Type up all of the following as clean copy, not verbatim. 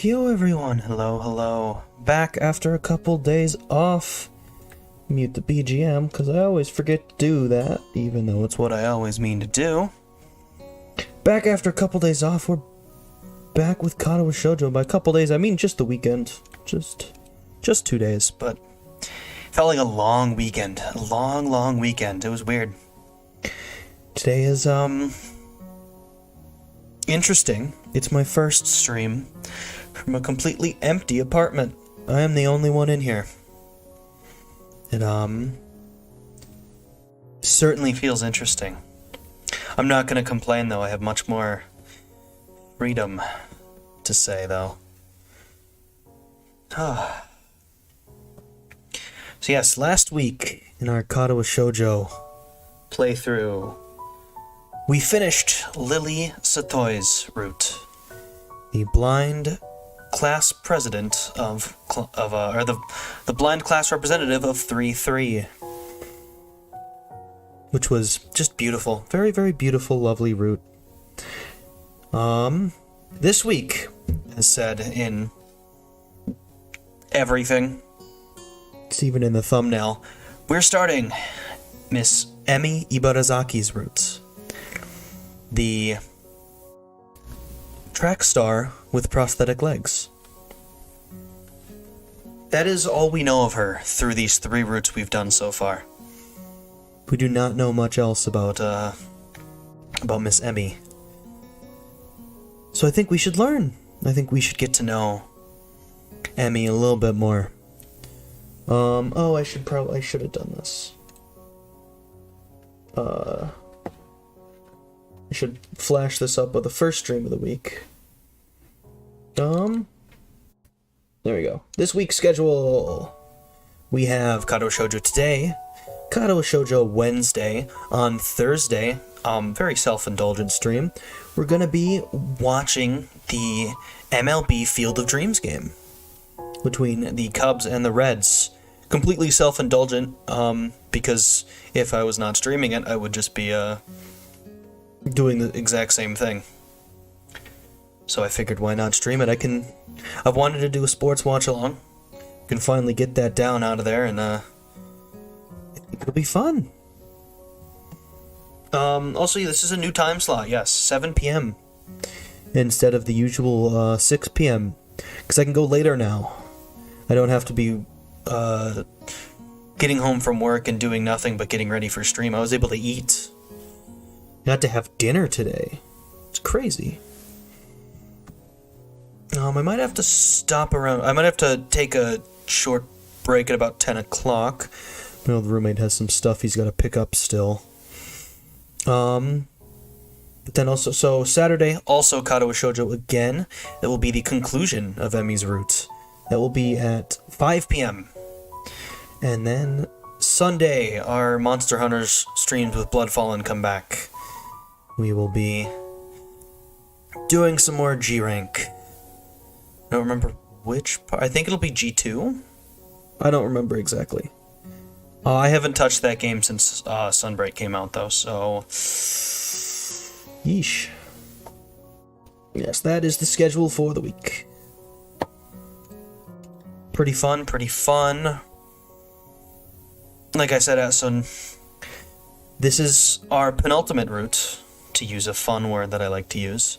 OhaHyou everyone, hello. Back after a couple days off. Mute the BGM, because I always forget to do that, even though it's what I always mean to do. Back after a couple days off, we're back with Katawa Shoujo. By a couple days, I mean just the weekend. Just 2 days, but felt like a long weekend. A long weekend. It was weird. Today is, interesting. It's my first stream from a completely empty apartment. I am the only one in here. It, certainly feels interesting. I'm not gonna complain, though. I have much more freedom to say, though. So yes, last week in our Katawa Shoujo playthrough, we finished Lily Satoi's route, the blind class president the blind class representative of 3-3, which was just beautiful, very beautiful, lovely route. This week, as said in everything, it's even in the thumbnail, we're starting Miss Emi Ibarazaki's route. The track star with prosthetic legs. That is all we know of her through these 3 routes we've done so far. We do not know much else about Miss Emi. So I think we should learn. I think we should get to know Emi a little bit more. I should have done this. I should flash this up with the first stream of the week. There we go. This week's schedule. We have Katawa Shoujo today, Katawa Shoujo Wednesday. On Thursday, very self-indulgent stream, we're gonna be watching the MLB Field of Dreams game between the Cubs and the Reds. Completely self-indulgent, because if I was not streaming it, I would just be, doing the exact same thing. So I figured, why not stream it? I've wanted to do a sports watch along. Can finally get that down out of there, and I think it'll be fun. Also, this is a new time slot. Yes, 7 p.m. instead of the usual 6 p.m. because I can go later now. I don't have to be getting home from work and doing nothing but getting ready for stream. I was able to eat. Got to have dinner today. It's crazy. I might have to stop around. I might have to take a short break at about 10 o'clock. My old roommate has some stuff he's got to pick up still. But then also, so Saturday, also Katawa Shoujo again. That will be the conclusion of Emi's route. That will be at 5 p.m. And then Sunday, our Monster Hunters streams with Bloodfallen come back. We will be doing some more G rank. I don't remember which part. I think it'll be G2. I don't remember exactly. I haven't touched that game since Sunbreak came out, though, so... Yeesh. Yes, that is the schedule for the week. Pretty fun. Like I said, so this is our penultimate route, to use a fun word that I like to use.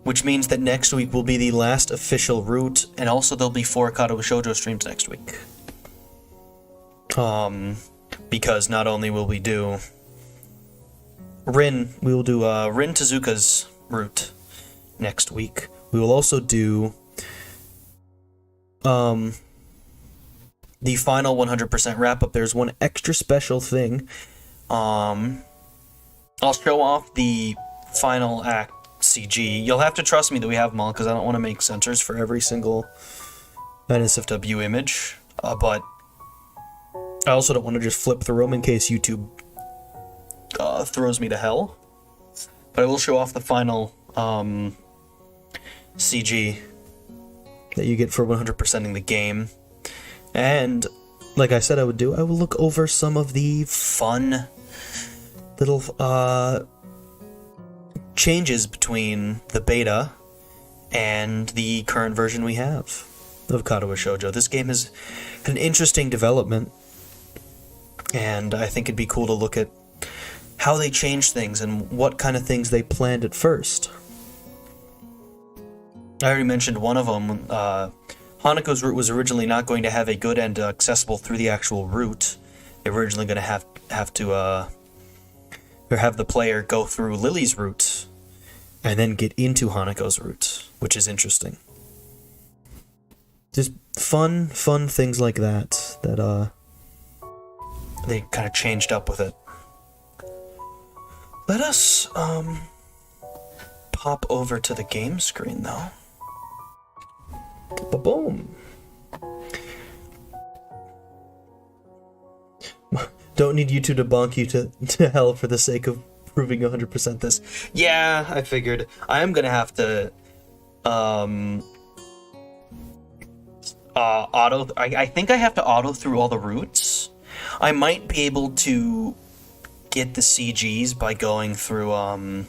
Which means that next week will be the last official route, and also there'll be 4 Katawa Shoujo streams next week. Because not only will we do Rin Tezuka's route next week, we will also do the final 100% wrap-up. There's one extra special thing. I'll show off the final act CG. You'll have to trust me that we have them all, because I don't want to make censors for every single NSFW image, but I also don't want to just flip through them in case YouTube throws me to hell. But I will show off the final CG that you get for 100%ing the game. And, like I said I would do, I will look over some of the fun little changes between the beta and the current version we have of Katawa Shoujo. This game is an interesting development, and I think it'd be cool to look at how they changed things and what kind of things they planned at first. I already mentioned one of them. Hanako's route was originally not going to have a good end accessible through the actual route. They were originally going to have the player go through Lily's route and then get into Hanako's route, which is interesting. Just fun things like that they kind of changed up with it. Let us pop over to the game screen though. Ba-boom. Don't need YouTube to bonk you to hell for the sake of proving 100% this. Yeah, I figured. I am gonna have to auto. I think I have to auto through all the routes. I might be able to get the CGs by going through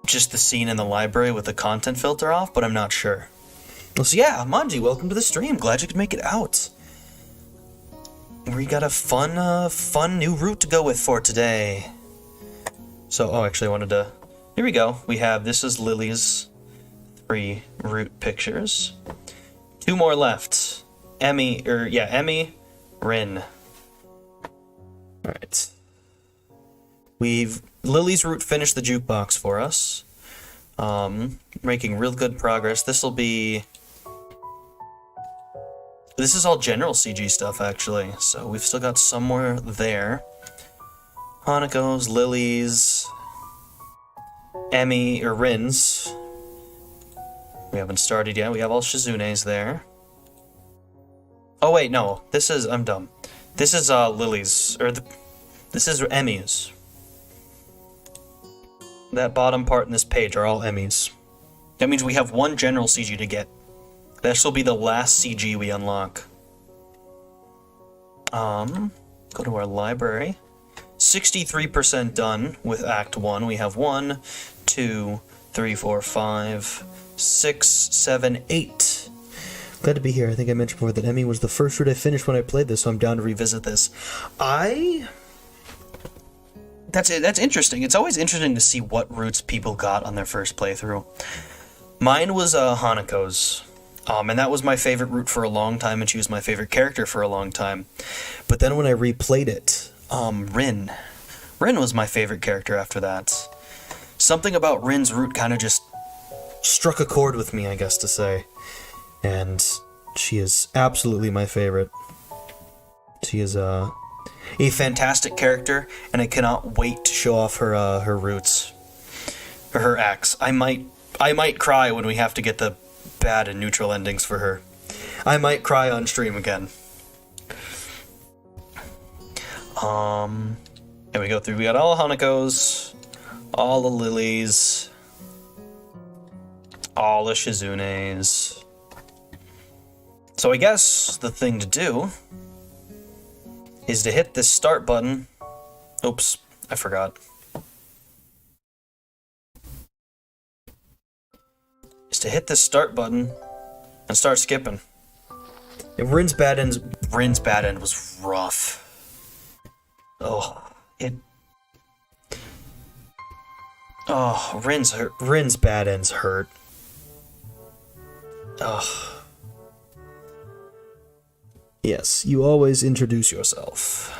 just the scene in the library with the content filter off, but I'm not sure. Well, so yeah, Manji, welcome to the stream. Glad you could make it out. We got a fun new route to go with for today. So, actually I wanted to... Here we go. This is Lily's 3 route pictures. 2 more left. Emmy, Rin. Alright. Lily's route finished the jukebox for us. Making real good progress. This is all general CG stuff, actually, so we've still got some more there. Hanako's, Lily's, Rin's. We haven't started yet. We have all Shizune's there. Oh wait, no. I'm dumb. This is Lily's, this is Emmy's. That bottom part in this page are all Emmy's. That means we have 1 general CG to get. This will be the last CG we unlock. Go to our library. 63% done with Act 1. We have 1, 2, 3, 4, 5, 6, 7, 8. Glad to be here. I think I mentioned before that Emmy was the first route I finished when I played this, so I'm down to revisit this. That's interesting. It's always interesting to see what routes people got on their first playthrough. Mine was Hanako's. And that was my favorite route for a long time, and she was my favorite character for a long time. But then when I replayed it, Rin was my favorite character after that. Something about Rin's route kind of just struck a chord with me, I guess to say. And she is absolutely my favorite. She is a fantastic character, and I cannot wait to show off her routes, or her acts. I might cry when we have to get the bad and neutral endings for her. I might cry on stream again. And we go through. We got all Hanako's, all the Lily's, all the Shizune's. So I guess the thing to do is to hit this start button. Oops, I forgot. Is to hit this start button and start skipping. And Rin's bad end was rough. Rin's bad ends hurt. Yes, you always introduce yourself.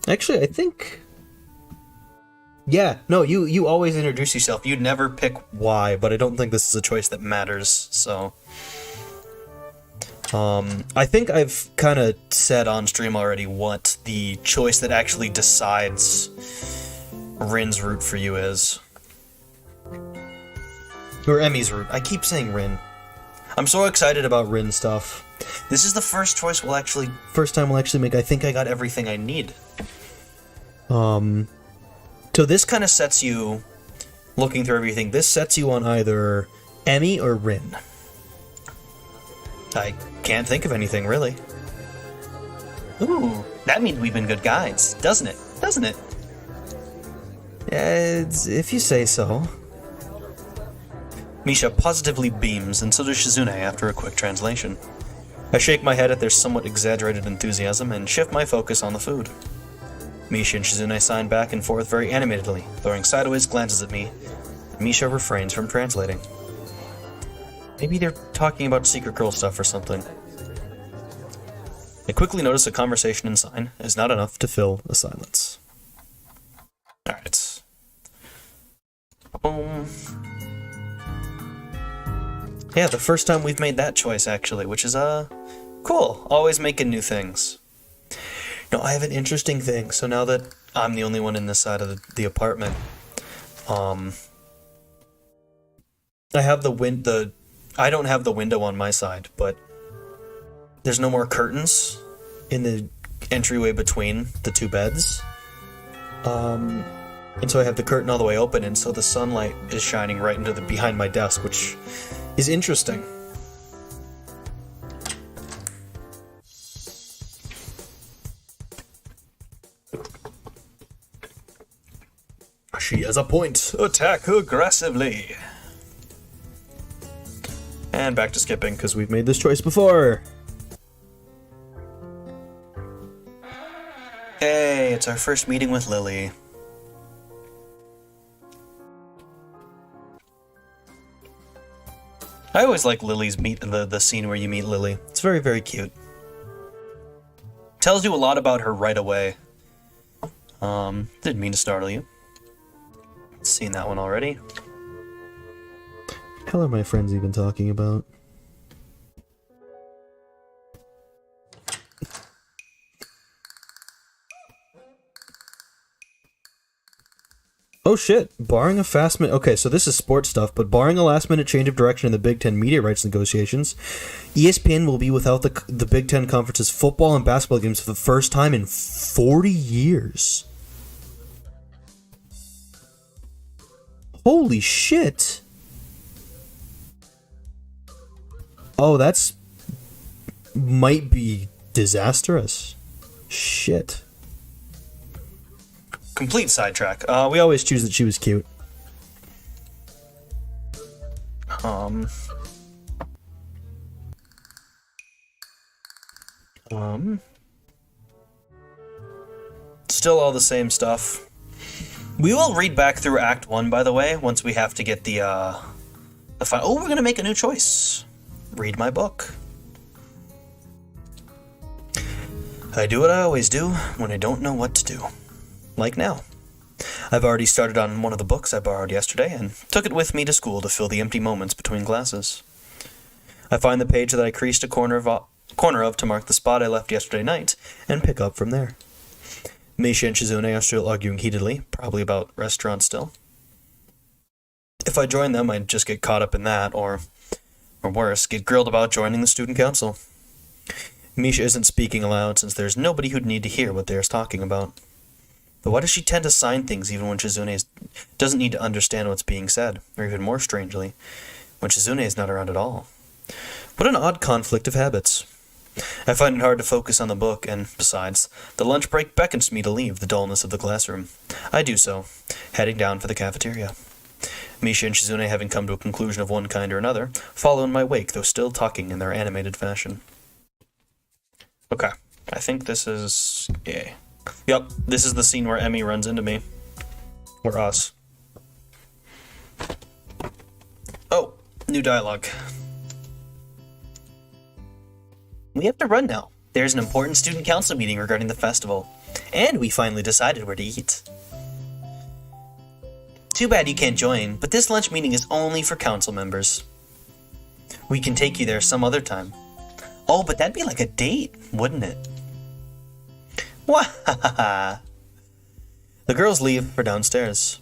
Actually, I think... Yeah, no, you always introduce yourself. You'd never pick why, but I don't think this is a choice that matters, so... I think I've kind of said on stream already what the choice that actually decides Rin's route for you is. Or Emmy's route. I keep saying Rin. I'm so excited about Rin stuff. This is the first time we'll actually make. I think I got everything I need. So this kind of sets you, looking through everything, this sets you on either Emmy or Rin. I can't think of anything, really. Ooh, that means we've been good guides, doesn't it? Doesn't it? Yeah, if you say so. Misha positively beams, and so does Shizune after a quick translation. I shake my head at their somewhat exaggerated enthusiasm and shift my focus on the food. Misha and Shizune sign back and forth very animatedly, throwing sideways glances at me. Misha refrains from translating. Maybe they're talking about secret girl stuff or something. I quickly notice a conversation in sign is not enough to fill the silence. Alright. Boom. Yeah, the first time we've made that choice, actually, which is, cool. Always making new things. No, I have an interesting thing. So now that I'm the only one in this side of the apartment, I have I don't have the window on my side, but there's no more curtains in the entryway between the two beds. And so I have the curtain all the way open, and so the sunlight is shining right into behind my desk, which is interesting. She has a point. Attack aggressively. And back to skipping, because we've made this choice before. Hey, it's our first meeting with Lily. I always like Lily's the scene where you meet Lily. It's very, very cute. Tells you a lot about her right away. Didn't mean to startle you. Seen that one already. Hell are my friends even talking about? Oh shit, barring a fast minute... Okay, so this is sports stuff, but barring a last-minute change of direction in the Big Ten media rights negotiations, ESPN will be without the Big Ten Conference's football and basketball games for the first time in 40 years. Holy shit! Oh, that's... might be disastrous. Shit. Complete sidetrack. We always choose that she was cute. Still all the same stuff. We will read back through Act 1, by the way, once we have to get the final... Oh, we're gonna make a new choice. Read my book. I do what I always do when I don't know what to do. Like now. I've already started on one of the books I borrowed yesterday and took it with me to school to fill the empty moments between classes. I find the page that I creased a corner of to mark the spot I left yesterday night and pick up from there. Misha and Shizune are still arguing heatedly, probably about restaurants still. If I join them, I'd just get caught up in that, or worse, get grilled about joining the student council. Misha isn't speaking aloud since there's nobody who'd need to hear what they're talking about. But why does she tend to sign things even when Shizune doesn't need to understand what's being said, or even more strangely, when Shizune is not around at all? What an odd conflict of habits. I find it hard to focus on the book, and besides, the lunch break beckons me to leave the dullness of the classroom. I do so, heading down for the cafeteria. Misha and Shizune, having come to a conclusion of one kind or another, follow in my wake, though still talking in their animated fashion. Okay, I think this is... yeah. Yep, this is the scene where Emmy runs into me. Or us. Oh, new dialogue. We have to run now. There's an important student council meeting regarding the festival. And we finally decided where to eat. Too bad you can't join, but this lunch meeting is only for council members. We can take you there some other time. Oh, but that'd be like a date, wouldn't it? Wahahaha. The girls leave for downstairs.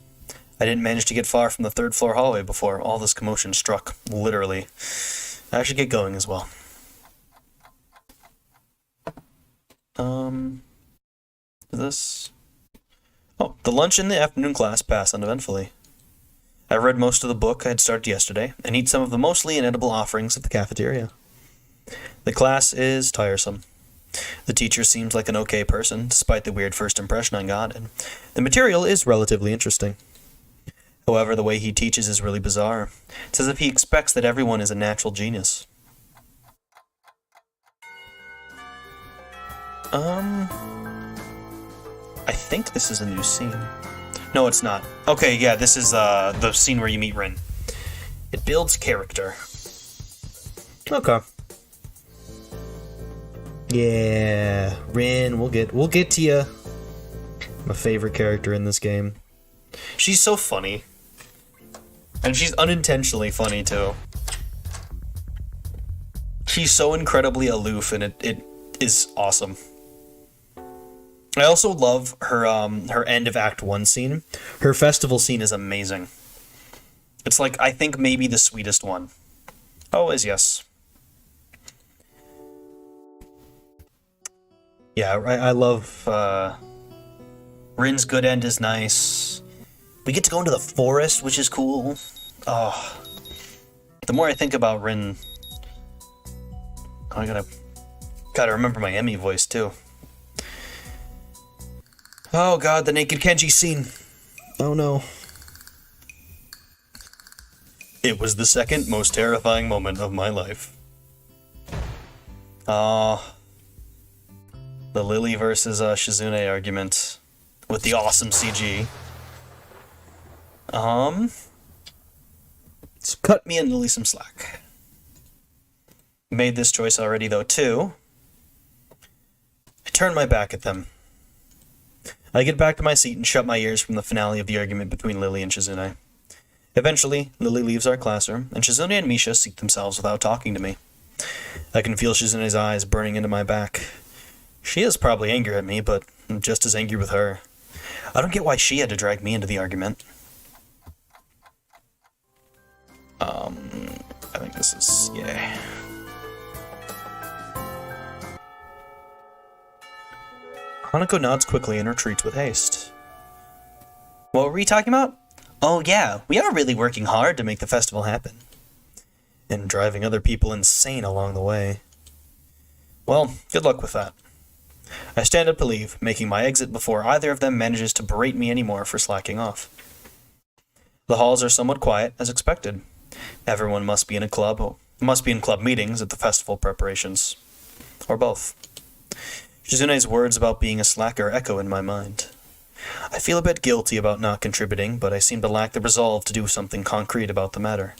I didn't manage to get far from the third floor hallway before all this commotion struck, literally. I should get going as well. This... Oh, the lunch in the afternoon class passed uneventfully. I read most of the book I had started yesterday, and eat some of the mostly inedible offerings at the cafeteria. The class is tiresome. The teacher seems like an okay person, despite the weird first impression I got, and the material is relatively interesting. However, the way he teaches is really bizarre. It's as if he expects that everyone is a natural genius. I think this is a new scene. No, it's not. Okay, yeah, this is the scene where you meet Rin. It builds character. Okay. Yeah, Rin, we'll get to you. My favorite character in this game. She's so funny. And she's unintentionally funny too. She's so incredibly aloof, and it is awesome. I also love her her end of Act 1 scene. Her festival scene is amazing. It's like, I think, maybe the sweetest one. Always, yes. Yeah, I love... Rin's good end is nice. We get to go into the forest, which is cool. Oh. The more I think about Rin... I gotta remember my Emmy voice, too. Oh god, the naked Kenji scene. Oh no. It was the second most terrifying moment of my life. The Lily versus Shizune argument with the awesome CG. So cut me and Lily some slack. Made this choice already though too. I turn my back at them. I get back to my seat and shut my ears from the finale of the argument between Lily and Shizune. Eventually, Lily leaves our classroom, and Shizune and Misha seat themselves without talking to me. I can feel Shizune's eyes burning into my back. She is probably angry at me, but I'm just as angry with her. I don't get why she had to drag me into the argument. I think this is... yeah. Hanako nods quickly and retreats with haste. What were we talking about? Oh yeah, we are really working hard to make the festival happen. And driving other people insane along the way. Well, good luck with that. I stand up to leave, making my exit before either of them manages to berate me anymore for slacking off. The halls are somewhat quiet, as expected. Everyone must be in club meetings at the festival preparations. Or both. Shizune's words about being a slacker echo in my mind. I feel a bit guilty about not contributing, but I seem to lack the resolve to do something concrete about the matter.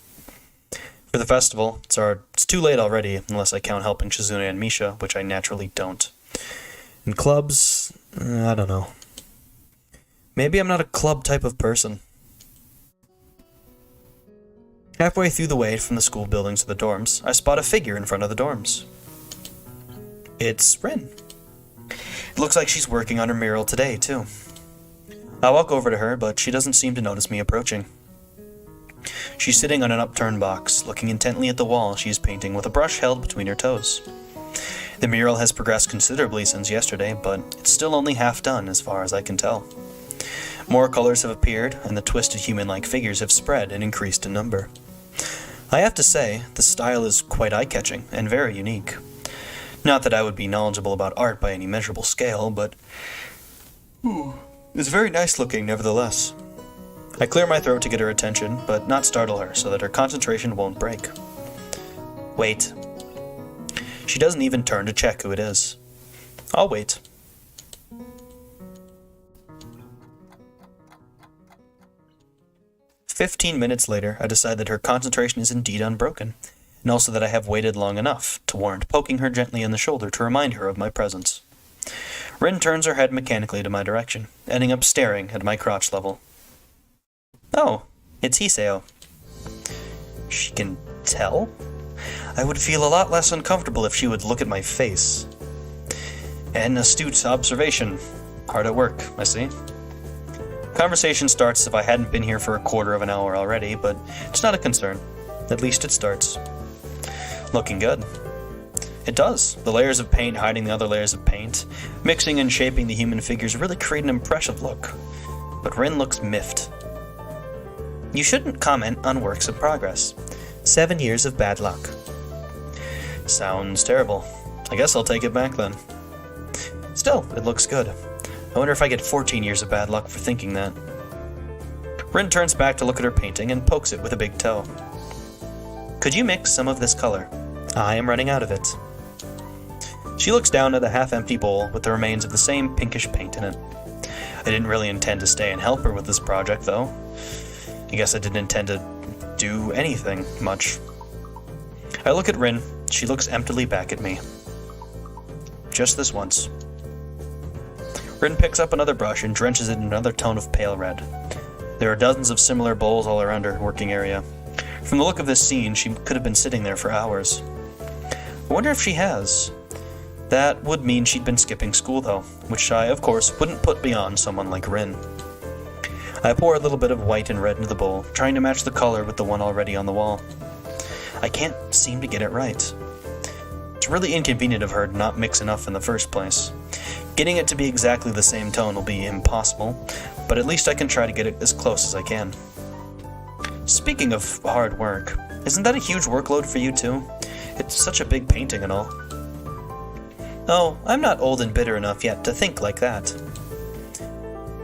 For the festival, it's too late already, unless I count helping Shizune and Misha, which I naturally don't. In clubs, I don't know. Maybe I'm not a club type of person. Halfway through the way from the school buildings to the dorms, I spot a figure in front of the dorms. It's Rin. It looks like she's working on her mural today, too. I walk over to her, but she doesn't seem to notice me approaching. She's sitting on an upturned box, looking intently at the wall she is painting with a brush held between her toes. The mural has progressed considerably since yesterday, but it's still only half done as far as I can tell. More colors have appeared, and the twisted human-like figures have spread and increased in number. I have to say, the style is quite eye-catching and very unique. Not that I would be knowledgeable about art by any measurable scale, but... it's very nice looking, nevertheless. I clear my throat to get her attention, but not startle her so that her concentration won't break. Wait. She doesn't even turn to check who it is. I'll wait. "15 minutes later, I decide that her concentration is indeed unbroken, and also that I have waited long enough to warrant poking her gently in the shoulder to remind her of my presence. Rin turns her head mechanically to my direction, ending up staring at my crotch level. Oh, it's Hiseo. She can tell? I would feel a lot less uncomfortable if she would look at my face. An astute observation. Hard at work, I see. Conversation starts as if I hadn't been here for a quarter of an hour already, but it's not a concern. At least it starts. Looking good. It does. The layers of paint hiding the other layers of paint, mixing and shaping the human figures really create an impressive look. But Rin looks miffed. You shouldn't comment on works in progress. 7 years of bad luck. Sounds terrible. I guess I'll take it back then. Still, it looks good. I wonder if I get 14 years of bad luck for thinking that. Rin turns back to look at her painting and pokes it with a big toe. Could you mix some of this color? I am running out of it. She looks down at a half-empty bowl with the remains of the same pinkish paint in it. I didn't really intend to stay and help her with this project, though. I guess I didn't intend to do anything much. I look at Rin. She looks emptily back at me. Just this once. Rin picks up another brush and drenches it in another tone of pale red. There are dozens of similar bowls all around her working area. From the look of this scene, she could have been sitting there for hours. I wonder if she has. That would mean she'd been skipping school, though, which I, of course, wouldn't put beyond someone like Rin. I pour a little bit of white and red into the bowl, trying to match the color with the one already on the wall. I can't seem to get it right. It's really inconvenient of her to not mix enough in the first place. Getting it to be exactly the same tone will be impossible, but at least I can try to get it as close as I can. Speaking of hard work, isn't that a huge workload for you too? It's such a big painting and all. Oh, I'm not old and bitter enough yet to think like that.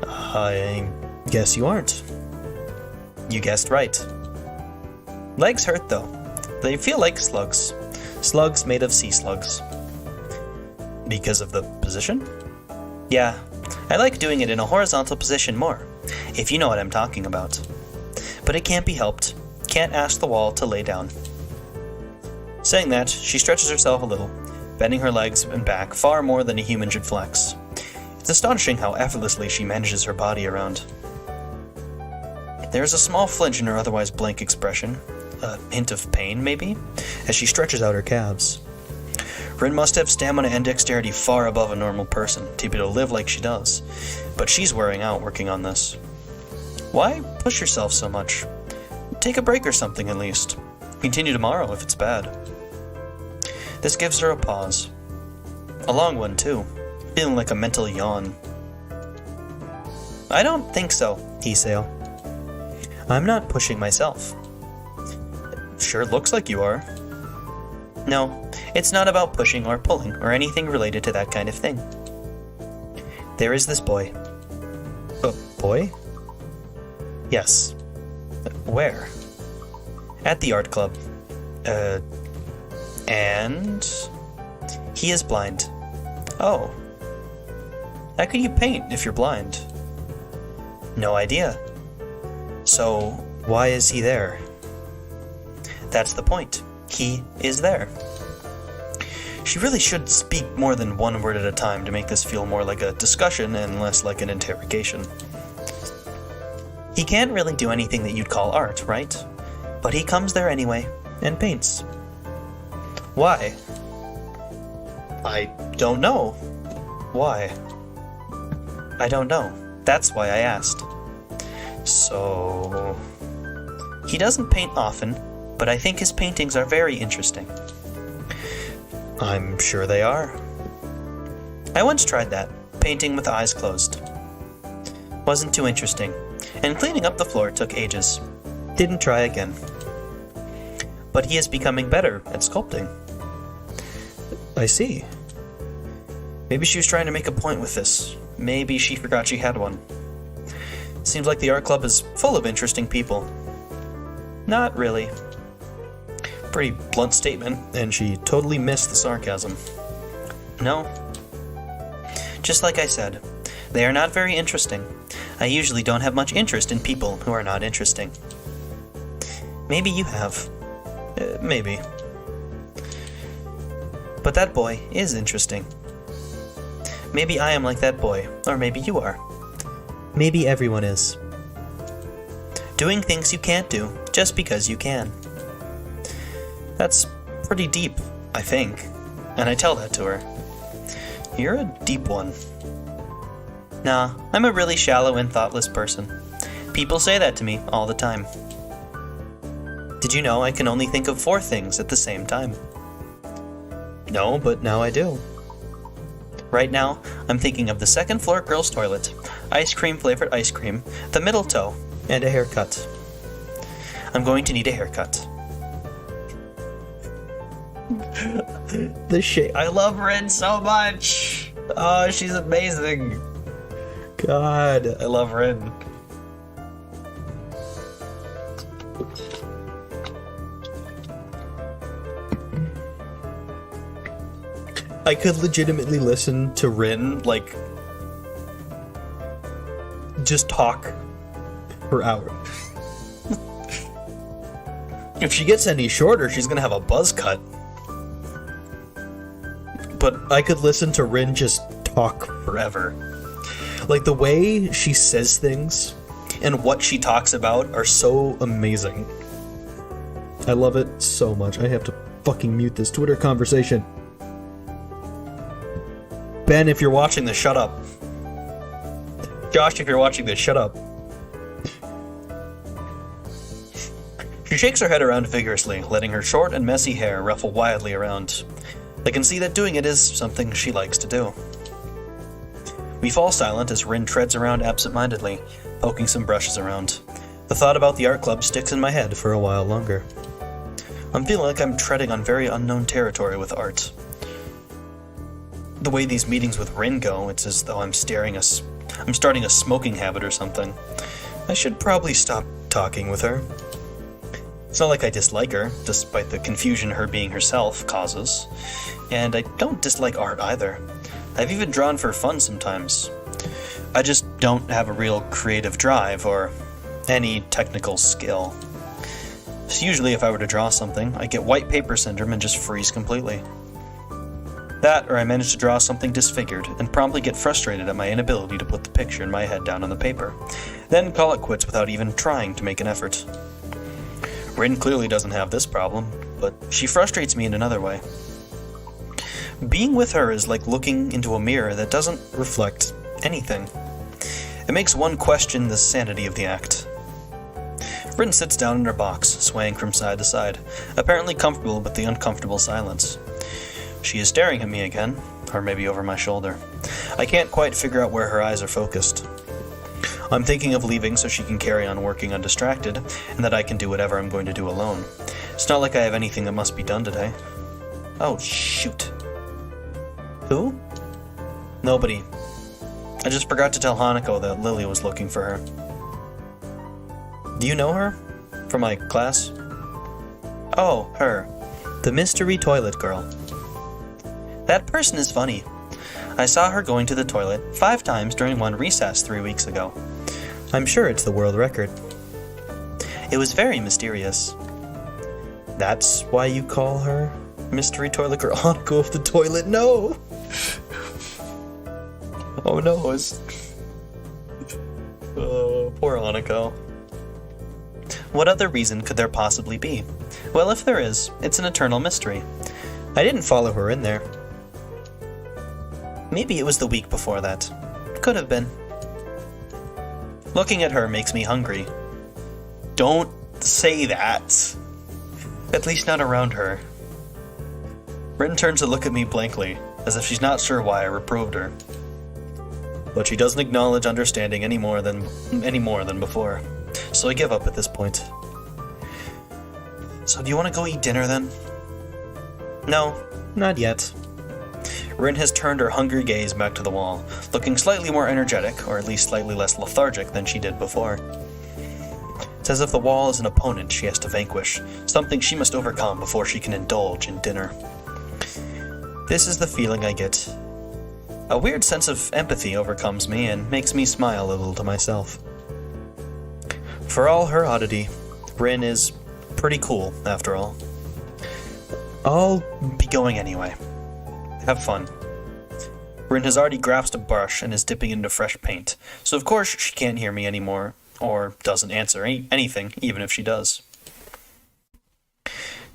I guess you aren't. You guessed right. Legs hurt though. They feel like slugs. Slugs made of sea slugs. Because of the position? Yeah, I like doing it in a horizontal position more, if you know what I'm talking about. But it can't be helped. Can't ask the wall to lay down. Saying that, she stretches herself a little, bending her legs and back far more than a human should flex. It's astonishing how effortlessly she manages her body around. There is a small flinch in her otherwise blank expression, a hint of pain maybe, as she stretches out her calves. Rin must have stamina and dexterity far above a normal person to be able to live like she does, but she's wearing out working on this. Why push yourself so much? Take a break or something at least. Continue tomorrow if it's bad. This gives her a pause. A long one too, feeling like a mental yawn. I don't think so, Hiseo. I'm not pushing myself. Sure looks like you are. No, it's not about pushing or pulling or anything related to that kind of thing. There is this boy. A boy? Yes. Where? At the art club. And? He is blind. Oh. How can you paint if you're blind? No idea. So, why is he there? That's the point. He is there. She really should speak more than one word at a time to make this feel more like a discussion and less like an interrogation. He can't really do anything that you'd call art, right? But he comes there anyway, and paints. Why? I don't know. Why? I don't know. That's why I asked. So... He doesn't paint often, but I think his paintings are very interesting. I'm sure they are. I once tried that, painting with eyes closed. Wasn't too interesting, and cleaning up the floor took ages. Didn't try again. But he is becoming better at sculpting. I see. Maybe she was trying to make a point with this. Maybe she forgot she had one. Seems like the art club is full of interesting people. Not really. Pretty blunt statement, and she totally missed the sarcasm. No. Just like I said, they are not very interesting. I usually don't have much interest in people who are not interesting. Maybe you have. Maybe. But that boy is interesting. Maybe I am like that boy, or maybe you are. Maybe everyone is. Doing things you can't do just because you can. That's pretty deep, I think, and I tell that to her. You're a deep one. Nah, I'm a really shallow and thoughtless person. People say that to me all the time. Did you know I can only think of 4 things at the same time? No, but now I do. Right now, I'm thinking of the second floor girls' toilet, ice cream flavored ice cream, the middle toe, and a haircut. I'm going to need a haircut. The shit. I love Rin so much. Oh, she's amazing. God, I love Rin. I could legitimately listen to Rin, like, just talk for hours. If she gets any shorter, she's gonna have a buzz cut. But I could listen to Rin just talk forever. Like, the way she says things and what she talks about are so amazing. I love it so much. I have to fucking mute this Twitter conversation. Ben, if you're watching this, shut up. Josh, if you're watching this, shut up. She shakes her head around vigorously, letting her short and messy hair ruffle wildly around. I can see that doing it is something she likes to do. We fall silent as Rin treads around absent-mindedly, poking some brushes around. The thought about the art club sticks in my head for a while longer. I'm feeling like I'm treading on very unknown territory with art. The way these meetings with Rin go, it's as though I'm starting a smoking habit or something. I should probably stop talking with her. It's not like I dislike her, despite the confusion her being herself causes. And I don't dislike art either. I've even drawn for fun sometimes. I just don't have a real creative drive or any technical skill. So usually if I were to draw something, I get white paper syndrome and just freeze completely. That, or I manage to draw something disfigured and promptly get frustrated at my inability to put the picture in my head down on the paper, then call it quits without even trying to make an effort. Rin clearly doesn't have this problem, but she frustrates me in another way. Being with her is like looking into a mirror that doesn't reflect anything. It makes one question the sanity of the act. Rin sits down in her box, swaying from side to side, apparently comfortable with the uncomfortable silence. She is staring at me again, or maybe over my shoulder. I can't quite figure out where her eyes are focused. I'm thinking of leaving so she can carry on working undistracted, and that I can do whatever I'm going to do alone. It's not like I have anything that must be done today. Oh, shoot. Who? Nobody. I just forgot to tell Hanako that Lily was looking for her. Do you know her? From my class? Oh, her. The mystery toilet girl. That person is funny. I saw her going to the toilet 5 times during one recess 3 weeks ago. I'm sure it's the world record. It was very mysterious. That's why you call her mystery toilet girl? Hanako of the toilet? No! Oh no, oh, poor Hanako. What other reason could there possibly be? Well, if there is, it's an eternal mystery. I didn't follow her in there. Maybe it was the week before that. Could have been. Looking at her makes me hungry. Don't say that. At least not around her. Rin turns to look at me blankly, as if she's not sure why I reproved her. But she doesn't acknowledge understanding any more than before. So I give up at this point. So do you want to go eat dinner then? No, not yet. Rin has turned her hungry gaze back to the wall, looking slightly more energetic, or at least slightly less lethargic than she did before. It's as if the wall is an opponent she has to vanquish, something she must overcome before she can indulge in dinner. This is the feeling I get. A weird sense of empathy overcomes me and makes me smile a little to myself. For all her oddity, Rin is pretty cool, after all. I'll be going anyway. Have fun. Rin has already grasped a brush and is dipping into fresh paint, so of course she can't hear me anymore, or doesn't answer anything, even if she does.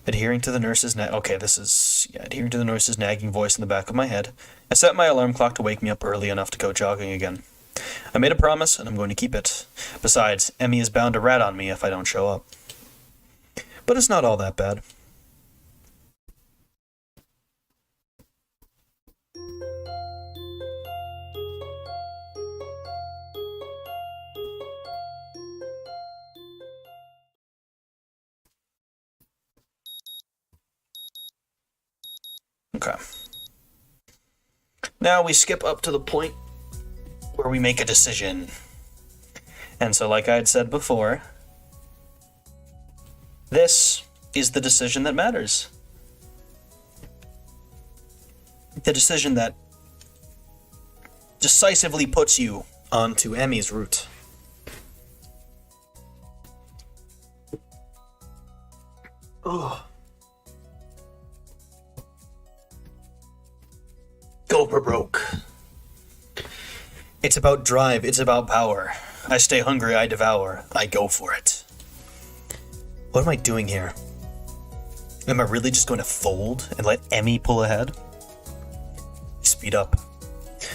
Adhering to the nurse's nagging voice in the back of my head, I set my alarm clock to wake me up early enough to go jogging again. I made a promise, and I'm going to keep it. Besides, Emmy is bound to rat on me if I don't show up. But it's not all that bad. Okay. Now we skip up to the point where we make a decision. And so, like I had said before, This is the decision that matters. The decision that decisively puts you onto Emmy's route. Oh. Go for broke. It's about drive, it's about power. I stay hungry, I devour. I go for it. What am I doing here? Am I really just going to fold and let Emmy pull ahead? Speed up.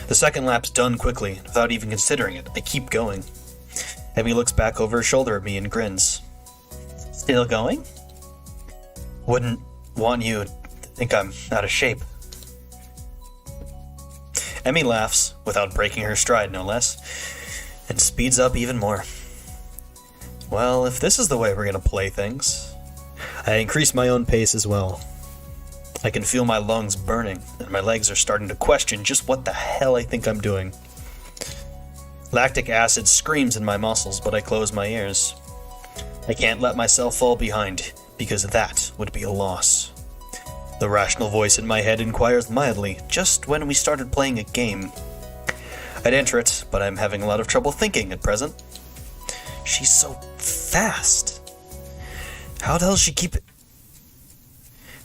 The second lap's done quickly, without even considering it. I keep going. Emmy looks back over her shoulder at me and grins. Still going? Wouldn't want you to think I'm out of shape. Emmy laughs, without breaking her stride no less, and speeds up even more. Well, if this is the way we're gonna play things, I increase my own pace as well. I can feel my lungs burning, and my legs are starting to question just what the hell I think I'm doing. Lactic acid screams in my muscles, but I close my ears. I can't let myself fall behind, because that would be a loss. The rational voice in my head inquires mildly, just when we started playing a game. I'd enter it, but I'm having a lot of trouble thinking at present. She's so fast. How the hell does she keep it?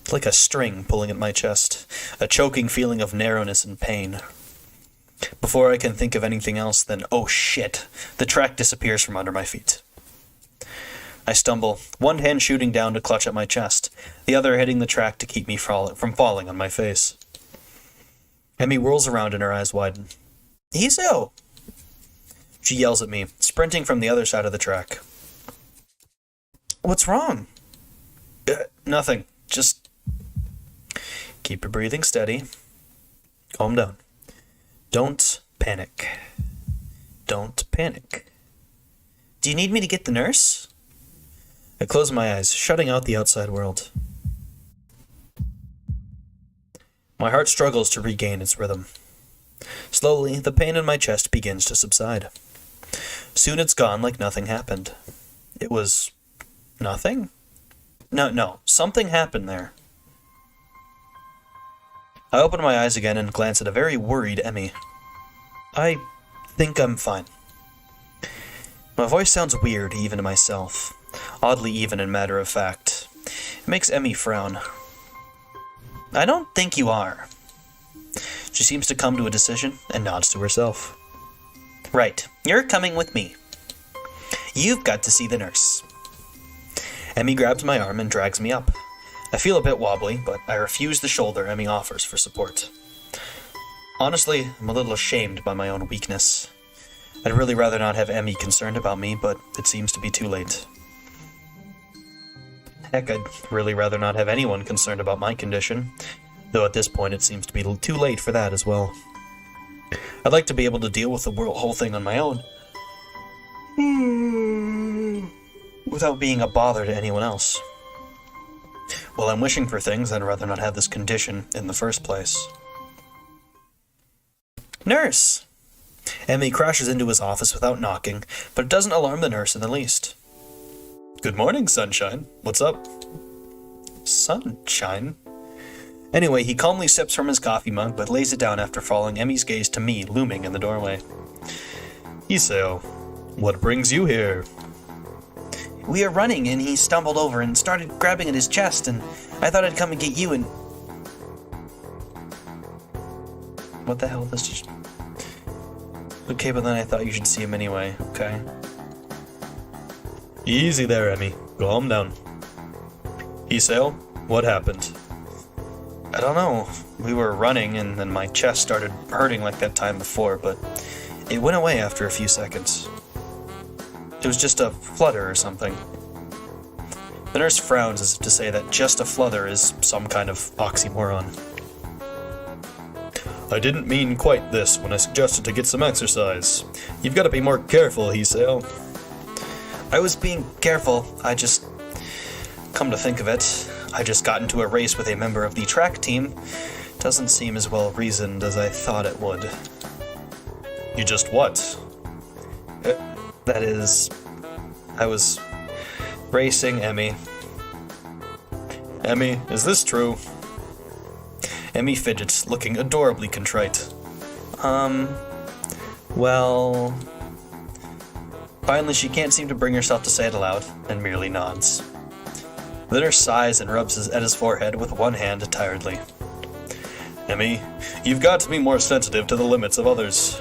It's like a string pulling at my chest, a choking feeling of narrowness and pain. Before I can think of anything else, then oh shit, the track disappears from under my feet. I stumble, one hand shooting down to clutch at my chest, the other hitting the track to keep me from falling on my face. Emmy whirls around and her eyes widen. Hoshiuta! She yells at me, sprinting from the other side of the track. What's wrong? Nothing. Just keep your breathing steady. Calm down. Don't panic. Don't panic. Do you need me to get the nurse? I close my eyes, shutting out the outside world. My heart struggles to regain its rhythm. Slowly, the pain in my chest begins to subside. Soon it's gone like nothing happened. It was nothing? No, something happened there. I open my eyes again and glance at a very worried Emmy. I think I'm fine. My voice sounds weird even to myself. Oddly even and matter of fact. It makes Emmy frown. I don't think you are. She seems to come to a decision and nods to herself. Right, you're coming with me. You've got to see the nurse. Emmy grabs my arm and drags me up. I feel a bit wobbly, but I refuse the shoulder Emmy offers for support. Honestly, I'm a little ashamed by my own weakness. I'd really rather not have Emmy concerned about me, but it seems to be too late. Heck, I'd really rather not have anyone concerned about my condition, though at this point it seems to be too late for that as well. I'd like to be able to deal with the whole thing on my own, without being a bother to anyone else. While I'm wishing for things, I'd rather not have this condition in the first place. Nurse! Emmy crashes into his office without knocking, but it doesn't alarm the nurse in the least. Good morning, Sunshine. What's up? Sunshine? Anyway, he calmly sips from his coffee mug, but lays it down after following Emmy's gaze to me, looming in the doorway. Hoshiuta, what brings you here? We are running, and he stumbled over and started grabbing at his chest, and I thought I'd come and get you and... What the hell? This just... Okay, but then I thought you should see him anyway, okay? Easy there, Emmy. Calm down. Hoshiuta, what happened? I don't know. We were running, and then my chest started hurting like that time before, but it went away after a few seconds. It was just a flutter or something. The nurse frowns as if to say that just a flutter is some kind of oxymoron. I didn't mean quite this when I suggested to get some exercise. You've got to be more careful, Hoshiuta. I was being careful. Come to think of it, I just got into a race with a member of the track team. Doesn't seem as well reasoned as I thought it would. You just what? That is, I was racing Emmy. Emmy, is this true? Emmy fidgets, looking adorably contrite. Well... Finally, she can't seem to bring herself to say it aloud, and merely nods. The nurse sighs and rubs at his forehead with one hand tiredly. Emmy, you've got to be more sensitive to the limits of others.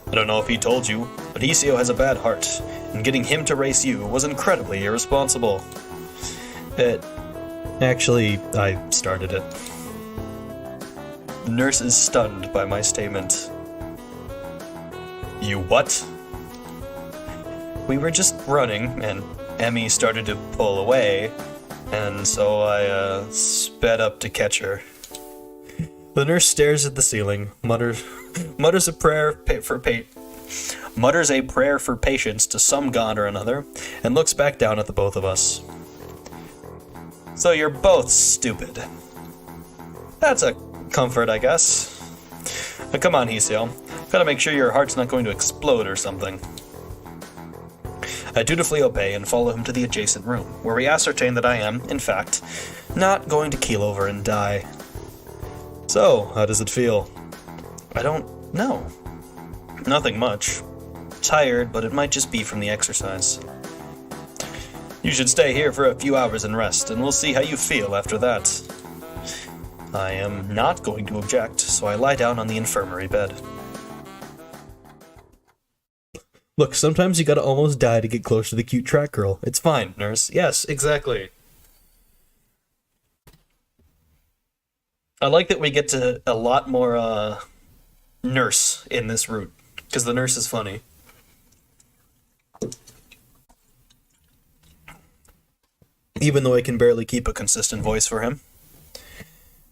I don't know if he told you, but Hoshiuta has a bad heart, and getting him to race you was incredibly irresponsible. Actually, I started it. The nurse is stunned by my statement. You what? We were just running, and Emmy started to pull away, and so I, sped up to catch her. The nurse stares at the ceiling, mutters a prayer for patience to some god or another, and looks back down at the both of us. So you're both stupid. That's a comfort, I guess. Now, come on, Hoshiuta. Gotta make sure your heart's not going to explode or something. I dutifully obey and follow him to the adjacent room, where we ascertain that I am, in fact, not going to keel over and die. So, how does it feel? I don't know. Nothing much. Tired, but it might just be from the exercise. You should stay here for a few hours and rest, and we'll see how you feel after that. I am not going to object, so I lie down on the infirmary bed. Look, sometimes you gotta almost die to get close to the cute track girl. It's fine, nurse. Yes, exactly. I like that we get to a lot more, nurse in this route, because the nurse is funny. Even though I can barely keep a consistent voice for him.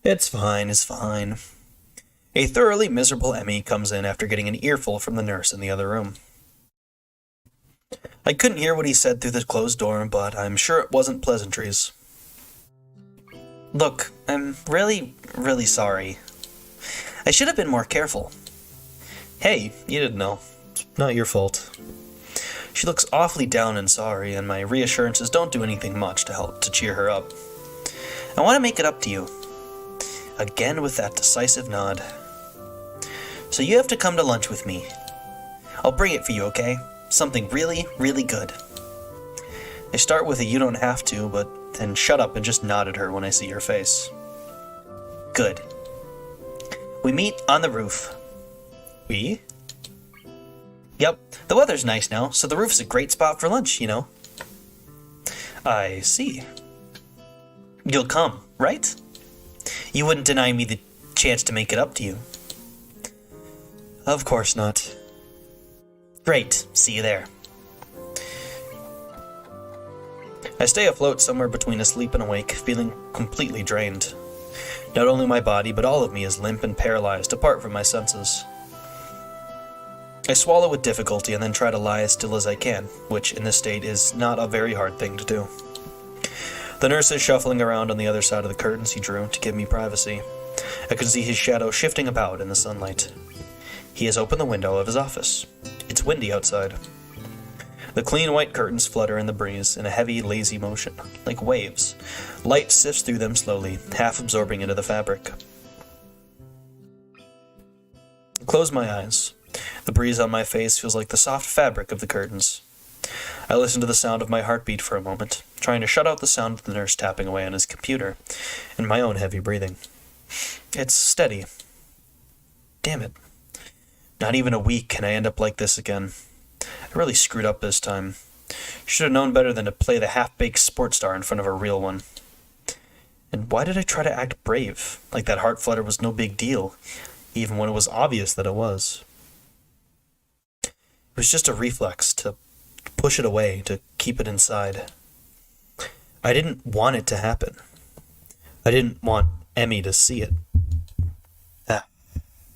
It's fine, it's fine. A thoroughly miserable Emmy comes in after getting an earful from the nurse in the other room. I couldn't hear what he said through the closed door, but I'm sure it wasn't pleasantries. Look, I'm really, really sorry. I should have been more careful. Hey, you didn't know. It's not your fault. She looks awfully down and sorry, and my reassurances don't do anything much to help to cheer her up. I want to make it up to you. Again with that decisive nod. So you have to come to lunch with me. I'll bring it for you, okay? Something really, really good. I start with a you don't have to, but then shut up and just nod at her when I see her face. Good. We meet on the roof. We? Yep, the weather's nice now, so the roof's a great spot for lunch, you know. I see. You'll come, right? You wouldn't deny me the chance to make it up to you. Of course not. Great, see you there. I stay afloat somewhere between asleep and awake, feeling completely drained. Not only my body, but all of me is limp and paralyzed, apart from my senses. I swallow with difficulty and then try to lie as still as I can, which in this state is not a very hard thing to do. The nurse is shuffling around on the other side of the curtains he drew to give me privacy. I can see his shadow shifting about in the sunlight. He has opened the window of his office. It's windy outside. The clean white curtains flutter in the breeze in a heavy, lazy motion, like waves. Light sifts through them slowly, half absorbing into the fabric. I close my eyes. The breeze on my face feels like the soft fabric of the curtains. I listen to the sound of my heartbeat for a moment, trying to shut out the sound of the nurse tapping away on his computer, and my own heavy breathing. It's steady. Damn it. Not even a week and I end up like this again. I really screwed up this time. Should have known better than to play the half-baked sports star in front of a real one. And why did I try to act brave, like that heart flutter was no big deal, even when it was obvious that it was? It was just a reflex to push it away, to keep it inside. I didn't want it to happen. I didn't want Emmy to see it. Ah,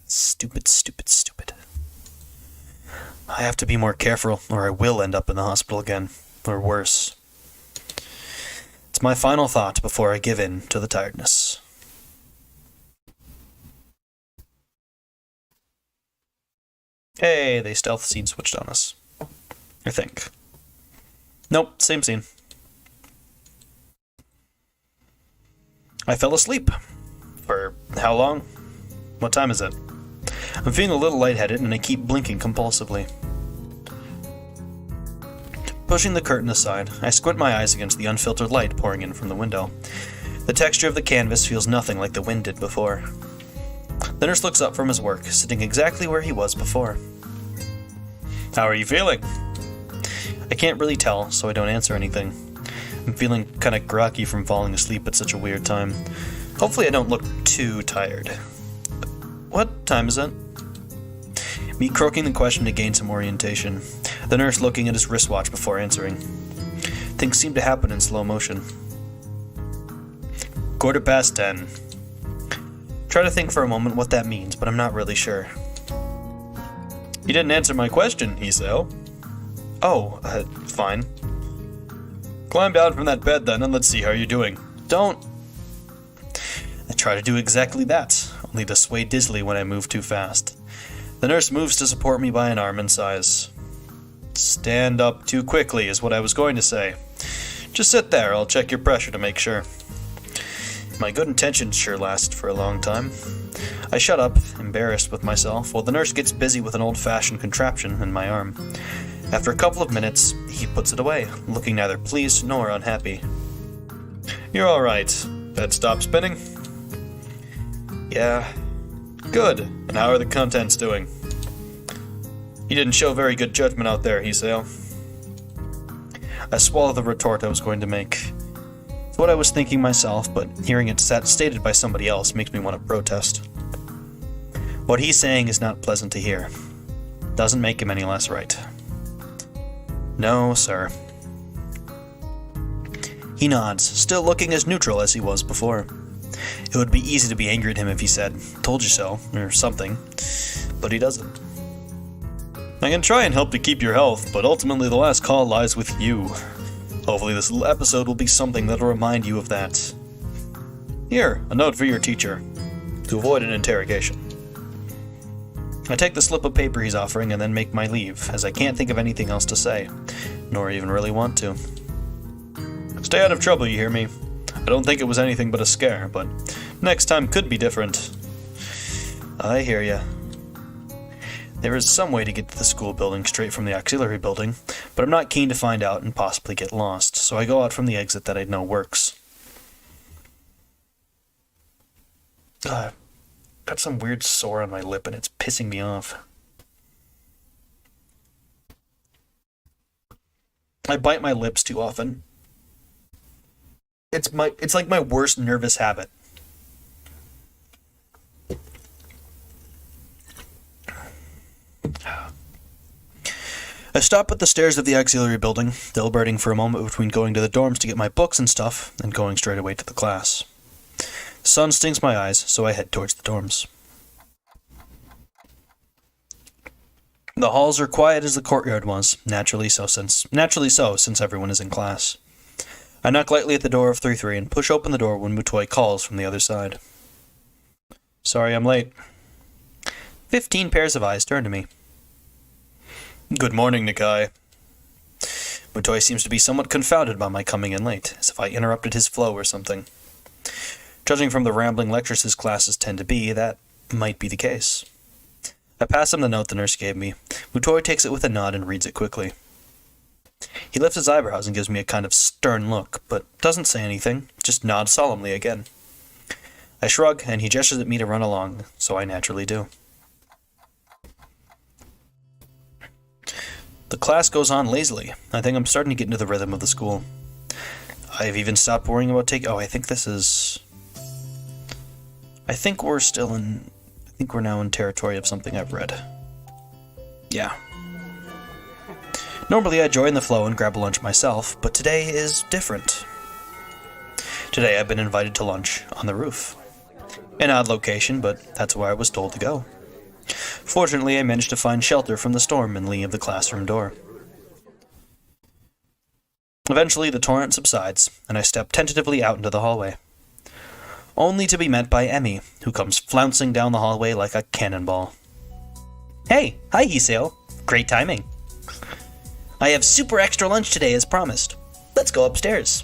stupid, stupid, stupid. I have to be more careful, or I will end up in the hospital again, or worse. It's my final thought before I give in to the tiredness. Hey, they stealth scene switched on us. I think. Nope, same scene. I fell asleep. For how long? What time is it? I'm feeling a little lightheaded and I keep blinking compulsively. Pushing the curtain aside, I squint my eyes against the unfiltered light pouring in from the window. The texture of the canvas feels nothing like the wind did before. The nurse looks up from his work, sitting exactly where he was before. How are you feeling? I can't really tell, so I don't answer anything. I'm feeling kinda groggy from falling asleep at such a weird time. Hopefully I don't look too tired. What time is it? Me croaking the question to gain some orientation. The nurse looking at his wristwatch before answering. Things seem to happen in slow motion. 10:15. Try to think for a moment what that means, but I'm not really sure. You didn't answer my question, Hiseo. Oh, fine. Climb down from that bed then and let's see how you're doing. Don't. I try to do exactly that, only to sway dizzily when I move too fast. The nurse moves to support me by an arm and sighs. Stand up too quickly is what I was going to say. Just sit there, I'll check your pressure to make sure. My good intentions sure last for a long time. I shut up, embarrassed with myself, while the nurse gets busy with an old-fashioned contraption in my arm. After a couple of minutes, he puts it away, looking neither pleased nor unhappy. You're alright. Bed stop spinning? Yeah. Good. And how are the contents doing? You didn't show very good judgment out there, Hiseo. I swallow the retort I was going to make. It's what I was thinking myself, but hearing it stated by somebody else makes me want to protest. What he's saying is not pleasant to hear. Doesn't make him any less right. No, sir. He nods, still looking as neutral as he was before. It would be easy to be angry at him if he said, "Told you so," or something, but he doesn't. I can try and help to keep your health, but ultimately the last call lies with you. Hopefully this episode will be something that'll remind you of that. Here, a note for your teacher. To avoid an interrogation. I take the slip of paper he's offering and then make my leave, as I can't think of anything else to say, nor even really want to. Stay out of trouble, you hear me? I don't think it was anything but a scare, but next time could be different. I hear ya. There is some way to get to the school building straight from the auxiliary building, but I'm not keen to find out and possibly get lost, so I go out from the exit that I know works. Got some weird sore on my lip and it's pissing me off. I bite my lips too often. It's like my worst nervous habit. I stop at the stairs of the auxiliary building, deliberating for a moment between going to the dorms to get my books and stuff, and going straight away to the class. The sun stings my eyes, so I head towards the dorms. The halls are quiet as the courtyard was, naturally so since everyone is in class. I knock lightly at the door of 3-3 and push open the door when Mutoi calls from the other side. Sorry I'm late. 15 pairs of eyes turn to me. Good morning, Nikai. Mutoi seems to be somewhat confounded by my coming in late, as if I interrupted his flow or something. Judging from the rambling lectures his classes tend to be, that might be the case. I pass him the note the nurse gave me. Mutoi takes it with a nod and reads it quickly. He lifts his eyebrows and gives me a kind of stern look, but doesn't say anything, just nods solemnly again. I shrug, and he gestures at me to run along, so I naturally do. The class goes on lazily. I think I'm starting to get into the rhythm of the school. I've even stopped worrying about I think we're now in territory of something I've read. Yeah. Normally I join the flow and grab a lunch myself, but today is different. Today I've been invited to lunch on the roof. An odd location, but that's where I was told to go. Fortunately, I managed to find shelter from the storm in lee of the classroom door. Eventually, the torrent subsides, and I step tentatively out into the hallway. Only to be met by Emmy, who comes flouncing down the hallway like a cannonball. Hey! Hi, Hiseo! Great timing! I have super extra lunch today as promised. Let's go upstairs.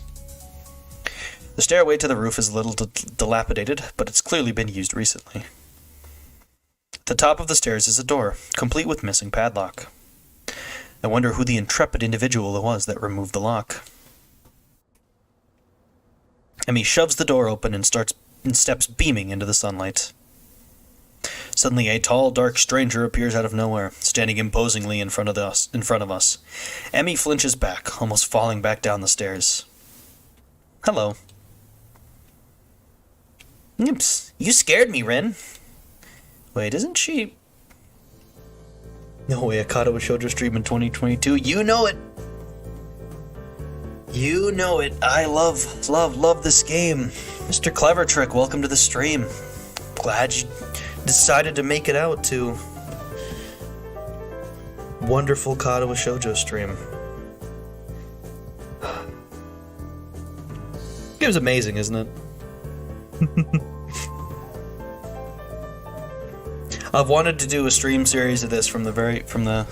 The The stairway to the roof is a little dilapidated, but it's clearly been used recently. At the top of the stairs is a door, complete with missing padlock. I wonder who the intrepid individual it was that removed the lock. Emmy shoves the door open and steps beaming into the sunlight. Suddenly, a tall, dark stranger appears out of nowhere, standing imposingly in front of us. Emmy flinches back, almost falling back down the stairs. Hello. Imps, you scared me, Rin. Wait, isn't she... No way, a Katawa Shoujo stream in 2022. You know it! You know it. I love this game. Mr. Clever Trick, welcome to the stream. Glad you decided to make it out to wonderful Katawa Shoujo stream. Game's amazing, isn't it? I've wanted to do a stream series of this from the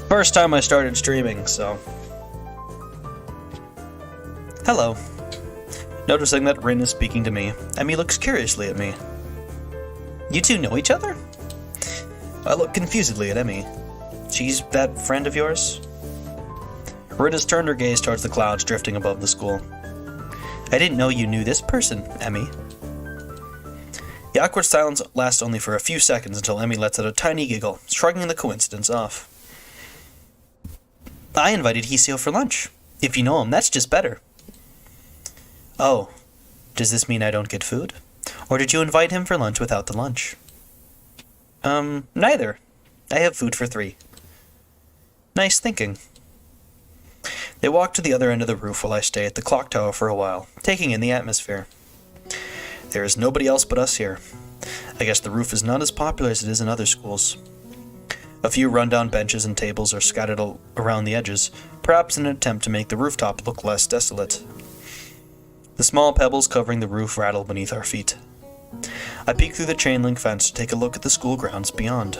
first time I started streaming, so. Hello. Noticing that Rin is speaking to me, Emmy looks curiously at me. You two know each other? I look confusedly at Emmy. She's that friend of yours? Rin has turned her gaze towards the clouds drifting above the school. I didn't know you knew this person, Emmy. The awkward silence lasts only for a few seconds until Emmy lets out a tiny giggle, shrugging the coincidence off. I invited Hoshiuta for lunch. If you know him, that's just better. Oh, does this mean I don't get food? Or did you invite him for lunch without the lunch? Neither. I have food for 3. Nice thinking. They walk to the other end of the roof while I stay at the clock tower for a while, taking in the atmosphere. There is nobody else but us here. I guess the roof is not as popular as it is in other schools. A few rundown benches and tables are scattered around the edges, perhaps in an attempt to make the rooftop look less desolate. The small pebbles covering the roof rattle beneath our feet. I peek through the chain-link fence to take a look at the school grounds beyond.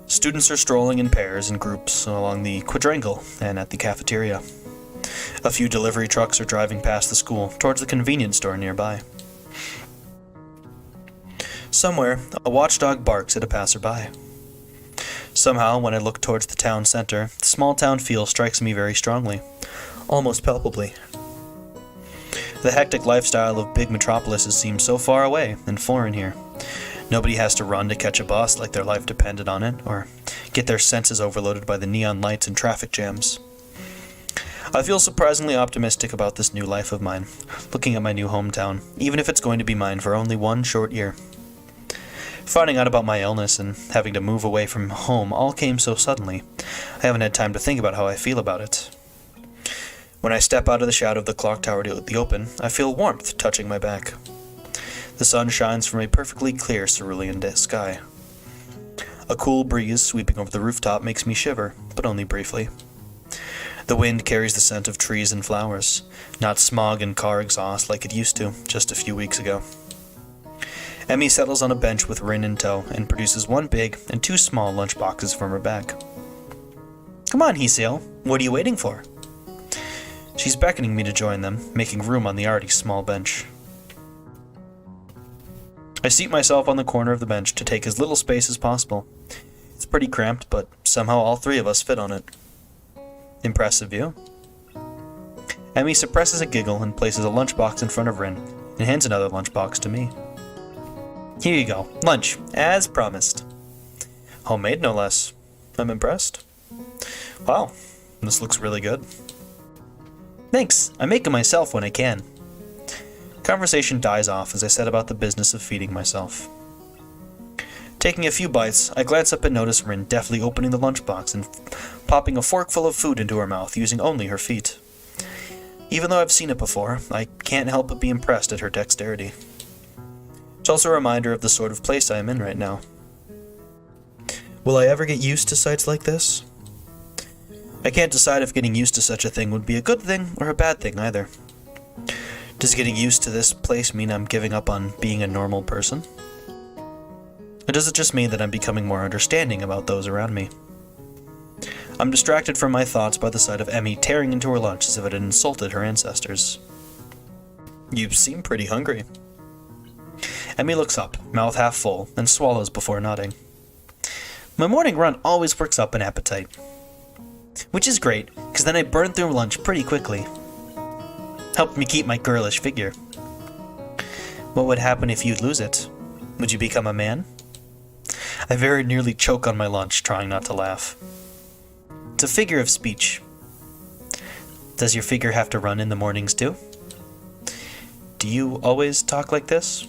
Students are strolling in pairs and groups along the quadrangle and at the cafeteria. A few delivery trucks are driving past the school towards the convenience store nearby. Somewhere, a watchdog barks at a passerby. Somehow, when I look towards the town center, the small town feel strikes me very strongly, almost palpably. The hectic lifestyle of big metropolises seems so far away and foreign here. Nobody has to run to catch a bus like their life depended on it, or get their senses overloaded by the neon lights and traffic jams. I feel surprisingly optimistic about this new life of mine, looking at my new hometown, even if it's going to be mine for only one short year. Finding out about my illness and having to move away from home all came so suddenly, I haven't had time to think about how I feel about it. When I step out of the shadow of the clock tower to the open, I feel warmth touching my back. The sun shines from a perfectly clear cerulean sky. A cool breeze sweeping over the rooftop makes me shiver, but only briefly. The wind carries the scent of trees and flowers, not smog and car exhaust like it used to just a few weeks ago. Emmy settles on a bench with Rin in tow and produces 1 big and 2 small lunch boxes from her bag. Come on, Hoshiuta, what are you waiting for? She's beckoning me to join them, making room on the already small bench. I seat myself on the corner of the bench to take as little space as possible. It's pretty cramped, but somehow all 3 of us fit on it. Impressive view. Emmy suppresses a giggle and places a lunchbox in front of Rin, and hands another lunchbox to me. Here you go, lunch, as promised. Homemade, no less. I'm impressed. Wow, this looks really good. Thanks, I make it myself when I can. Conversation dies off as I set about the business of feeding myself. Taking a few bites, I glance up and notice Rin deftly opening the lunchbox and popping a forkful of food into her mouth using only her feet. Even though I've seen it before, I can't help but be impressed at her dexterity. It's also a reminder of the sort of place I am in right now. Will I ever get used to sights like this? I can't decide if getting used to such a thing would be a good thing or a bad thing either. Does getting used to this place mean I'm giving up on being a normal person? Or does it just mean that I'm becoming more understanding about those around me? I'm distracted from my thoughts by the sight of Emmy tearing into her lunch as if it had insulted her ancestors. You seem pretty hungry. Emmy looks up, mouth half full, and swallows before nodding. My morning run always works up an appetite. Which is great, because then I burn through lunch pretty quickly. Helped me keep my girlish figure. What would happen if you'd lose it? Would you become a man? I very nearly choke on my lunch, trying not to laugh. It's a figure of speech. Does your figure have to run in the mornings too? Do you always talk like this?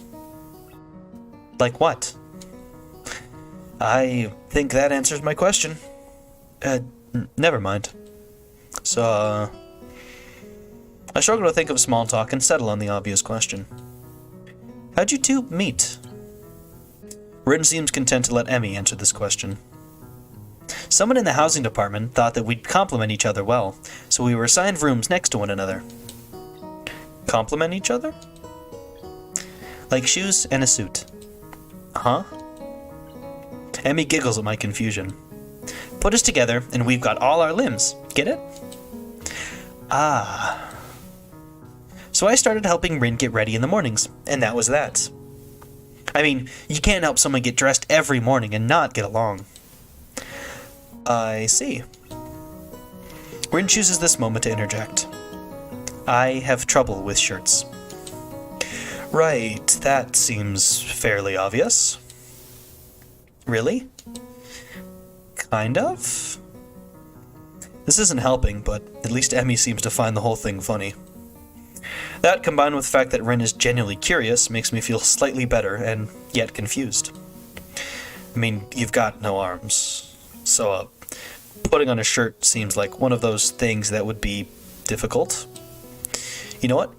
Like what? I think that answers my question. Never mind. So, I struggle to think of small talk and settle on the obvious question. How'd you two meet? Rin seems content to let Emmy answer this question. Someone in the housing department thought that we'd complement each other well, so we were assigned rooms next to one another. Complement each other? Like shoes and a suit. Huh? Emmy giggles at my confusion. Put us together, and we've got all our limbs. Get it? Ah. So I started helping Rin get ready in the mornings, and that was that. I mean, you can't help someone get dressed every morning and not get along. I see. Rin chooses this moment to interject. I have trouble with shirts. Right, that seems fairly obvious. Really? Kind of? This isn't helping, but at least Emmy seems to find the whole thing funny. That, combined with the fact that Rin is genuinely curious, makes me feel slightly better, and yet confused. I mean, you've got no arms, so putting on a shirt seems like one of those things that would be difficult. You know what?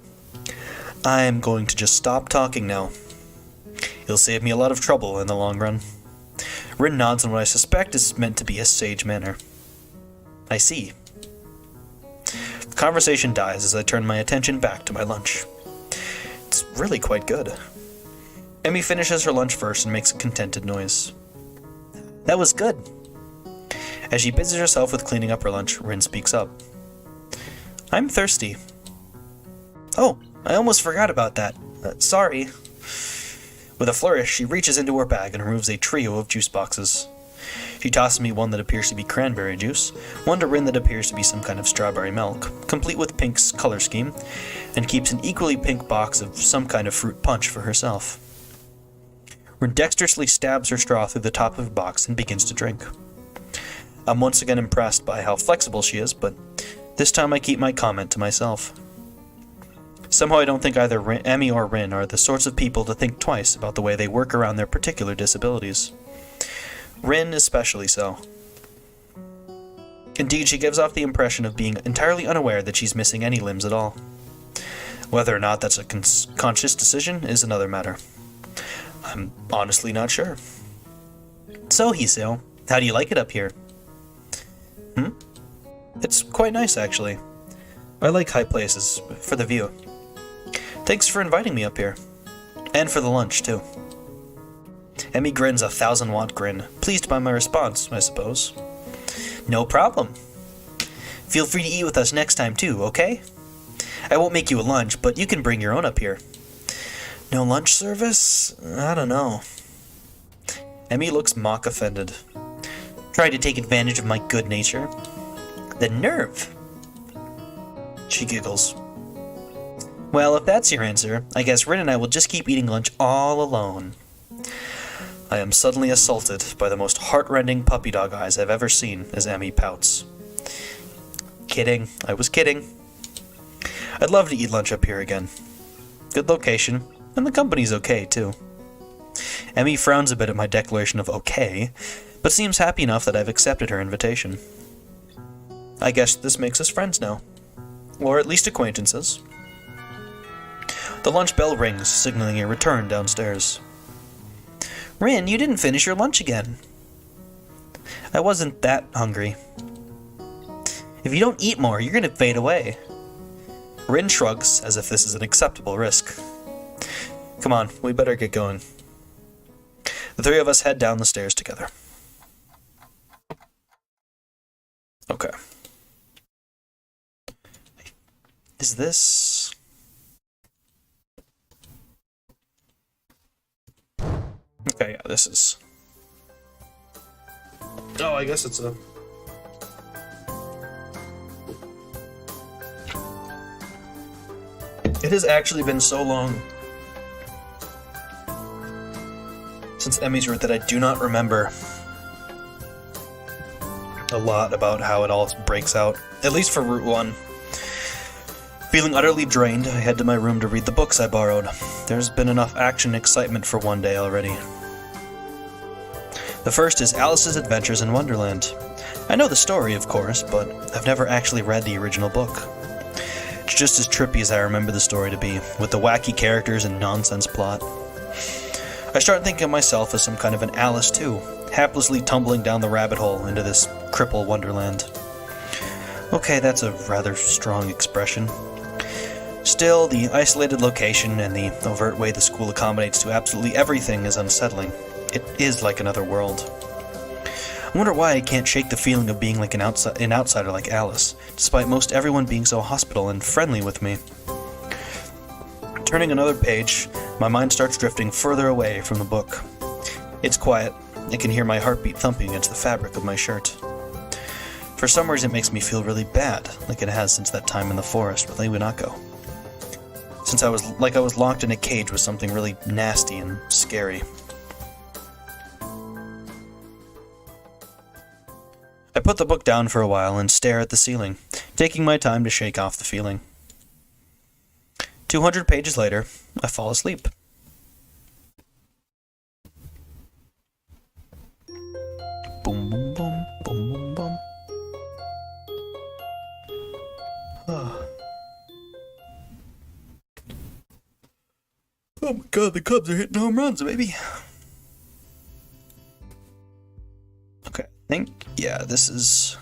I'm going to just stop talking now. It'll save me a lot of trouble in the long run. Rin nods in what I suspect is meant to be a sage manner. I see. The conversation dies as I turn my attention back to my lunch. It's really quite good. Emmy finishes her lunch first and makes a contented noise. That was good. As she busies herself with cleaning up her lunch, Rin speaks up. I'm thirsty. Oh, I almost forgot about that. Sorry. With a flourish, she reaches into her bag and removes a trio of juice boxes. She tosses me one that appears to be cranberry juice, one to Rin that appears to be some kind of strawberry milk, complete with Pink's color scheme, and keeps an equally pink box of some kind of fruit punch for herself. Rin dexterously stabs her straw through the top of the box and begins to drink. I'm once again impressed by how flexible she is, but this time I keep my comment to myself. Somehow I don't think either Emmy or Rin are the sorts of people to think twice about the way they work around their particular disabilities. Rin especially so. Indeed, she gives off the impression of being entirely unaware that she's missing any limbs at all. Whether or not that's a conscious decision is another matter. I'm honestly not sure. So, Hiseo, how do you like it up here? It's quite nice, actually. I like high places, for the view. Thanks for inviting me up here. And for the lunch, too. Emmy grins a 1,000-watt grin, pleased by my response, I suppose. No problem. Feel free to eat with us next time, too, okay? I won't make you a lunch, but you can bring your own up here. No lunch service? I don't know. Emmy looks mock offended. Tried to take advantage of my good nature. The nerve! She giggles. Well, if that's your answer, I guess Rin and I will just keep eating lunch all alone. I am suddenly assaulted by the most heart-rending puppy dog eyes I've ever seen as Emmy pouts. Kidding. I was kidding. I'd love to eat lunch up here again. Good location, and the company's okay, too. Emmy frowns a bit at my declaration of okay, but seems happy enough that I've accepted her invitation. I guess this makes us friends now. Or at least acquaintances. The lunch bell rings, signaling a return downstairs. Rin, you didn't finish your lunch again. I wasn't that hungry. If you don't eat more, you're gonna fade away. Rin shrugs, as if this is an acceptable risk. Come on, we better get going. The three of us head down the stairs together. Okay. Is this... Okay, yeah, this is... Oh, I guess it's a... It has actually been so long since Emmy's wrote that I do not remember a lot about how it all breaks out, at least for Route 1. Feeling utterly drained, I head to my room to read the books I borrowed. There's been enough action and excitement for one day already. The first is Alice's Adventures in Wonderland. I know the story, of course, but I've never actually read the original book. It's just as trippy as I remember the story to be, with the wacky characters and nonsense plot. I start thinking of myself as some kind of an Alice too, haplessly tumbling down the rabbit hole into this cripple wonderland. Okay, that's a rather strong expression. Still, the isolated location and the overt way the school accommodates to absolutely everything is unsettling. It is like another world. I wonder why I can't shake the feeling of being like an outsider like Alice, despite most everyone being so hospitable and friendly with me. Turning another page, my mind starts drifting further away from the book. It's quiet. I can hear my heartbeat thumping against the fabric of my shirt. For some reason, it makes me feel really bad, like it has since that time in the forest with Iwanako. Since I was locked in a cage with something really nasty and scary. I put the book down for a while and stare at the ceiling, taking my time to shake off the feeling. 200 pages later, I fall asleep. Boom, boom, boom, boom, boom, boom. Oh my god, the Cubs are hitting home runs, baby. Okay, I think, yeah, this is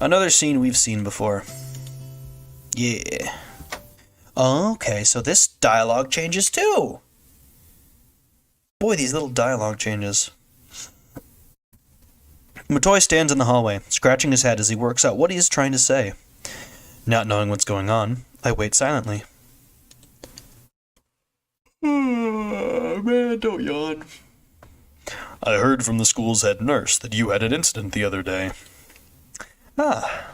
another scene we've seen before. Yeah. Okay, so this dialogue changes too. Boy, these little dialogue changes. Motoi stands in the hallway, scratching his head as he works out what he is trying to say. Not knowing what's going on, I wait silently. Man, don't yawn. I heard from the school's head nurse that you had an incident the other day. Ah,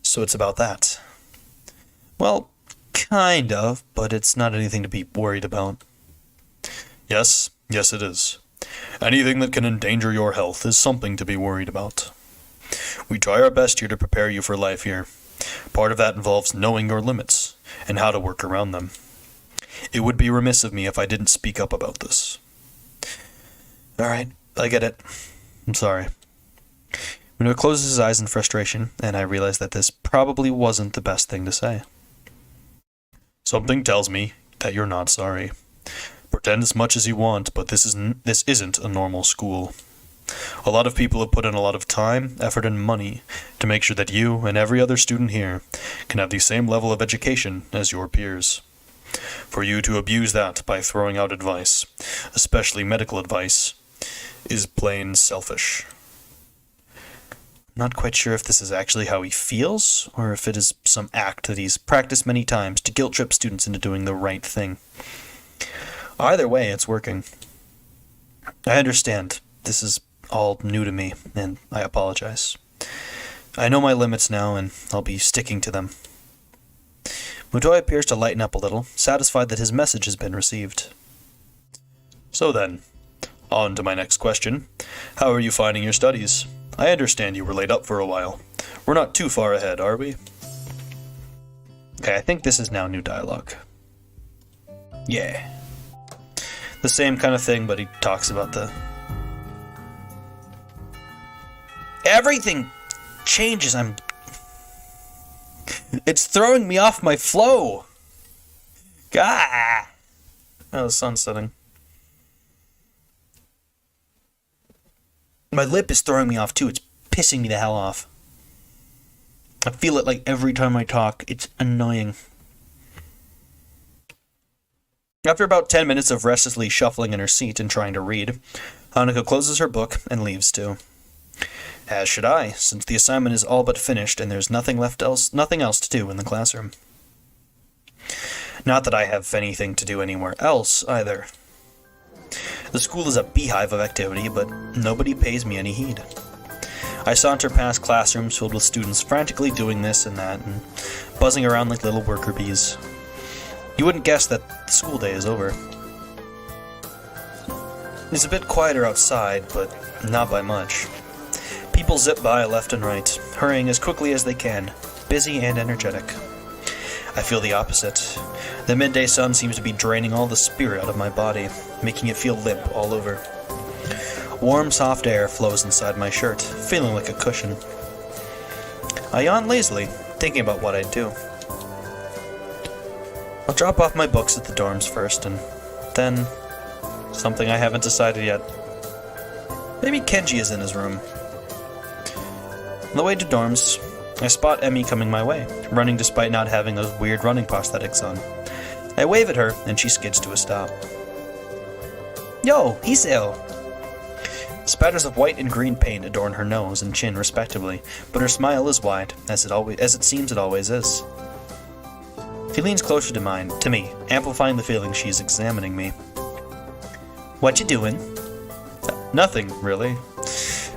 so it's about that. Well, kind of, but it's not anything to be worried about. Yes it is. Anything that can endanger your health is something to be worried about. We try our best here to prepare you for life here. Part of that involves knowing your limits, and how to work around them. It would be remiss of me if I didn't speak up about this. Alright, I get it. I'm sorry. Minoru closes his eyes in frustration, and I realize that this probably wasn't the best thing to say. Something tells me that you're not sorry. Pretend as much as you want, but this isn't a normal school. A lot of people have put in a lot of time, effort, and money to make sure that you and every other student here can have the same level of education as your peers. For you to abuse that by throwing out advice, especially medical advice, is plain selfish. I'm not quite sure if this is actually how he feels, or if it is some act that he's practiced many times to guilt-trip students into doing the right thing. Either way, it's working. I understand. This is all new to me, and I apologize. I know my limits now, and I'll be sticking to them. Mutoi appears to lighten up a little, satisfied that his message has been received. So then, on to my next question. How are you finding your studies? I understand you were laid up for a while. We're not too far ahead, are we? Okay, I think this is now new dialogue. Yeah. The same kind of thing, but he talks about the... Everything changes. It's throwing me off my flow. Gah! Oh, the sun's setting. My lip is throwing me off too. It's pissing me the hell off. I feel it like every time I talk. It's annoying. After about 10 minutes of restlessly shuffling in her seat and trying to read, Hanako closes her book and leaves too. As should I, since the assignment is all but finished and there's nothing else to do in the classroom. Not that I have anything to do anywhere else, either. The school is a beehive of activity, but nobody pays me any heed. I saunter past classrooms filled with students frantically doing this and that, and buzzing around like little worker bees. You wouldn't guess that the school day is over. It's a bit quieter outside, but not by much. People zip by left and right, hurrying as quickly as they can, busy and energetic. I feel the opposite. The midday sun seems to be draining all the spirit out of my body, making it feel limp all over. Warm, soft air flows inside my shirt, feeling like a cushion. I yawn lazily, thinking about what I'd do. I'll drop off my books at the dorms first, and then something I haven't decided yet. Maybe Kenji is in his room. On the way to dorms, I spot Emmy coming my way, running despite not having those weird running prosthetics on. I wave at her, and she skids to a stop. Yo, he's ill. Spatters of white and green paint adorn her nose and chin respectively, but her smile is wide, as it seems it always is. She leans closer to me, amplifying the feeling she's examining me. What you doing? Nothing, really.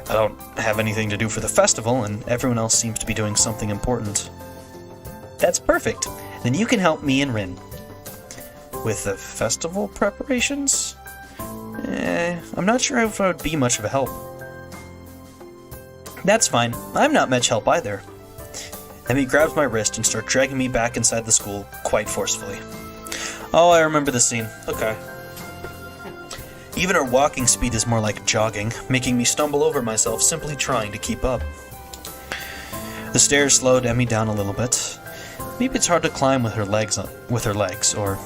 I don't have anything to do for the festival, and everyone else seems to be doing something important. That's perfect. Then you can help me and Rin. With the festival preparations? I'm not sure if I would be much of a help. That's fine. I'm not much help either. Emmy grabs my wrist and starts dragging me back inside the school quite forcefully. Oh, I remember this scene. Okay. Even her walking speed is more like jogging, making me stumble over myself simply trying to keep up. The stairs slowed Emmy down a little bit. Maybe it's hard to climb with her legs, or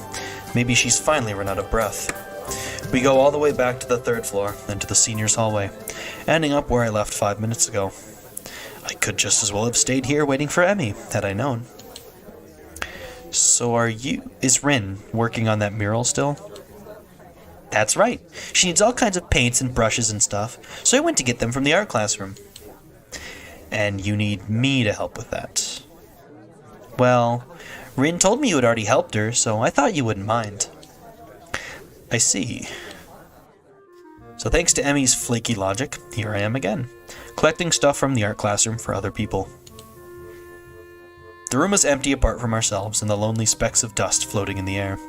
maybe she's finally run out of breath. We go all the way back to the 3rd floor, then to the seniors' hallway, ending up where I left 5 minutes ago. I could just as well have stayed here waiting for Emmy, had I known. So is Rin working on that mural still? That's right. She needs all kinds of paints and brushes and stuff, so I went to get them from the art classroom. And you need me to help with that. Well, Rin told me you had already helped her, so I thought you wouldn't mind. I see. So thanks to Emmy's flaky logic, here I am again, collecting stuff from the art classroom for other people. The room is empty apart from ourselves and the lonely specks of dust floating in the air.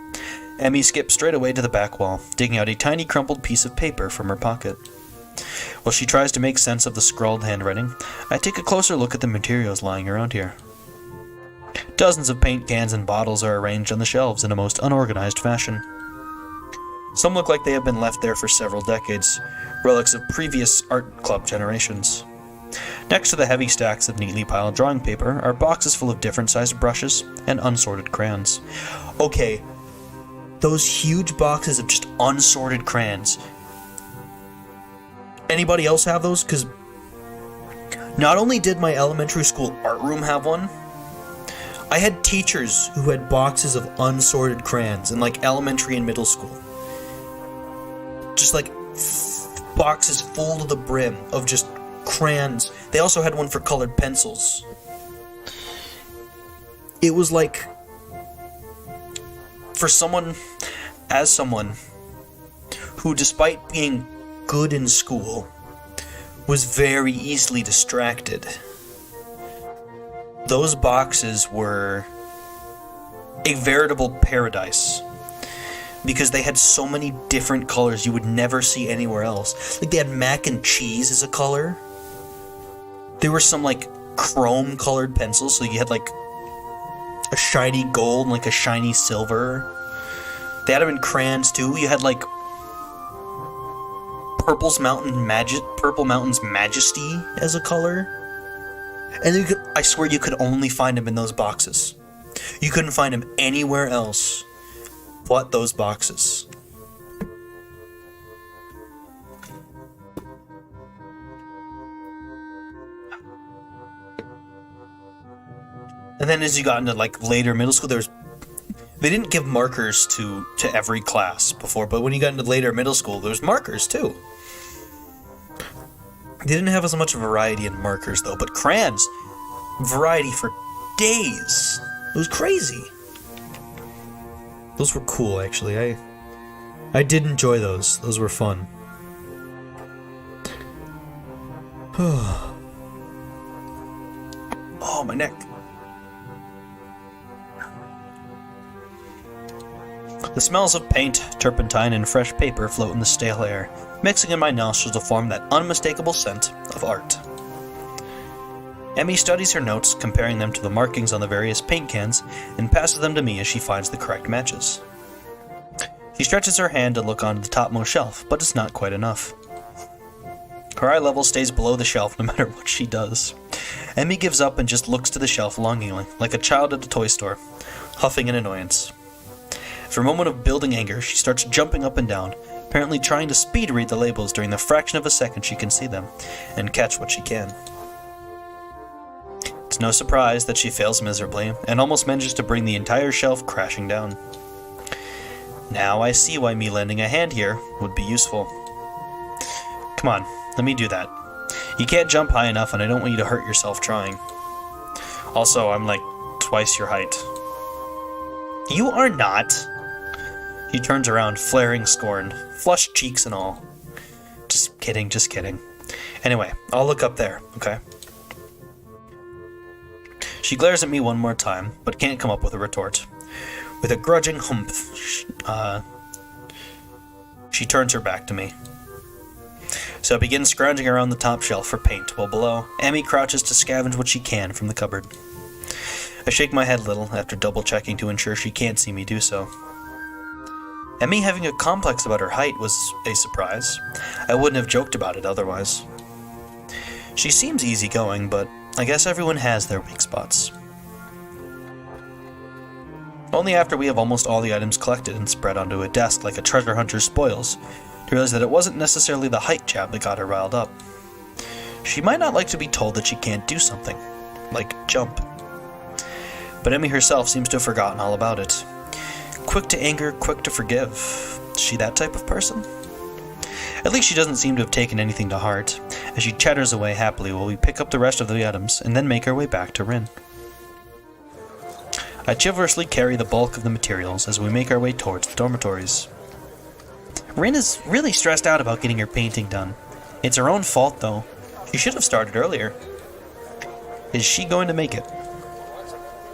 Emmy skips straight away to the back wall, digging out a tiny crumpled piece of paper from her pocket. While she tries to make sense of the scrawled handwriting, I take a closer look at the materials lying around here. Dozens of paint cans and bottles are arranged on the shelves in a most unorganized fashion. Some look like they have been left there for several decades, relics of previous art club generations. Next to the heavy stacks of neatly piled drawing paper are boxes full of different sized brushes and unsorted crayons. Okay, those huge boxes of just unsorted crayons. Anybody else have those? Because not only did my elementary school art room have one, I had teachers who had boxes of unsorted crayons in like elementary and middle school. Just like boxes full to the brim of just crayons. They also had one for colored pencils. It was like, for someone who, despite being good in school, was very easily distracted, those boxes were a veritable paradise. Because they had so many different colors you would never see anywhere else. Like, they had mac and cheese as a color. There were some, like, chrome-colored pencils, so you had, like, a shiny gold and, like, a shiny silver. They had them in crayons, too. You had, like, Purple Mountain's Majesty as a color. And I swear you could only find them in those boxes. You couldn't find them anywhere else. What those boxes. And then as you got into like later middle school, they didn't give markers to every class before, but when you got into later middle school, there's markers too. They didn't have as much variety in markers though, but crayons, variety for days. It was crazy. Those were cool, actually. I did enjoy those. Those were fun. Oh, my neck. The smells of paint, turpentine, and fresh paper float in the stale air, mixing in my nostrils to form that unmistakable scent of art. Emmy studies her notes, comparing them to the markings on the various paint cans, and passes them to me as she finds the correct matches. She stretches her hand to look onto the topmost shelf, but it's not quite enough. Her eye level stays below the shelf no matter what she does. Emmy gives up and just looks to the shelf longingly, like a child at a toy store, huffing in annoyance. For a moment of building anger, she starts jumping up and down, apparently trying to speed read the labels during the fraction of a second she can see them, and catch what she can. It's no surprise that she fails miserably, and almost manages to bring the entire shelf crashing down. Now I see why me lending a hand here would be useful. Come on, let me do that. You can't jump high enough, and I don't want you to hurt yourself trying. Also, I'm like twice your height. You are not. He turns around, flaring scorn, flushed cheeks and all. Just kidding, just kidding. Anyway, I'll look up there, okay? She glares at me one more time, but can't come up with a retort. With a grudging humph, she turns her back to me. So I begin scrounging around the top shelf for paint, while below, Emmy crouches to scavenge what she can from the cupboard. I shake my head a little after double-checking to ensure she can't see me do so. Emmy having a complex about her height was a surprise. I wouldn't have joked about it otherwise. She seems easygoing, but I guess everyone has their weak spots. Only after we have almost all the items collected and spread onto a desk like a treasure hunter's spoils, to realize that it wasn't necessarily the height jab that got her riled up. She might not like to be told that she can't do something, like jump. But Emmy herself seems to have forgotten all about it. Quick to anger, quick to forgive. Is she that type of person? At least she doesn't seem to have taken anything to heart, as she chatters away happily while we pick up the rest of the items and then make our way back to Rin. I chivalrously carry the bulk of the materials as we make our way towards the dormitories. Rin is really stressed out about getting her painting done. It's her own fault, though. She should have started earlier. Is she going to make it?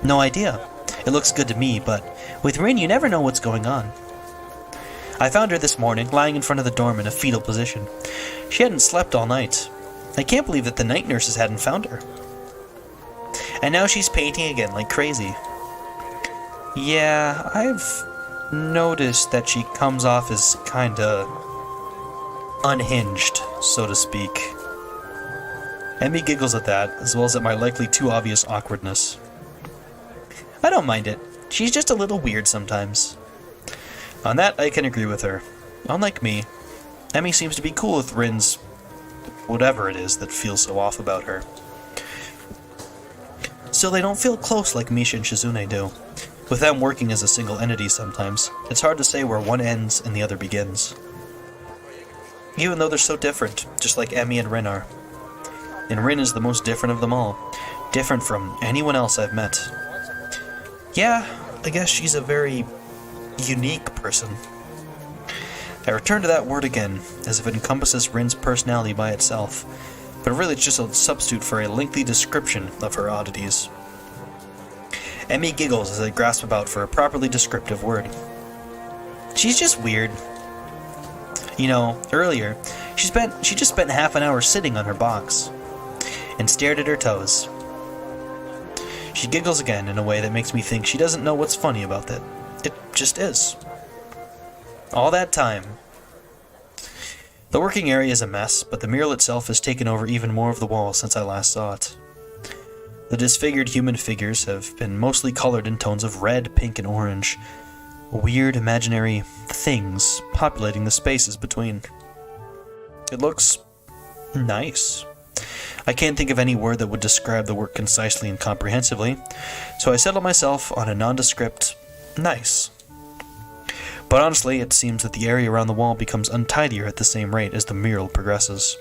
No idea. It looks good to me, but with Rin, you never know what's going on. I found her this morning, lying in front of the dorm in a fetal position. She hadn't slept all night. I can't believe that the night nurses hadn't found her. And now she's painting again like crazy. Yeah, I've noticed that she comes off as kinda unhinged, so to speak. Emmy giggles at that, as well as at my likely too obvious awkwardness. I don't mind it. She's just a little weird sometimes. On that, I can agree with her. Unlike me, Emmy seems to be cool with Rin's whatever it is that feels so off about her. Still, they don't feel close like Misha and Shizune do. With them working as a single entity sometimes, it's hard to say where one ends and the other begins. Even though they're so different, just like Emmy and Rin are. And Rin is the most different of them all. Different from anyone else I've met. Yeah, I guess she's a very unique person. I return to that word again, as if it encompasses Rin's personality by itself, but really it's just a substitute for a lengthy description of her oddities. Emmy giggles as I grasp about for a properly descriptive word. She's just weird. You know, earlier, she just spent half an hour sitting on her box, and stared at her toes. She giggles again in a way that makes me think she doesn't know what's funny about that. It just is. All that time. The working area is a mess, but the mural itself has taken over even more of the wall since I last saw it. The disfigured human figures have been mostly colored in tones of red, pink, and orange. Weird, imaginary things populating the spaces between. It looks nice. I can't think of any word that would describe the work concisely and comprehensively, so I settled myself on a nondescript nice. But honestly, it seems that the area around the wall becomes untidier at the same rate as the mural progresses.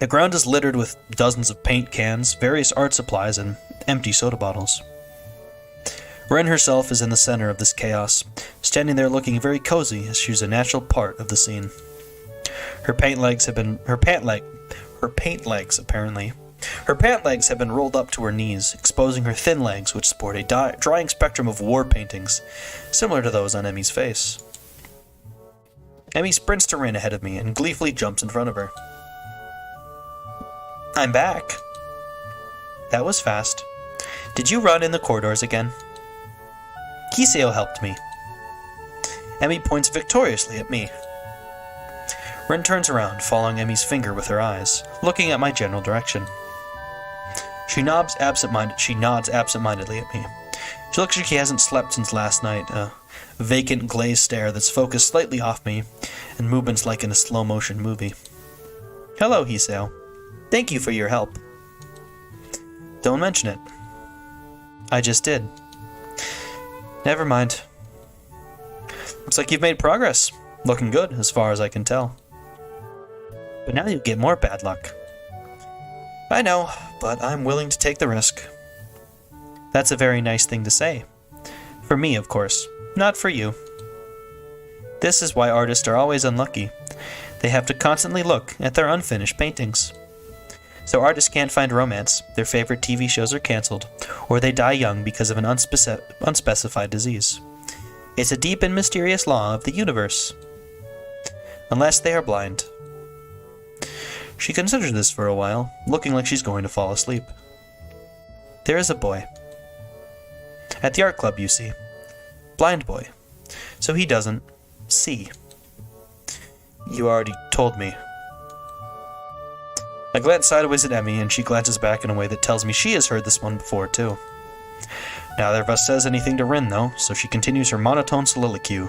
The ground is littered with dozens of paint cans, various art supplies, and empty soda bottles. Ren herself is in the center of this chaos, standing there looking very cozy as she's a natural part of the scene. Her pant legs have been rolled up to her knees, exposing her thin legs, which sport a drying spectrum of war paintings, similar to those on Emmy's face. Emmy sprints to Rin ahead of me and gleefully jumps in front of her. I'm back. That was fast. Did you run in the corridors again? Kiseo helped me. Emmy points victoriously at me. Rin turns around, following Emmy's finger with her eyes, looking at my general direction. She nods absent-mindedly at me. She looks like she hasn't slept since last night, a vacant glazed stare that's focused slightly off me, and movements like in a slow-motion movie. Hello, Hiseo. Thank you for your help. Don't mention it. I just did. Never mind. Looks like you've made progress. Looking good, as far as I can tell. But now you get more bad luck. I know, but I'm willing to take the risk. That's a very nice thing to say. For me, of course. Not for you. This is why artists are always unlucky. They have to constantly look at their unfinished paintings. So artists can't find romance, their favorite TV shows are cancelled, or they die young because of an unspecified disease. It's a deep and mysterious law of the universe. Unless they are blind. She considers this for a while, looking like she's going to fall asleep. There is a boy. At the art club, you see. Blind boy. So he doesn't see. You already told me. I glance sideways at Emmy, and she glances back in a way that tells me she has heard this one before, too. Neither of us says anything to Rin, though, so she continues her monotone soliloquy,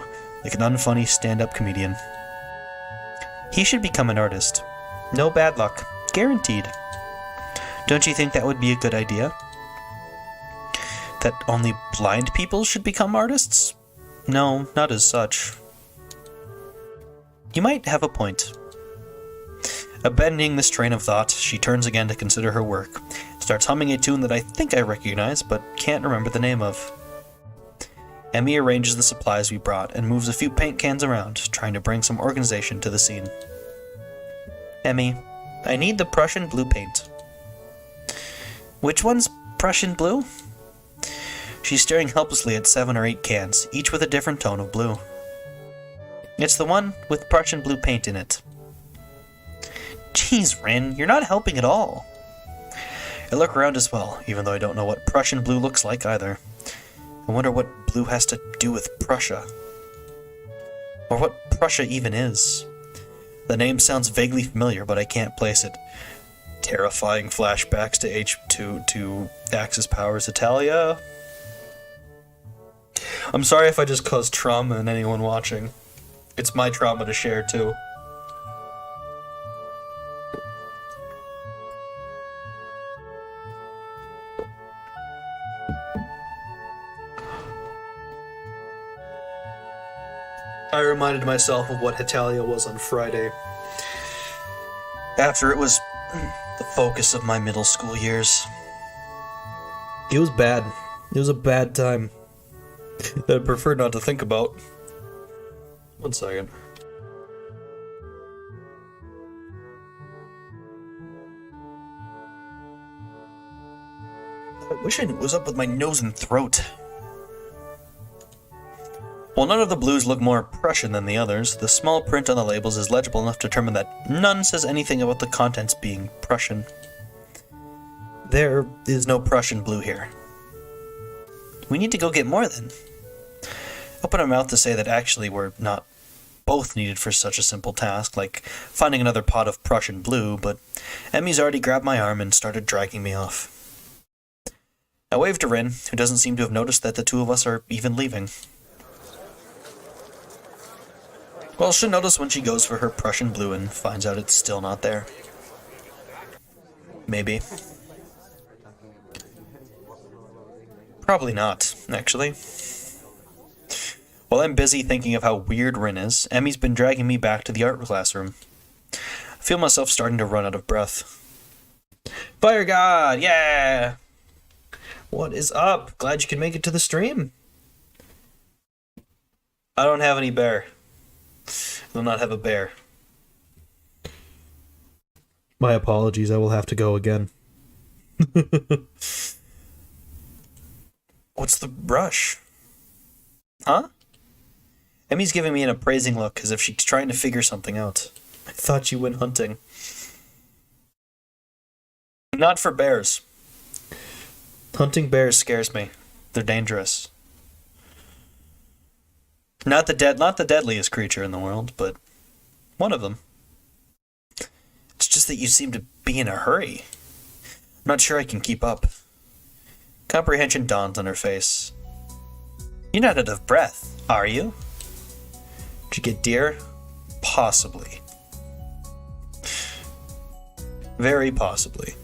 like an unfunny stand-up comedian. He should become an artist. No bad luck. Guaranteed. Don't you think that would be a good idea? That only blind people should become artists? No, not as such. You might have a point. Abandoning this train of thought, she turns again to consider her work, starts humming a tune that I think I recognize, but can't remember the name of. Emmy arranges the supplies we brought and moves a few paint cans around, trying to bring some organization to the scene. Emmy, I need the Prussian blue paint. Which one's Prussian blue? She's staring helplessly at 7 or 8 cans, each with a different tone of blue. It's the one with Prussian blue paint in it. Jeez, Rin, you're not helping at all. I look around as well, even though I don't know what Prussian blue looks like either. I wonder what blue has to do with Prussia. Or what Prussia even is. The name sounds vaguely familiar, but I can't place it. Terrifying flashbacks to Axis Powers Italia. I'm sorry if I just caused trauma in anyone watching. It's my trauma to share, too. I reminded myself of what Italia was on Friday. After it was the focus of my middle school years. It was bad. It was a bad time that I prefer not to think about. 1 second. I wish I knew what was up with my nose and throat. While none of the blues look more Prussian than the others, the small print on the labels is legible enough to determine that none says anything about the contents being Prussian. There is no Prussian blue here. We need to go get more then. Open our mouth to say that actually we're not both needed for such a simple task, like finding another pot of Prussian blue, but Emmy's already grabbed my arm and started dragging me off. I waved to Rin, who doesn't seem to have noticed that the two of us are even leaving. Well, she'll notice when she goes for her Prussian blue and finds out it's still not there. Maybe. Probably not, actually. While I'm busy thinking of how weird Rin is, Emmy's been dragging me back to the art classroom. I feel myself starting to run out of breath. Fire God! Yeah! What is up? Glad you could make it to the stream. I don't have any bear. I do not have a bear. My apologies, I will have to go again. What's the rush? Huh? Emmy's giving me an appraising look as if she's trying to figure something out. I thought you went hunting. Not for bears. Hunting bears scares me. They're dangerous. Not the deadliest creature in the world, but one of them. It's just that you seem to be in a hurry. I'm not sure I can keep up. Comprehension dawned on her face. You're not out of breath, are you? Did you get deer? Possibly. Very possibly.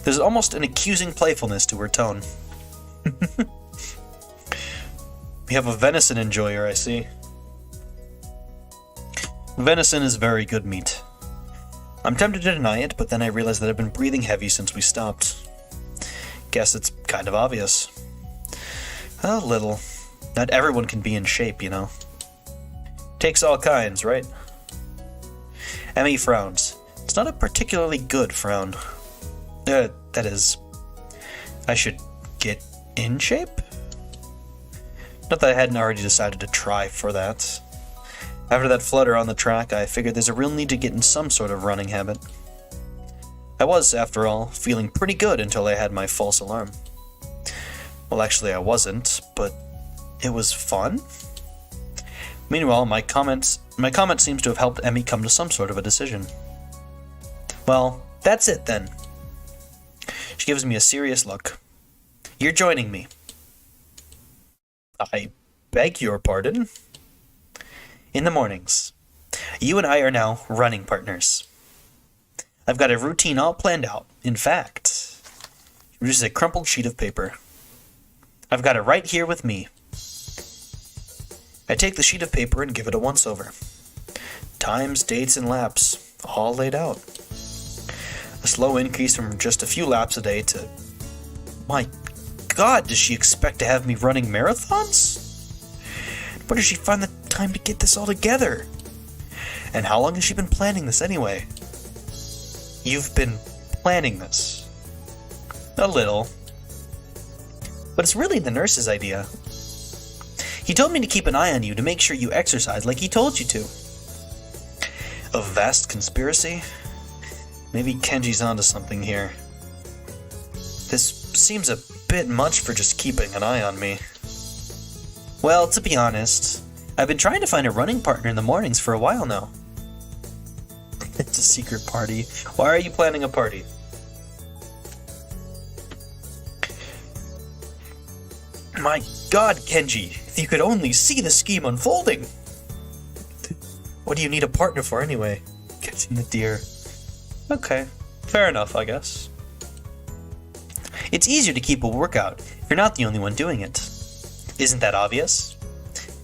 There's almost an accusing playfulness to her tone. We have a venison enjoyer, I see. Venison is very good meat. I'm tempted to deny it, but then I realize that I've been breathing heavy since we stopped. Guess it's kind of obvious. A little. Not everyone can be in shape, you know. Takes all kinds, right? Emmy frowns. It's not a particularly good frown. That is... I should get in shape? Not that I hadn't already decided to try for that. After that flutter on the track, I figured there's a real need to get in some sort of running habit. I was, after all, feeling pretty good until I had my false alarm. Well, actually I wasn't, but it was fun? Meanwhile, my comment seems to have helped Emmy come to some sort of a decision. Well, that's it then. She gives me a serious look. You're joining me. I beg your pardon? In the mornings. You and I are now running partners. I've got a routine all planned out. In fact, she produces a crumpled sheet of paper. I've got it right here with me. I take the sheet of paper and give it a once-over. Times, dates, and laps, all laid out. A slow increase from just a few laps a day to... My God, does she expect to have me running marathons? Where does she find the time to get this all together? And how long has she been planning this anyway? You've been planning this. A little. But it's really the nurse's idea. He told me to keep an eye on you to make sure you exercise like he told you to. A vast conspiracy? Maybe Kenji's onto something here. This seems a bit much for just keeping an eye on me. Well, to be honest, I've been trying to find a running partner in the mornings for a while now. It's a secret party. Why are you planning a party? My God, Kenji, if you could only see the scheme unfolding! What do you need a partner for anyway? Catching the deer. Okay, fair enough, I guess. It's easier to keep a workout if you're not the only one doing it. Isn't that obvious?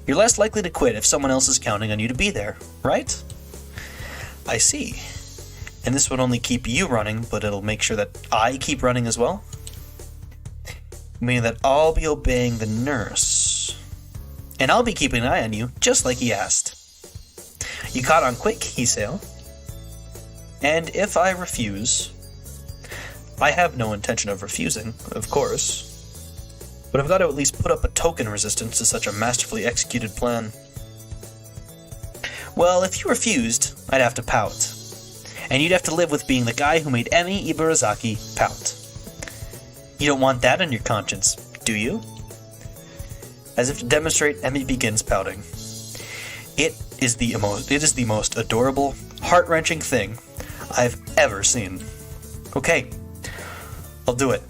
You're less likely to quit if someone else is counting on you to be there, right? I see. And this would only keep you running, but it'll make sure that I keep running as well? Meaning that I'll be obeying the nurse. And I'll be keeping an eye on you, just like he asked. You caught on quick, Hiseo. And if I refuse... I have no intention of refusing, of course. But I've got to at least put up a token resistance to such a masterfully executed plan. Well, if you refused, I'd have to pout. And you'd have to live with being the guy who made Emi Ibarazaki pout. You don't want that on your conscience, do you? As if to demonstrate, Emi begins pouting. It is the most adorable, heart-wrenching thing I've ever seen. Okay, I'll do it.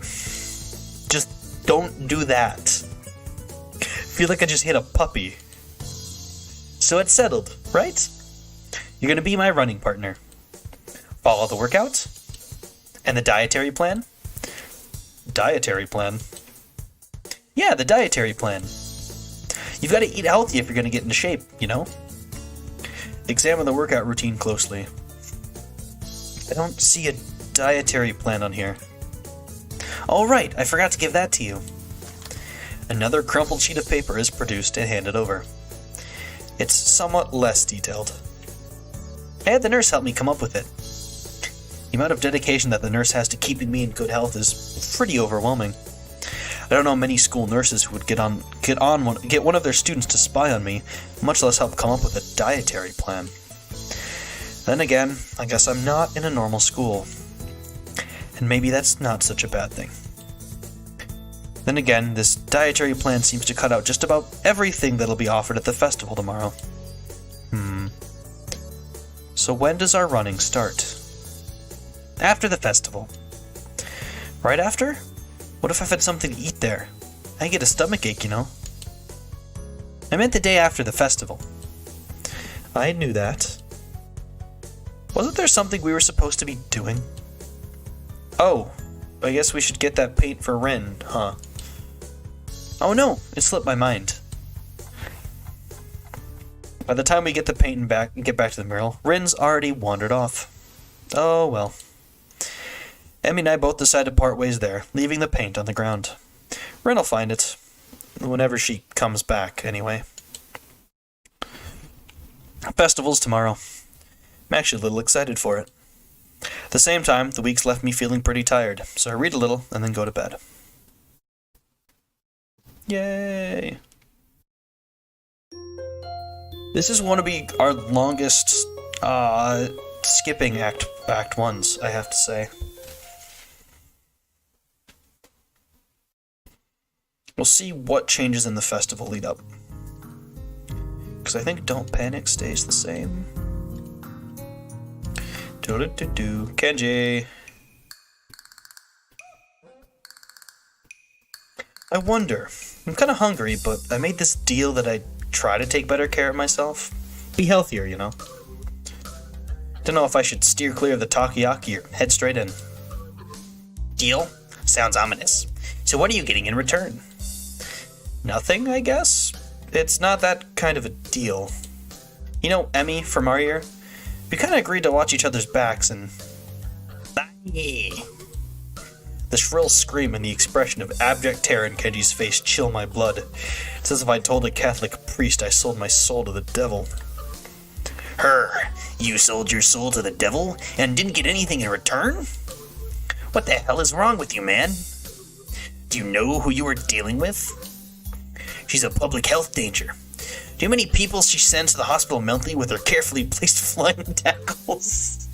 Just don't do that. Feel like I just hit a puppy. So it's settled, right? You're gonna be my running partner. Follow the workout? And the dietary plan? Dietary plan? Yeah, the dietary plan. You've got to eat healthy if you're going to get into shape, you know? Examine the workout routine closely. I don't see a dietary plan on here. Oh right, I forgot to give that to you. Another crumpled sheet of paper is produced and handed over. It's somewhat less detailed. I had the nurse help me come up with it. The amount of dedication that the nurse has to keeping me in good health is pretty overwhelming. I don't know many school nurses who would get one of their students to spy on me, much less help come up with a dietary plan. Then again, I guess I'm not in a normal school. And maybe that's not such a bad thing. Then again, this dietary plan seems to cut out just about everything that'll be offered at the festival tomorrow. So when does our running start? After the festival. Right after? What if I've had something to eat there? I get a stomachache, you know. I meant the day after the festival. I knew that. Wasn't there something we were supposed to be doing? Oh, I guess we should get that paint for Rin, huh? Oh no, it slipped my mind. By the time we get the paint and get back to the mural, Rin's already wandered off. Oh well. Emmy and I both decide to part ways there, leaving the paint on the ground. Rin will find it. Whenever she comes back, anyway. Festival's tomorrow. I'm actually a little excited for it. At the same time, the week's left me feeling pretty tired, so I read a little and then go to bed. Yay! This is one of our longest skipping act ones, I have to say. We'll see what changes in the festival lead up. Because I think Don't Panic stays the same. Do-do-do-do. Kenji! I wonder. I'm kind of hungry, but I made this deal that I'd try to take better care of myself. Be healthier, you know. Don't know if I should steer clear of the takoyaki or head straight in. Deal? Sounds ominous. So what are you getting in return? Nothing, I guess? It's not that kind of a deal. You know, Emmy from our year? We kind of agreed to watch each other's backs and... The shrill scream and the expression of abject terror in Kenji's face chill my blood. It's as if I told a Catholic priest I sold my soul to the devil. You sold your soul to the devil and didn't get anything in return? What the hell is wrong with you, man? Do you know who you were dealing with? She's a public health danger. Do you know how many people she sends to the hospital monthly with her carefully placed flying tackles?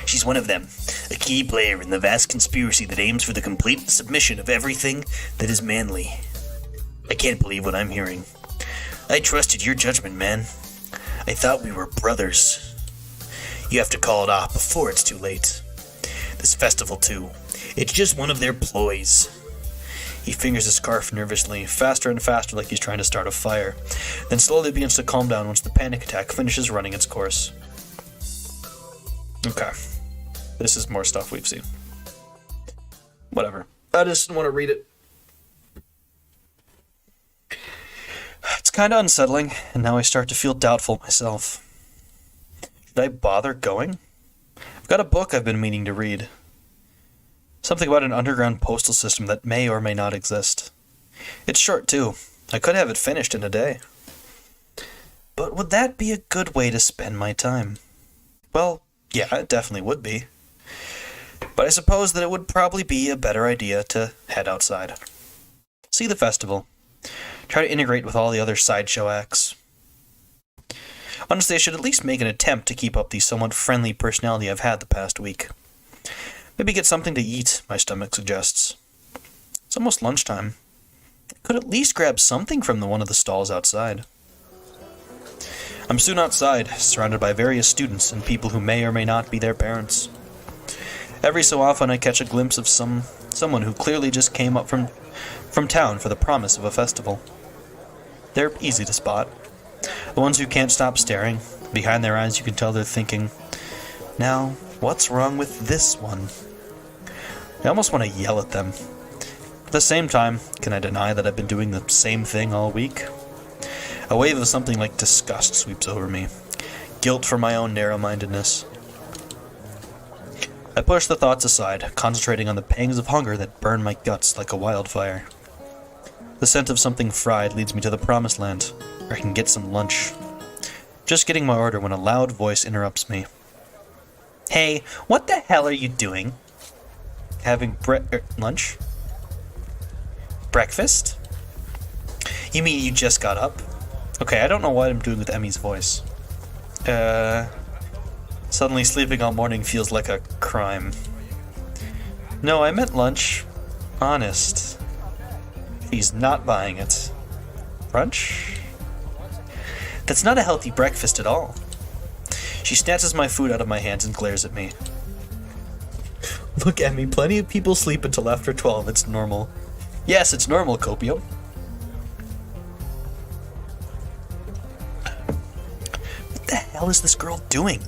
She's one of them, a key player in the vast conspiracy that aims for the complete submission of everything that is manly. I can't believe what I'm hearing. I trusted your judgment, man. I thought we were brothers. You have to call it off before it's too late. This festival, too. It's just one of their ploys. He fingers his scarf nervously, faster and faster like he's trying to start a fire, then slowly begins to calm down once the panic attack finishes running its course. Okay. This is more stuff we've seen. Whatever. I just want to read it. It's kind of unsettling, and now I start to feel doubtful myself. Should I bother going? I've got a book I've been meaning to read. Something about an underground postal system that may or may not exist. It's short, too. I could have it finished in a day. But would that be a good way to spend my time? Well, yeah, it definitely would be. But I suppose that it would probably be a better idea to head outside. See the festival. Try to integrate with all the other sideshow acts. Honestly, I should at least make an attempt to keep up the somewhat friendly personality I've had the past week. Maybe get something to eat, my stomach suggests. It's almost lunchtime. I could at least grab something from one of the stalls outside. I'm soon outside, surrounded by various students and people who may or may not be their parents. Every so often I catch a glimpse of someone who clearly just came up from town for the promise of a festival. They're easy to spot. The ones who can't stop staring. Behind their eyes you can tell they're thinking, now, what's wrong with this one? I almost want to yell at them. At the same time, can I deny that I've been doing the same thing all week? A wave of something like disgust sweeps over me. Guilt for my own narrow-mindedness. I push the thoughts aside, concentrating on the pangs of hunger that burn my guts like a wildfire. The scent of something fried leads me to the promised land, where I can get some lunch. Just getting my order when a loud voice interrupts me. Hey, what the hell are you doing? Having lunch? Breakfast? You mean you just got up? Okay, I don't know what I'm doing with Emmy's voice. Suddenly sleeping all morning feels like a crime. No, I meant lunch. Honest. He's not buying it. Brunch? That's not a healthy breakfast at all. She snatches my food out of my hands and glares at me. Look, Emmy, plenty of people sleep until after 12. It's normal. Yes, it's normal, Copium. What the hell is this girl doing?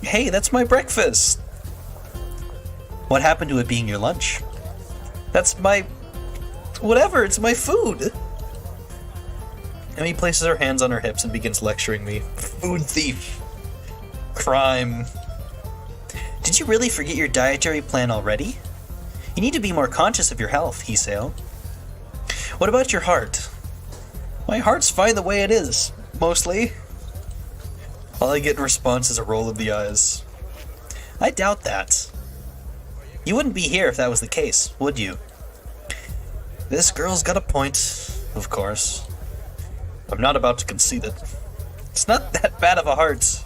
Hey, that's my breakfast. What happened to it being your lunch? That's my... whatever, it's my food. Emmy places her hands on her hips and begins lecturing me. Food thief. Crime. Did you really forget your dietary plan already? You need to be more conscious of your health, Hiseo. What about your heart? My heart's fine the way it is, mostly. All I get in response is a roll of the eyes. I doubt that. You wouldn't be here if that was the case, would you? This girl's got a point, of course. I'm not about to concede it. It's not that bad of a heart.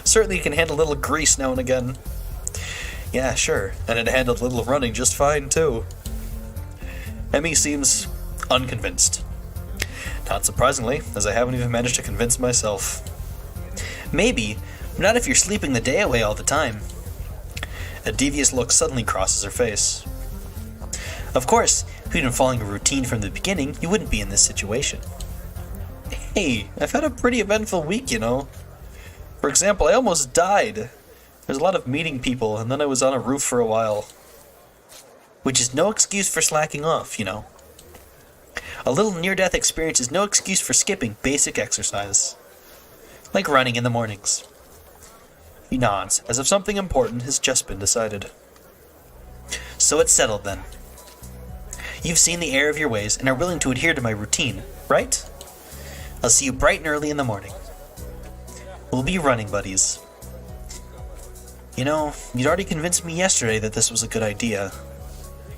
Certainly can handle a little grease now and again. Yeah, sure, and it handled a little running just fine, too. Emmy seems unconvinced. Not surprisingly, as I haven't even managed to convince myself. Maybe, but not if you're sleeping the day away all the time. A devious look suddenly crosses her face. Of course, if you'd been following a routine from the beginning, you wouldn't be in this situation. Hey, I've had a pretty eventful week, you know. For example, I almost died. There's a lot of meeting people, and then I was on a roof for a while. Which is no excuse for slacking off, you know. A little near-death experience is no excuse for skipping basic exercise. Like running in the mornings. He nods, as if something important has just been decided. So it's settled then. You've seen the error of your ways and are willing to adhere to my routine, right? I'll see you bright and early in the morning. We'll be running buddies. You know, you'd already convinced me yesterday that this was a good idea.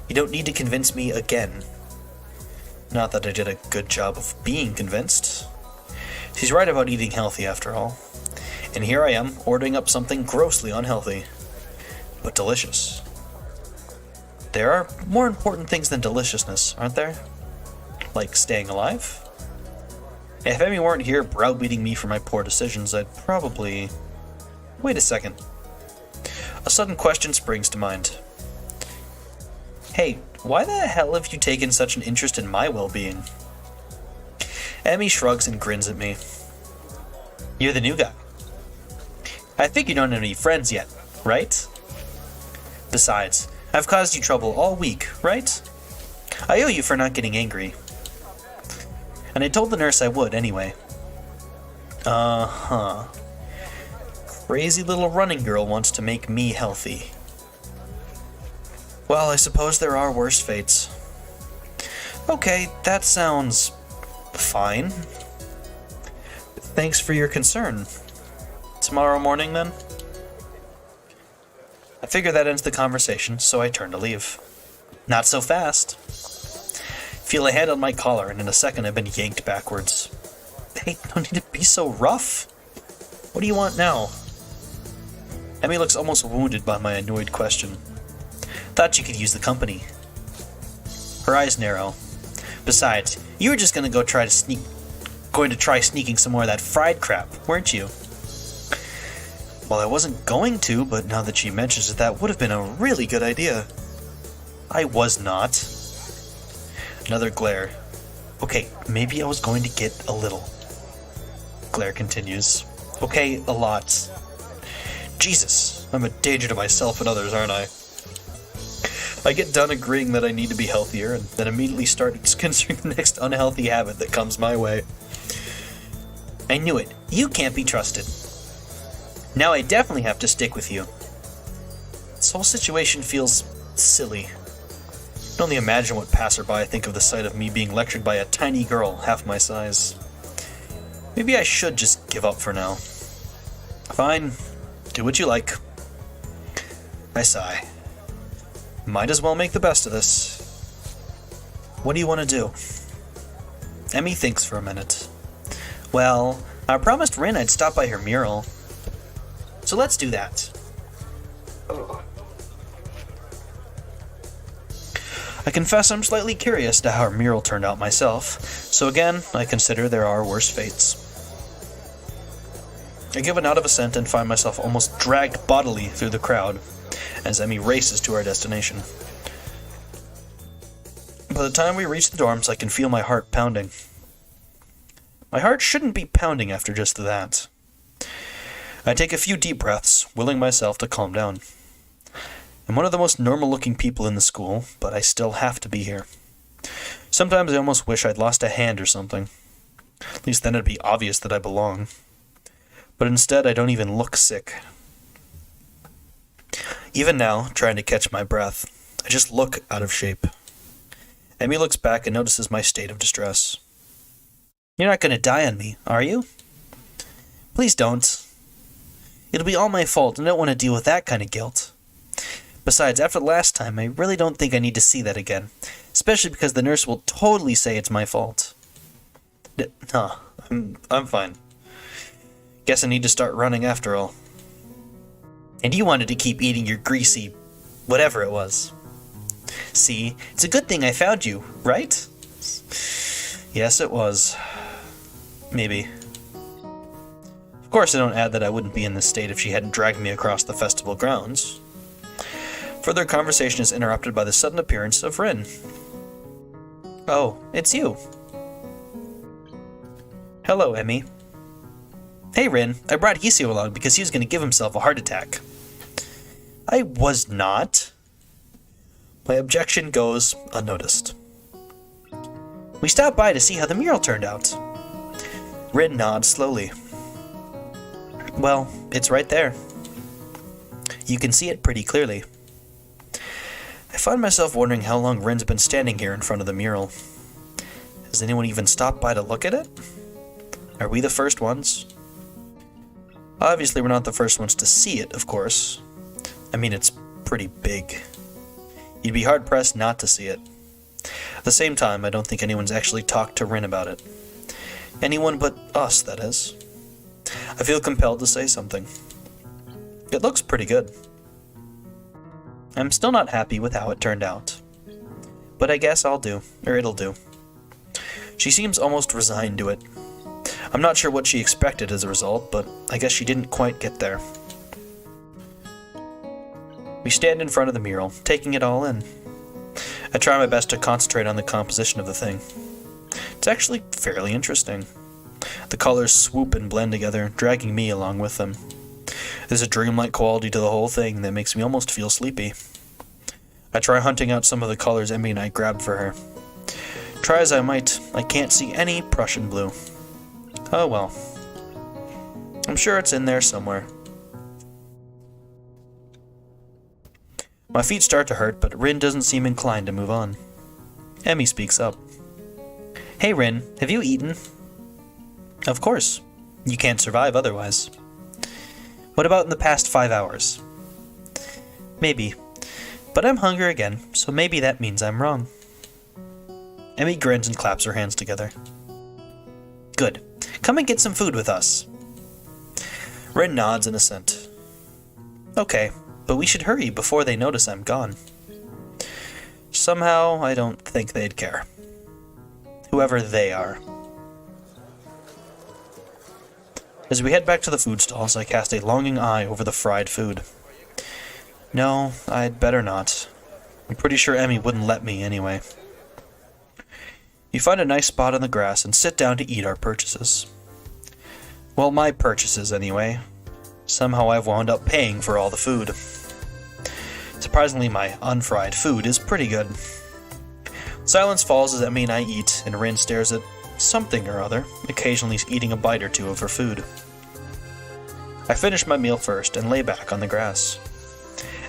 You don't need to convince me again. Not that I did a good job of being convinced. She's right about eating healthy after all. And here I am, ordering up something grossly unhealthy. But delicious. There are more important things than deliciousness, aren't there? Like staying alive? If Emmy weren't here browbeating me for my poor decisions, I'd probably... Wait a second. A sudden question springs to mind. Hey, why the hell have you taken such an interest in my well-being? Emmy shrugs and grins at me. You're the new guy. I think you don't have any friends yet, right? Besides, I've caused you trouble all week, right? I owe you for not getting angry. And I told the nurse I would, anyway. Uh-huh. Crazy little running girl wants to make me healthy. Well, I suppose there are worse fates. Okay, that sounds... fine. Thanks for your concern. Tomorrow morning, then? I figure that ends the conversation, so I turn to leave. Not so fast. Feel a hand on my collar, and in a second I've been yanked backwards. Hey, no need to be so rough. What do you want now? Emmy looks almost wounded by my annoyed question. Thought you could use the company. Her eyes narrow. Besides, you were just going to try sneaking some more of that fried crap, weren't you? Well, I wasn't going to, but now that she mentions it, that would have been a really good idea. I was not. Another glare. Okay, maybe I was going to get a little. Glare continues. Okay, a lot. Jesus, I'm a danger to myself and others, aren't I? I get done agreeing that I need to be healthier, and then immediately start considering the next unhealthy habit that comes my way. I knew it. You can't be trusted. Now I definitely have to stick with you. This whole situation feels silly. I can only imagine what passerby think of the sight of me being lectured by a tiny girl half my size. Maybe I should just give up for now. Fine, do what you like. I sigh. Might as well make the best of this. What do you want to do? Emmy thinks for a minute. Well, I promised Rin I'd stop by her mural. So let's do that. I confess I'm slightly curious to how her mural turned out myself, so again, I consider there are worse fates. I give a nod of assent and find myself almost dragged bodily through the crowd as Emmy races to our destination. By the time we reach the dorms, I can feel my heart pounding. My heart shouldn't be pounding after just that. I take a few deep breaths, willing myself to calm down. I'm one of the most normal-looking people in the school, but I still have to be here. Sometimes I almost wish I'd lost a hand or something. At least then it'd be obvious that I belong. But instead, I don't even look sick. Even now, trying to catch my breath, I just look out of shape. Emmy looks back and notices my state of distress. You're not going to die on me, are you? Please don't. It'll be all my fault, and I don't want to deal with that kind of guilt. Besides, after the last time, I really don't think I need to see that again, especially because the nurse will totally say it's my fault. I'm fine. Guess I need to start running after all. And you wanted to keep eating your greasy whatever it was. See, it's a good thing I found you, right? Yes, it was. Maybe. Of course, I don't add that I wouldn't be in this state if she hadn't dragged me across the festival grounds. Further conversation is interrupted by the sudden appearance of Rin. Oh, it's you. Hello, Emmy. Hey, Rin, I brought Hoshiuta along because he was going to give himself a heart attack. I was not. My objection goes unnoticed. We stopped by to see how the mural turned out. Rin nods slowly. Well, it's right there. You can see it pretty clearly. I find myself wondering how long Rin's been standing here in front of the mural. Has anyone even stopped by to look at it? Are we the first ones? Obviously, we're not the first ones to see it, of course. I mean, it's pretty big. You'd be hard-pressed not to see it. At the same time, I don't think anyone's actually talked to Rin about it. Anyone but us, that is. I feel compelled to say something. It looks pretty good. I'm still not happy with how it turned out. But I guess it'll do. She seems almost resigned to it. I'm not sure what she expected as a result, but I guess she didn't quite get there. We stand in front of the mural, taking it all in. I try my best to concentrate on the composition of the thing. It's actually fairly interesting. The colors swoop and blend together, dragging me along with them. There's a dreamlike quality to the whole thing that makes me almost feel sleepy. I try hunting out some of the colors Emmy and I grabbed for her. Try as I might, I can't see any Prussian blue. Oh well. I'm sure it's in there somewhere. My feet start to hurt, but Rin doesn't seem inclined to move on. Emmy speaks up. Hey Rin, have you eaten? Of course. You can't survive otherwise. What about in the past 5 hours? Maybe. But I'm hungry again, so maybe that means I'm wrong. Emmy grins and claps her hands together. Good. Come and get some food with us. Rin nods in assent. Okay, but we should hurry before they notice I'm gone. Somehow, I don't think they'd care. Whoever they are. As we head back to the food stalls, I cast a longing eye over the fried food. No, I'd better not. I'm pretty sure Emmy wouldn't let me anyway. We find a nice spot on the grass and sit down to eat our purchases. Well, my purchases anyway. Somehow I've wound up paying for all the food. Surprisingly, my unfried food is pretty good. Silence falls as Emmy and I eat, and Rin stares at something or other, occasionally eating a bite or two of her food. I finish my meal first and lay back on the grass.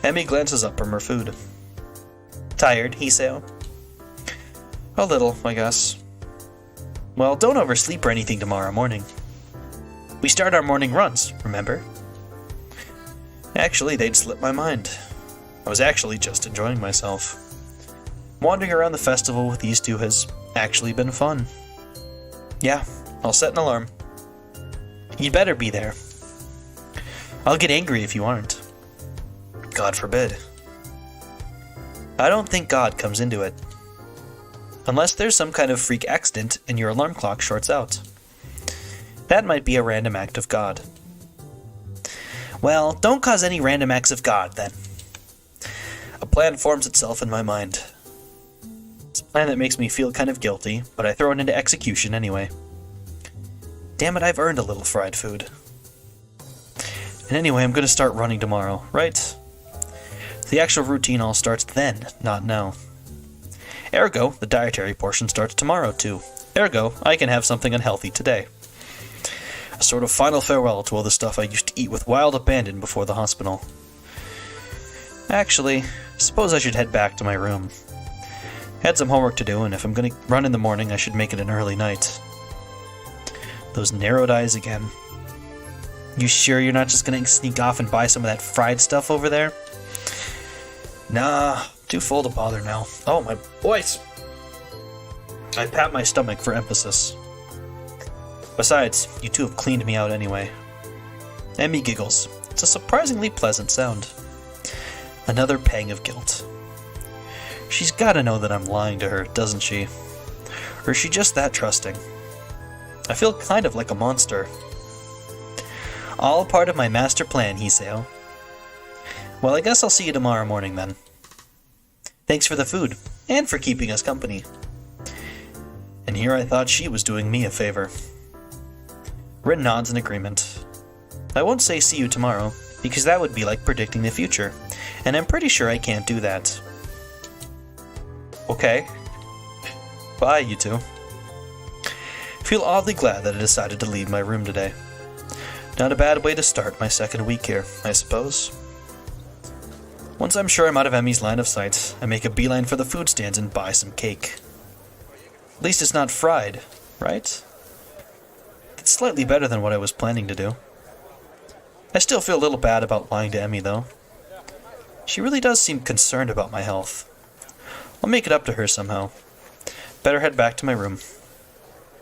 Emmy glances up from her food. Tired, Hiseo? A little, I guess. Well, don't oversleep or anything tomorrow morning. We start our morning runs, remember? Actually, they'd slipped my mind. I was actually just enjoying myself. Wandering around the festival with these two has actually been fun. Yeah, I'll set an alarm. You'd better be there. I'll get angry if you aren't. God forbid. I don't think God comes into it. Unless there's some kind of freak accident and your alarm clock shorts out. That might be a random act of God. Well, don't cause any random acts of God, then. A plan forms itself in my mind. It's a plan that makes me feel kind of guilty, but I throw it into execution anyway. Damn it, I've earned a little fried food. And anyway, I'm gonna start running tomorrow, right? The actual routine all starts then, not now. Ergo, the dietary portion starts tomorrow too. Ergo, I can have something unhealthy today. A sort of final farewell to all the stuff I used to eat with wild abandon before the hospital. Actually, suppose I should head back to my room. Had some homework to do, and if I'm gonna run in the morning, I should make it an early night. Those narrowed eyes again. You sure you're not just gonna sneak off and buy some of that fried stuff over there? Nah, too full to bother now. Oh, my voice! I pat my stomach for emphasis. Besides, you two have cleaned me out anyway. Emmy giggles. It's a surprisingly pleasant sound. Another pang of guilt. She's gotta know that I'm lying to her, doesn't she? Or is she just that trusting? I feel kind of like a monster. All part of my master plan, Hiseo. Well, I guess I'll see you tomorrow morning then. Thanks for the food, and for keeping us company. And here I thought she was doing me a favor. Rin nods in agreement. I won't say see you tomorrow, because that would be like predicting the future, and I'm pretty sure I can't do that. Okay. Bye, you two. Feel oddly glad that I decided to leave my room today. Not a bad way to start my second week here, I suppose. Once I'm sure I'm out of Emmy's line of sight, I make a beeline for the food stands and buy some cake. At least it's not fried, right? It's slightly better than what I was planning to do. I still feel a little bad about lying to Emmy, though. She really does seem concerned about my health. I'll make it up to her somehow. Better head back to my room.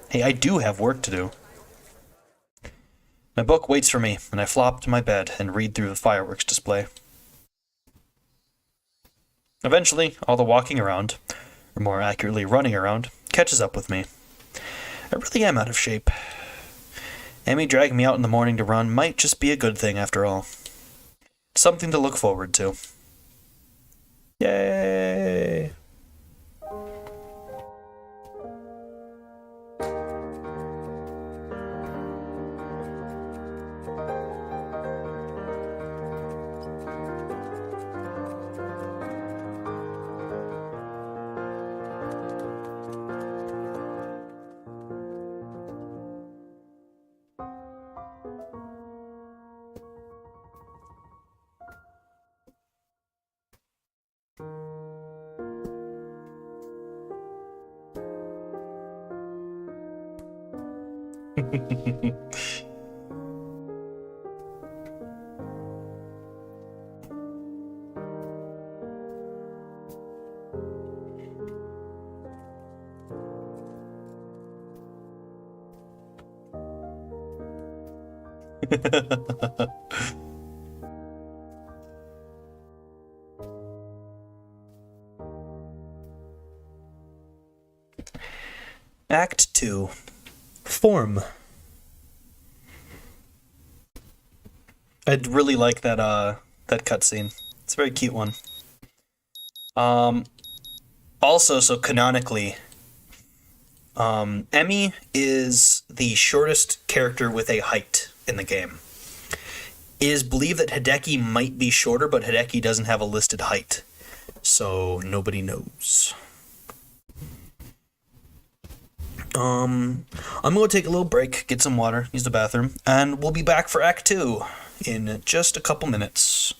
Hey, I do have work to do. My book waits for me, and I flop to my bed and read through the fireworks display. Eventually, all the walking around, or more accurately running around, catches up with me. I really am out of shape. Emmy dragging me out in the morning to run might just be a good thing after all. Something to look forward to. Yay! Act 2. Form. I really like that that cutscene. It's a very cute one. Also, so canonically, Emmy is the shortest character with a height in the game. It is believed that Hideki might be shorter, but Hideki doesn't have a listed height, so nobody knows. I'm gonna take a little break, get some water, use the bathroom, and we'll be back for Act 2 in just a couple minutes.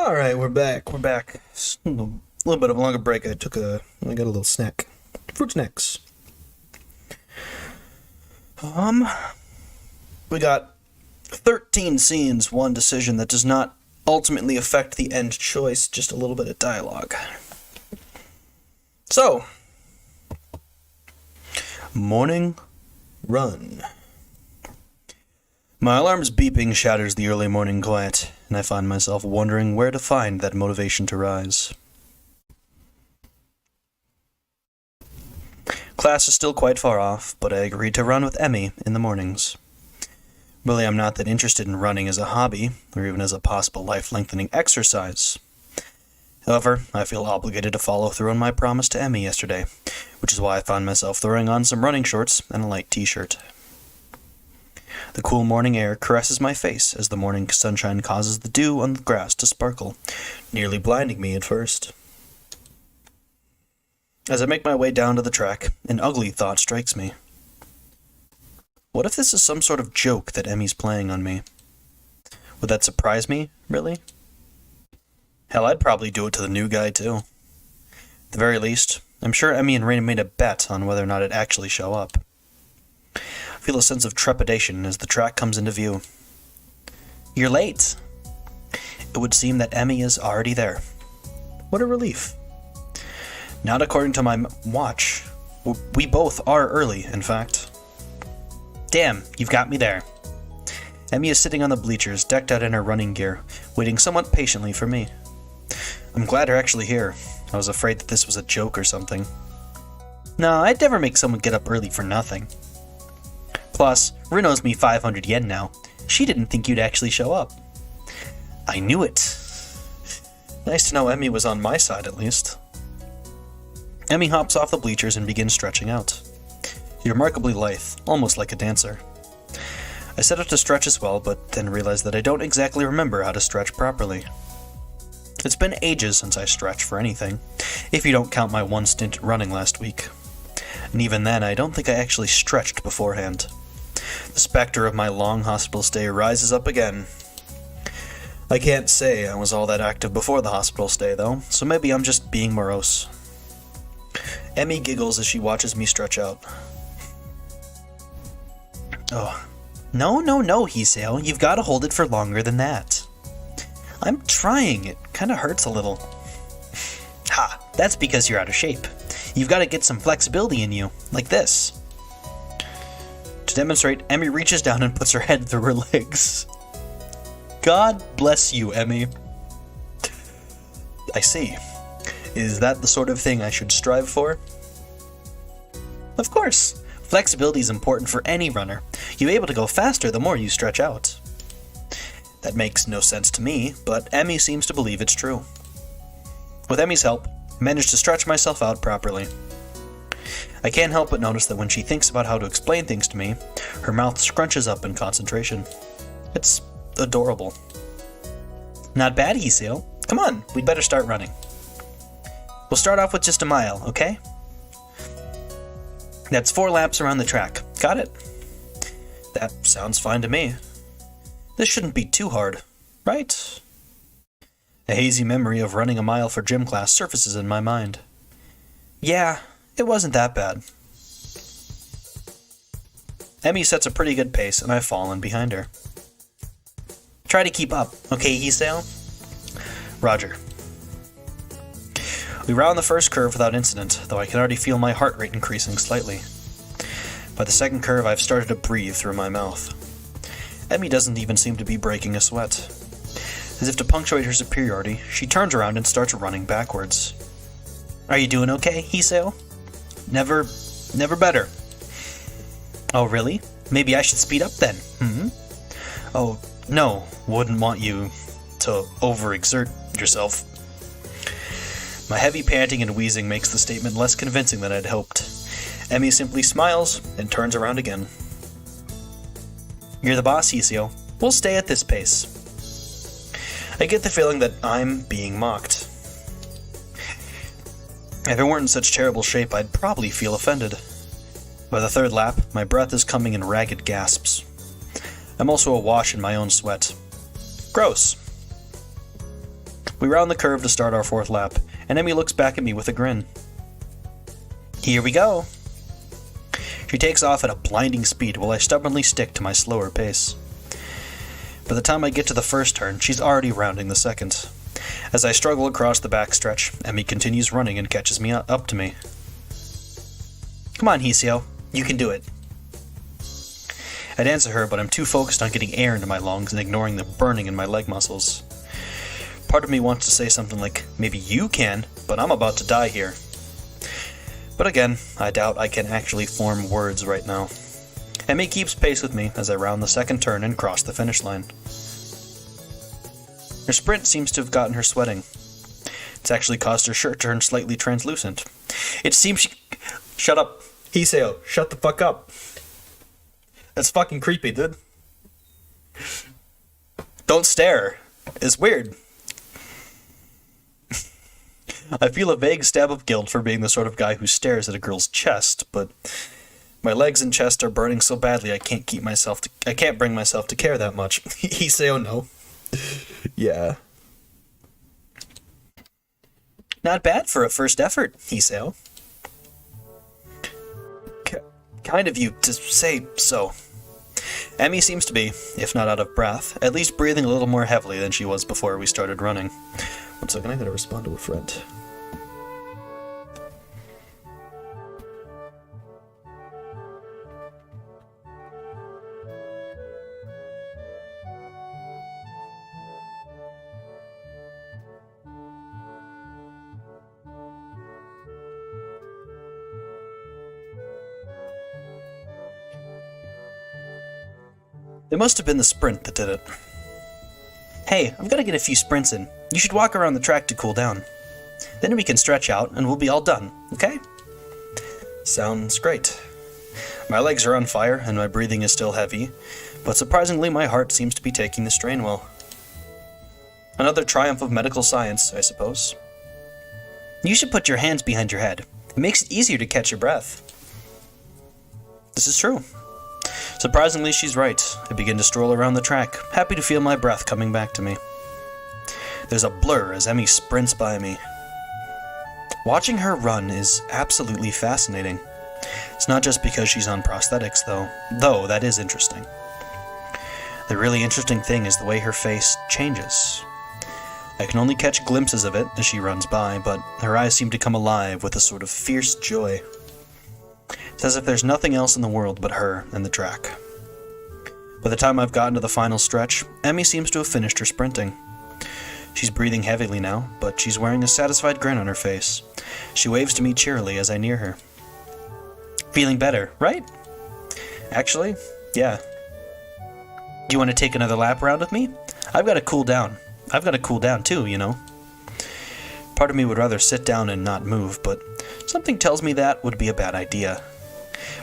All right, we're back. We're back. A little bit of a longer break. I got a little snack. Fruit snacks. We got 13 scenes, one decision that does not ultimately affect the end choice, just a little bit of dialogue. So, morning run. My alarm's beeping shatters the early morning quiet, and I find myself wondering where to find that motivation to rise. Class is still quite far off, but I agreed to run with Emmy in the mornings. Really, I'm not that interested in running as a hobby, or even as a possible life-lengthening exercise. However, I feel obligated to follow through on my promise to Emmy yesterday, which is why I found myself throwing on some running shorts and a light t-shirt. The cool morning air caresses my face as the morning sunshine causes the dew on the grass to sparkle, nearly blinding me at first. As I make my way down to the track, an ugly thought strikes me. What if this is some sort of joke that Emmy's playing on me? Would that surprise me, really? Hell, I'd probably do it to the new guy, too. At the very least, I'm sure Emmy and Raina made a bet on whether or not it'd actually show up. I feel a sense of trepidation as the track comes into view. You're late. It would seem that Emmy is already there. What a relief. Not according to my watch. We both are early, in fact. Damn, you've got me there. Emmy is sitting on the bleachers, decked out in her running gear, waiting somewhat patiently for me. I'm glad you're actually here. I was afraid that this was a joke or something. No, I'd never make someone get up early for nothing. Plus, Rin owes me 500 yen now. She didn't think you'd actually show up. I knew it. Nice to know Emmy was on my side, at least. Emmy hops off the bleachers and begins stretching out. She's remarkably lithe, almost like a dancer. I set out to stretch as well, but then realized that I don't exactly remember how to stretch properly. It's been ages since I stretched for anything, if you don't count my one stint running last week. And even then, I don't think I actually stretched beforehand. The specter of my long hospital stay rises up again. I can't say I was all that active before the hospital stay, though, so maybe I'm just being morose. Emmy giggles as she watches me stretch out. Oh, no, Hiseo, you've got to hold it for longer than that. I'm trying, it kind of hurts a little. Ha, that's because you're out of shape. You've got to get some flexibility in you, like this. To demonstrate, Emmy reaches down and puts her head through her legs. God bless you, Emmy. I see. Is that the sort of thing I should strive for? Of course. Flexibility is important for any runner. You'll be able to go faster the more you stretch out. That makes no sense to me, but Emmy seems to believe it's true. With Emmy's help, I managed to stretch myself out properly. I can't help but notice that when she thinks about how to explain things to me, her mouth scrunches up in concentration. It's adorable. Not bad, Hiseo. Come on, we'd better start running. We'll start off with just a mile, okay? That's 4 laps around the track. Got it? That sounds fine to me. This shouldn't be too hard, right? A hazy memory of running a mile for gym class surfaces in my mind. Yeah, it wasn't that bad. Emmy sets a pretty good pace, and I fall in behind her. Try to keep up, okay, Hiseo? Roger. We round the first curve without incident, though I can already feel my heart rate increasing slightly. By the second curve, I've started to breathe through my mouth. Emmy doesn't even seem to be breaking a sweat. As if to punctuate her superiority, she turns around and starts running backwards. Are you doing okay, Hiseo? Never better. Oh, really? Maybe I should speed up then, Oh, no, wouldn't want you to overexert yourself. My heavy panting and wheezing makes the statement less convincing than I'd hoped. Emmy simply smiles and turns around again. You're the boss, Hiseo. We'll stay at this pace. I get the feeling that I'm being mocked. If I weren't in such terrible shape, I'd probably feel offended. By the third lap, my breath is coming in ragged gasps. I'm also awash in my own sweat. Gross. We round the curve to start our 4th lap, and Emmy looks back at me with a grin. Here we go! She takes off at a blinding speed while I stubbornly stick to my slower pace. By the time I get to the first turn, she's already rounding the second. As I struggle across the backstretch, Emmy continues running and catches me up to me. Come on, Hoshiuta, you can do it. I'd answer her, but I'm too focused on getting air into my lungs and ignoring the burning in my leg muscles. Part of me wants to say something like, maybe you can, but I'm about to die here. But again, I doubt I can actually form words right now. Emmy keeps pace with me as I round the second turn and cross the finish line. Her sprint seems to have gotten her sweating. It's actually caused her shirt to turn slightly translucent. It seems she... Shut up. Hoshiuta, shut the fuck up. That's fucking creepy, dude. Don't stare. It's weird. I feel a vague stab of guilt for being the sort of guy who stares at a girl's chest, but my legs and chest are burning so badly I can't bring myself to care that much. Hoshiuta, no. Yeah. Not bad for a first effort, Hoshiuta. Kind of you to say so. Emmy seems to be, if not out of breath, at least breathing a little more heavily than she was before we started running. 1 second, I gotta respond to a friend. It must have been the sprint that did it. Hey, I've got to get a few sprints in. You should walk around the track to cool down. Then we can stretch out and we'll be all done, okay? Sounds great. My legs are on fire and my breathing is still heavy, but surprisingly my heart seems to be taking the strain well. Another triumph of medical science, I suppose. You should put your hands behind your head. It makes it easier to catch your breath. This is true. Surprisingly, she's right. I begin to stroll around the track, happy to feel my breath coming back to me. There's a blur as Emmy sprints by me. Watching her run is absolutely fascinating. It's not just because she's on prosthetics, though that is interesting. The really interesting thing is the way her face changes. I can only catch glimpses of it as she runs by, but her eyes seem to come alive with a sort of fierce joy. It's as if there's nothing else in the world but her and the track. By the time I've gotten to the final stretch, Emmy seems to have finished her sprinting. She's breathing heavily now, but she's wearing a satisfied grin on her face. She waves to me cheerily as I near her. Feeling better, right? Actually, yeah. Do you want to take another lap around with me? I've got to cool down. I've got to cool down too, you know. Part of me would rather sit down and not move, but something tells me that would be a bad idea.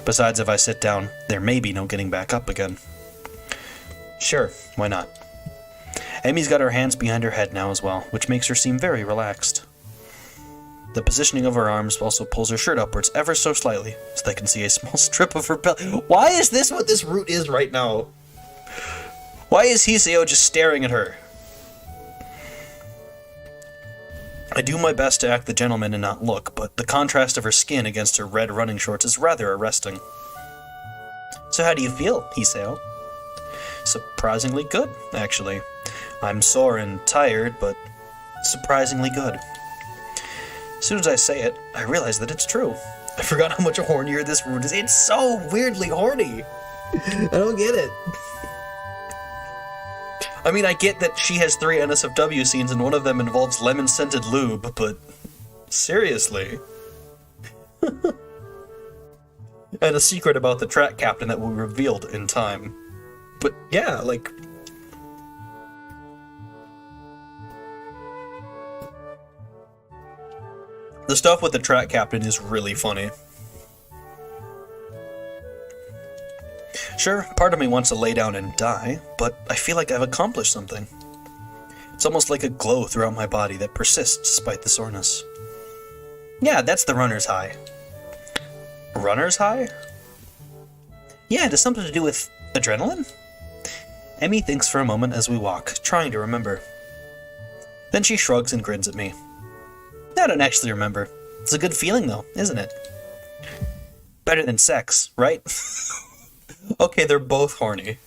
Besides, if I sit down, there may be no getting back up again. Sure, why not? Emmy's got her hands behind her head now as well, which makes her seem very relaxed. The positioning of her arms also pulls her shirt upwards ever so slightly, so they can see a small strip of her belly. Why is this what this route is right now? Why is Hoshiuta just staring at her? I do my best to act the gentleman and not look, but the contrast of her skin against her red running shorts is rather arresting. So how do you feel, Hoshiuta? Surprisingly good, actually. I'm sore and tired, but surprisingly good. As soon as I say it, I realize that it's true. I forgot how much hornier this route is. It's so weirdly horny. I don't get it. I mean, I get that she has 3 NSFW scenes and one of them involves lemon-scented lube, but seriously. And a secret about the track captain that will be revealed in time. But yeah, like... the stuff with the track captain is really funny. Sure, part of me wants to lay down and die, but I feel like I've accomplished something. It's almost like a glow throughout my body that persists despite the soreness. Yeah, that's the runner's high. Runner's high? Yeah, it has something to do with adrenaline? Emmy thinks for a moment as we walk, trying to remember. Then she shrugs and grins at me. I don't actually remember. It's a good feeling though, isn't it? Better than sex, right? Okay, they're both horny.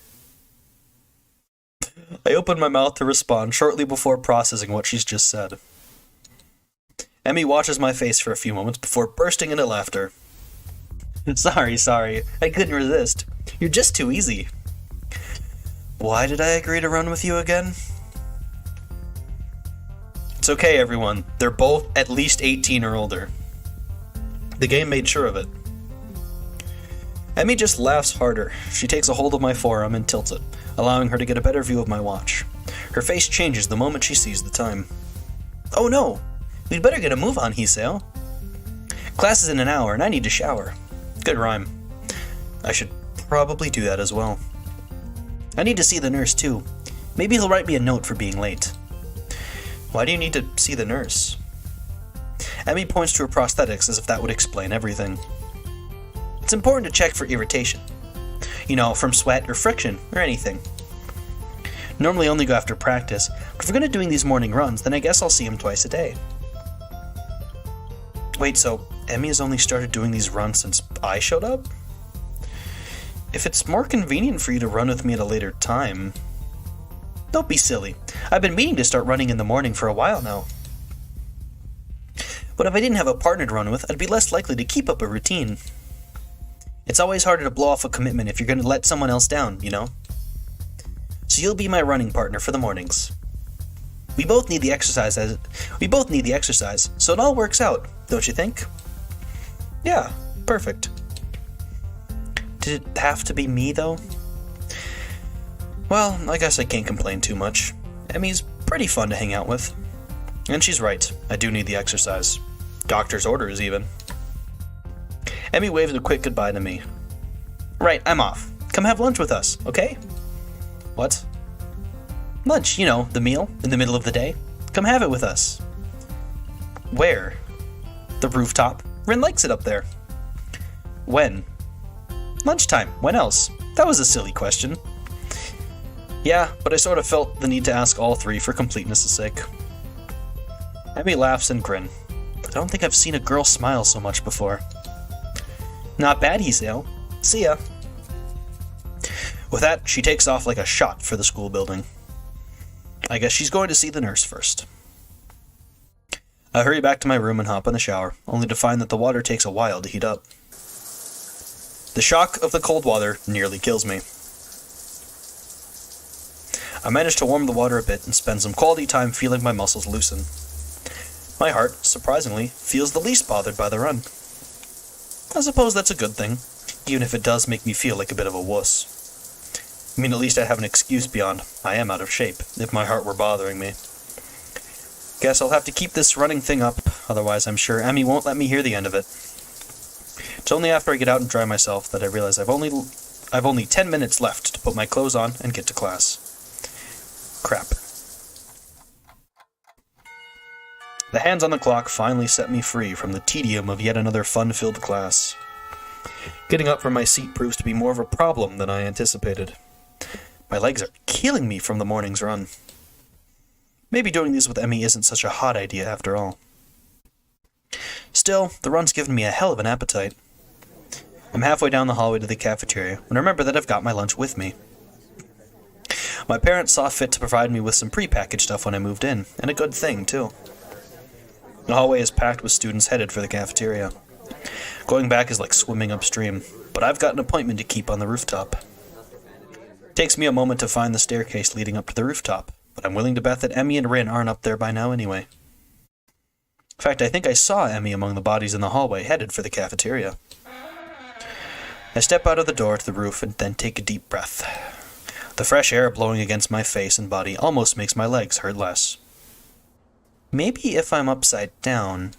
I open my mouth to respond shortly before processing what she's just said. Emmy watches my face for a few moments before bursting into laughter. Sorry, I couldn't resist. You're just too easy. Why did I agree to run with you again? It's okay, everyone. They're both at least 18 or older. The game made sure of it. Emmy just laughs harder. She takes a hold of my forearm and tilts it, allowing her to get a better view of my watch. Her face changes the moment she sees the time. Oh no! We'd better get a move on, Hiseo. Class is in an hour and I need to shower. Good rhyme. I should probably do that as well. I need to see the nurse too. Maybe he'll write me a note for being late. Why do you need to see the nurse? Emmy points to her prosthetics as if that would explain everything. It's important to check for irritation. You know, from sweat or friction or anything. Normally only go after practice, but if we're gonna doing these morning runs, then I guess I'll see him twice a day. Wait, so Emmy has only started doing these runs since I showed up? If it's more convenient for you to run with me at a later time... Don't be silly. I've been meaning to start running in the morning for a while now. But if I didn't have a partner to run with, I'd be less likely to keep up a routine. It's always harder to blow off a commitment if you're going to let someone else down, you know? So you'll be my running partner for the mornings. We both need the exercise, so it all works out, don't you think? Yeah, perfect. Did it have to be me, though? Well, I guess I can't complain too much. Emmy's pretty fun to hang out with. And she's right, I do need the exercise. Doctor's orders, even. Emmy waves a quick goodbye to me. Right, I'm off. Come have lunch with us, okay? What? Lunch, you know, the meal, in the middle of the day. Come have it with us. Where? The rooftop. Rin likes it up there. When? Lunchtime. When else? That was a silly question. Yeah, but I sort of felt the need to ask all three for completeness' sake. Emmy laughs and grins. I don't think I've seen a girl smile so much before. Not bad, Hiseo. See ya. With that, she takes off like a shot for the school building. I guess she's going to see the nurse first. I hurry back to my room and hop in the shower, only to find that the water takes a while to heat up. The shock of the cold water nearly kills me. I manage to warm the water a bit and spend some quality time feeling my muscles loosen. My heart, surprisingly, feels the least bothered by the run. I suppose that's a good thing, even if it does make me feel like a bit of a wuss. I mean, at least I have an excuse beyond I am out of shape, if my heart were bothering me. Guess I'll have to keep this running thing up, otherwise I'm sure Emmy won't let me hear the end of it. It's only after I get out and dry myself that I realize I've only 10 minutes left to put my clothes on and get to class. Crap. The hands on the clock finally set me free from the tedium of yet another fun-filled class. Getting up from my seat proves to be more of a problem than I anticipated. My legs are killing me from the morning's run. Maybe doing these with Emmy isn't such a hot idea after all. Still, the run's given me a hell of an appetite. I'm halfway down the hallway to the cafeteria when I remember that I've got my lunch with me. My parents saw fit to provide me with some prepackaged stuff when I moved in, and a good thing, too. The hallway is packed with students headed for the cafeteria. Going back is like swimming upstream, but I've got an appointment to keep on the rooftop. It takes me a moment to find the staircase leading up to the rooftop, but I'm willing to bet that Emmy and Rin aren't up there by now anyway. In fact, I think I saw Emmy among the bodies in the hallway headed for the cafeteria. I step out of the door to the roof and then take a deep breath. The fresh air blowing against my face and body almost makes my legs hurt less. Maybe if I'm upside down...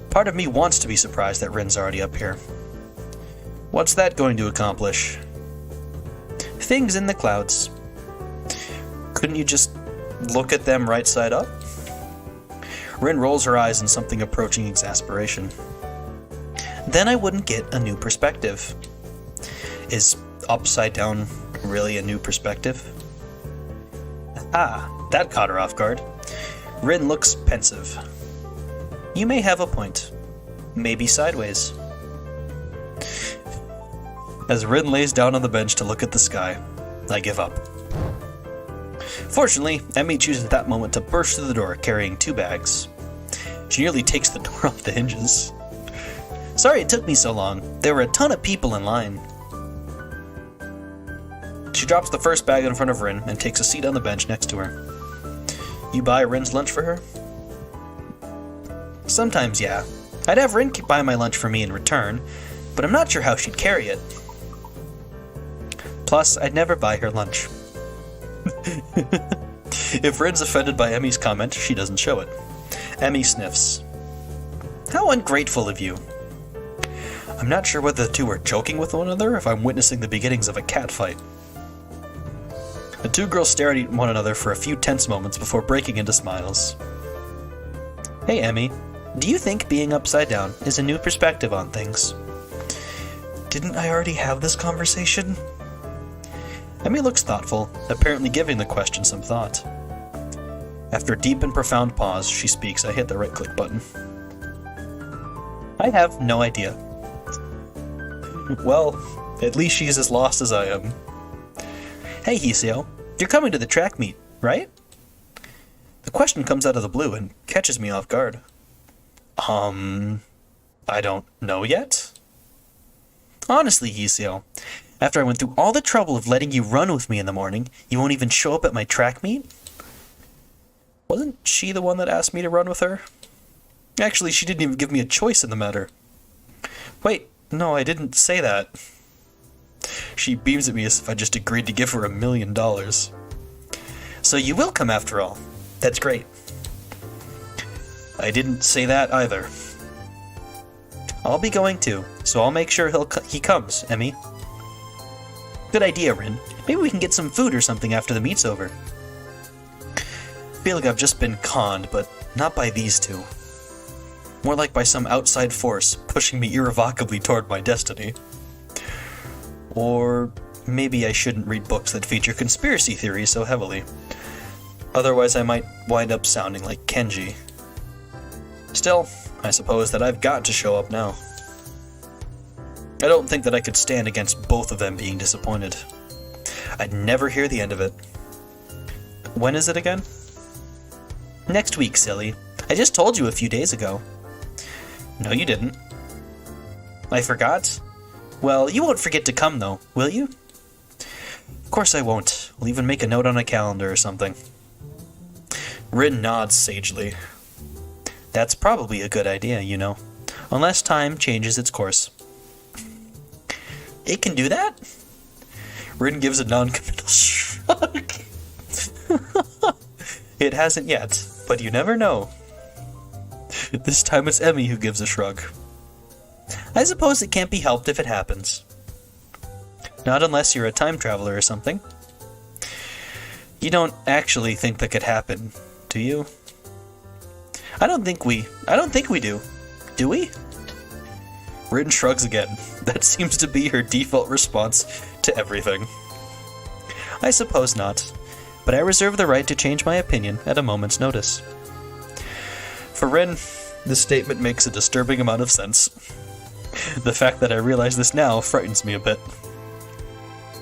Part of me wants to be surprised that Rin's already up here. What's that going to accomplish? Things in the clouds. Couldn't you just look at them right side up? Rin rolls her eyes in something approaching exasperation. Then I wouldn't get a new perspective. Is upside down really a new perspective? Ah. That caught her off guard. Rin looks pensive. You may have a point. Maybe sideways. As Rin lays down on the bench to look at the sky, I give up. Fortunately, Emmy chooses that moment to burst through the door carrying 2 bags. She nearly takes the door off the hinges. Sorry it took me so long. There were a ton of people in line. She drops the first bag in front of Rin and takes a seat on the bench next to her. You buy Rin's lunch for her? Sometimes, yeah. I'd have Rin buy my lunch for me in return, but I'm not sure how she'd carry it. Plus, I'd never buy her lunch. If Rin's offended by Emmy's comment, she doesn't show it. Emmy sniffs. How ungrateful of you. I'm not sure whether the two are joking with one another or if I'm witnessing the beginnings of a cat fight. The 2 girls stare at one another for a few tense moments before breaking into smiles. Hey Emmy, do you think being upside down is a new perspective on things? Didn't I already have this conversation? Emmy looks thoughtful, apparently giving the question some thought. After a deep and profound pause, she speaks. I hit the right-click button. I have no idea. Well, at least she's as lost as I am. Hey Hoshiuta, you're coming to the track meet, right? The question comes out of the blue and catches me off guard. I don't know yet? Honestly, Hoshiuta, after I went through all the trouble of letting you run with me in the morning, you won't even show up at my track meet? Wasn't she the one that asked me to run with her? Actually, she didn't even give me a choice in the matter. Wait, no, I didn't say that. She beams at me as if I just agreed to give her $1 million. So you will come after all. That's great. I didn't say that either. I'll be going too, so I'll make sure he comes, Emmy. Good idea, Rin. Maybe we can get some food or something after the meet's over. I feel like I've just been conned, but not by these two. More like by some outside force pushing me irrevocably toward my destiny. Or maybe I shouldn't read books that feature conspiracy theories so heavily. Otherwise I might wind up sounding like Kenji. Still, I suppose that I've got to show up now. I don't think that I could stand against both of them being disappointed. I'd never hear the end of it. When is it again? Next week, silly. I just told you a few days ago. No, you didn't. I forgot? Well, you won't forget to come, though, will you? Of course I won't. I'll even make a note on a calendar or something. Rin nods sagely. That's probably a good idea, you know. Unless time changes its course. It can do that? Rin gives a non-committal shrug. It hasn't yet, but you never know. This time it's Emmy who gives a shrug. I suppose it can't be helped if it happens. Not unless you're a time traveler or something. You don't actually think that could happen, do you? I don't think we do. Do we? Rin shrugs again. That seems to be her default response to everything. I suppose not, but I reserve the right to change my opinion at a moment's notice. For Rin, this statement makes a disturbing amount of sense. The fact that I realize this now frightens me a bit.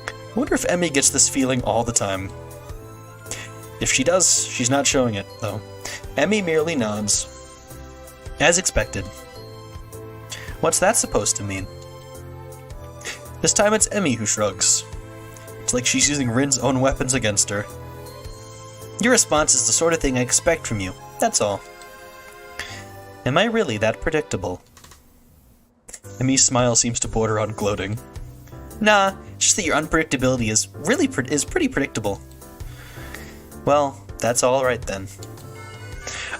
I wonder if Emmy gets this feeling all the time. If she does, she's not showing it, though. Emmy merely nods. As expected. What's that supposed to mean? This time it's Emmy who shrugs. It's like she's using Rin's own weapons against her. Your response is the sort of thing I expect from you, that's all. Am I really that predictable? Emmy's smile seems to border on gloating. Nah, just that your unpredictability is pretty predictable. Well, that's alright then.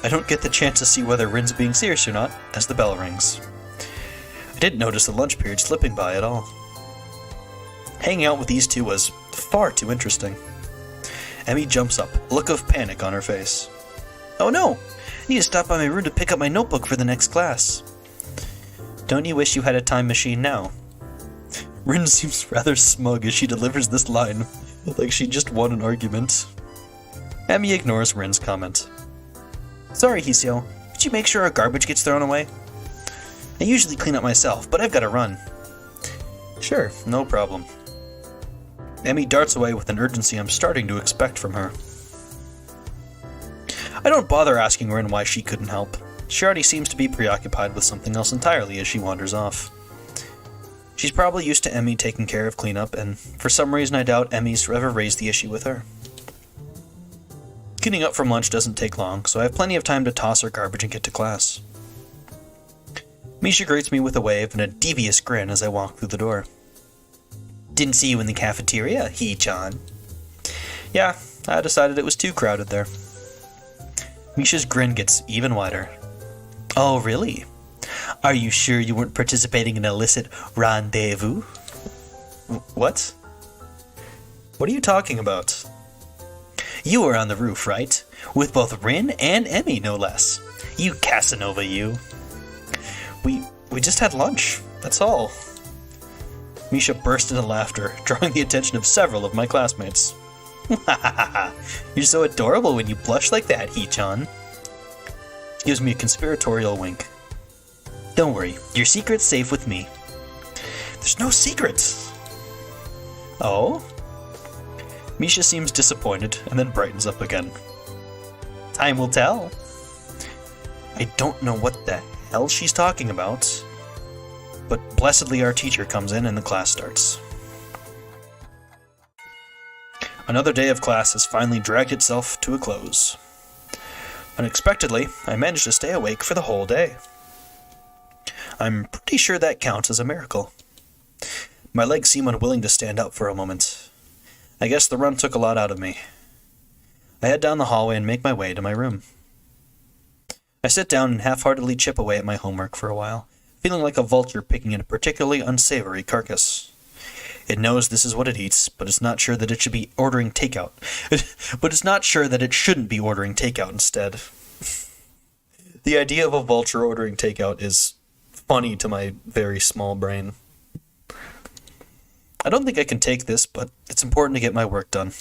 I don't get the chance to see whether Rin's being serious or not as the bell rings. I didn't notice the lunch period slipping by at all. Hanging out with these two was far too interesting. Emmy jumps up, a look of panic on her face. Oh no! I need to stop by my room to pick up my notebook for the next class. Don't you wish you had a time machine now? Rin seems rather smug as she delivers this line, like she just won an argument. Emmy ignores Rin's comment. Sorry, Hoshiuta, could you make sure our garbage gets thrown away? I usually clean up myself, but I've got to run. Sure, no problem. Emmy darts away with an urgency I'm starting to expect from her. I don't bother asking Rin why she couldn't help. She already seems to be preoccupied with something else entirely as she wanders off. She's probably used to Emmy taking care of cleanup, and for some reason I doubt Emmy's ever raised the issue with her. Cleaning up from lunch doesn't take long, so I have plenty of time to toss her garbage and get to class. Misha greets me with a wave and a devious grin as I walk through the door. Didn't see you in the cafeteria, Hee-chan. Yeah, I decided it was too crowded there. Misha's grin gets even wider. Oh, really? Are you sure you weren't participating in an illicit rendezvous? What? What are you talking about? You were on the roof, right? With both Rin and Emmy, no less. You Casanova, you. We just had lunch, that's all. Misha burst into laughter, drawing the attention of several of my classmates. You're so adorable when you blush like that, Hee-chan. She gives me a conspiratorial wink. Don't worry, your secret's safe with me. There's no secrets! Oh? Misha seems disappointed and then brightens up again. Time will tell. I don't know what the hell she's talking about, but blessedly our teacher comes in and the class starts. Another day of class has finally dragged itself to a close. Unexpectedly, I managed to stay awake for the whole day. I'm pretty sure that counts as a miracle. My legs seem unwilling to stand up for a moment. I guess the run took a lot out of me. I head down the hallway and make my way to my room. I sit down and half-heartedly chip away at my homework for a while, feeling like a vulture picking at a particularly unsavory carcass. It knows this is what it eats, but it's not sure that it should be ordering takeout. But it's not sure that it shouldn't be ordering takeout instead. The idea of a vulture ordering takeout is funny to my very small brain. I don't think I can take this, but it's important to get my work done.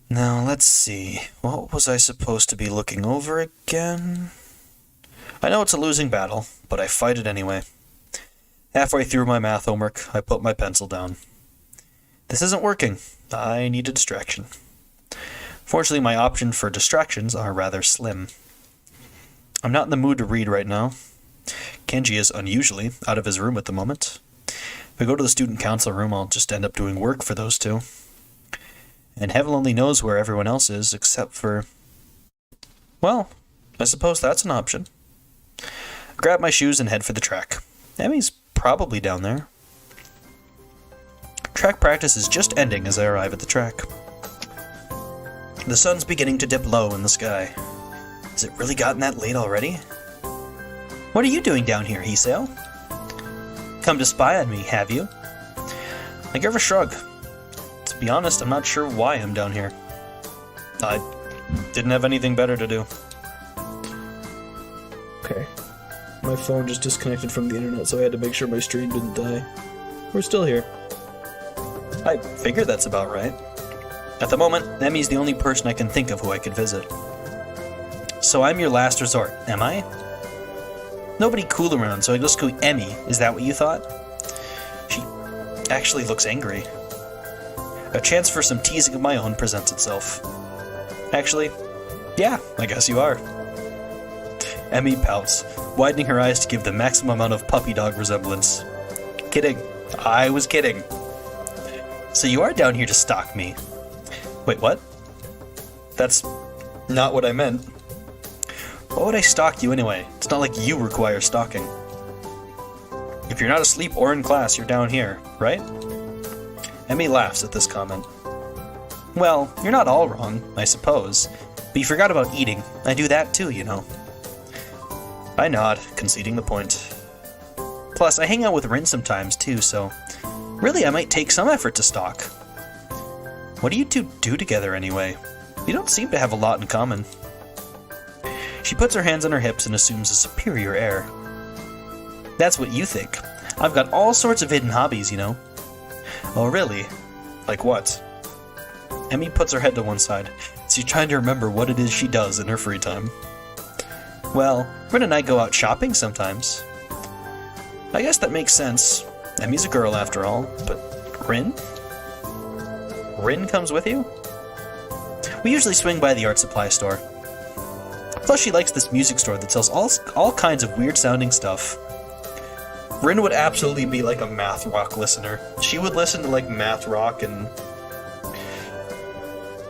Now, let's see. What was I supposed to be looking over again? I know it's a losing battle, but I fight it anyway. Halfway through my math homework, I put my pencil down. This isn't working. I need a distraction. Fortunately, my options for distractions are rather slim. I'm not in the mood to read right now. Kenji is unusually out of his room at the moment. If I go to the student council room, I'll just end up doing work for those two. And heaven only knows where everyone else is, except for... Well, I suppose that's an option. I grab my shoes and head for the track. Emmy's probably down there. Track practice is just ending as I arrive at the track. The sun's beginning to dip low in the sky. Has it really gotten that late already? What are you doing down here, Hoshiuta? Come to spy on me, have you? I give a shrug. To be honest, I'm not sure why I'm down here. I didn't have anything better to do. Okay. My phone just disconnected from the internet, so I had to make sure my stream didn't die. We're still here. I figure that's about right. At the moment, Emmy's the only person I can think of who I could visit. So I'm your last resort, am I? Nobody cool around, so I just go Emmy. Is that what you thought? She actually looks angry. A chance for some teasing of my own presents itself. Actually, yeah, I guess you are. Emmy pouts, widening her eyes to give the maximum amount of puppy dog resemblance. Kidding. I was kidding. So you are down here to stalk me. Wait, what? That's not what I meant. Why would I stalk you anyway? It's not like you require stalking. If you're not asleep or in class, you're down here, right? Emmy laughs at this comment. Well, you're not all wrong, I suppose. But you forgot about eating. I do that too, you know. I nod, conceding the point. Plus, I hang out with Rin sometimes too, so... Really, I might take some effort to stalk. What do you two do together anyway? You don't seem to have a lot in common. She puts her hands on her hips and assumes a superior air. That's what you think. I've got all sorts of hidden hobbies, you know. Oh, really? Like what? Emmy puts her head to one side. She's trying to remember what it is she does in her free time. Well, Rin and I go out shopping sometimes. I guess that makes sense. Emmy's a girl after all, but Rin? Rin comes with you? We usually swing by the art supply store. Plus she likes this music store that sells all kinds of weird sounding stuff. Rin would absolutely be like a math rock listener. She would listen to like math rock and...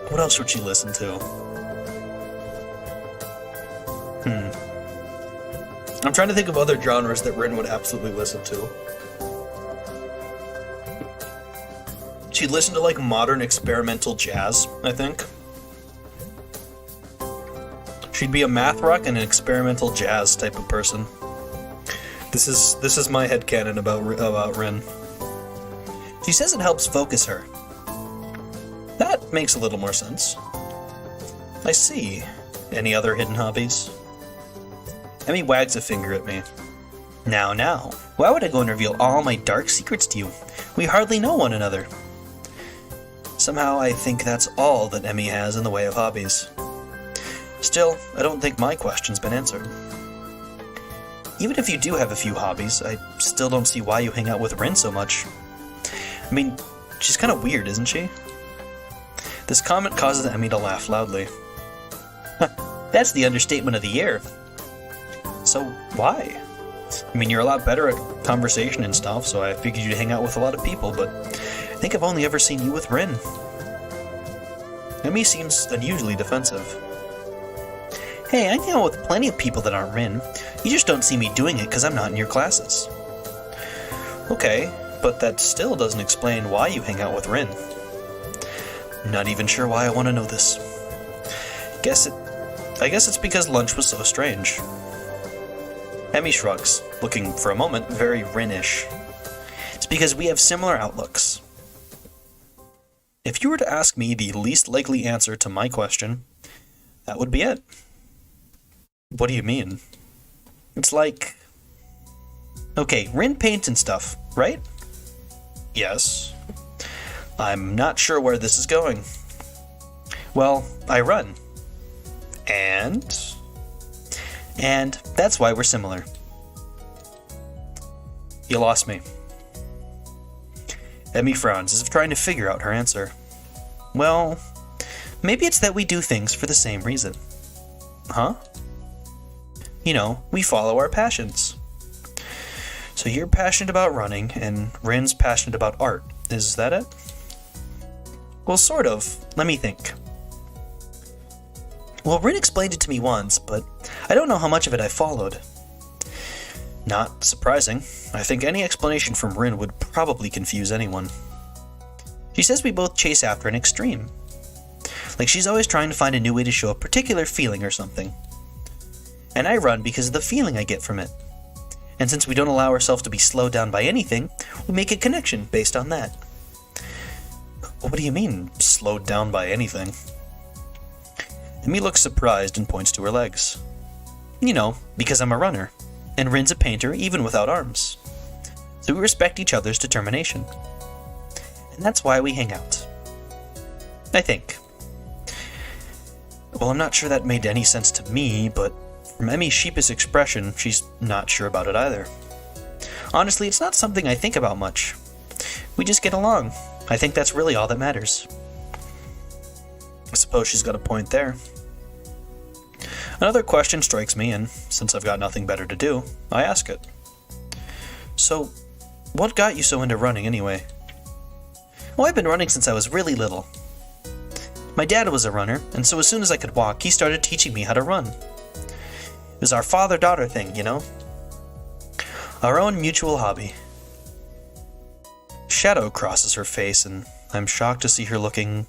what else would she listen to? I'm trying to think of other genres that Rin would absolutely listen to. She'd listen to like modern experimental jazz, I think. She'd be a math rock and an experimental jazz type of person. This is my headcanon about Rin. She says it helps focus her. That makes a little more sense. I see. Any other hidden hobbies? Emmy wags a finger at me. Now, why would I go and reveal all my dark secrets to you? We hardly know one another. Somehow I think that's all that Emmy has in the way of hobbies. Still, I don't think my question's been answered. Even if you do have a few hobbies, I still don't see why you hang out with Rin so much. I mean, she's kind of weird, isn't she? This comment causes Emmy to laugh loudly. That's the understatement of the year. So, why? I mean, you're a lot better at conversation and stuff, so I figured you'd hang out with a lot of people, but I think I've only ever seen you with Rin. Emmy seems unusually defensive. Hey, I hang out with plenty of people that aren't Rin. You just don't see me doing it because I'm not in your classes. Okay, but that still doesn't explain why you hang out with Rin. I'm not even sure why I want to know this. I guess it's because lunch was so strange. Emmy shrugs, looking for a moment very Rin-ish. It's because we have similar outlooks. If you were to ask me the least likely answer to my question, that would be it. What do you mean? It's like... okay, Rin paints and stuff, right? Yes. I'm not sure where this is going. Well, I run. And that's why we're similar. You lost me. Emmy frowns as if trying to figure out her answer. Well, maybe it's that we do things for the same reason. Huh? You know, we follow our passions. So you're passionate about running, and Rin's passionate about art. Is that it? Well, sort of. Let me think. Well, Rin explained it to me once, but I don't know how much of it I followed. Not surprising. I think any explanation from Rin would probably confuse anyone. She says we both chase after an extreme. Like she's always trying to find a new way to show a particular feeling or something. And I run because of the feeling I get from it. And since we don't allow ourselves to be slowed down by anything, we make a connection based on that. What do you mean, slowed down by anything? Emmy looks surprised and points to her legs. You know, because I'm a runner, and Rin's a painter even without arms. So we respect each other's determination. And that's why we hang out. I think. Well, I'm not sure that made any sense to me, but from Emmy's sheepish expression, she's not sure about it either. Honestly, it's not something I think about much. We just get along. I think that's really all that matters. I suppose she's got a point there. Another question strikes me, and since I've got nothing better to do, I ask it. So, what got you so into running anyway? Well, I've been running since I was really little. My dad was a runner, and so as soon as I could walk, he started teaching me how to run. It was our father-daughter thing, you know? Our own mutual hobby. Shadow crosses her face, and I'm shocked to see her looking...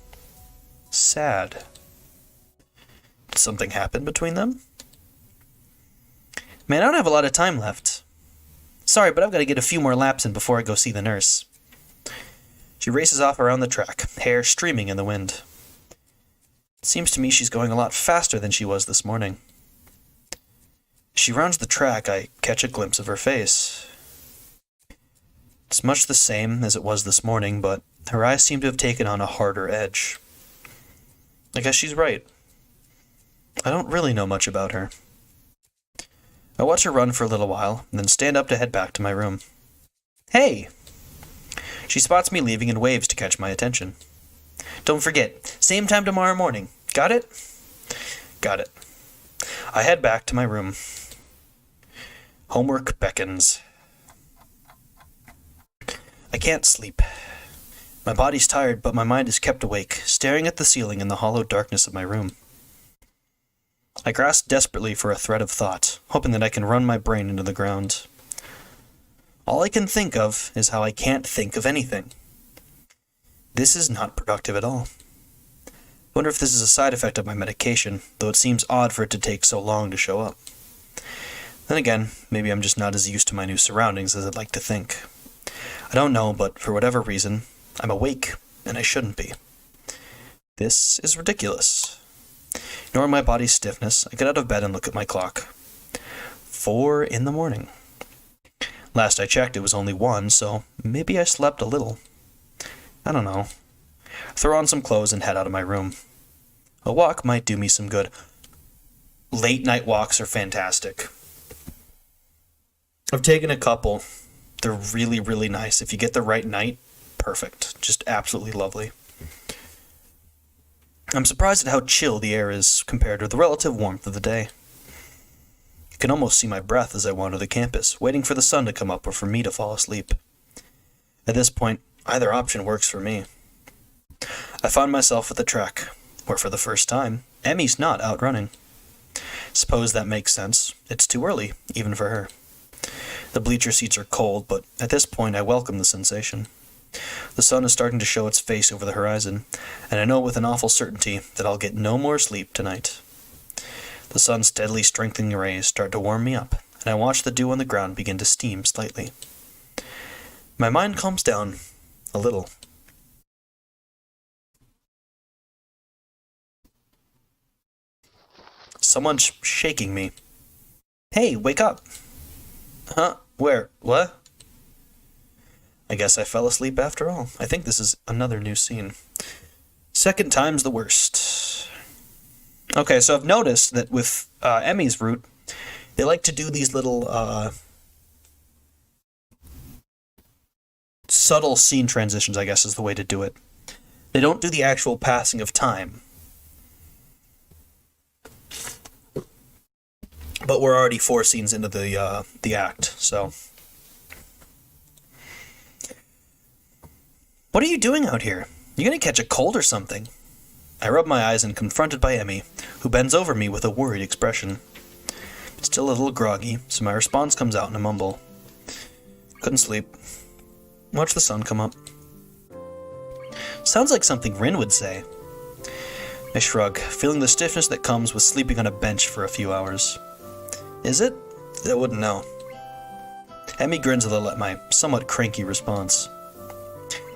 sad. Did something happen between them? Man, I don't have a lot of time left. Sorry, but I've got to get a few more laps in before I go see the nurse. She races off around the track, hair streaming in the wind. It seems to me she's going a lot faster than she was this morning. As she rounds the track, I catch a glimpse of her face. It's much the same as it was this morning, but her eyes seem to have taken on a harder edge. I guess she's right. I don't really know much about her. I watch her run for a little while, and then stand up to head back to my room. Hey! She spots me leaving and waves to catch my attention. Don't forget, same time tomorrow morning. Got it? Got it. I head back to my room. Homework beckons. I can't sleep. My body's tired, but my mind is kept awake, staring at the ceiling in the hollow darkness of my room. I grasp desperately for a thread of thought, hoping that I can run my brain into the ground. All I can think of is how I can't think of anything. This is not productive at all. I wonder if this is a side effect of my medication, though it seems odd for it to take so long to show up. Then again, maybe I'm just not as used to my new surroundings as I'd like to think. I don't know, but for whatever reason, I'm awake, and I shouldn't be. This is ridiculous. Ignoring my body's stiffness, I get out of bed and look at my clock. 4 in the morning. Last I checked, it was only 1, so maybe I slept a little. I don't know. Throw on some clothes and head out of my room. A walk might do me some good. Late night walks are fantastic. I've taken a couple. They're really, really nice. If you get the right night, perfect. Just absolutely lovely. I'm surprised at how chill the air is compared to the relative warmth of the day. I can almost see my breath as I wander the campus, waiting for the sun to come up or for me to fall asleep. At this point, either option works for me. I find myself at the track, where for the first time, Emmy's not out running. Suppose that makes sense. It's too early, even for her. The bleacher seats are cold, but at this point I welcome the sensation. The sun is starting to show its face over the horizon, and I know with an awful certainty that I'll get no more sleep tonight. The sun's steadily strengthening rays start to warm me up, and I watch the dew on the ground begin to steam slightly. My mind calms down a little. Someone's shaking me. Hey, wake up! Huh? Where? What? I guess I fell asleep after all. I think this is another new scene. Second time's the worst. Okay, so I've noticed that with Emmy's route, they like to do these little subtle scene transitions, I guess is the way to do it. They don't do the actual passing of time. But we're already 4 scenes into the act, so... What are you doing out here? You're gonna catch a cold or something. I rub my eyes and confronted by Emmy, who bends over me with a worried expression. But still a little groggy, so my response comes out in a mumble. Couldn't sleep. Watch the sun come up. Sounds like something Rin would say. I shrug, feeling the stiffness that comes with sleeping on a bench for a few hours. Is it? I wouldn't know. Emmy grins a little at my somewhat cranky response.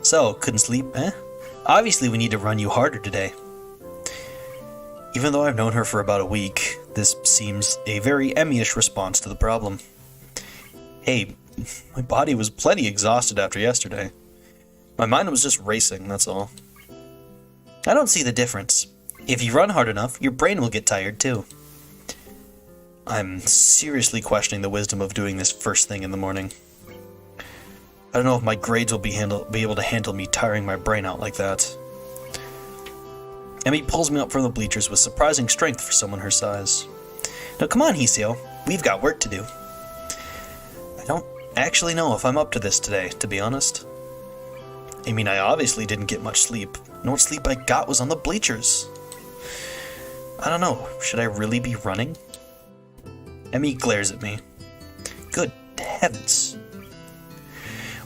So, couldn't sleep, eh? Obviously we need to run you harder today. Even though I've known her for about a week, this seems a very Emmy-ish response to the problem. Hey, my body was plenty exhausted after yesterday. My mind was just racing, that's all. I don't see the difference. If you run hard enough, your brain will get tired too. I'm seriously questioning the wisdom of doing this first thing in the morning. I don't know if my grades will be able to handle me tiring my brain out like that. Emmy pulls me up from the bleachers with surprising strength for someone her size. Now come on, Hoshiuta, we've got work to do. I don't actually know if I'm up to this today, to be honest. I mean, I obviously didn't get much sleep, and what sleep I got was on the bleachers. I don't know, should I really be running? Emmy glares at me. Good heavens.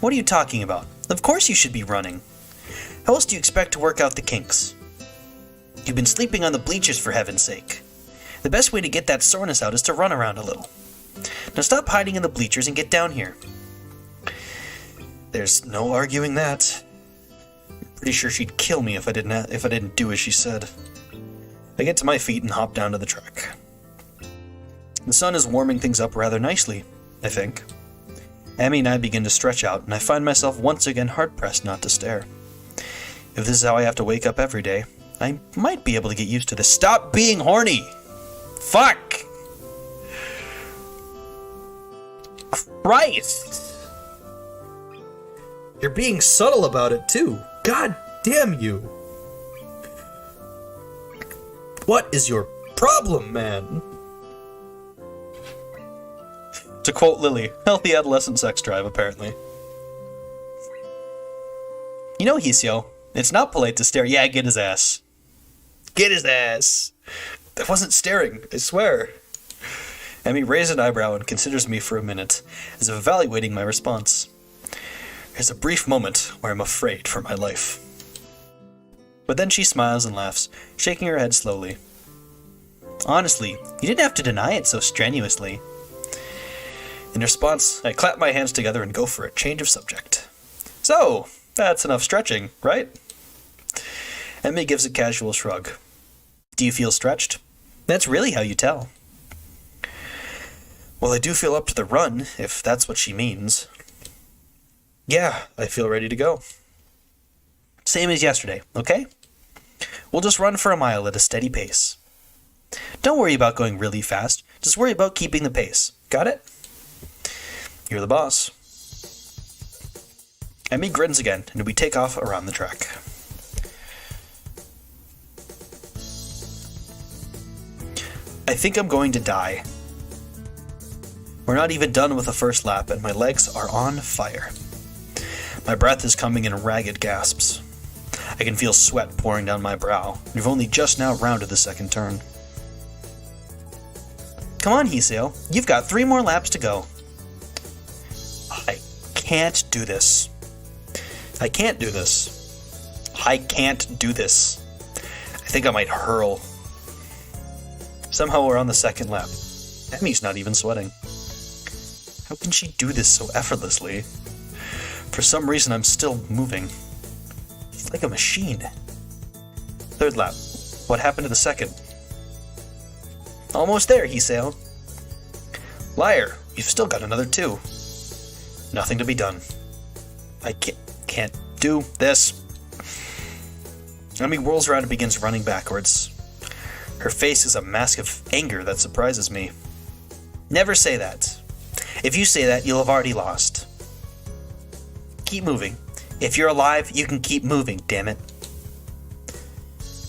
What are you talking about? Of course you should be running. How else do you expect to work out the kinks? You've been sleeping on the bleachers for heaven's sake. The best way to get that soreness out is to run around a little. Now stop hiding in the bleachers and get down here. There's no arguing that. I'm pretty sure she'd kill me if I didn't do as she said. I get to my feet and hop down to the track. The sun is warming things up rather nicely, I think. Emmy and I begin to stretch out, and I find myself once again hard-pressed not to stare. If this is how I have to wake up every day, I might be able to get used to this. Stop being horny! Fuck! Christ! You're being subtle about it, too. God damn you. What is your problem, man? To quote Lily, healthy adolescent sex drive, apparently. You know, Hisio, it's not polite to stare. Yeah, get his ass. Get his ass. I wasn't staring, I swear. Emmy raises an eyebrow and considers me for a minute, as if evaluating my response. There's a brief moment where I'm afraid for my life. But then she smiles and laughs, shaking her head slowly. Honestly, you didn't have to deny it so strenuously. In response, I clap my hands together and go for a change of subject. So, that's enough stretching, right? Emmy gives a casual shrug. Do you feel stretched? That's really how you tell. Well, I do feel up to the run, if that's what she means. Yeah, I feel ready to go. Same as yesterday, okay? We'll just run for a mile at a steady pace. Don't worry about going really fast, just worry about keeping the pace. Got it? You're the boss. Emmy grins again, and we take off around the track. I think I'm going to die. We're not even done with the first lap, and my legs are on fire. My breath is coming in ragged gasps. I can feel sweat pouring down my brow. We've only just now rounded the second turn. Come on, Hiseo. You've got 3 more laps to go. I can't do this. I can't do this. I can't do this. I think I might hurl. Somehow we're on the second lap. Emmy's not even sweating. How can she do this so effortlessly? For some reason, I'm still moving. It's like a machine. Third lap. What happened to the second? Almost there, Hiseo. Liar, you've still got another 2. Nothing to be done. I can't do this. Emmy whirls around and begins running backwards. Her face is a mask of anger that surprises me. Never say that. If you say that, you'll have already lost. Keep moving. If you're alive, you can keep moving, damn it.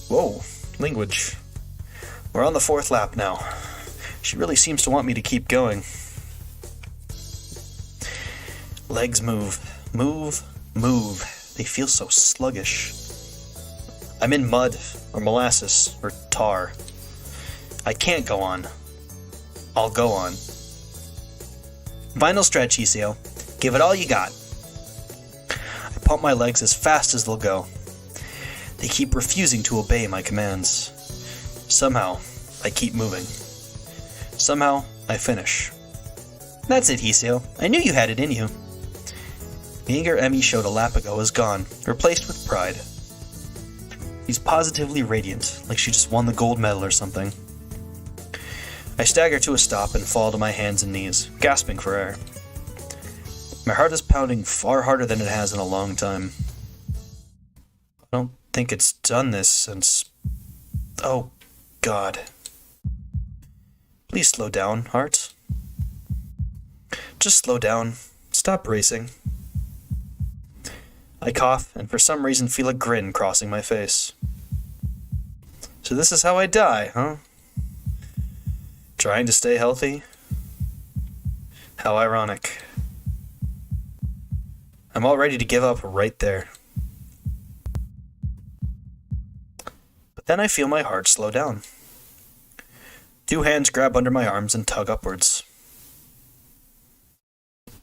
Whoa, language. We're on the 4th lap now. She really seems to want me to keep going. Legs move. Move. Move. They feel so sluggish. I'm in mud, or molasses, or tar. I can't go on. I'll go on. Final stretch, Hiseo. Give it all you got. I pump my legs as fast as they'll go. They keep refusing to obey my commands. Somehow, I keep moving. Somehow, I finish. That's it, Hiseo. I knew you had it in you. The anger Emmy showed a lap ago is gone, replaced with pride. She's positively radiant, like she just won the gold medal or something. I stagger to a stop and fall to my hands and knees, gasping for air. My heart is pounding far harder than it has in a long time. I don't think it's done this since... Oh, God. Please slow down, heart. Just slow down. Stop racing. I cough, and for some reason feel a grin crossing my face. So this is how I die, huh? Trying to stay healthy? How ironic. I'm all ready to give up right there. But then I feel my heart slow down. 2 hands grab under my arms and tug upwards.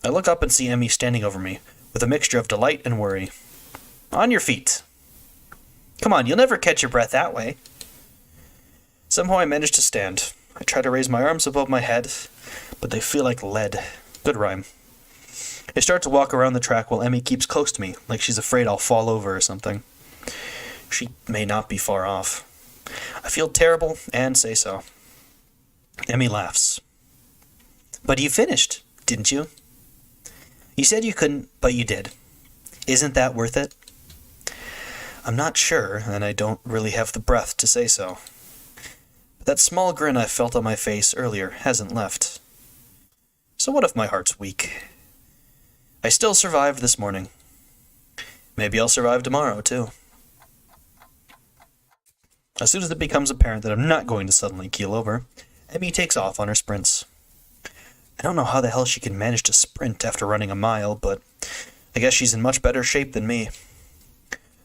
I look up and see Emmy standing over me, with a mixture of delight and worry. On your feet. Come on, you'll never catch your breath that way. Somehow I manage to stand. I try to raise my arms above my head, but they feel like lead. Good rhyme. I start to walk around the track while Emmy keeps close to me, like she's afraid I'll fall over or something. She may not be far off. I feel terrible and say so. Emmy laughs. But you finished, didn't you? You said you couldn't, but you did. Isn't that worth it? I'm not sure, and I don't really have the breath to say so. But that small grin I felt on my face earlier hasn't left. So what if my heart's weak? I still survived this morning. Maybe I'll survive tomorrow, too. As soon as it becomes apparent that I'm not going to suddenly keel over, Emmy takes off on her sprints. I don't know how the hell she can manage to sprint after running a mile, but I guess she's in much better shape than me.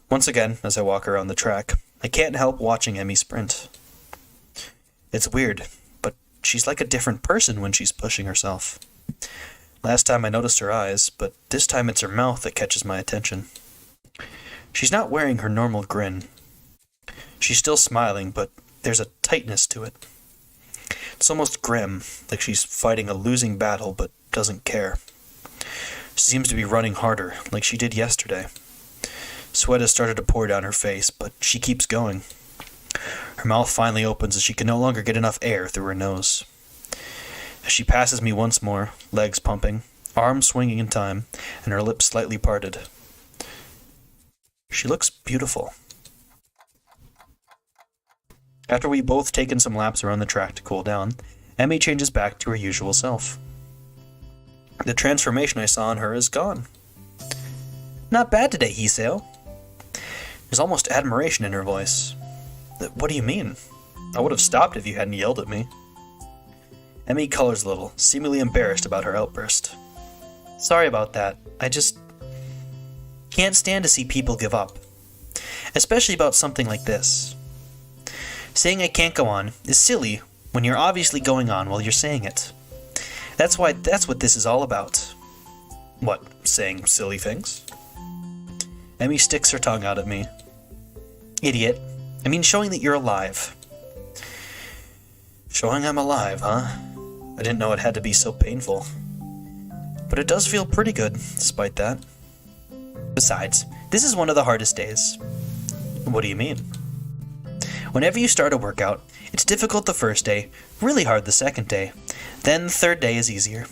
Once again, as I walk around the track, I can't help watching Emmy sprint. It's weird, but she's like a different person when she's pushing herself. Last time I noticed her eyes, but this time it's her mouth that catches my attention. She's not wearing her normal grin. She's still smiling, but there's a tightness to it. It's almost grim, like she's fighting a losing battle but doesn't care. She seems to be running harder, like she did yesterday. Sweat has started to pour down her face, but she keeps going. Her mouth finally opens as she can no longer get enough air through her nose. As she passes me once more, legs pumping, arms swinging in time, and her lips slightly parted. She looks beautiful. After we've both taken some laps around the track to cool down, Emmy changes back to her usual self. The transformation I saw in her is gone. Not bad today, Hiseo. There's almost admiration in her voice. What do you mean? I would have stopped if you hadn't yelled at me. Emmy colors a little, seemingly embarrassed about her outburst. Sorry about that. I just can't stand to see people give up. Especially about something like this. Saying I can't go on is silly when you're obviously going on while you're saying it. That's what this is all about. What, saying silly things? Emmy sticks her tongue out at me. Idiot. I mean showing that you're alive. Showing I'm alive, huh? I didn't know it had to be so painful. But it does feel pretty good, despite that. Besides, this is one of the hardest days. What do you mean? Whenever you start a workout, it's difficult the first day, really hard the second day, then the third day is easier.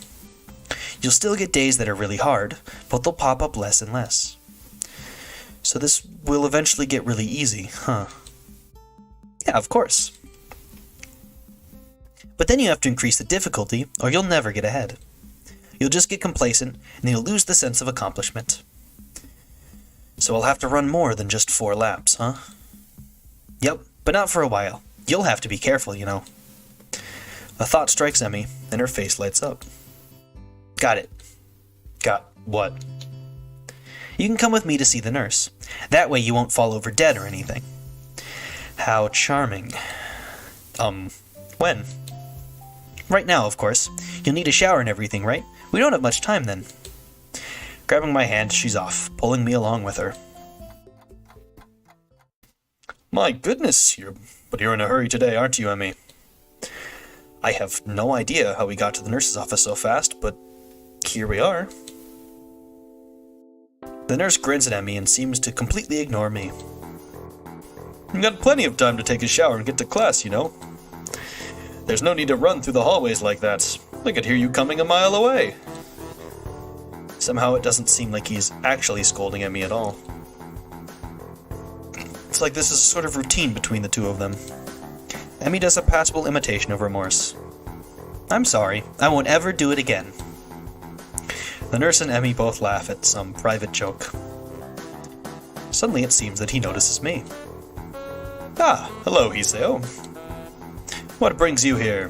You'll still get days that are really hard, but they'll pop up less and less. So this will eventually get really easy, huh? Yeah, of course. But then you have to increase the difficulty, or you'll never get ahead. You'll just get complacent, and you'll lose the sense of accomplishment. So I'll have to run more than just 4 laps, huh? Yep, but not for a while. You'll have to be careful, you know. A thought strikes Emmy, and her face lights up. Got it. Got what? You can come with me to see the nurse. That way you won't fall over dead or anything. How charming. When? Right now, of course. You'll need a shower and everything, right? We don't have much time then. Grabbing my hand, she's off, pulling me along with her. My goodness, but you're in a hurry today, aren't you, Emmy? I have no idea how we got to the nurse's office so fast, but here we are. The nurse grins at Emmy and seems to completely ignore me. You've got plenty of time to take a shower and get to class, you know. There's no need to run through the hallways like that. I could hear you coming a mile away. Somehow it doesn't seem like he's actually scolding Emmy at all. It's like this is a sort of routine between the two of them. Emmy does a passable imitation of remorse. I'm sorry, I won't ever do it again. The nurse and Emmy both laugh at some private joke. Suddenly it seems that he notices me. Ah, hello, Hiseo. What brings you here?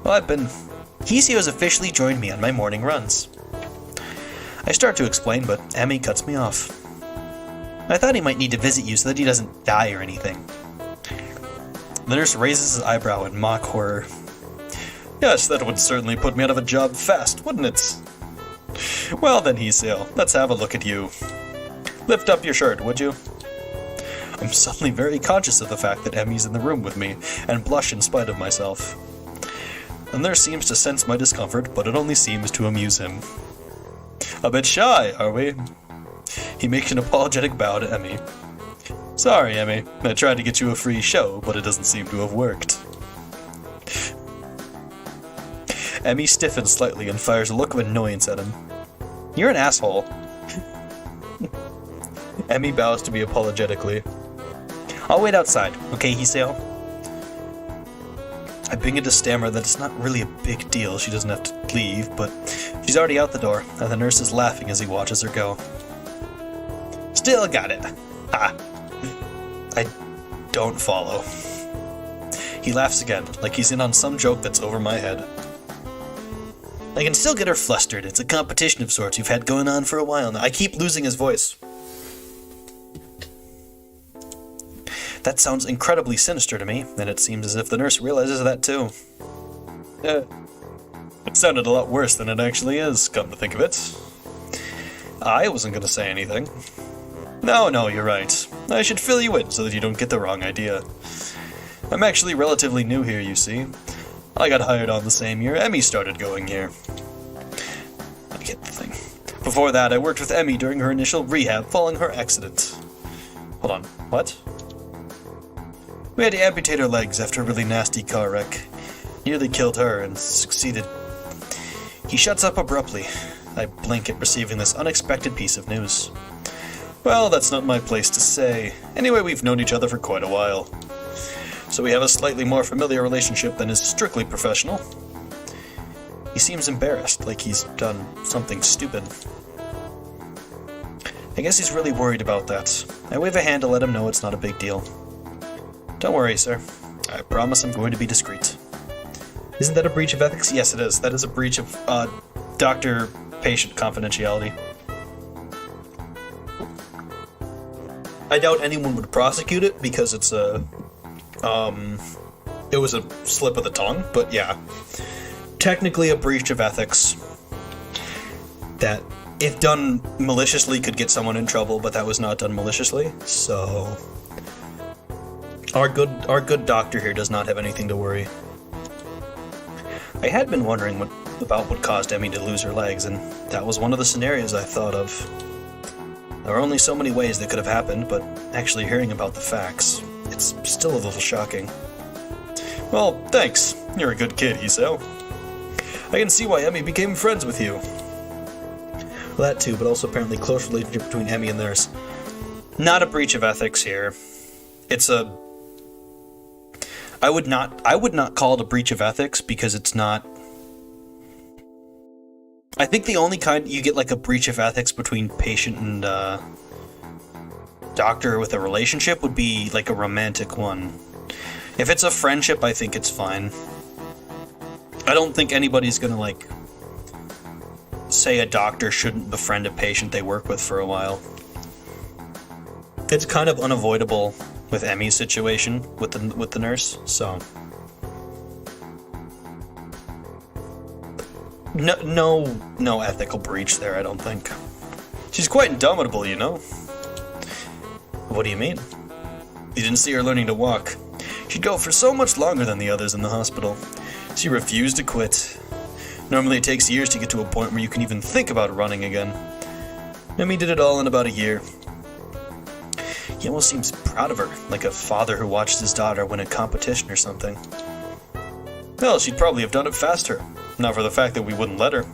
Well, Hiseo has officially joined me on my morning runs. I start to explain, but Emmy cuts me off. I thought he might need to visit you so that he doesn't die or anything. The nurse raises his eyebrow in mock horror. Yes, that would certainly put me out of a job fast, wouldn't it? Well then, Hiseo, let's have a look at you. Lift up your shirt, would you? I'm suddenly very conscious of the fact that Emmy's in the room with me, and blush in spite of myself. The nurse seems to sense my discomfort, but it only seems to amuse him. A bit shy, are we? He makes an apologetic bow to Emmy. Sorry, Emmy. I tried to get you a free show, but it doesn't seem to have worked. Emmy stiffens slightly and fires a look of annoyance at him. You're an asshole. Emmy bows to me apologetically. I'll wait outside, okay, Hiseo? I begin to stammer that it's not really a big deal, she doesn't have to leave, but she's already out the door, and the nurse is laughing as he watches her go. Still got it. Ha! I don't follow. He laughs again, like he's in on some joke that's over my head. I can still get her flustered. It's a competition of sorts you've had going on for a while now. I keep losing his voice. That sounds incredibly sinister to me, and it seems as if the nurse realizes that too. It sounded a lot worse than it actually is, come to think of it. I wasn't going to say anything. No, you're right. I should fill you in so that you don't get the wrong idea. I'm actually relatively new here, you see. I got hired on the same year Emmy started going here. I get the thing. Before that, I worked with Emmy during her initial rehab following her accident. Hold on, what? We had to amputate her legs after a really nasty car wreck. Nearly killed her and succeeded. He shuts up abruptly. I blink at receiving this unexpected piece of news. Well, that's not my place to say. Anyway, we've known each other for quite a while. So we have a slightly more familiar relationship than is strictly professional. He seems embarrassed, like he's done something stupid. I guess he's really worried about that. I wave a hand to let him know it's not a big deal. Don't worry, sir. I promise I'm going to be discreet. Isn't that a breach of ethics? Yes, it is. That is a breach of doctor-patient confidentiality. I doubt anyone would prosecute it because it's a... it was a slip of the tongue, but yeah. Technically a breach of ethics that, if done maliciously, could get someone in trouble, but that was not done maliciously, so... Our good doctor here does not have anything to worry. I had been wondering about what caused Emmy to lose her legs, and that was one of the scenarios I thought of. There are only so many ways that could have happened, but actually hearing about the facts, it's still a little shocking. Well, thanks. You're a good kid, Hiseo. I can see why Emmy became friends with you. Well, that too, but also apparently close relationship between Emmy and theirs. Not a breach of ethics here. It's a... I would not call it a breach of ethics because it's not... I think the only kind you get like a breach of ethics between patient and doctor with a relationship would be like a romantic one. If it's a friendship, I think it's fine. I don't think anybody's gonna like say a doctor shouldn't befriend a patient they work with for a while. It's kind of unavoidable with Emmy's situation with the nurse, so no ethical breach there, I don't think. She's quite indomitable, you know. What do you mean? You didn't see her learning to walk. She'd go for so much longer than the others in the hospital. She refused to quit. Normally it takes years to get to a point where you can even think about running again. Emmy did it all in about a year. He almost seems proud of her, like a father who watched his daughter win a competition or something. Well, she'd probably have done it faster, not for the fact that we wouldn't let her.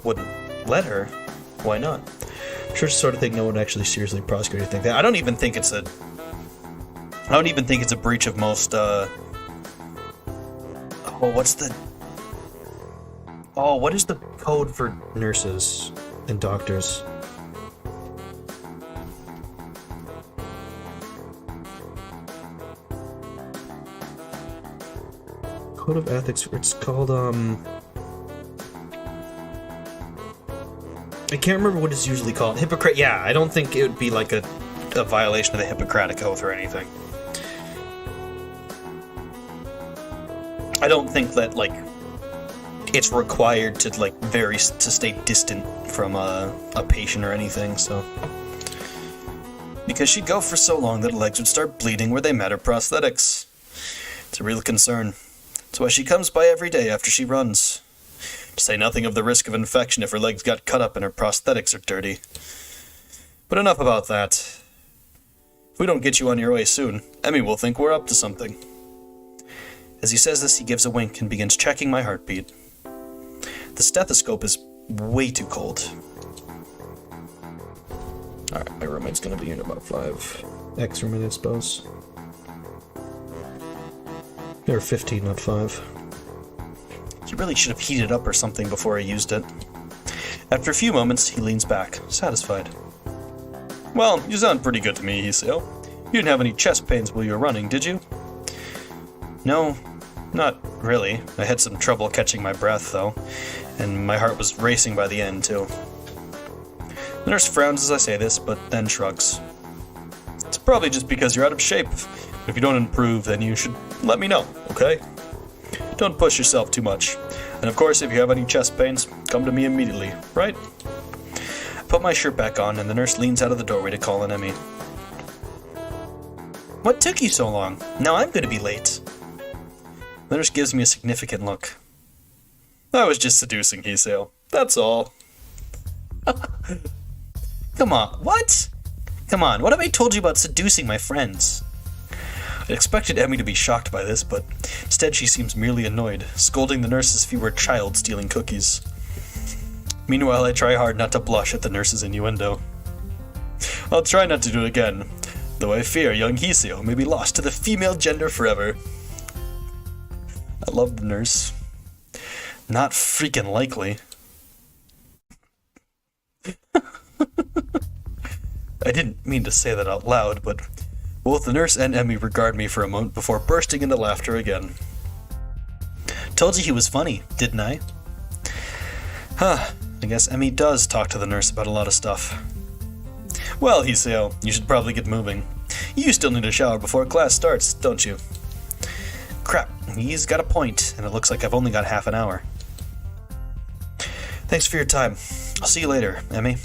Wouldn't let her? Why not? Sure, sort of thing no one would actually seriously prosecute or think that. I don't even think it's a breach of most, what is the code for nurses and doctors? Code of ethics, it's called, I can't remember what it's usually called. Yeah, I don't think it would be like a violation of the Hippocratic Oath or anything. I don't think that, like, it's required to, like, to stay distant from a patient or anything, so. Because she'd go for so long that her legs would start bleeding where they met her prosthetics. It's a real concern. That's why she comes by every day after she runs. To say nothing of the risk of infection if her legs got cut up and her prosthetics are dirty. But enough about that. If we don't get you on your way soon, Emmy will think we're up to something. As he says this, he gives a wink and begins checking my heartbeat. The stethoscope is way too cold. Alright, my roommate's gonna be in about 5 extra minutes, suppose. Or 15, not 5. You really should have heated up or something before I used it. After a few moments, he leans back, satisfied. Well, you sound pretty good to me, Hiseo. You didn't have any chest pains while you were running, did you? No, not really. I had some trouble catching my breath, though, and my heart was racing by the end, too. The nurse frowns as I say this, but then shrugs. It's probably just because you're out of shape. If you don't improve, then you should let me know, okay? Don't push yourself too much. And of course, if you have any chest pains, come to me immediately, right? I put my shirt back on, and the nurse leans out of the doorway to call on Emmy. What took you so long? Now I'm going to be late. The nurse gives me a significant look. I was just seducing Hiseo. That's all. Come on, what? Come on, what have I told you about seducing my friends? I expected Emmy to be shocked by this, but instead she seems merely annoyed, scolding the nurse as if he were a child stealing cookies. Meanwhile, I try hard not to blush at the nurse's innuendo. I'll try not to do it again, though I fear young Hiseo may be lost to the female gender forever. I love the nurse. Not freaking likely. I didn't mean to say that out loud, but both the nurse and Emmy regard me for a moment before bursting into laughter again. Told you he was funny, didn't I? Huh, I guess Emmy does talk to the nurse about a lot of stuff. Well, Hiseo, you should probably get moving. You still need a shower before class starts, don't you? Crap, he's got a point, and it looks like I've only got half an hour. Thanks for your time. I'll see you later, Emmy.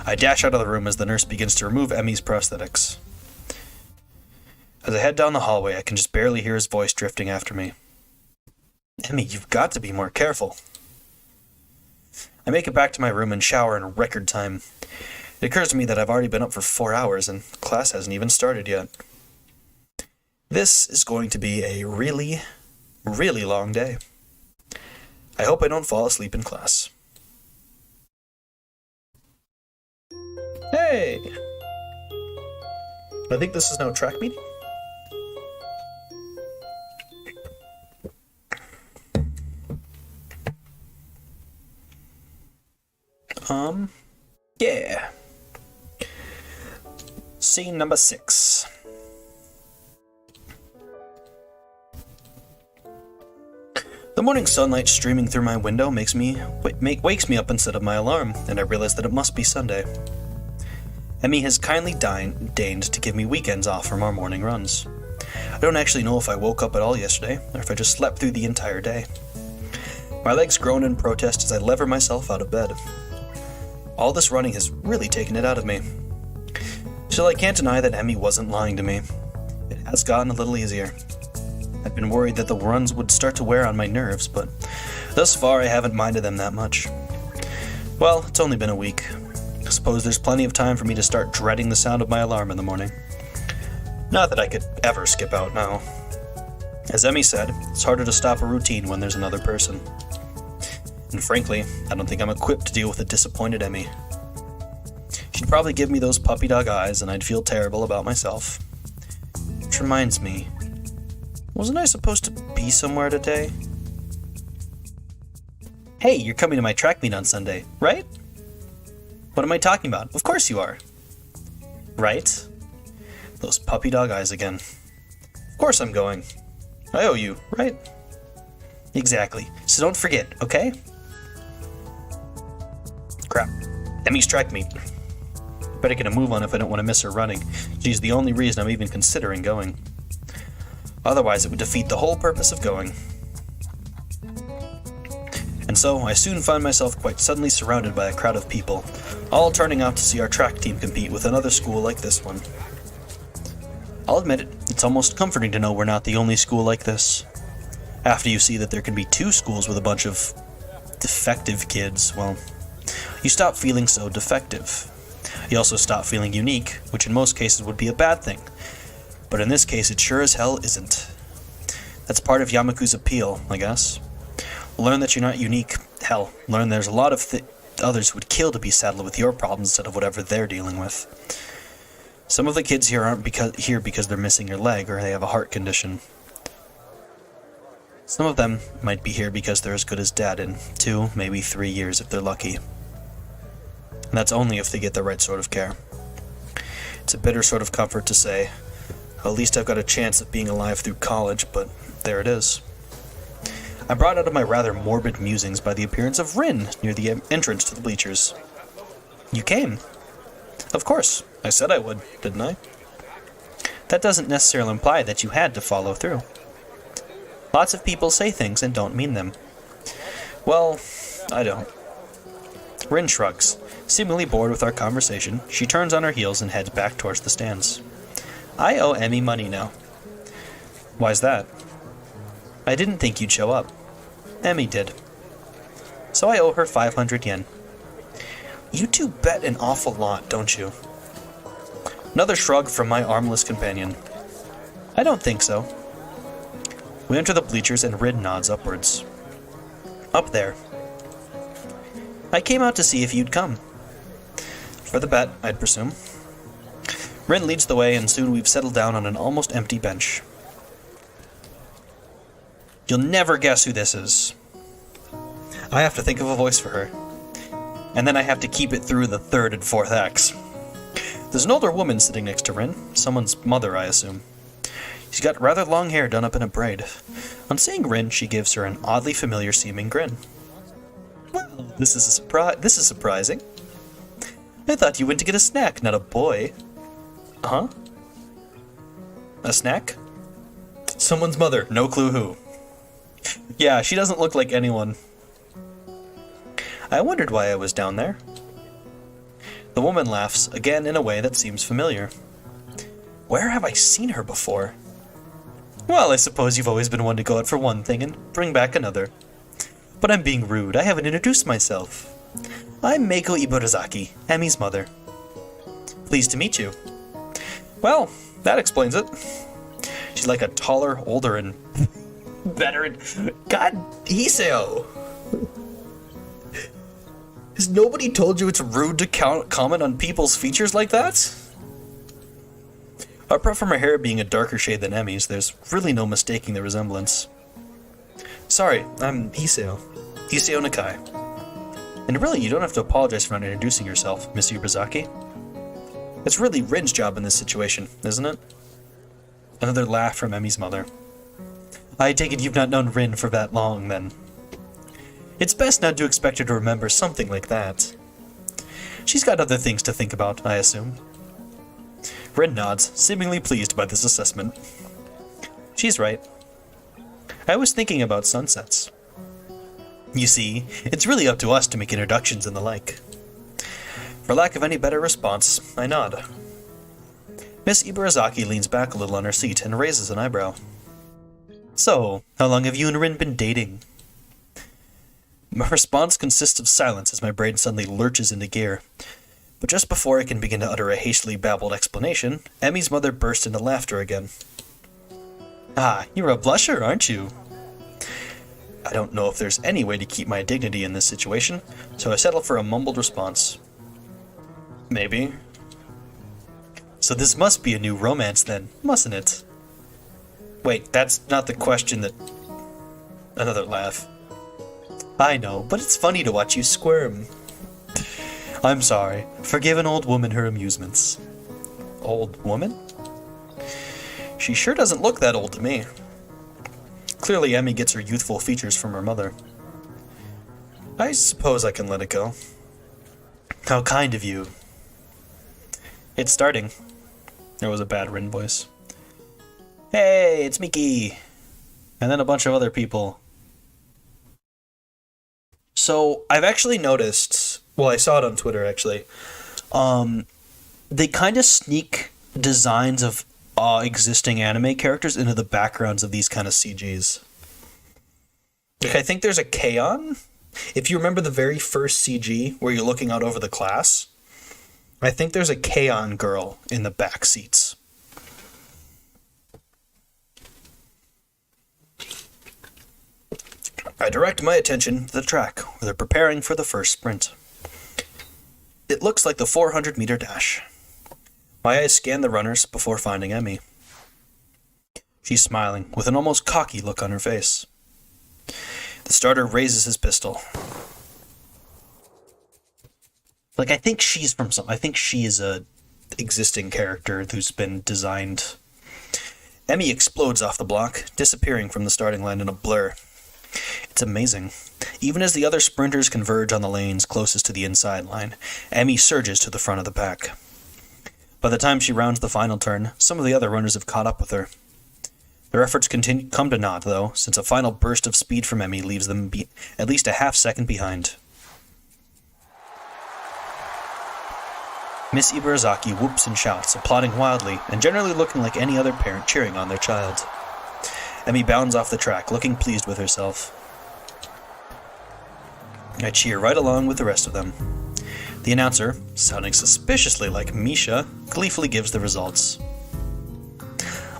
I dash out of the room as the nurse begins to remove Emmy's prosthetics. As I head down the hallway, I can just barely hear his voice drifting after me. Emmy, you've got to be more careful. I make it back to my room and shower in record time. It occurs to me that I've already been up for 4 hours and class hasn't even started yet. This is going to be a really, really long day. I hope I don't fall asleep in class. Hey! I think this is now track meeting. Yeah. Scene number 6. The morning sunlight streaming through my window wakes me up instead of my alarm, and I realize that it must be Sunday. Emmy has kindly deigned to give me weekends off from our morning runs. I don't actually know if I woke up at all yesterday, or if I just slept through the entire day. My legs groan in protest as I lever myself out of bed. All this running has really taken it out of me. Still, I can't deny that Emmy wasn't lying to me. It has gotten a little easier. I've been worried that the runs would start to wear on my nerves, but thus far I haven't minded them that much. Well, it's only been a week. I suppose there's plenty of time for me to start dreading the sound of my alarm in the morning. Not that I could ever skip out now. As Emmy said, it's harder to stop a routine when there's another person. And frankly, I don't think I'm equipped to deal with a disappointed Emmy. She'd probably give me those puppy dog eyes and I'd feel terrible about myself. Which reminds me, wasn't I supposed to be somewhere today? Hey, you're coming to my track meet on Sunday, right? What am I talking about? Of course you are. Right? Those puppy dog eyes again. Of course I'm going. I owe you, right? Exactly. So don't forget, okay? Crap. Emmy's track meet. Better get a move on if I don't want to miss her running. She's the only reason I'm even considering going. Otherwise, it would defeat the whole purpose of going. And so, I soon find myself quite suddenly surrounded by a crowd of people, all turning out to see our track team compete with another school like this one. I'll admit it, it's almost comforting to know we're not the only school like this. After you see that there can be 2 schools with a bunch of defective kids, well, you stop feeling so defective. You also stop feeling unique, which in most cases would be a bad thing. But in this case, it sure as hell isn't. That's part of Yamaku's appeal, I guess. Learn that you're not unique. Hell, learn there's a lot of others would kill to be saddled with your problems instead of whatever they're dealing with. Some of the kids here aren't here because they're missing your leg or they have a heart condition. Some of them might be here because they're as good as dead in 2, maybe 3 years if they're lucky. And that's only if they get the right sort of care. It's a bitter sort of comfort to say, at least I've got a chance of being alive through college, but there it is. I'm brought out of my rather morbid musings by the appearance of Rin near the entrance to the bleachers. You came. Of course, I said I would, didn't I? That doesn't necessarily imply that you had to follow through. Lots of people say things and don't mean them. Well, I don't. Rin shrugs. Seemingly bored with our conversation, she turns on her heels and heads back towards the stands. I owe Emmy money now. Why's that? I didn't think you'd show up. Emmy did. So I owe her 500 yen. You two bet an awful lot, don't you? Another shrug from my armless companion. I don't think so. We enter the bleachers and Rin nods upwards. Up there. I came out to see if you'd come. For the bet, I'd presume. Rin leads the way and soon we've settled down on an almost empty bench. You'll never guess who this is. I have to think of a voice for her. And then I have to keep it through the 3rd and 4th acts. There's an older woman sitting next to Rin. Someone's mother, I assume. She's got rather long hair done up in a braid. On seeing Rin, she gives her an oddly familiar-seeming grin. Well, this is surprising. I thought you went to get a snack, not a boy. Huh? A snack? Someone's mother, no clue who. Yeah, she doesn't look like anyone. I wondered why I was down there. The woman laughs, again in a way that seems familiar. Where have I seen her before? Well, I suppose you've always been one to go out for one thing and bring back another. But I'm being rude, I haven't introduced myself. I'm Meiko Iburazaki, Emmy's mother. Pleased to meet you. Well, that explains it. She's like a taller, older, and better. God, Hiseo! Has nobody told you it's rude to comment on people's features like that? Apart from her hair being a darker shade than Emmy's, there's really no mistaking the resemblance. Sorry, I'm Hiseo. Hiseo Nakai. And really, you don't have to apologize for not introducing yourself, Miss Iburazaki. It's really Rin's job in this situation, isn't it? Another laugh from Emmy's mother. I take it you've not known Rin for that long, then. It's best not to expect her to remember something like that. She's got other things to think about, I assume. Rin nods, seemingly pleased by this assessment. She's right. I was thinking about sunsets. You see, it's really up to us to make introductions and the like. For lack of any better response, I nod. Miss Iburazaki leans back a little on her seat and raises an eyebrow. So, how long have you and Rin been dating? My response consists of silence as my brain suddenly lurches into gear. But just before I can begin to utter a hastily babbled explanation, Emmy's mother burst into laughter again. Ah, you're a blusher, aren't you? I don't know if there's any way to keep my dignity in this situation, so I settle for a mumbled response. Maybe. So this must be a new romance then, mustn't it? Wait, that's not the question that... Another laugh. I know, but it's funny to watch you squirm. I'm sorry. Forgive an old woman her amusements. Old woman? She sure doesn't look that old to me. Clearly Emmy gets her youthful features from her mother. I suppose I can let it go. How kind of you. It's starting. There was a bad Rin voice. Hey, it's Miki! And then a bunch of other people. So, I've actually noticed, well, I saw it on Twitter actually, they kind of sneak designs of existing anime characters into the backgrounds of these kind of CGs. Like, I think there's a K-On! If you remember the very first CG where you're looking out over the class, I think there's a K-On! Girl in the back seats. I direct my attention to the track where they're preparing for the first sprint. It looks like the 400-meter dash. My eyes scan the runners before finding Emmy. She's smiling, with an almost cocky look on her face. The starter raises his pistol. Like, I think she is a existing character who's been designed. Emmy explodes off the block, disappearing from the starting line in a blur. It's amazing. Even as the other sprinters converge on the lanes closest to the inside line, Emmy surges to the front of the pack. By the time she rounds the final turn, some of the other runners have caught up with her. Their efforts come to naught, though, since a final burst of speed from Emmy leaves them at least a half-second behind. Miss Ibarazaki whoops and shouts, applauding wildly, and generally looking like any other parent cheering on their child. Emmy bounds off the track, looking pleased with herself. I cheer right along with the rest of them. The announcer, sounding suspiciously like Misha, gleefully gives the results.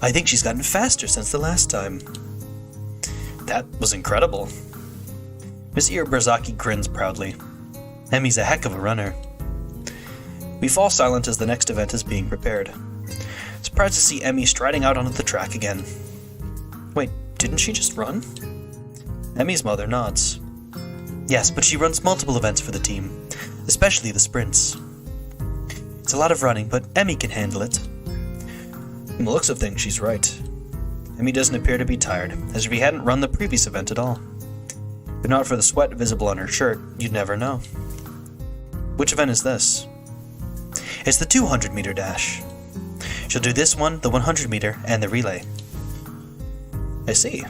I think she's gotten faster since the last time. That was incredible. Miss Ibarazaki grins proudly. Emmy's a heck of a runner. We fall silent as the next event is being prepared. Surprised to see Emmy striding out onto the track again. Wait, didn't she just run? Emmy's mother nods. Yes, but she runs multiple events for the team, especially the sprints. It's a lot of running, but Emmy can handle it. From the looks of things, she's right. Emmy doesn't appear to be tired, as if she hadn't run the previous event at all. If not for the sweat visible on her shirt, you'd never know. Which event is this? It's the 200-meter dash. She'll do this one, the 100-meter, and the relay. I see.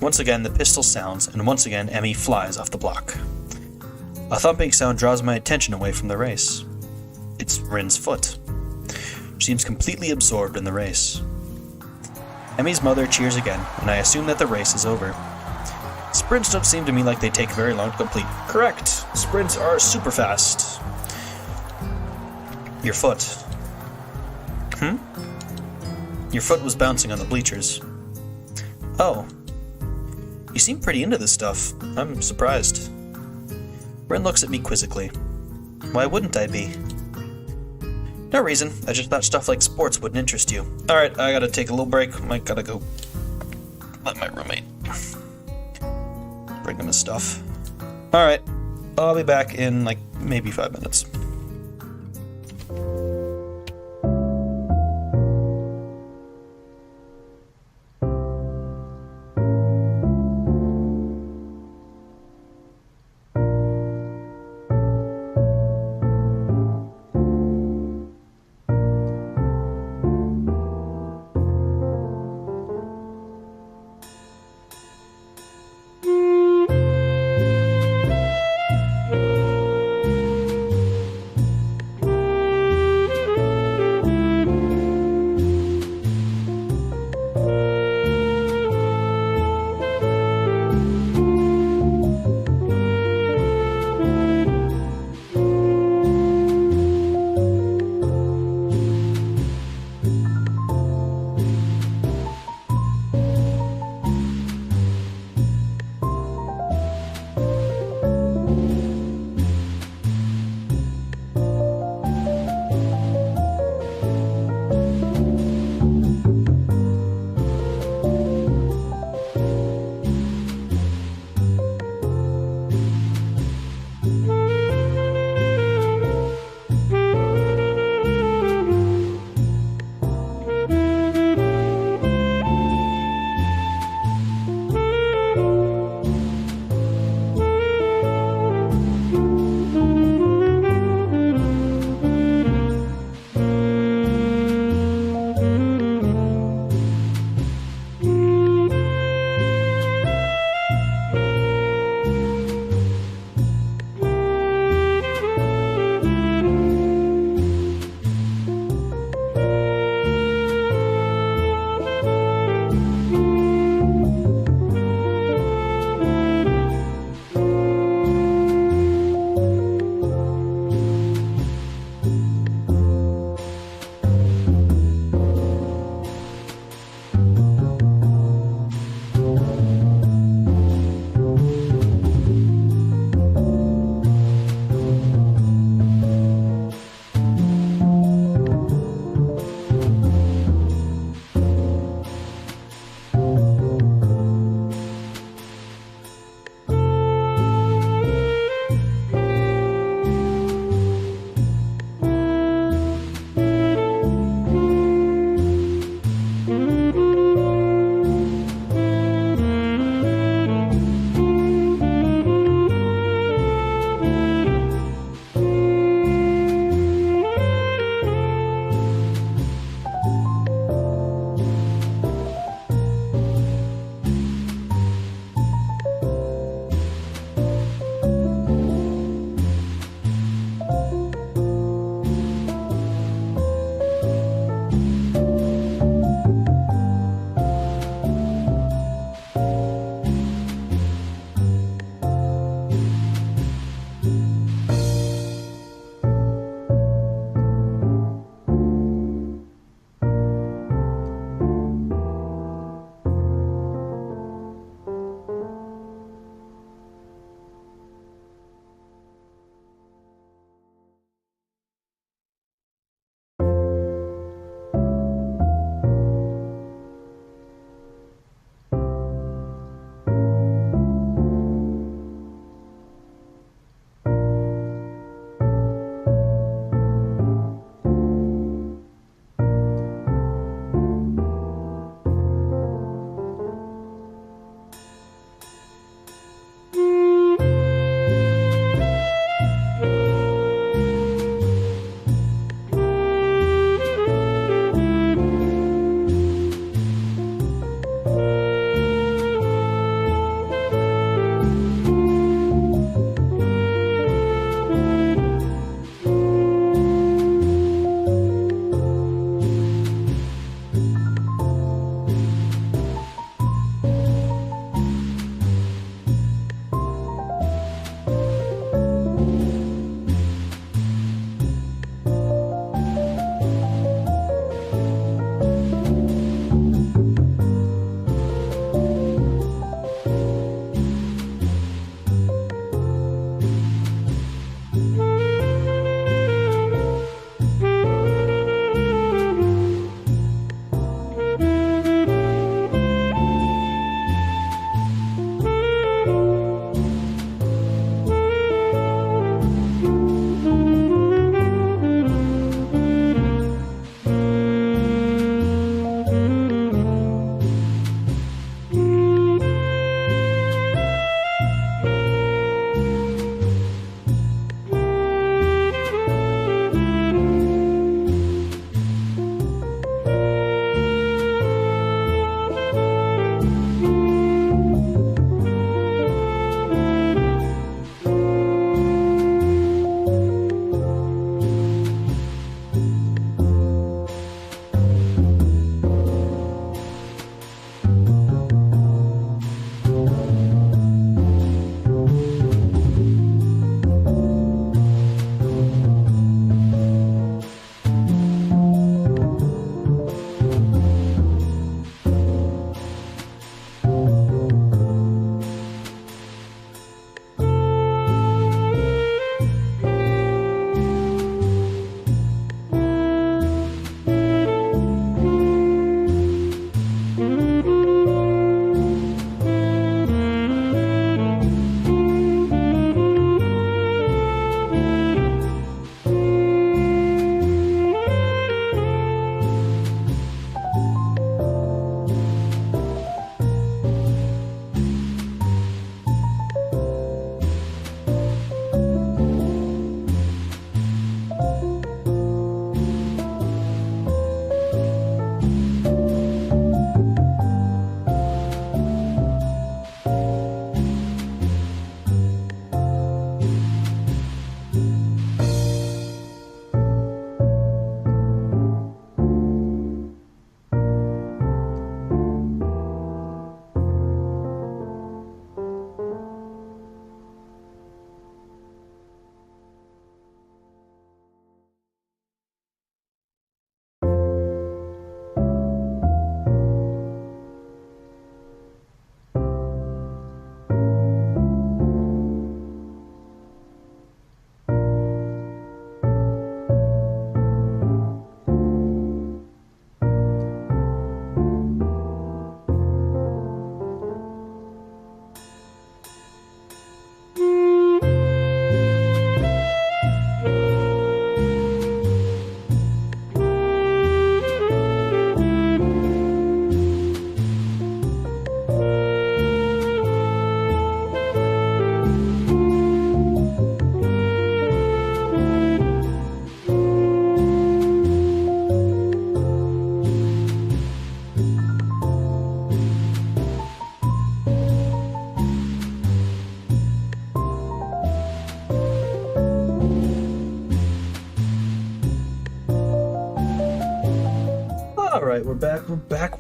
Once again, the pistol sounds, and once again, Emmy flies off the block. A thumping sound draws my attention away from the race. It's Rin's foot. She seems completely absorbed in the race. Emmy's mother cheers again, and I assume that the race is over. Sprints don't seem to me like they take very long to complete. Correct. Sprints are super fast. Your foot. Your foot was bouncing on the bleachers. Oh. You seem pretty into this stuff. I'm surprised. Rin looks at me quizzically. Why wouldn't I be? No reason. I just thought stuff like sports wouldn't interest you. Alright, I gotta take a little break. Might gotta go let my roommate bring him his stuff. Alright, I'll be back in like maybe 5 minutes.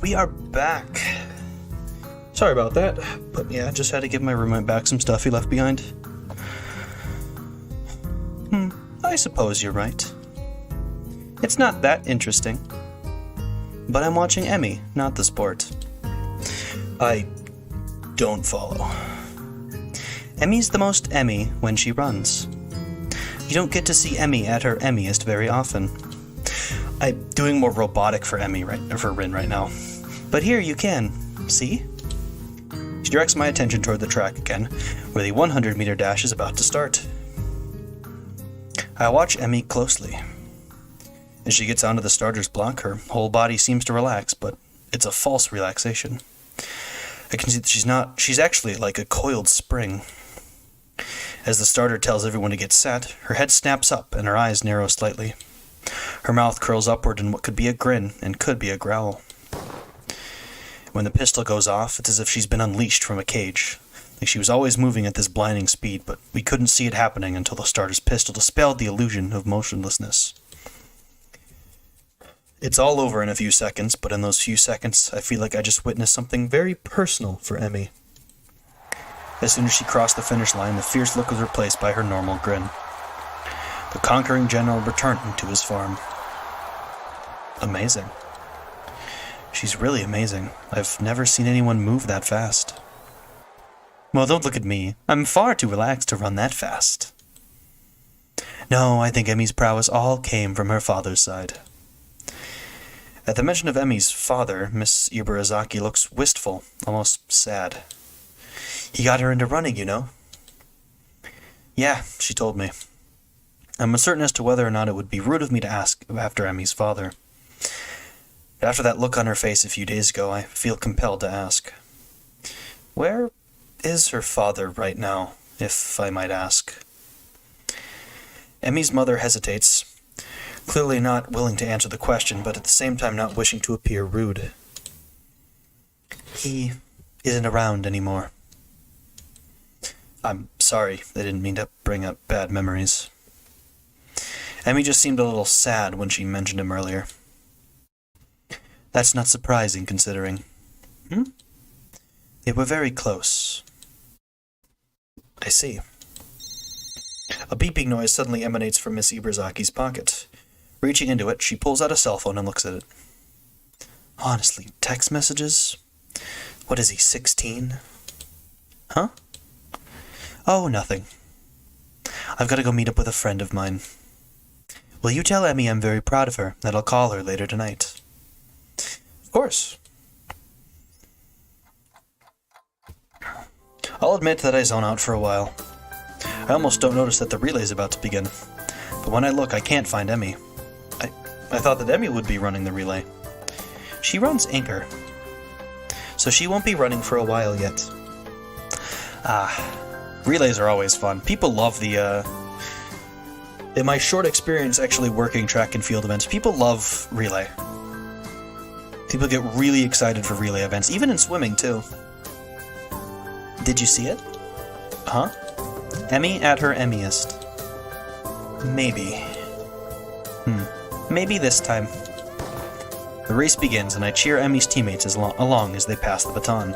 we are back. Sorry about that. But yeah, just had to give my roommate back some stuff he left behind. I suppose you're right. It's not that interesting. But I'm watching Emmy, not the sport. I don't follow. Emmy's the most Emmy when she runs. You don't get to see Emmy at her Emmyest very often. I'm doing more robotic for Rin right now. But here you can. See? She directs my attention toward the track again, where the 100-meter dash is about to start. I watch Emmy closely. As she gets onto the starter's block, her whole body seems to relax, but it's a false relaxation. I can see that she's actually like a coiled spring. As the starter tells everyone to get set, her head snaps up and her eyes narrow slightly. Her mouth curls upward in what could be a grin and could be a growl. When the pistol goes off, it's as if she's been unleashed from a cage. Like she was always moving at this blinding speed, but we couldn't see it happening until the starter's pistol dispelled the illusion of motionlessness. It's all over in a few seconds, but in those few seconds, I feel like I just witnessed something very personal for Emmy. As soon as she crossed the finish line, the fierce look was replaced by her normal grin. The conquering general returning to his farm. Amazing. She's really amazing. I've never seen anyone move that fast. Well, don't look at me. I'm far too relaxed to run that fast. No, I think Emmy's prowess all came from her father's side. At the mention of Emmy's father, Miss Iburazaki looks wistful, almost sad. He got her into running, you know. Yeah, she told me. I'm uncertain as to whether or not it would be rude of me to ask after Emmy's father. But after that look on her face a few days ago, I feel compelled to ask. Where is her father right now, if I might ask? Emmy's mother hesitates, clearly not willing to answer the question, but at the same time not wishing to appear rude. He isn't around anymore. I'm sorry, I didn't mean to bring up bad memories. Emmy just seemed a little sad when she mentioned him earlier. That's not surprising, considering. They were very close. I see. A beeping noise suddenly emanates from Miss Iburazaki's pocket. Reaching into it, she pulls out a cell phone and looks at it. Honestly, text messages? What is he, 16? Huh? Oh, nothing. I've got to go meet up with a friend of mine. Will you tell Emmy I'm very proud of her, that I'll call her later tonight? Of course. I'll admit that I zone out for a while. I almost don't notice that the relay's about to begin. But when I look, I can't find Emmy. I thought that Emmy would be running the relay. She runs Anchor. So she won't be running for a while yet. Relays are always fun. People love the, in my short experience actually working track and field events, people love relay. People get really excited for relay events, even in swimming too. Did you see it? Huh? Emmy at her Emmyest. Maybe. Maybe this time. The race begins, and I cheer Emmy's teammates along as they pass the baton.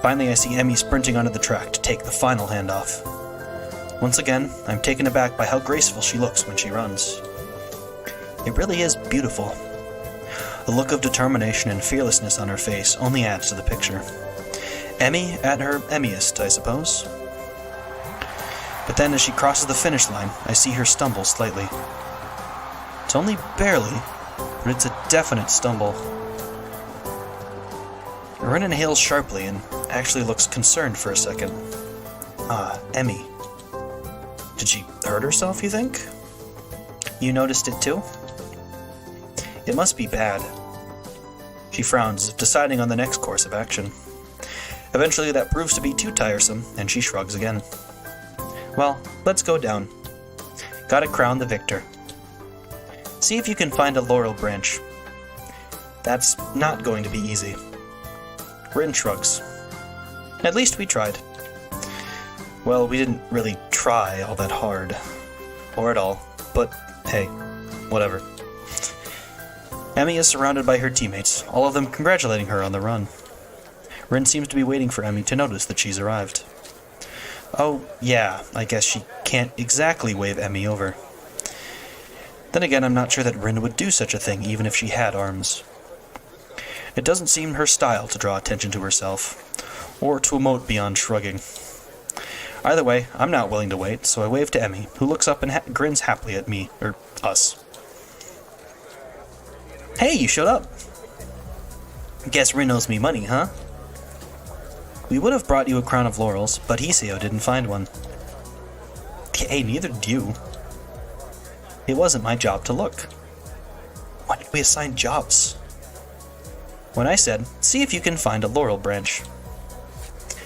Finally, I see Emmy sprinting onto the track to take the final handoff. Once again, I'm taken aback by how graceful she looks when she runs. It really is beautiful. The look of determination and fearlessness on her face only adds to the picture. Emmy at her Emmyest, I suppose. But then as she crosses the finish line, I see her stumble slightly. It's only barely, but it's a definite stumble. Rin inhales sharply and actually looks concerned for a second. Emmy. Did she hurt herself, you think? You noticed it too? It must be bad. She frowns, as if deciding on the next course of action. Eventually that proves to be too tiresome, and she shrugs again. Well, let's go down. Gotta crown the victor. See if you can find a laurel branch. That's not going to be easy. Rin shrugs. At least we tried. Well, we didn't really try all that hard. Or at all. But, hey, whatever. Emmy is surrounded by her teammates, all of them congratulating her on the run. Rin seems to be waiting for Emmy to notice that she's arrived. Oh, yeah, I guess she can't exactly wave Emmy over. Then again, I'm not sure that Rin would do such a thing even if she had arms. It doesn't seem her style to draw attention to herself, or to emote beyond shrugging. Either way, I'm not willing to wait, so I wave to Emmy, who looks up and grins happily at me, or us. Hey, you showed up! Guess Rin owes me money, huh? We would have brought you a crown of laurels, but Hoshiuta didn't find one. Hey, neither did you. It wasn't my job to look. Why did we assign jobs? When I said, see if you can find a laurel branch.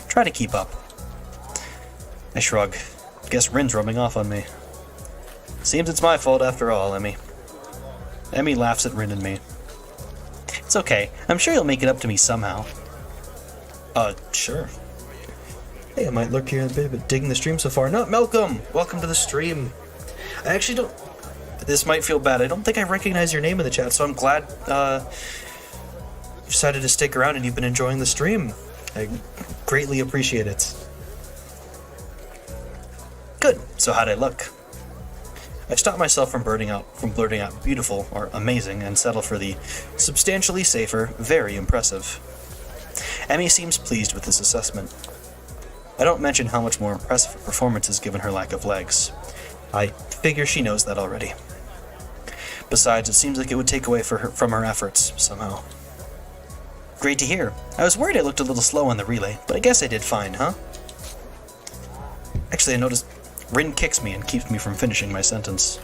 Try to keep up. I shrug. Guess Rin's rubbing off on me. Seems it's my fault after all, Emmy. Emmy laughs at Rin and me. It's okay. I'm sure you'll make it up to me somehow. Sure. Hey, I might lurk here in a bit, but digging the stream so far. Not Malcolm! Welcome to the stream. I actually don't... This might feel bad. I don't think I recognize your name in the chat, so I'm glad, you decided to stick around and you've been enjoying the stream. I greatly appreciate it. Good. So how'd I look? I stopped myself from blurting out beautiful or amazing and settle for the substantially safer, very impressive. Emmy seems pleased with this assessment. I don't mention how much more impressive her performance is given her lack of legs. I figure she knows that already. Besides, it seems like it would take away from her efforts, somehow. Great to hear. I was worried I looked a little slow on the relay, but I guess I did fine, huh? Actually, I noticed Rin kicks me and keeps me from finishing my sentence.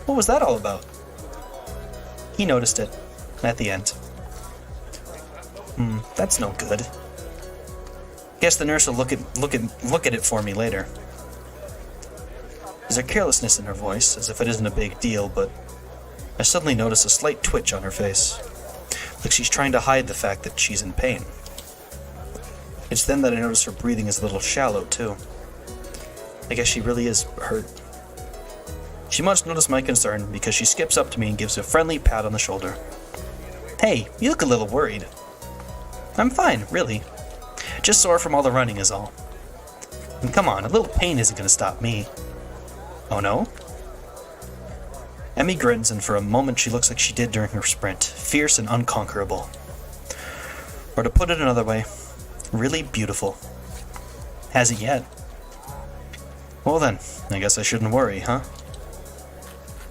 What was that all about? He noticed it, at the end. That's no good. Guess the nurse will look at it for me later. There's a carelessness in her voice, as if it isn't a big deal, but I suddenly notice a slight twitch on her face, like she's trying to hide the fact that she's in pain. It's then that I notice her breathing is a little shallow, too. I guess she really is hurt. She must notice my concern, because she skips up to me and gives a friendly pat on the shoulder. Hey, you look a little worried. I'm fine, really. Just sore from all the running is all. And come on, a little pain isn't going to stop me. Oh no? Emmy grins, and for a moment she looks like she did during her sprint, fierce and unconquerable. Or to put it another way, really beautiful. Hasn't yet. Well then, I guess I shouldn't worry, huh?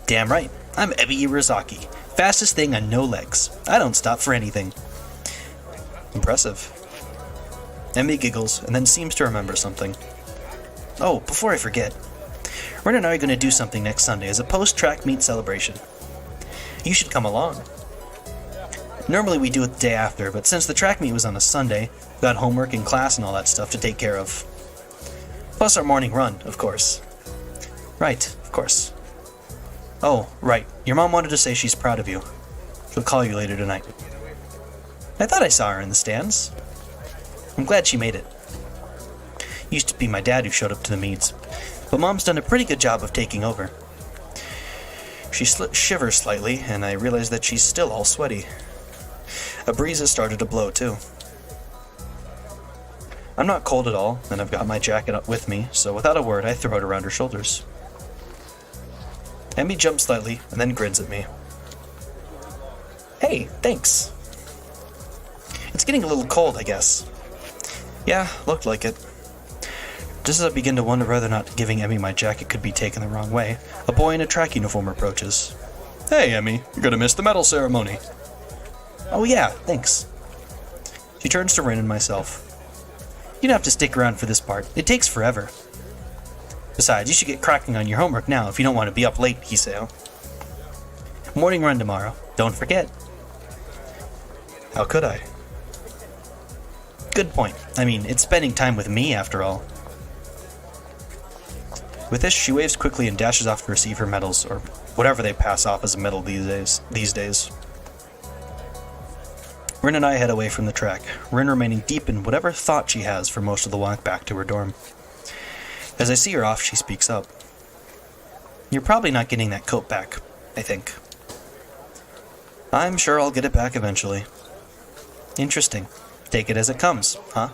Damn right, I'm Emmy Irizaki, fastest thing on no legs. I don't stop for anything. Impressive. Emmy giggles, and then seems to remember something. Oh, before I forget, Ren and I are going to do something next Sunday as a post-track meet celebration. You should come along. Normally we do it the day after, but since the track meet was on a Sunday, we got homework and class and all that stuff to take care of. Plus our morning run, of course. Right, of course. Oh, right, your mom wanted to say she's proud of you. She'll call you later tonight. I thought I saw her in the stands. I'm glad she made it. Used to be my dad who showed up to the meets, but Mom's done a pretty good job of taking over. She shivers slightly, and I realize that she's still all sweaty. A breeze has started to blow, too. I'm not cold at all, and I've got my jacket up with me, so without a word, I throw it around her shoulders. Emmy jumps slightly, and then grins at me. Hey, thanks. It's getting a little cold, I guess. Yeah, looked like it. Just as I begin to wonder whether or not giving Emmy my jacket could be taken the wrong way, a boy in a track uniform approaches. Hey, Emmy, you're gonna miss the medal ceremony. Oh yeah, thanks. She turns to Rin and myself. You don't have to stick around for this part. It takes forever. Besides, you should get cracking on your homework now if you don't want to be up late, Hoshiuta. Morning run tomorrow. Don't forget. How could I? Good point. I mean, it's spending time with me, after all. With this, she waves quickly and dashes off to receive her medals, or whatever they pass off as a medal these days. Rin and I head away from the track, Rin remaining deep in whatever thought she has for most of the walk back to her dorm. As I see her off, she speaks up. You're probably not getting that coat back, I think. I'm sure I'll get it back eventually. Interesting. Take it as it comes, huh?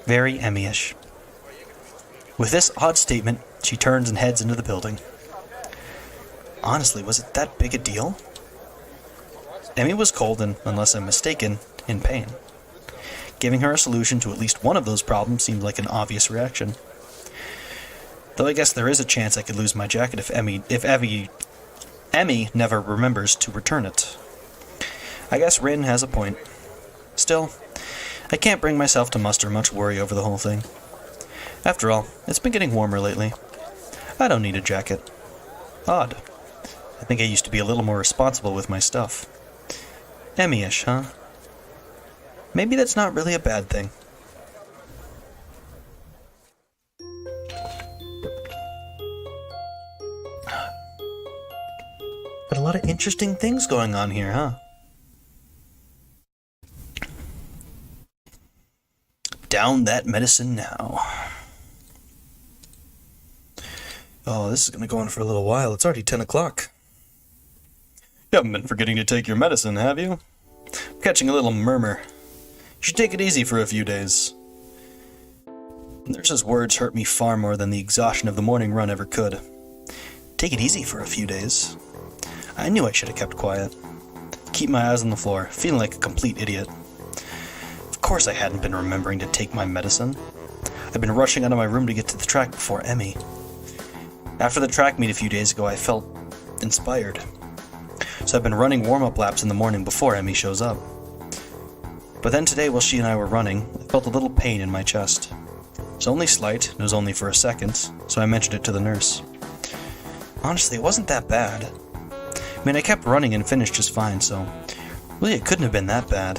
Very Emmy-ish. With this odd statement, she turns and heads into the building. Honestly, was it that big a deal? Emmy was cold and, unless I'm mistaken, in pain. Giving her a solution to at least one of those problems seemed like an obvious reaction. Though I guess there is a chance I could lose my jacket if Emmy never remembers to return it. I guess Rin has a point. Still, I can't bring myself to muster much worry over the whole thing. After all, it's been getting warmer lately. I don't need a jacket. Odd. I think I used to be a little more responsible with my stuff. Emmy-ish, huh? Maybe that's not really a bad thing. But a lot of interesting things going on here, huh? Down that medicine now. Oh, this is going to go on for a little while. It's already 10 o'clock. You haven't been forgetting to take your medicine, have you? I'm catching a little murmur. You should take it easy for a few days. The nurse's words hurt me far more than the exhaustion of the morning run ever could. Take it easy for a few days. I knew I should have kept quiet. Keep my eyes on the floor, feeling like a complete idiot. Of course I hadn't been remembering to take my medicine. I'd been rushing out of my room to get to the track before Emmy. After the track meet a few days ago, I felt inspired. So I've been running warm-up laps in the morning before Emmy shows up. But then today, while she and I were running, I felt a little pain in my chest. It was only slight, and it was only for a second, so I mentioned it to the nurse. Honestly, it wasn't that bad. I mean, I kept running and finished just fine, so really it couldn't have been that bad.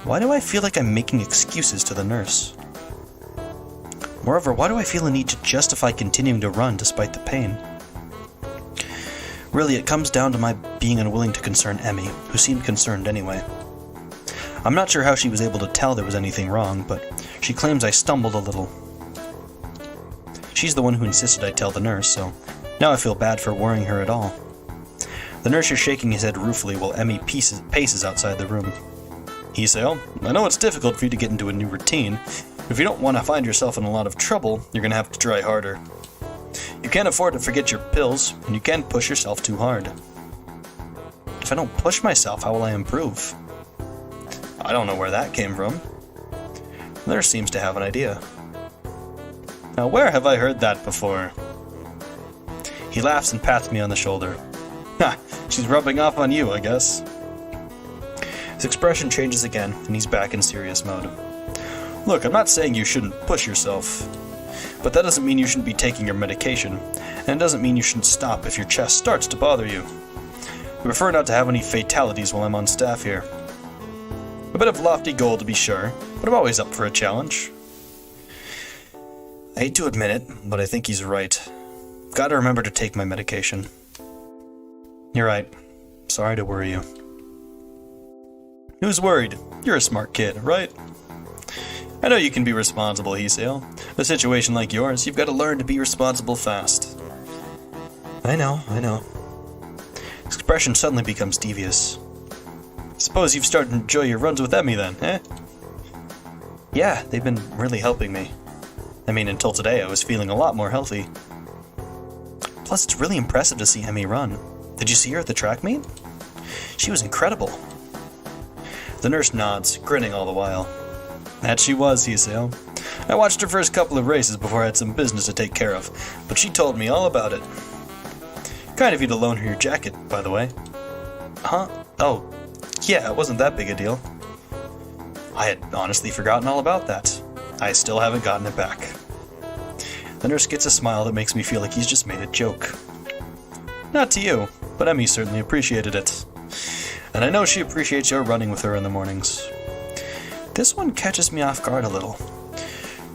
Why do I feel like I'm making excuses to the nurse? Moreover, why do I feel a need to justify continuing to run despite the pain? Really, it comes down to my being unwilling to concern Emmy, who seemed concerned anyway. I'm not sure how she was able to tell there was anything wrong, but she claims I stumbled a little. She's the one who insisted I tell the nurse, so now I feel bad for worrying her at all. The nurse is shaking his head ruefully while Emmy paces outside the room. Hiseo, I know it's difficult for you to get into a new routine. If you don't want to find yourself in a lot of trouble, you're going to have to try harder. You can't afford to forget your pills, and you can't push yourself too hard. If I don't push myself, how will I improve? I don't know where that came from. The nurse seems to have an idea. Now, where have I heard that before? He laughs and pats me on the shoulder. Ha! She's rubbing off on you, I guess. His expression changes again, and he's back in serious mode. Look, I'm not saying you shouldn't push yourself, but that doesn't mean you shouldn't be taking your medication, and it doesn't mean you shouldn't stop if your chest starts to bother you. I prefer not to have any fatalities while I'm on staff here. A bit of lofty goal to be sure, but I'm always up for a challenge. I hate to admit it, but I think he's right. Gotta remember to take my medication. You're right. Sorry to worry you. Who's worried? You're a smart kid, right? I know you can be responsible, Hiseo. In a situation like yours, you've got to learn to be responsible fast. I know. His expression suddenly becomes devious. Suppose you've started to enjoy your runs with Emmy then, eh? Yeah, they've been really helping me. I mean, until today I was feeling a lot more healthy. Plus, it's really impressive to see Emmy run. Did you see her at the track meet? She was incredible. The nurse nods, grinning all the while. That she was, Hiseo. I watched her first couple of races before I had some business to take care of, but she told me all about it. Kind of you to loan her your jacket, by the way. Huh? Oh, yeah, it wasn't that big a deal. I had honestly forgotten all about that. I still haven't gotten it back. The nurse gets a smile that makes me feel like he's just made a joke. Not to you, but Emmy certainly appreciated it. And I know she appreciates your running with her in the mornings. This one catches me off guard a little.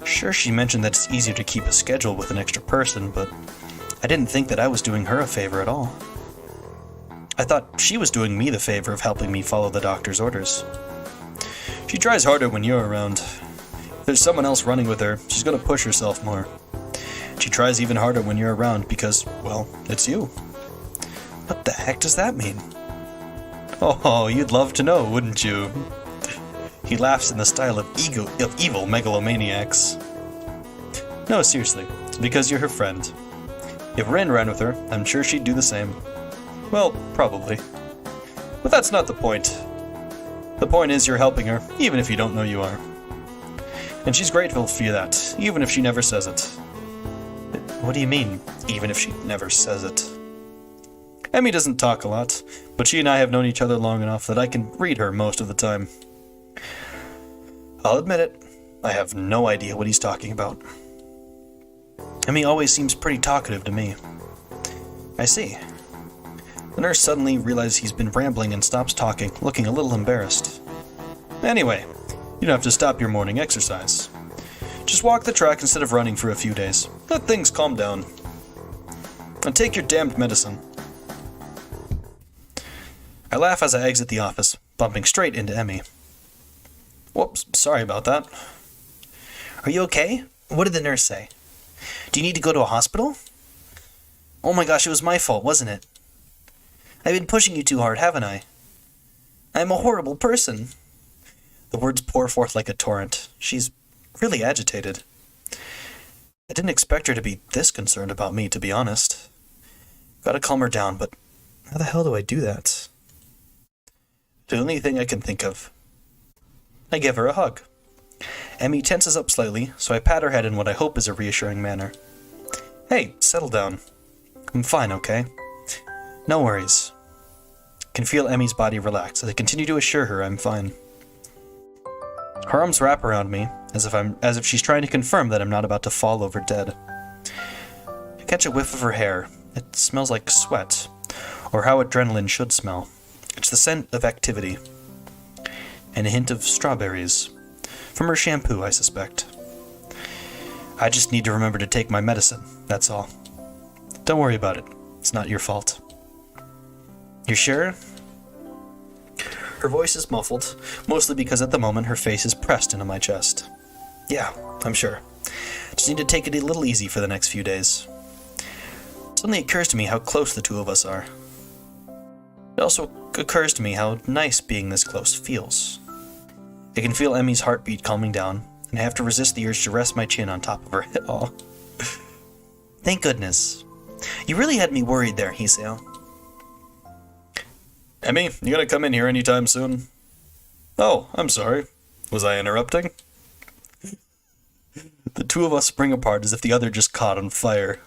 Sure, she mentioned that it's easier to keep a schedule with an extra person, but I didn't think that I was doing her a favor at all. I thought she was doing me the favor of helping me follow the doctor's orders. She tries harder when you're around. If there's someone else running with her, she's gonna push herself more. She tries even harder when you're around because, well, it's you. What the heck does that mean? Oh, you'd love to know, wouldn't you? He laughs in the style of evil megalomaniacs. No, seriously, it's because you're her friend. If Rin ran with her, I'm sure she'd do the same. Well, probably. But that's not the point. The point is you're helping her, even if you don't know you are. And she's grateful for you that, even if she never says it. What do you mean, even if she never says it? Emmy doesn't talk a lot, but she and I have known each other long enough that I can read her most of the time. I'll admit it, I have no idea what he's talking about. Emmy always seems pretty talkative to me. I see. The nurse suddenly realizes he's been rambling and stops talking, looking a little embarrassed. Anyway, you don't have to stop your morning exercise. Just walk the track instead of running for a few days. Let things calm down. And take your damned medicine. I laugh as I exit the office, bumping straight into Emmy. Whoops, sorry about that. Are you okay? What did the nurse say? Do you need to go to a hospital? Oh my gosh, it was my fault, wasn't it? I've been pushing you too hard, haven't I? I'm a horrible person. The words pour forth like a torrent. She's really agitated. I didn't expect her to be this concerned about me, to be honest. Gotta calm her down, but how the hell do I do that? The only thing I can think of. I give her a hug. Emmy tenses up slightly, so I pat her head in what I hope is a reassuring manner. Hey, settle down. I'm fine, okay? No worries. I can feel Emmy's body relax as I continue to assure her I'm fine. Her arms wrap around me, as if she's trying to confirm that I'm not about to fall over dead. I catch a whiff of her hair. It smells like sweat, or how adrenaline should smell. It's the scent of activity. And a hint of strawberries. From her shampoo, I suspect. I just need to remember to take my medicine, that's all. Don't worry about it. It's not your fault. You sure? Her voice is muffled, mostly because at the moment her face is pressed into my chest. Yeah, I'm sure. Just need to take it a little easy for the next few days. It suddenly occurs to me how close the two of us are. It also occurs to me how nice being this close feels. I can feel Emmy's heartbeat calming down, and I have to resist the urge to rest my chin on top of her head. Aw. Thank goodness. You really had me worried there, Hoshiuta. Emmy, you gonna come in here anytime soon? Oh, I'm sorry. Was I interrupting? The two of us spring apart as if the other just caught on fire.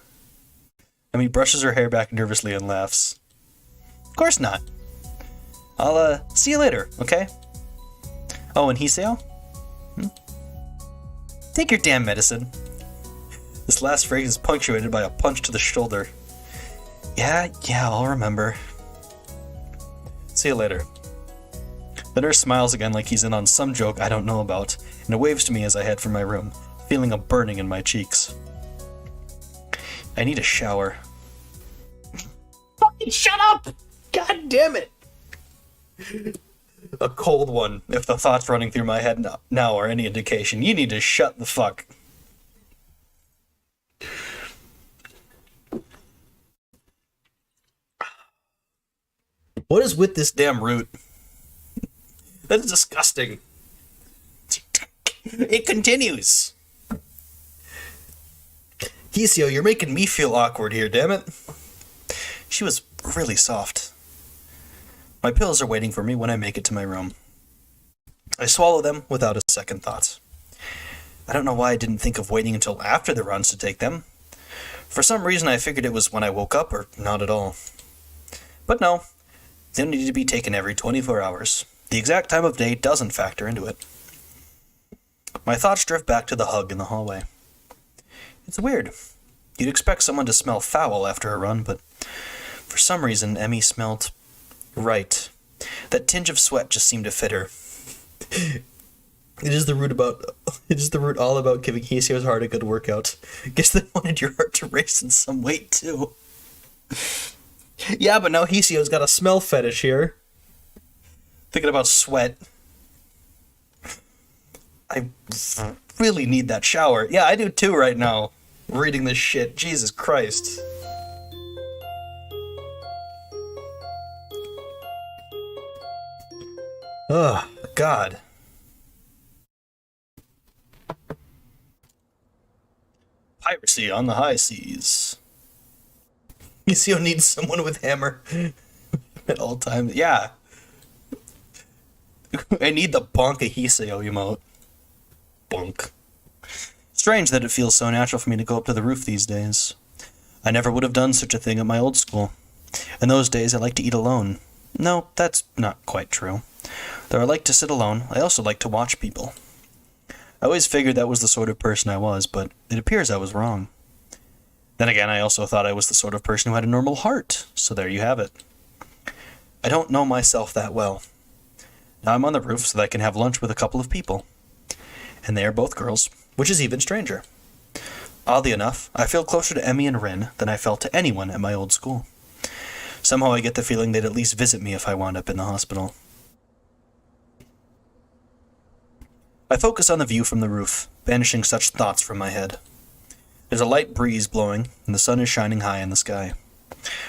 Emmy brushes her hair back nervously and laughs. Of course not. I'll, see you later, okay? Oh, and Hoshiuta? Take your damn medicine. This last phrase is punctuated by a punch to the shoulder. Yeah, I'll remember. See you later. The nurse smiles again like he's in on some joke I don't know about, and waves to me as I head for my room, feeling a burning in my cheeks. I need a shower. Fucking shut up! God damn it! A cold one, if the thoughts running through my head now are any indication. You need to shut the fuck. What is with this damn root? That is disgusting. It continues. Hoshiuta, you're making me feel awkward here, damn it. She was really soft. My pills are waiting for me when I make it to my room. I swallow them without a second thought. I don't know why I didn't think of waiting until after the runs to take them. For some reason I figured it was when I woke up or not at all. But no, they don't need to be taken every 24 hours. The exact time of day doesn't factor into it. My thoughts drift back to the hug in the hallway. It's weird. You'd expect someone to smell foul after a run, but for some reason Emmy smelled right. That tinge of sweat just seemed to fit her. It is the root all about giving Hoshiuta's heart a good workout. Guess they wanted your heart to race in some weight too. Yeah, but now Hoshiuta's got a smell fetish here. Thinking about sweat. I really need that shower. Yeah, I do too right now. Reading this shit. Jesus Christ. Oh, God. Piracy on the high seas. Yukihyou needs someone with hammer at all times. Yeah. I need the OhaHyou emote. Bonk. Strange that it feels so natural for me to go up to the roof these days. I never would have done such a thing at my old school. In those days, I liked to eat alone. No, that's not quite true. Though I like to sit alone, I also like to watch people. I always figured that was the sort of person I was, but it appears I was wrong. Then again, I also thought I was the sort of person who had a normal heart, so there you have it. I don't know myself that well. Now I'm on the roof so that I can have lunch with a couple of people. And they are both girls, which is even stranger. Oddly enough, I feel closer to Emmy and Rin than I felt to anyone at my old school. Somehow I get the feeling they'd at least visit me if I wound up in the hospital. I focus on the view from the roof, banishing such thoughts from my head. There's a light breeze blowing, and the sun is shining high in the sky.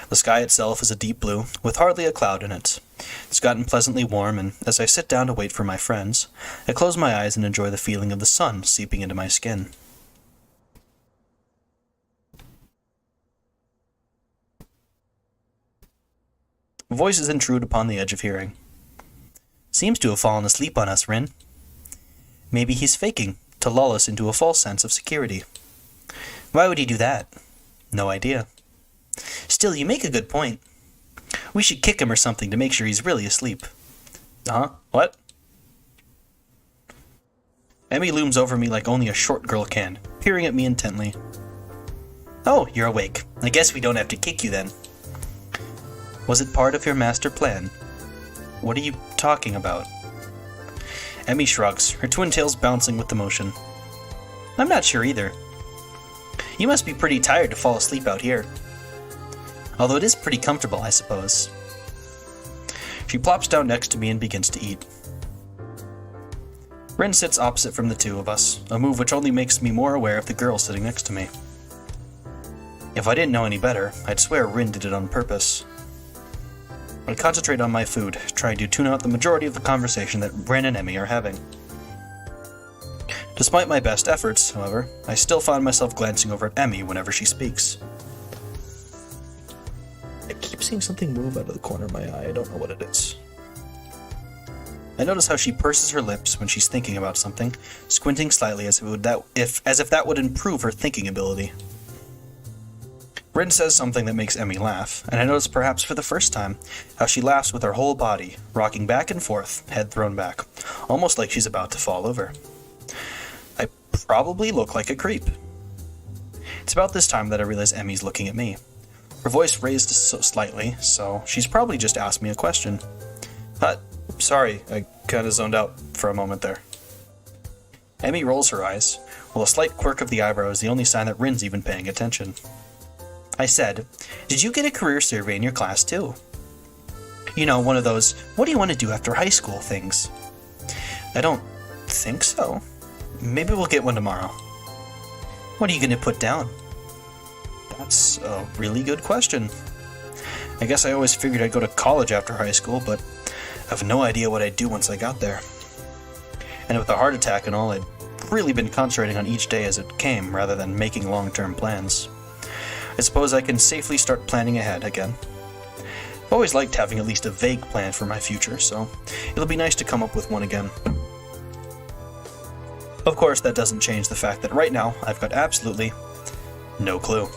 The sky itself is a deep blue, with hardly a cloud in it. It's gotten pleasantly warm, and as I sit down to wait for my friends, I close my eyes and enjoy the feeling of the sun seeping into my skin. Voices intrude upon the edge of hearing. Seems to have fallen asleep on us, Rin. Maybe he's faking, to lull us into a false sense of security. Why would he do that? No idea. Still, you make a good point. We should kick him or something to make sure he's really asleep. Uh-huh. What? Emmy looms over me like only a short girl can, peering at me intently. Oh, you're awake. I guess we don't have to kick you then. Was it part of your master plan? What are you talking about? Emmy shrugs, her twin tails bouncing with the motion. I'm not sure either. You must be pretty tired to fall asleep out here. Although it is pretty comfortable, I suppose. She plops down next to me and begins to eat. Rin sits opposite from the two of us, a move which only makes me more aware of the girl sitting next to me. If I didn't know any better, I'd swear Rin did it on purpose. I concentrate on my food, trying to tune out the majority of the conversation that Rin and Emmy are having. Despite my best efforts, however, I still find myself glancing over at Emmy whenever she speaks. I keep seeing something move out of the corner of my eye. I don't know what it is. I notice how she purses her lips when she's thinking about something, squinting slightly as if that would improve her thinking ability. Rin says something that makes Emmy laugh, and I notice perhaps for the first time how she laughs with her whole body, rocking back and forth, head thrown back, almost like she's about to fall over. I probably look like a creep. It's about this time that I realize Emmy's looking at me. Her voice raised slightly, so she's probably just asked me a question. Sorry, I kinda zoned out for a moment there. Emmy rolls her eyes, while a slight quirk of the eyebrow is the only sign that Rin's even paying attention. I said, did you get a career survey in your class too? You know, one of those, what do you want to do after high school things? I don't think so. Maybe we'll get one tomorrow. What are you going to put down? That's a really good question. I guess I always figured I'd go to college after high school, but I have no idea what I'd do once I got there. And with a heart attack and all, I'd really been concentrating on each day as it came rather than making long-term plans. I suppose I can safely start planning ahead again. I've always liked having at least a vague plan for my future, so it'll be nice to come up with one again. Of course, that doesn't change the fact that right now, I've got absolutely no clue.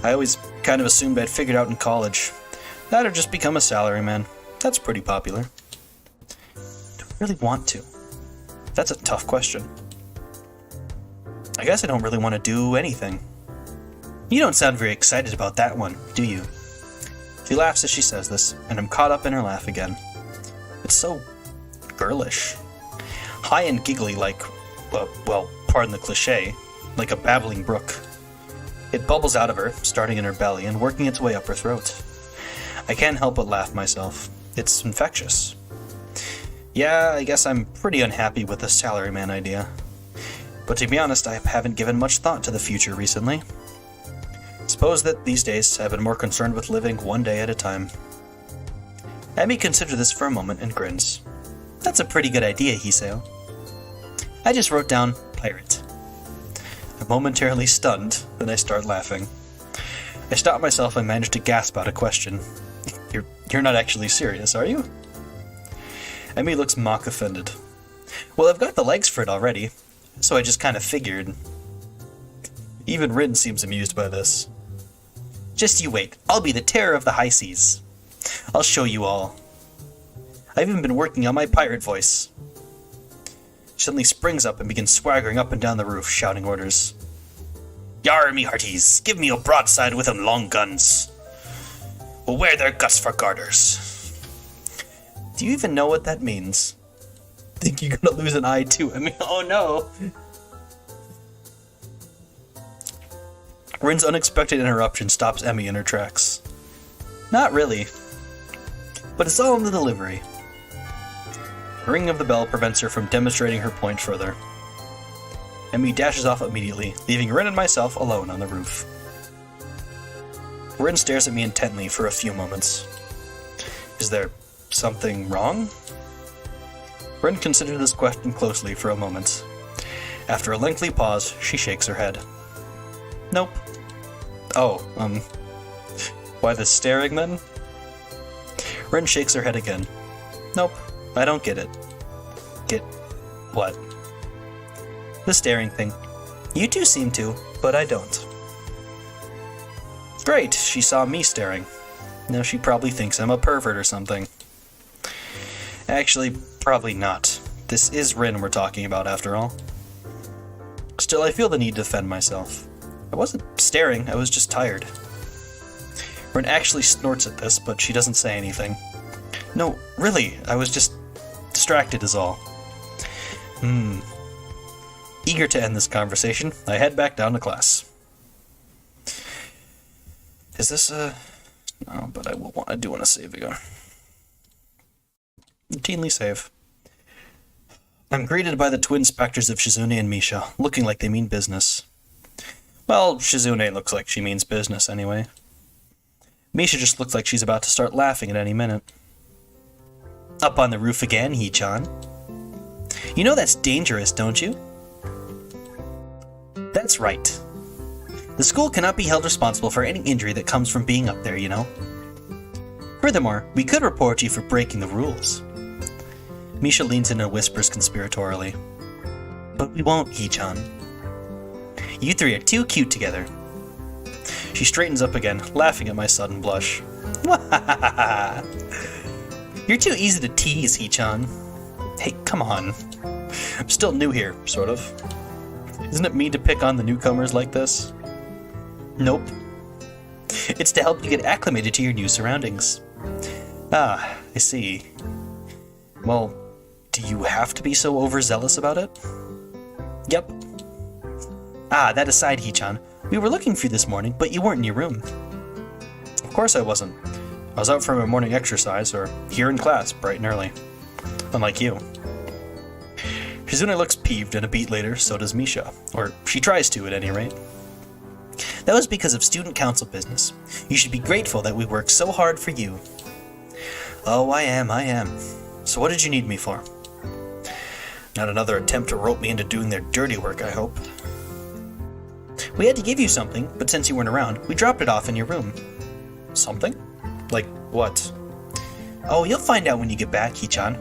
I always kind of assumed I'd figured out in college. That or just become a salaryman. That's pretty popular. Do I really want to? That's a tough question. I guess I don't really want to do anything. You don't sound very excited about that one, do you? She laughs as she says this, and I'm caught up in her laugh again. It's so girlish. High and giggly like, well, pardon the cliché, like a babbling brook. It bubbles out of her, starting in her belly and working its way up her throat. I can't help but laugh myself. It's infectious. Yeah, I guess I'm pretty unhappy with the salaryman idea. But to be honest, I haven't given much thought to the future recently. Suppose that these days I've been more concerned with living one day at a time. Emmy considered this for a moment and grins. That's a pretty good idea, Hiseo. I just wrote down pirate. I'm momentarily stunned, then I start laughing. I stop myself and manage to gasp out a question. You're not actually serious, are you? Emmy looks mock offended. Well, I've got the legs for it already, so I just kind of figured. Even Rin seems amused by this. Just you wait, I'll be the terror of the high seas. I'll show you all. I've even been working on my pirate voice. She suddenly springs up and begins swaggering up and down the roof, shouting orders. Yar, me hearties, give me a broadside with 'em long guns. We'll wear their guts for garters. Do you even know what that means? Think you're gonna lose an eye too? I mean, oh no! Rin's unexpected interruption stops Emmy in her tracks. Not really. But it's all in the delivery. The ringing of the bell prevents her from demonstrating her point further. Emmy dashes off immediately, leaving Rin and myself alone on the roof. Rin stares at me intently for a few moments. Is there something wrong? Rin considered this question closely for a moment. After a lengthy pause, she shakes her head. Nope. Oh, why the staring then? Rin shakes her head again. Nope, I don't get it. Get what? The staring thing. You two seem to, but I don't. Great, she saw me staring. Now she probably thinks I'm a pervert or something. Actually, probably not. This is Rin we're talking about after all. Still, I feel the need to defend myself. I wasn't staring, I was just tired. Rin actually snorts at this, but she doesn't say anything. No, really, I was just distracted is all. Eager to end this conversation, I head back down to class. Is this no, but I do want to save again. Routinely save. I'm greeted by the twin specters of Shizune and Misha, looking like they mean business. Well, Shizune looks like she means business anyway. Misha just looks like she's about to start laughing at any minute. Up on the roof again, Hee-chan. You know that's dangerous, don't you? That's right. The school cannot be held responsible for any injury that comes from being up there, you know. Furthermore, we could report you for breaking the rules. Misha leans in and whispers conspiratorially. But we won't, Hee-chan. You three are too cute together. She straightens up again, laughing at my sudden blush. You're too easy to tease, Hee-chan. Hey, come on. I'm still new here, sort of. Isn't it mean to pick on the newcomers like this? Nope. It's to help you get acclimated to your new surroundings. Ah, I see. Well, do you have to be so overzealous about it? Yep. Ah, that aside, Hee-chan, we were looking for you this morning, but you weren't in your room. Of course I wasn't. I was out for my morning exercise, or here in class, bright and early. Unlike you. Shizune looks peeved, and a beat later, so does Misha. Or she tries to, at any rate. That was because of student council business. You should be grateful that we worked so hard for you. Oh, I am. So what did you need me for? Not another attempt to rope me into doing their dirty work, I hope. We had to give you something, but since you weren't around, we dropped it off in your room. Something? Like what? Oh, you'll find out when you get back, Hee-chan.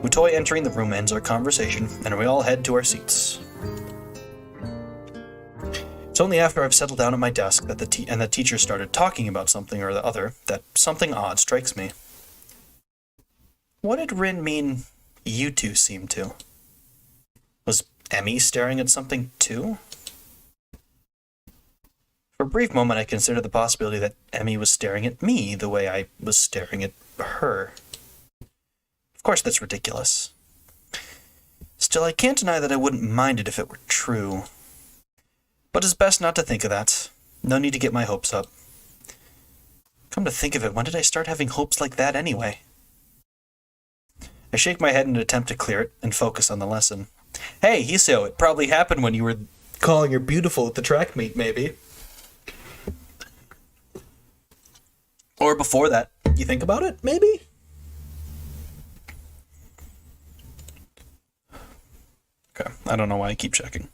Mutoi entering the room ends our conversation, and we all head to our seats. It's only after I've settled down at my desk that the teacher started talking about something or the other that something odd strikes me. What did Rin mean you two seem to? Was Emmy staring at something too? For a brief moment I considered the possibility that Emmy was staring at me the way I was staring at her. Of course that's ridiculous. Still, I can't deny that I wouldn't mind it if it were true. But it's best not to think of that. No need to get my hopes up. Come to think of it, when did I start having hopes like that anyway? I shake my head in an attempt to clear it and focus on the lesson. Hey, Hiseo, it probably happened when you were calling her beautiful at the track meet, maybe. Or before that. You think about it, maybe? Okay, I don't know why I keep checking.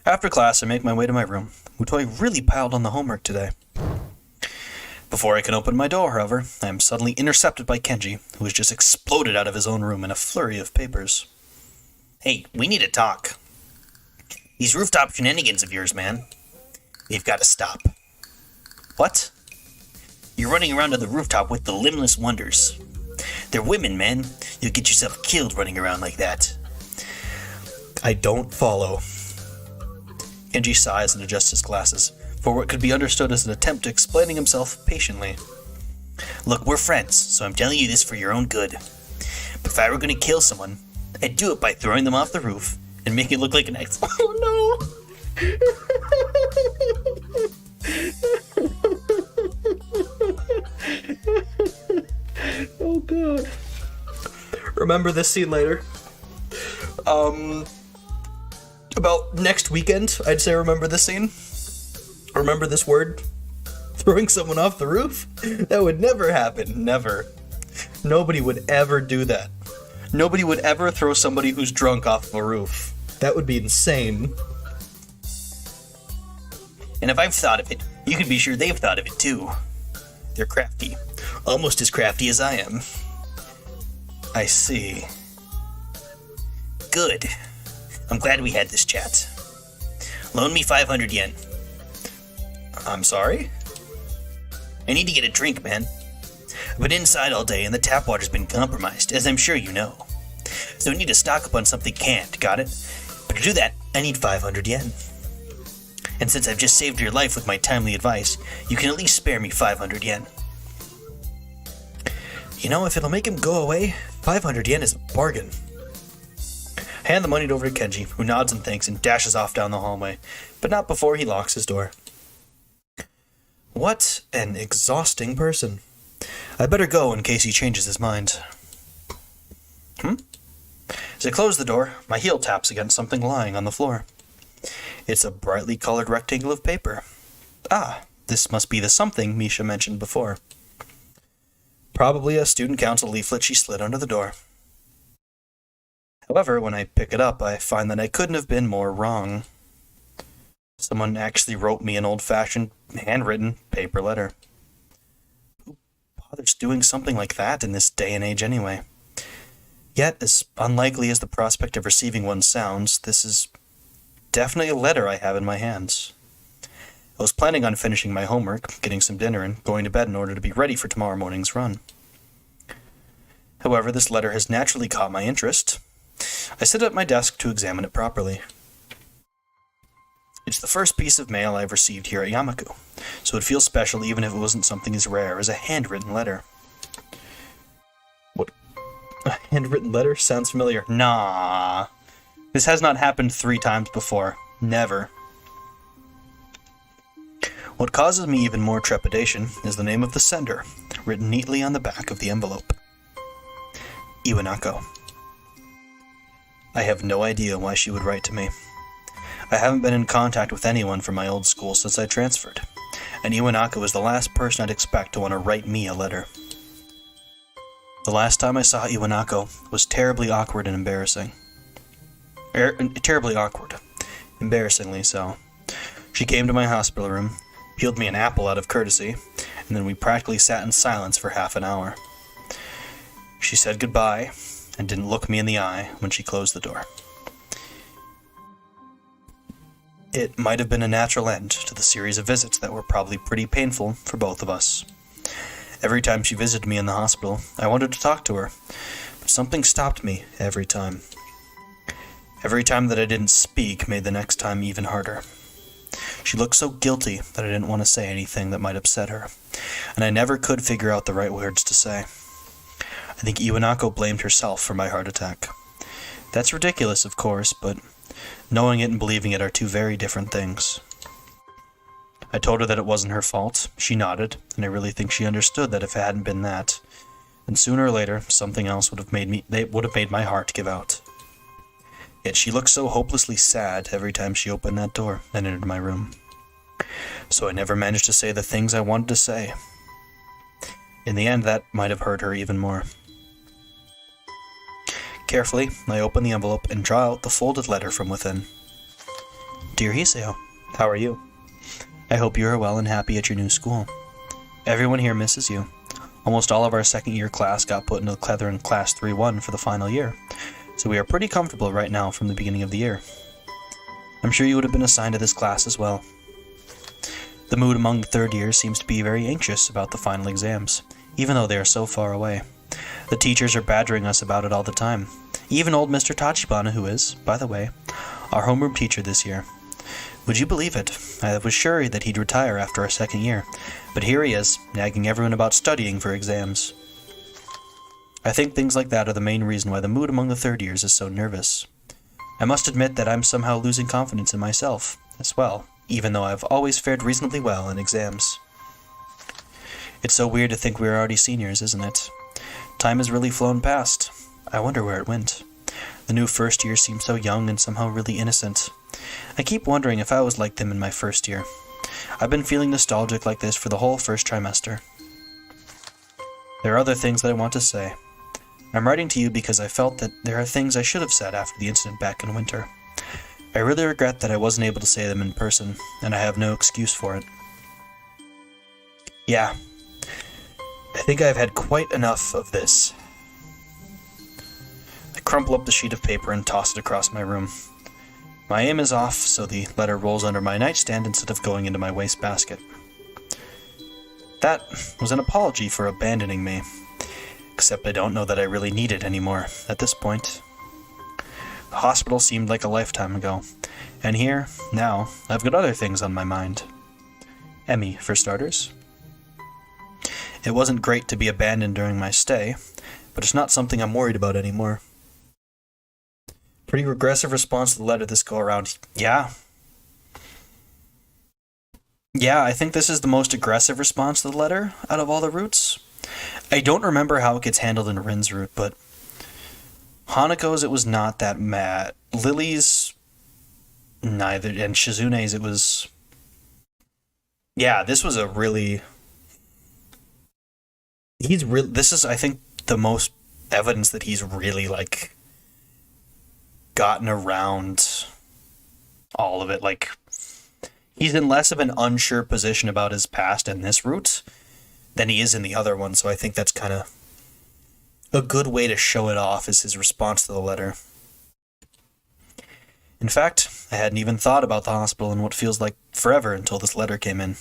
After class, I make my way to my room. Mutoi really piled on the homework today. Before I can open my door, however, I am suddenly intercepted by Kenji, who has just exploded out of his own room in a flurry of papers. Hey, we need to talk. These rooftop shenanigans of yours, man. They've got to stop. What? You're running around on the rooftop with the limbless wonders. They're women, man. You'll get yourself killed running around like that. I don't follow. Kenji sighs and adjusts his glasses, for what could be understood as an attempt at explaining himself patiently. Look, we're friends, so I'm telling you this for your own good. But if I were going to kill someone, I'd do it by throwing them off the roof and make it look like an ex- Oh no! Oh god. Remember this scene later. About next weekend, I'd say remember this scene. Remember this word? Throwing someone off the roof? That would never happen. Never. Nobody would ever do that. Nobody would ever throw somebody who's drunk off of a roof. That would be insane. And if I've thought of it, you can be sure they've thought of it too. They're crafty. Almost as crafty as I am. I see. Good. I'm glad we had this chat. Loan me 500 yen. I'm sorry? I need to get a drink, man. I've been inside all day and the tap water's been compromised, as I'm sure you know. So I need to stock up on something canned, got it? But to do that, I need 500 yen. And since I've just saved your life with my timely advice, you can at least spare me 500 yen. You know, if it'll make him go away, 500 yen is a bargain. Hand the money over to Kenji, who nods and thanks and dashes off down the hallway, but not before he locks his door. What an exhausting person. I better go in case he changes his mind. As I close the door, my heel taps against something lying on the floor. It's a brightly colored rectangle of paper. Ah, this must be the something Misha mentioned before. Probably a student council leaflet she slid under the door. However, when I pick it up, I find that I couldn't have been more wrong. Someone actually wrote me an old-fashioned, handwritten paper letter. Who bothers doing something like that in this day and age anyway? Yet, as unlikely as the prospect of receiving one sounds, this is definitely a letter I have in my hands. I was planning on finishing my homework, getting some dinner, and going to bed in order to be ready for tomorrow morning's run. However, this letter has naturally caught my interest. I sit at my desk to examine it properly. It's the first piece of mail I've received here at Yamaku, so it feels special even if it wasn't something as rare as a handwritten letter. What? A handwritten letter? Sounds familiar. Nah. This has not happened 3 times before. Never. What causes me even more trepidation is the name of the sender, written neatly on the back of the envelope. Iwanako. I have no idea why she would write to me. I haven't been in contact with anyone from my old school since I transferred, and Iwanako is the last person I'd expect to want to write me a letter. The last time I saw Iwanako was terribly awkward and embarrassing. Terribly awkward. Embarrassingly so. She came to my hospital room, peeled me an apple out of courtesy, and then we practically sat in silence for half an hour. She said goodbye, and didn't look me in the eye when she closed the door. It might have been a natural end to the series of visits that were probably pretty painful for both of us. Every time she visited me in the hospital, I wanted to talk to her, but something stopped me every time. Every time that I didn't speak made the next time even harder. She looked so guilty that I didn't want to say anything that might upset her, and I never could figure out the right words to say. I think Iwanako blamed herself for my heart attack. That's ridiculous, of course, but knowing it and believing it are two very different things. I told her that it wasn't her fault. She nodded, and I really think she understood that if it hadn't been that, then sooner or later something else would have made my heart give out. Yet she looked so hopelessly sad every time she opened that door and entered my room. So I never managed to say the things I wanted to say. In the end, that might have hurt her even more. Carefully, I open the envelope and draw out the folded letter from within. Dear Hiseo, how are you? I hope you are well and happy at your new school. Everyone here misses you. Almost all of our second-year class got put into Cleathering Class 3-1 for the final year, so we are pretty comfortable right now from the beginning of the year. I'm sure you would have been assigned to this class as well. The mood among the third years seems to be very anxious about the final exams, even though they are so far away. The teachers are badgering us about it all the time. Even old Mr. Tachibana, who is, by the way, our homeroom teacher this year. Would you believe it? I was sure that he'd retire after our second year, but here he is, nagging everyone about studying for exams. I think things like that are the main reason why the mood among the third years is so nervous. I must admit that I'm somehow losing confidence in myself, as well, even though I've always fared reasonably well in exams. It's so weird to think we're already seniors, isn't it? Time has really flown past. I wonder where it went. The new first year seems so young and somehow really innocent. I keep wondering if I was like them in my first year. I've been feeling nostalgic like this for the whole first trimester. There are other things that I want to say. I'm writing to you because I felt that there are things I should have said after the incident back in winter. I really regret that I wasn't able to say them in person, and I have no excuse for it. Yeah, I think I've had quite enough of this. I crumple up the sheet of paper and toss it across my room. My aim is off, so the letter rolls under my nightstand instead of going into my wastebasket. That was an apology for abandoning me, except I don't know that I really need it anymore at this point. The hospital seemed like a lifetime ago, and here, now, I've got other things on my mind. Emmy, for starters. It wasn't great to be abandoned during my stay, but it's not something I'm worried about anymore. Pretty regressive response to the letter this go around. Yeah, I think this is the most aggressive response to the letter out of all the routes. I don't remember how it gets handled in Rin's route, but Hanako's it was not that mad. Lily's neither, and Shizune's it was... Yeah, this was a really... This is, I think, the most evidence that he's really, like, gotten around all of it. Like, he's in less of an unsure position about his past in this route than he is in the other one, so I think that's kind of a good way to show it off, is his response to the letter. In fact, I hadn't even thought about the hospital in what feels like forever until this letter came in.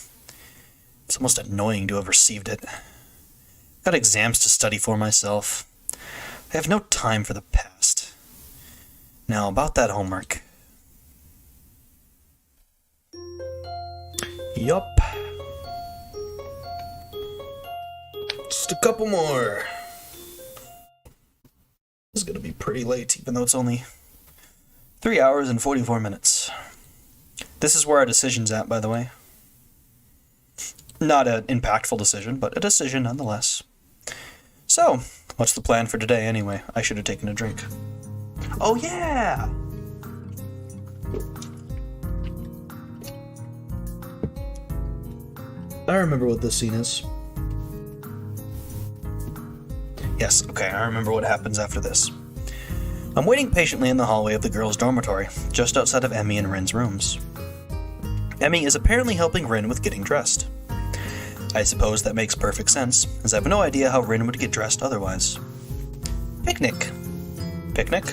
It's almost annoying to have received it. I've got exams to study for myself. I have no time for the past. Now, about that homework. Yup. Just a couple more. This is going to be pretty late, even though it's only 3 hours and 44 minutes. This is where our decision's at, by the way. Not an impactful decision, but a decision nonetheless. So, what's the plan for today anyway? I should have taken a drink. Oh yeah! I remember what this scene is. Yes, okay, I remember what happens after this. I'm waiting patiently in the hallway of the girls' dormitory, just outside of Emmy and Rin's rooms. Emmy is apparently helping Rin with getting dressed. I suppose that makes perfect sense, as I have no idea how Rin would get dressed otherwise. Picnic. Picnic?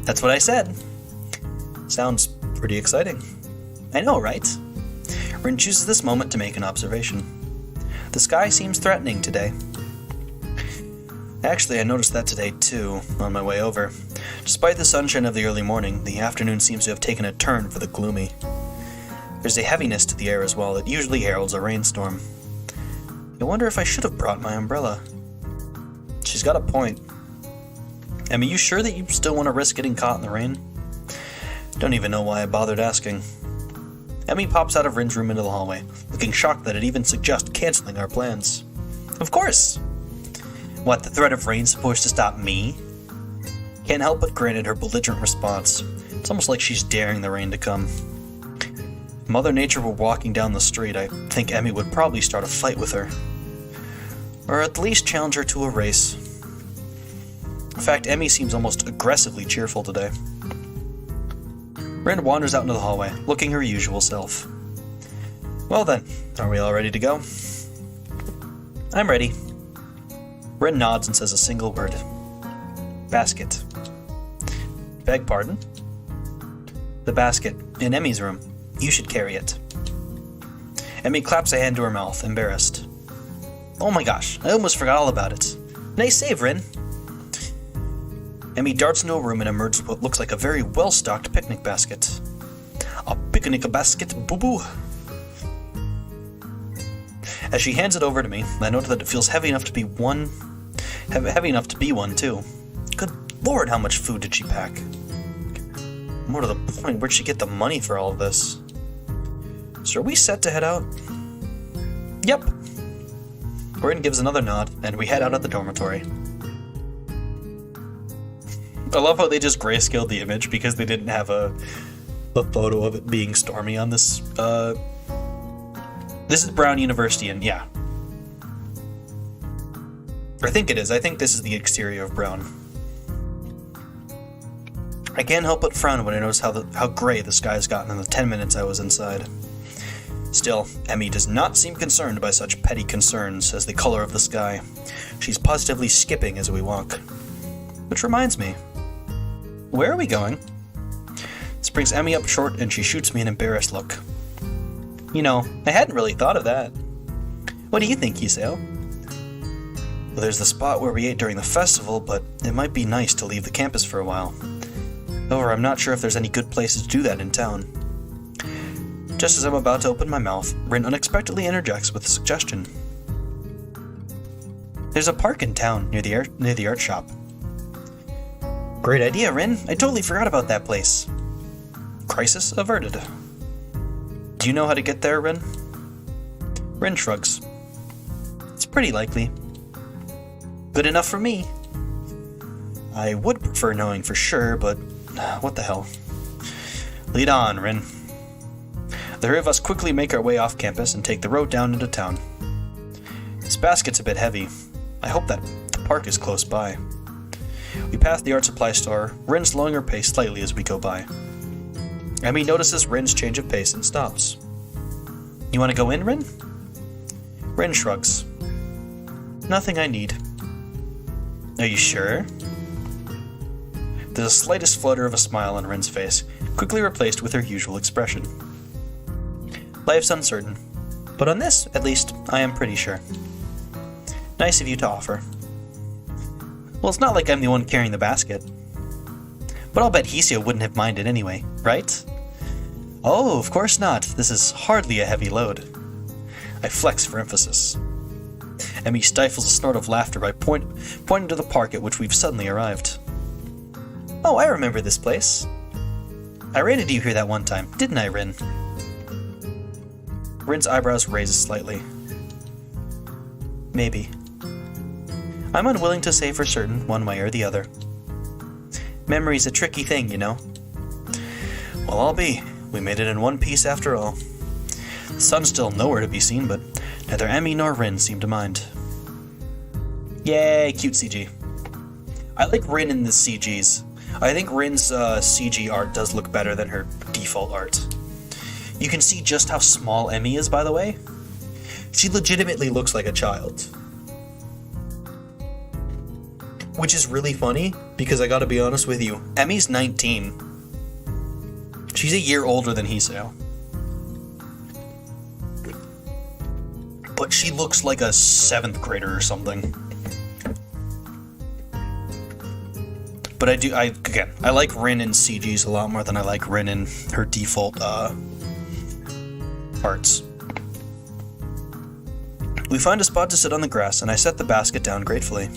That's what I said. Sounds pretty exciting. I know, right? Rin chooses this moment to make an observation. The sky seems threatening today. Actually, I noticed that today too, on my way over. Despite the sunshine of the early morning, the afternoon seems to have taken a turn for the gloomy. There's a heaviness to the air as well that usually heralds a rainstorm. I wonder if I should have brought my umbrella. She's got a point. Emmy, you sure that you still want to risk getting caught in the rain? Don't even know why I bothered asking. Emmy pops out of Rin's room into the hallway, looking shocked that it even suggests canceling our plans. Of course! What, the threat of rain's supposed to stop me? Can't help but grin at her belligerent response. It's almost like she's daring the rain to come. If Mother Nature were walking down the street, I think Emmy would probably start a fight with her. Or at least challenge her to a race. In fact, Emmy seems almost aggressively cheerful today. Rin wanders out into the hallway, looking her usual self. Well then, are we all ready to go? I'm ready. Rin nods and says a single word. Basket. Beg pardon? The basket, in Emmy's room. You should carry it. Emmy claps a hand to her mouth, embarrassed. Oh my gosh, I almost forgot all about it. Nice save, Rin. Emmy darts into a room and emerges with what looks like a very well-stocked picnic basket. A picnic basket, boo-boo. As she hands it over to me, I note that it feels heavy enough to be one, too. Good lord, how much food did she pack? More to the point, where'd she get the money for all of this? So are we set to head out? Yep. Rin gives another nod, and we head out of the dormitory. I love how they just grayscaled the image because they didn't have a photo of it being stormy on this. This is Brown University, and yeah. I think it is. I think this is the exterior of Brown. I can't help but frown when I notice how gray the sky has gotten in the 10 minutes I was inside. Still, Emmy does not seem concerned by such petty concerns as the color of the sky. She's positively skipping as we walk. Which reminds me, where are we going? This brings Emmy up short and she shoots me an embarrassed look. You know, I hadn't really thought of that. What do you think, Yukihyou? Well, there's the spot where we ate during the festival, but it might be nice to leave the campus for a while. However, I'm not sure if there's any good places to do that in town. Just as I'm about to open my mouth, Rin unexpectedly interjects with a suggestion. There's a park in town near the art shop. Great idea, Rin. I totally forgot about that place. Crisis averted. Do you know how to get there, Rin? Rin shrugs. It's pretty likely. Good enough for me. I would prefer knowing for sure, but what the hell. Lead on, Rin. The three of us quickly make our way off campus and take the road down into town. This basket's a bit heavy. I hope that the park is close by. We pass the art supply store, Rin slowing her pace slightly as we go by. Emmy notices Rin's change of pace and stops. You want to go in, Rin? Rin shrugs. Nothing I need. Are you sure? There's a slightest flutter of a smile on Rin's face, quickly replaced with her usual expression. Life's uncertain, but on this, at least, I am pretty sure. Nice of you to offer. Well, it's not like I'm the one carrying the basket. But I'll bet Yukihyou wouldn't have minded anyway, right? Oh, of course not. This is hardly a heavy load. I flex for emphasis. Emmy stifles a snort of laughter by pointing to the park at which we've suddenly arrived. Oh, I remember this place. I ran into you here that one time, didn't I, Rin? Rin's eyebrows raise slightly. Maybe. I'm unwilling to say for certain one way or the other. Memory's a tricky thing, you know. Well, I'll be. We made it in one piece after all. The sun's still nowhere to be seen, but neither Emmy nor Rin seem to mind. Yay, cute CG. I like Rin in the CGs. I think Rin's CG art does look better than her default art. You can see just how small Emmy is, by the way. She legitimately looks like a child. Which is really funny, because I gotta be honest with you, Emmy's 19. She's a year older than Yukihyou. But she looks like a 7th grader or something. But I like Rin in CGs a lot more than I like Rin in her default arts. We find a spot to sit on the grass, and I set the basket down gratefully.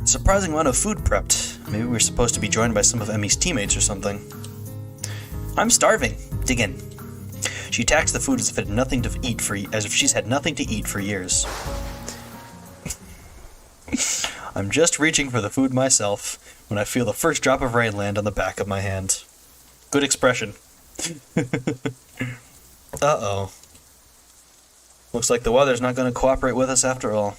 A surprising amount of food prepped. Maybe we're supposed to be joined by some of Emmy's teammates or something. I'm starving. Dig in. She attacks the food as if she's had nothing to eat for years. I'm just reaching for the food myself when I feel the first drop of rain land on the back of my hand. Good expression. Uh-oh. Looks like the weather's not going to cooperate with us after all.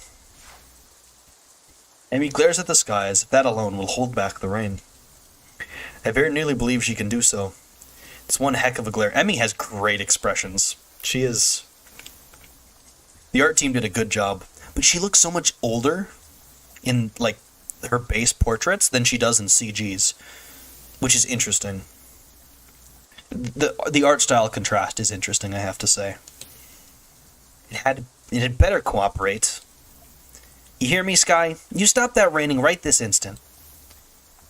Emmy glares at the sky as if that alone will hold back the rain. I very nearly believe she can do so. It's one heck of a glare. Emmy has great expressions. She is... The art team did a good job, but she looks so much older in, like, her base portraits than she does in CGs, which is interesting. The art style contrast is interesting, I have to say. It had better cooperate. You hear me, Sky? You stop that raining right this instant.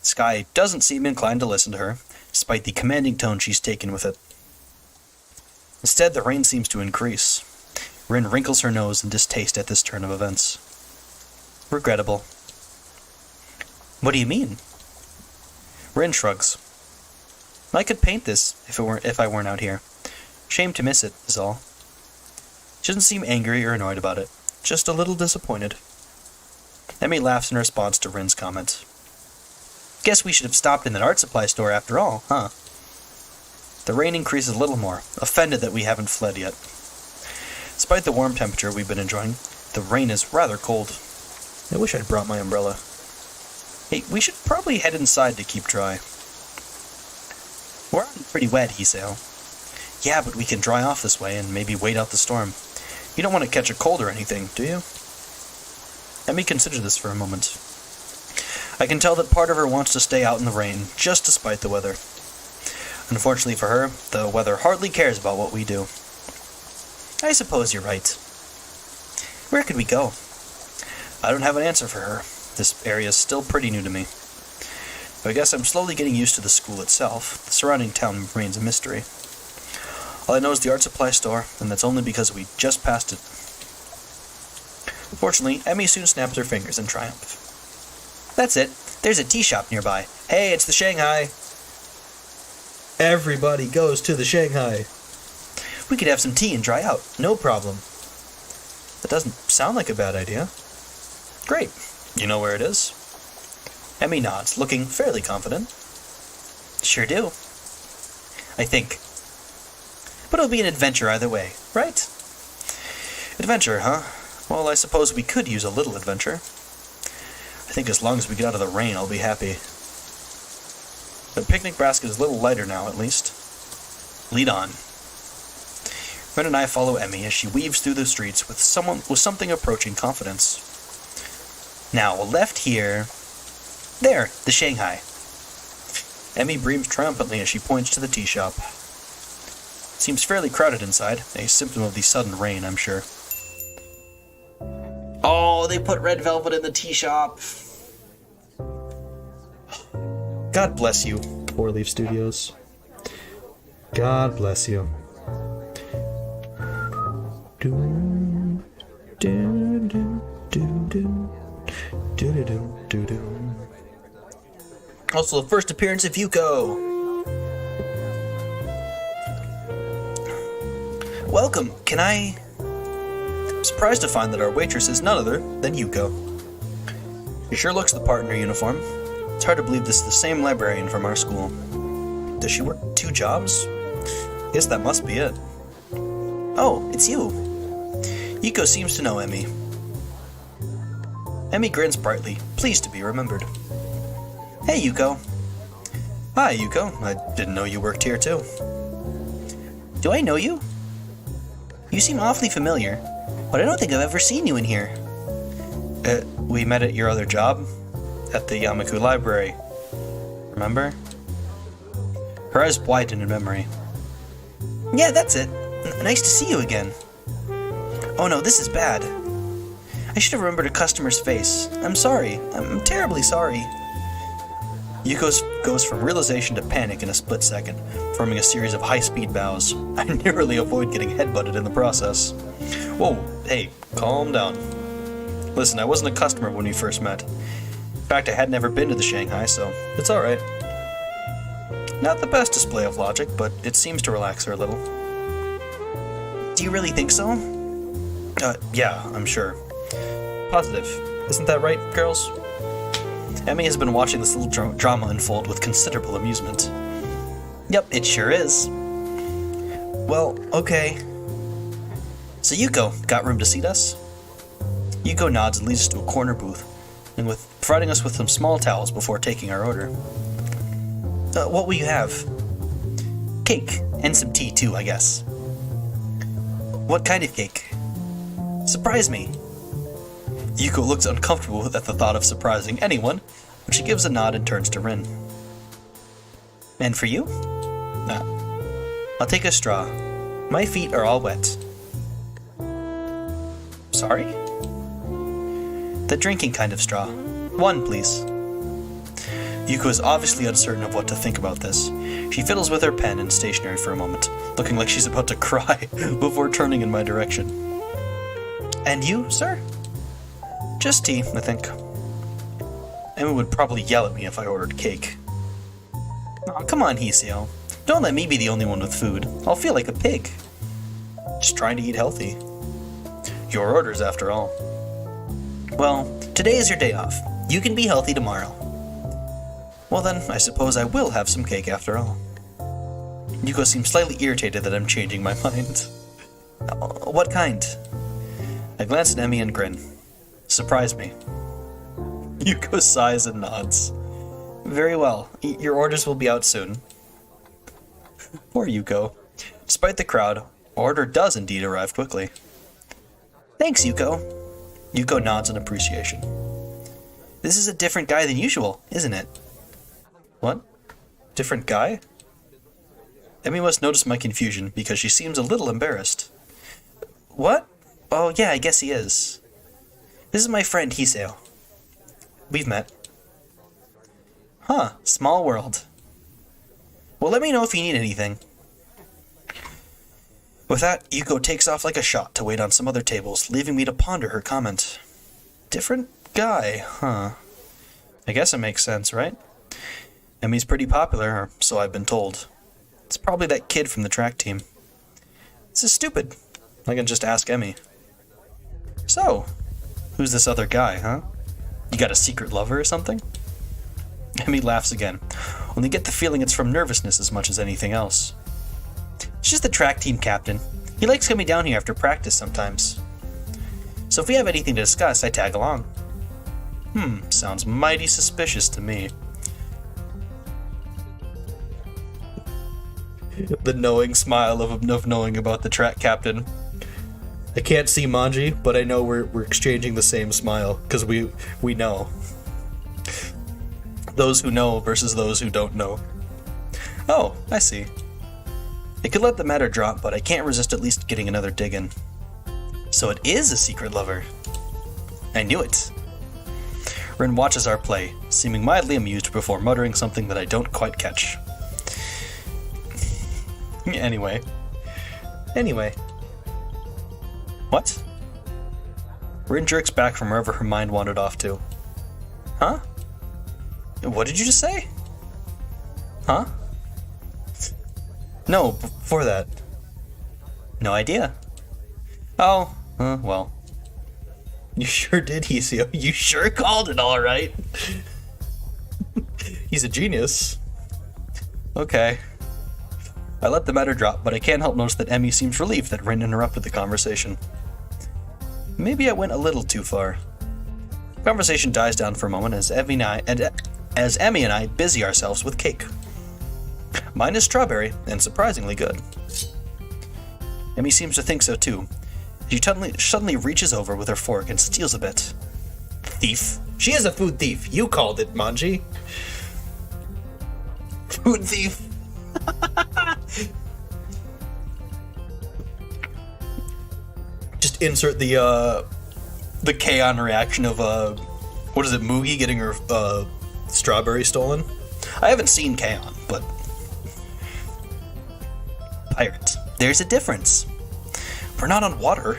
Sky doesn't seem inclined to listen to her, despite the commanding tone she's taken with it. Instead, the rain seems to increase. Rin wrinkles her nose in distaste at this turn of events. Regrettable. What do you mean? Rin shrugs. I could paint this if I weren't out here. Shame to miss it, is all. She doesn't seem angry or annoyed about it, just a little disappointed. Emmy laughs in response to Rin's comment. Guess we should have stopped in that art supply store after all, huh? The rain increases a little more, offended that we haven't fled yet. Despite the warm temperature we've been enjoying, the rain is rather cold. I wish I'd brought my umbrella. Hey, we should probably head inside to keep dry. We're already pretty wet, Hiseo. Yeah, but we can dry off this way and maybe wait out the storm. You don't want to catch a cold or anything, do you? Let me consider this for a moment. I can tell that part of her wants to stay out in the rain, just despite the weather. Unfortunately for her, the weather hardly cares about what we do. I suppose you're right. Where could we go? I don't have an answer for her. This area is still pretty new to me. But I guess I'm slowly getting used to the school itself. The surrounding town remains a mystery. All I know is the art supply store, and that's only because we just passed it. Fortunately, Emmy soon snaps her fingers in triumph. That's it. There's a tea shop nearby. Hey, it's the Shanghai. Everybody goes to the Shanghai. We could have some tea and dry out. No problem. That doesn't sound like a bad idea. Great. You know where it is? Emmy nods, looking fairly confident. Sure do. I think. But it'll be an adventure either way, right? Adventure, huh? Well, I suppose we could use a little adventure. I think as long as we get out of the rain, I'll be happy. The picnic basket is a little lighter now, at least. Lead on. Ren and I follow Emmy as she weaves through the streets with something approaching confidence. Now, left here. There, the Shanghai. Emmy breams triumphantly as she points to the tea shop. It seems fairly crowded inside, a symptom of the sudden rain, I'm sure. Oh, they put red velvet in the tea shop. God bless you, 4 Leaf Studios. God bless you. Do, do, do, do, do, do, do, do, do. Also, the first appearance of Yuko. Welcome. Can I... I'm surprised to find that our waitress is none other than Yuko. She sure looks the part in her uniform. It's hard to believe this is the same librarian from our school. Does she work 2 jobs? Guess that must be it. Oh, it's you. Yuko seems to know Emmy. Emmy grins brightly, pleased to be remembered. Hey, Yuko. Hi, Yuko. I didn't know you worked here, too. Do I know you? You seem awfully familiar, but I don't think I've ever seen you in here. We met at your other job? At the Yamaku Library. Remember? Her eyes widen in memory. Yeah, that's it. Nice to see you again. Oh no, this is bad. I should have remembered a customer's face. I'm sorry. I'm terribly sorry. Yuko goes from realization to panic in a split second, forming a series of high-speed bows. I narrowly avoid getting headbutted in the process. Whoa, hey, calm down. Listen, I wasn't a customer when we first met. In fact, I had never been to the Shanghai, so it's alright. Not the best display of logic, but it seems to relax her a little. Do you really think so? Yeah, I'm sure. Positive. Isn't that right, girls? Emmy has been watching this little drama unfold with considerable amusement. Yep, it sure is. Well, okay. So Yuko, got room to seat us? Yuko nods and leads us to a corner booth. and with providing us with some small towels before taking our order. What will you have? Cake, and some tea too, I guess. What kind of cake? Surprise me. Yuko looks uncomfortable at the thought of surprising anyone, but she gives a nod and turns to Rin. And for you? Nah. I'll take a straw. My feet are all wet. Sorry? The drinking kind of straw. One, please. Yuko is obviously uncertain of what to think about this. She fiddles with her pen and stationery for a moment, looking like she's about to cry before turning in my direction. And you, sir? Just tea, I think. Emma would probably yell at me if I ordered cake. Aw, come on, Hiseo. Don't let me be the only one with food. I'll feel like a pig. Just trying to eat healthy. Your orders, after all. Well, today is your day off. You can be healthy tomorrow. Well then, I suppose I will have some cake after all. Yuko seems slightly irritated that I'm changing my mind. What kind? I glance at Emmy and grin. Surprise me. Yuko sighs and nods. Very well. Your orders will be out soon. Poor Yuko. Despite the crowd, order does indeed arrive quickly. Thanks, Yuko. Yuko nods in appreciation. This is a different guy than usual, isn't it? What? Different guy? Emmy must notice my confusion because she seems a little embarrassed. What? Oh yeah, I guess he is. This is my friend Hiseo. We've met. Huh, small world. Well, let me know if you need anything. With that, Yuko takes off like a shot to wait on some other tables, leaving me to ponder her comment. Different guy, huh? I guess it makes sense, right? Emmy's pretty popular, or so I've been told. It's probably that kid from the track team. This is stupid. I can just ask Emmy. So, who's this other guy, huh? You got a secret lover or something? Emmy laughs again, only get the feeling it's from nervousness as much as anything else. It's just the track team captain. He likes coming down here after practice sometimes. So if we have anything to discuss, I tag along. Sounds mighty suspicious to me. The knowing smile of knowing about the track captain. I can't see Manji, but I know we're exchanging the same smile, because we know. Those who know versus those who don't know. Oh, I see. I could let the matter drop, but I can't resist at least getting another dig in. So it is a secret lover. I knew it. Rin watches our play, seeming mildly amused before muttering something that I don't quite catch. Anyway. What? Rin jerks back from wherever her mind wandered off to. Huh? What did you just say? Huh? No, before that. No idea. Oh, well. You sure did, Hiseo. You sure called it all right. He's a genius. Okay. I let the matter drop, but I can't help notice that Emmy seems relieved that Rin interrupted the conversation. Maybe I went a little too far. The conversation dies down for a moment as Emmy and I busy ourselves with cake. Mine is strawberry, and surprisingly good. Emmy seems to think so too. She suddenly reaches over with her fork and steals a bit. Thief. She is a food thief. You called it, Manji. Food thief. Just insert the K-on reaction of what is it, Mugi getting her strawberry stolen? I haven't seen K-on, but pirate. There's a difference. We're not on water.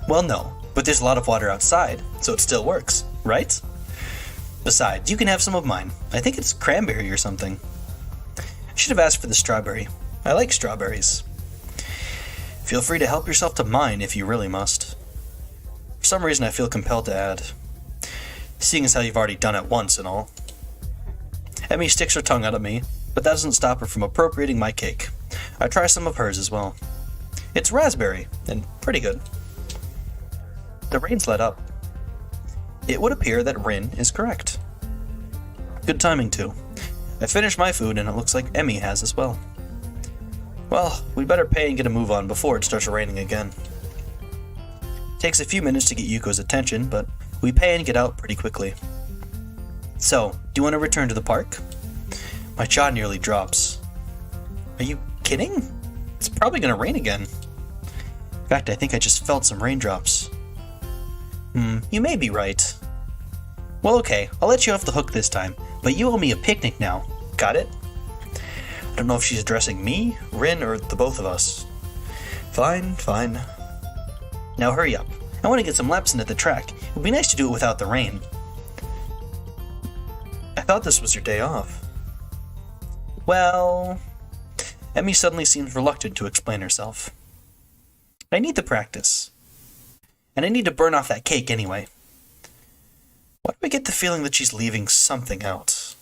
Well, no, but there's a lot of water outside, so it still works, right? Besides, you can have some of mine. I think it's cranberry or something. I should have asked for the strawberry. I like strawberries. Feel free to help yourself to mine if you really must. For some reason I feel compelled to add, seeing as how you've already done it once and all. Emmy sticks her tongue out at me, but that doesn't stop her from appropriating my cake. I try some of hers as well. It's raspberry, and pretty good. The rain's let up. it would appear that Rin is correct. Good timing, too. I finished my food, and it looks like Emmy has as well. Well, we better pay and get a move on before it starts raining again. Takes a few minutes to get Yuko's attention, but we pay and get out pretty quickly. So, do you want to return to the park? My jaw nearly drops. Are you kidding? It's probably gonna rain again. In fact, I think I just felt some raindrops. You may be right. Well, okay, I'll let you off the hook this time, but you owe me a picnic now. Got it? I don't know if she's addressing me, Rin, or the both of us. Fine. Now hurry up. I want to get some laps in at the track. It would be nice to do it without the rain. I thought this was your day off. Well... Emmy suddenly seems reluctant to explain herself. I need the practice. And I need to burn off that cake anyway. Why do I get the feeling that she's leaving something out?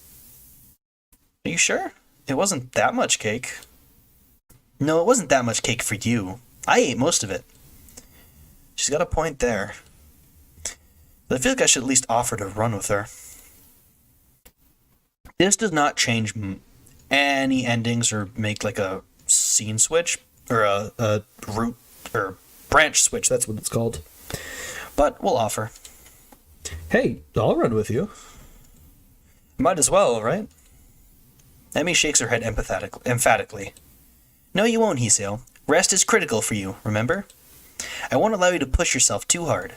Are you sure? It wasn't that much cake. No, it wasn't that much cake for you. I ate most of it. She's got a point there. But I feel like I should at least offer to run with her. This does not change any endings or make like a scene switch or a route or branch switch. That's what it's called. But we'll offer. Hey, I'll run with you. Might as well, right? Emmy shakes her head emphatically. No, you won't, Hoshiuta. Rest is critical for you, remember? I won't allow you to push yourself too hard.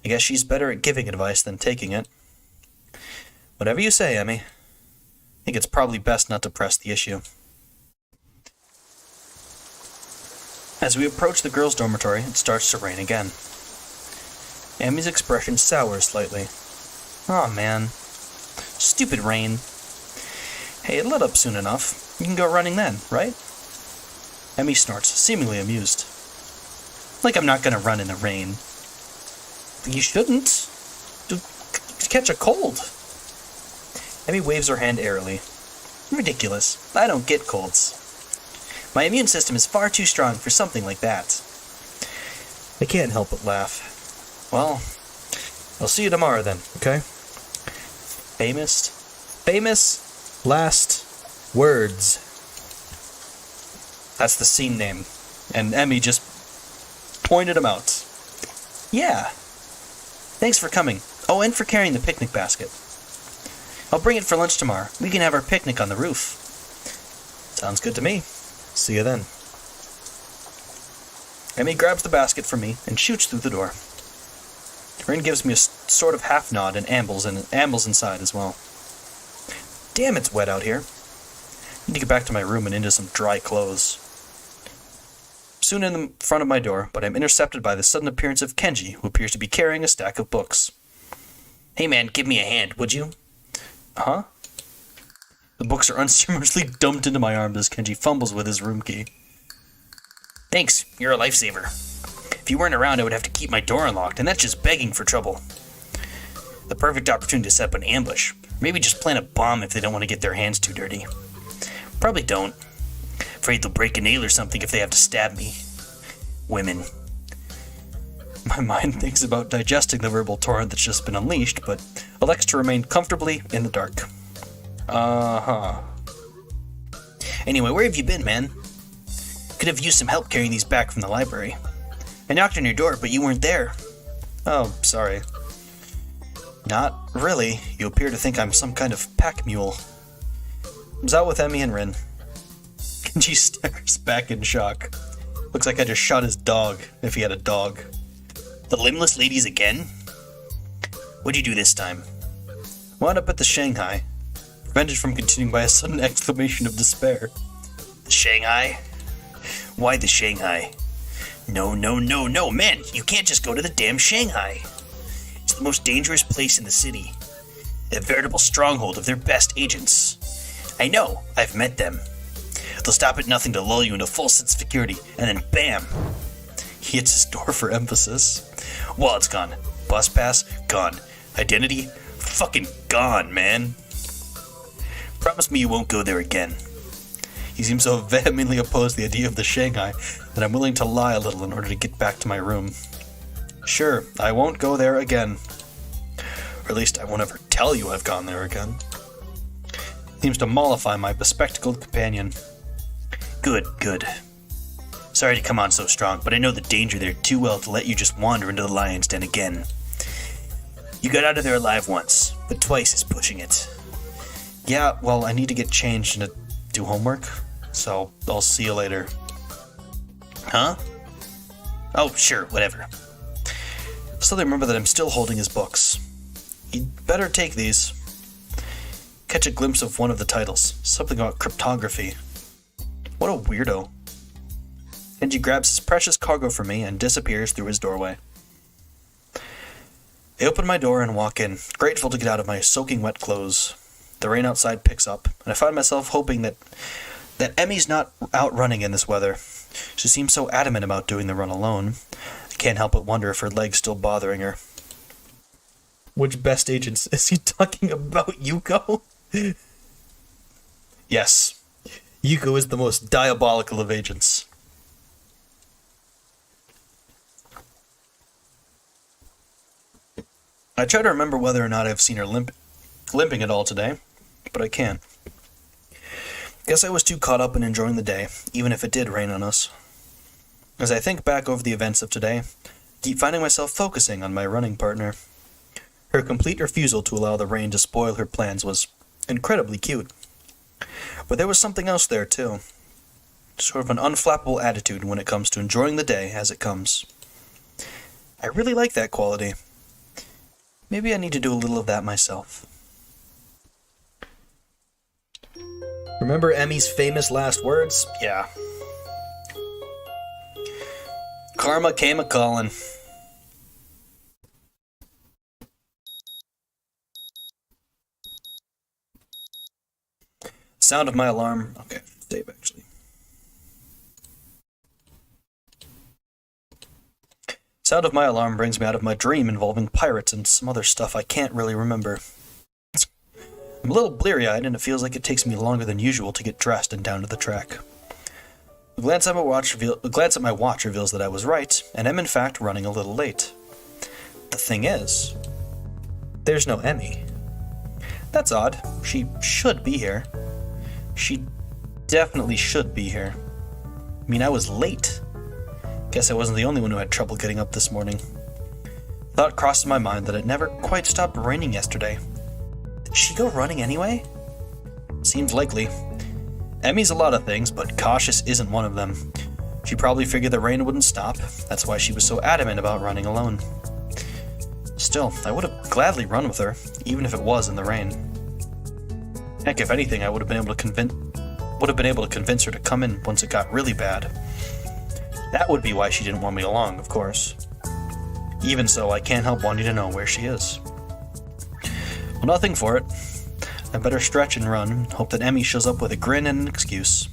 I guess she's better at giving advice than taking it. Whatever you say, Emmy. I think it's probably best not to press the issue. As we approach the girls' dormitory, it starts to rain again. Emmy's expression sours slightly. Aw, man. Stupid rain. Hey, it'll let up soon enough. You can go running then, right? Emmy snorts, seemingly amused. Like I'm not gonna run in the rain. You shouldn't. You'll catch a cold. Emmy waves her hand airily. Ridiculous. I don't get colds. My immune system is far too strong for something like that. I can't help but laugh. Well, I'll see you tomorrow then, okay? Famous last words. That's the scene name. And Emmy just pointed them out. Yeah. Thanks for coming. Oh, and for carrying the picnic basket. I'll bring it for lunch tomorrow. We can have our picnic on the roof. Sounds good to me. See you then. Emmy grabs the basket from me and shoots through the door. Rin gives me a sort of half nod and ambles inside as well. Damn, it's wet out here. I need to get back to my room and into some dry clothes. Soon in the front of my door, but I'm intercepted by the sudden appearance of Kenji, who appears to be carrying a stack of books. Hey man, give me a hand, would you? Huh? The books are unceremoniously dumped into my arms as Kenji fumbles with his room key. Thanks, you're a lifesaver. If you weren't around, I would have to keep my door unlocked, and that's just begging for trouble. The perfect opportunity to set up an ambush. Maybe just plant a bomb if they don't want to get their hands too dirty. Probably don't. Afraid they'll break a nail or something if they have to stab me. Women. My mind thinks about digesting the verbal torrent that's just been unleashed, but elects to remain comfortably in the dark. Anyway, where have you been, man? Could have used some help carrying these back from the library. I knocked on your door, but you weren't there. Oh, sorry. Not really. You appear to think I'm some kind of pack mule. I was out with Emmy and Rin. Kenji stares back in shock. Looks like I just shot his dog, if he had a dog. The limbless ladies again? What'd you do this time? Wound up at the Shanghai. Prevented from continuing by a sudden exclamation of despair. The Shanghai? Why the Shanghai? No, man, you can't just go to the damn Shanghai. It's the most dangerous place in the city. A veritable stronghold of their best agents. I know, I've met them. They'll stop at nothing to lull you into full sense of security, and then bam! He hits his door for emphasis. Wallet's gone. Bus pass, gone. Identity, fucking gone, man. Promise me you won't go there again. He seems so vehemently opposed to the idea of the Shanghai that I'm willing to lie a little in order to get back to my room. Sure, I won't go there again. Or at least I won't ever tell you I've gone there again. Seems to mollify my bespectacled companion. Good, good. Sorry to come on so strong, but I know the danger there too well to let you just wander into the lion's den again. You got out of there alive once, but twice is pushing it. Yeah, well, I need to get changed and do homework, so I'll see you later. Huh? Oh, sure, whatever. Still remember that I'm still holding his books. You'd better take these. Catch a glimpse of one of the titles, something about cryptography. What a weirdo. Kenji grabs his precious cargo from me and disappears through his doorway. I open my door and walk in, grateful to get out of my soaking wet clothes. The rain outside picks up, and I find myself hoping that Emmy's not out running in this weather. She seems so adamant about doing the run alone. I can't help but wonder if her leg's still bothering her. Which best agents is he talking about? Yuko? Yes. Yuko is the most diabolical of agents. I try to remember whether or not I've seen her limping at all today, but I can't. Guess I was too caught up in enjoying the day, even if it did rain on us. As I think back over the events of today, I keep finding myself focusing on my running partner. Her complete refusal to allow the rain to spoil her plans was incredibly cute. But there was something else there, too. Sort of an unflappable attitude when it comes to enjoying the day as it comes. I really like that quality. Maybe I need to do a little of that myself. Remember Emmy's famous last words? Yeah. Karma came a-callin'. Sound of my alarm. Okay, save actually. Sound of my alarm brings me out of my dream involving pirates and some other stuff I can't really remember. I'm a little bleary-eyed and it feels like it takes me longer than usual to get dressed and down to the track. A glance at my watch reveals that I was right, and am in fact running a little late. The thing is, there's no Emmy. That's odd. She should be here. She definitely should be here. I mean, I was late. Guess I wasn't the only one who had trouble getting up this morning. Thought crossed my mind that it never quite stopped raining yesterday. Did she go running anyway? Seems likely. Emmy's a lot of things, but cautious isn't one of them. She probably figured the rain wouldn't stop. That's why she was so adamant about running alone. Still, I would have gladly run with her, even if it was in the rain. Heck, if anything, I would have been able to convince her to come in once it got really bad. That would be why she didn't want me along, of course. Even so, I can't help wanting to know where she is. Well, nothing for it. I better stretch and run, and hope that Emmy shows up with a grin and an excuse.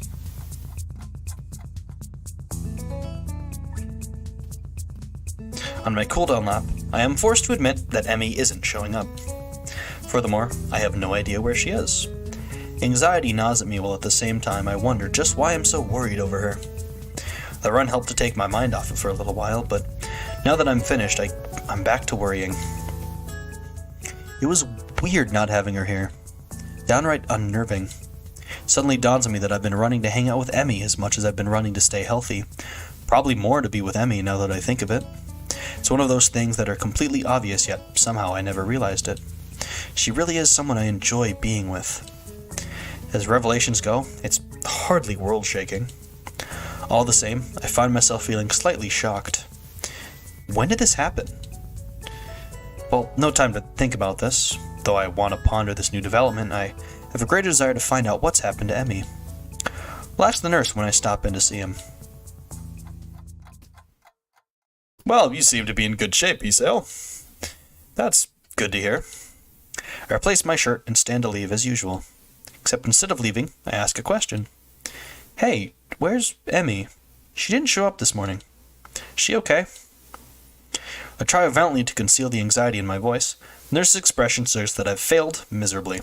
On my cooldown lap, I am forced to admit that Emmy isn't showing up. Furthermore, I have no idea where she is. Anxiety gnaws at me while at the same time I wonder just why I'm so worried over her. The run helped to take my mind off it for a little while, but now that I'm finished, I'm back to worrying. It was weird not having her here. Downright unnerving. Suddenly dawns on me that I've been running to hang out with Emmy as much as I've been running to stay healthy. Probably more to be with Emmy now that I think of it. It's one of those things that are completely obvious, yet somehow I never realized it. She really is someone I enjoy being with. As revelations go, it's hardly world-shaking. All the same, I find myself feeling slightly shocked. When did this happen? Well, no time to think about this. Though I want to ponder this new development, I have a greater desire to find out what's happened to Emmy. I'll ask the nurse when I stop in to see him. Well, you seem to be in good shape, Isao. That's good to hear. I replace my shirt and stand to leave as usual. Except instead of leaving, I ask a question. Hey, where's Emmy? She didn't show up this morning. Is she okay? I try valiantly to conceal the anxiety in my voice. The nurse's expression suggests that I've failed miserably.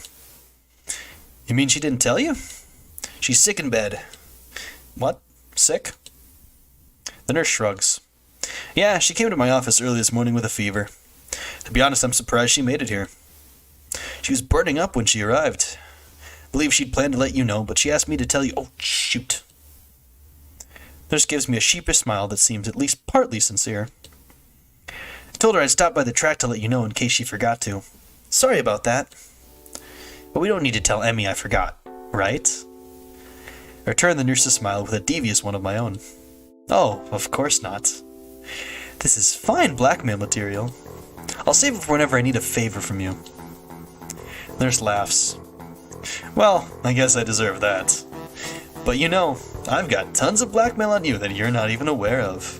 You mean she didn't tell you? She's sick in bed. What? Sick? The nurse shrugs. Yeah, she came to my office early this morning with a fever. To be honest, I'm surprised she made it here. She was burning up when she arrived. I believe she'd planned to let you know, but she asked me to tell you. Oh, shoot. Nurse gives me a sheepish smile that seems at least partly sincere. I told her I'd stop by the track to let you know in case she forgot to. Sorry about that. But we don't need to tell Emmy I forgot, right? I returned the nurse's smile with a devious one of my own. Oh, of course not. This is fine blackmail material. I'll save it for whenever I need a favor from you. The nurse laughs. Well, I guess I deserve that. But you know, I've got tons of blackmail on you that you're not even aware of.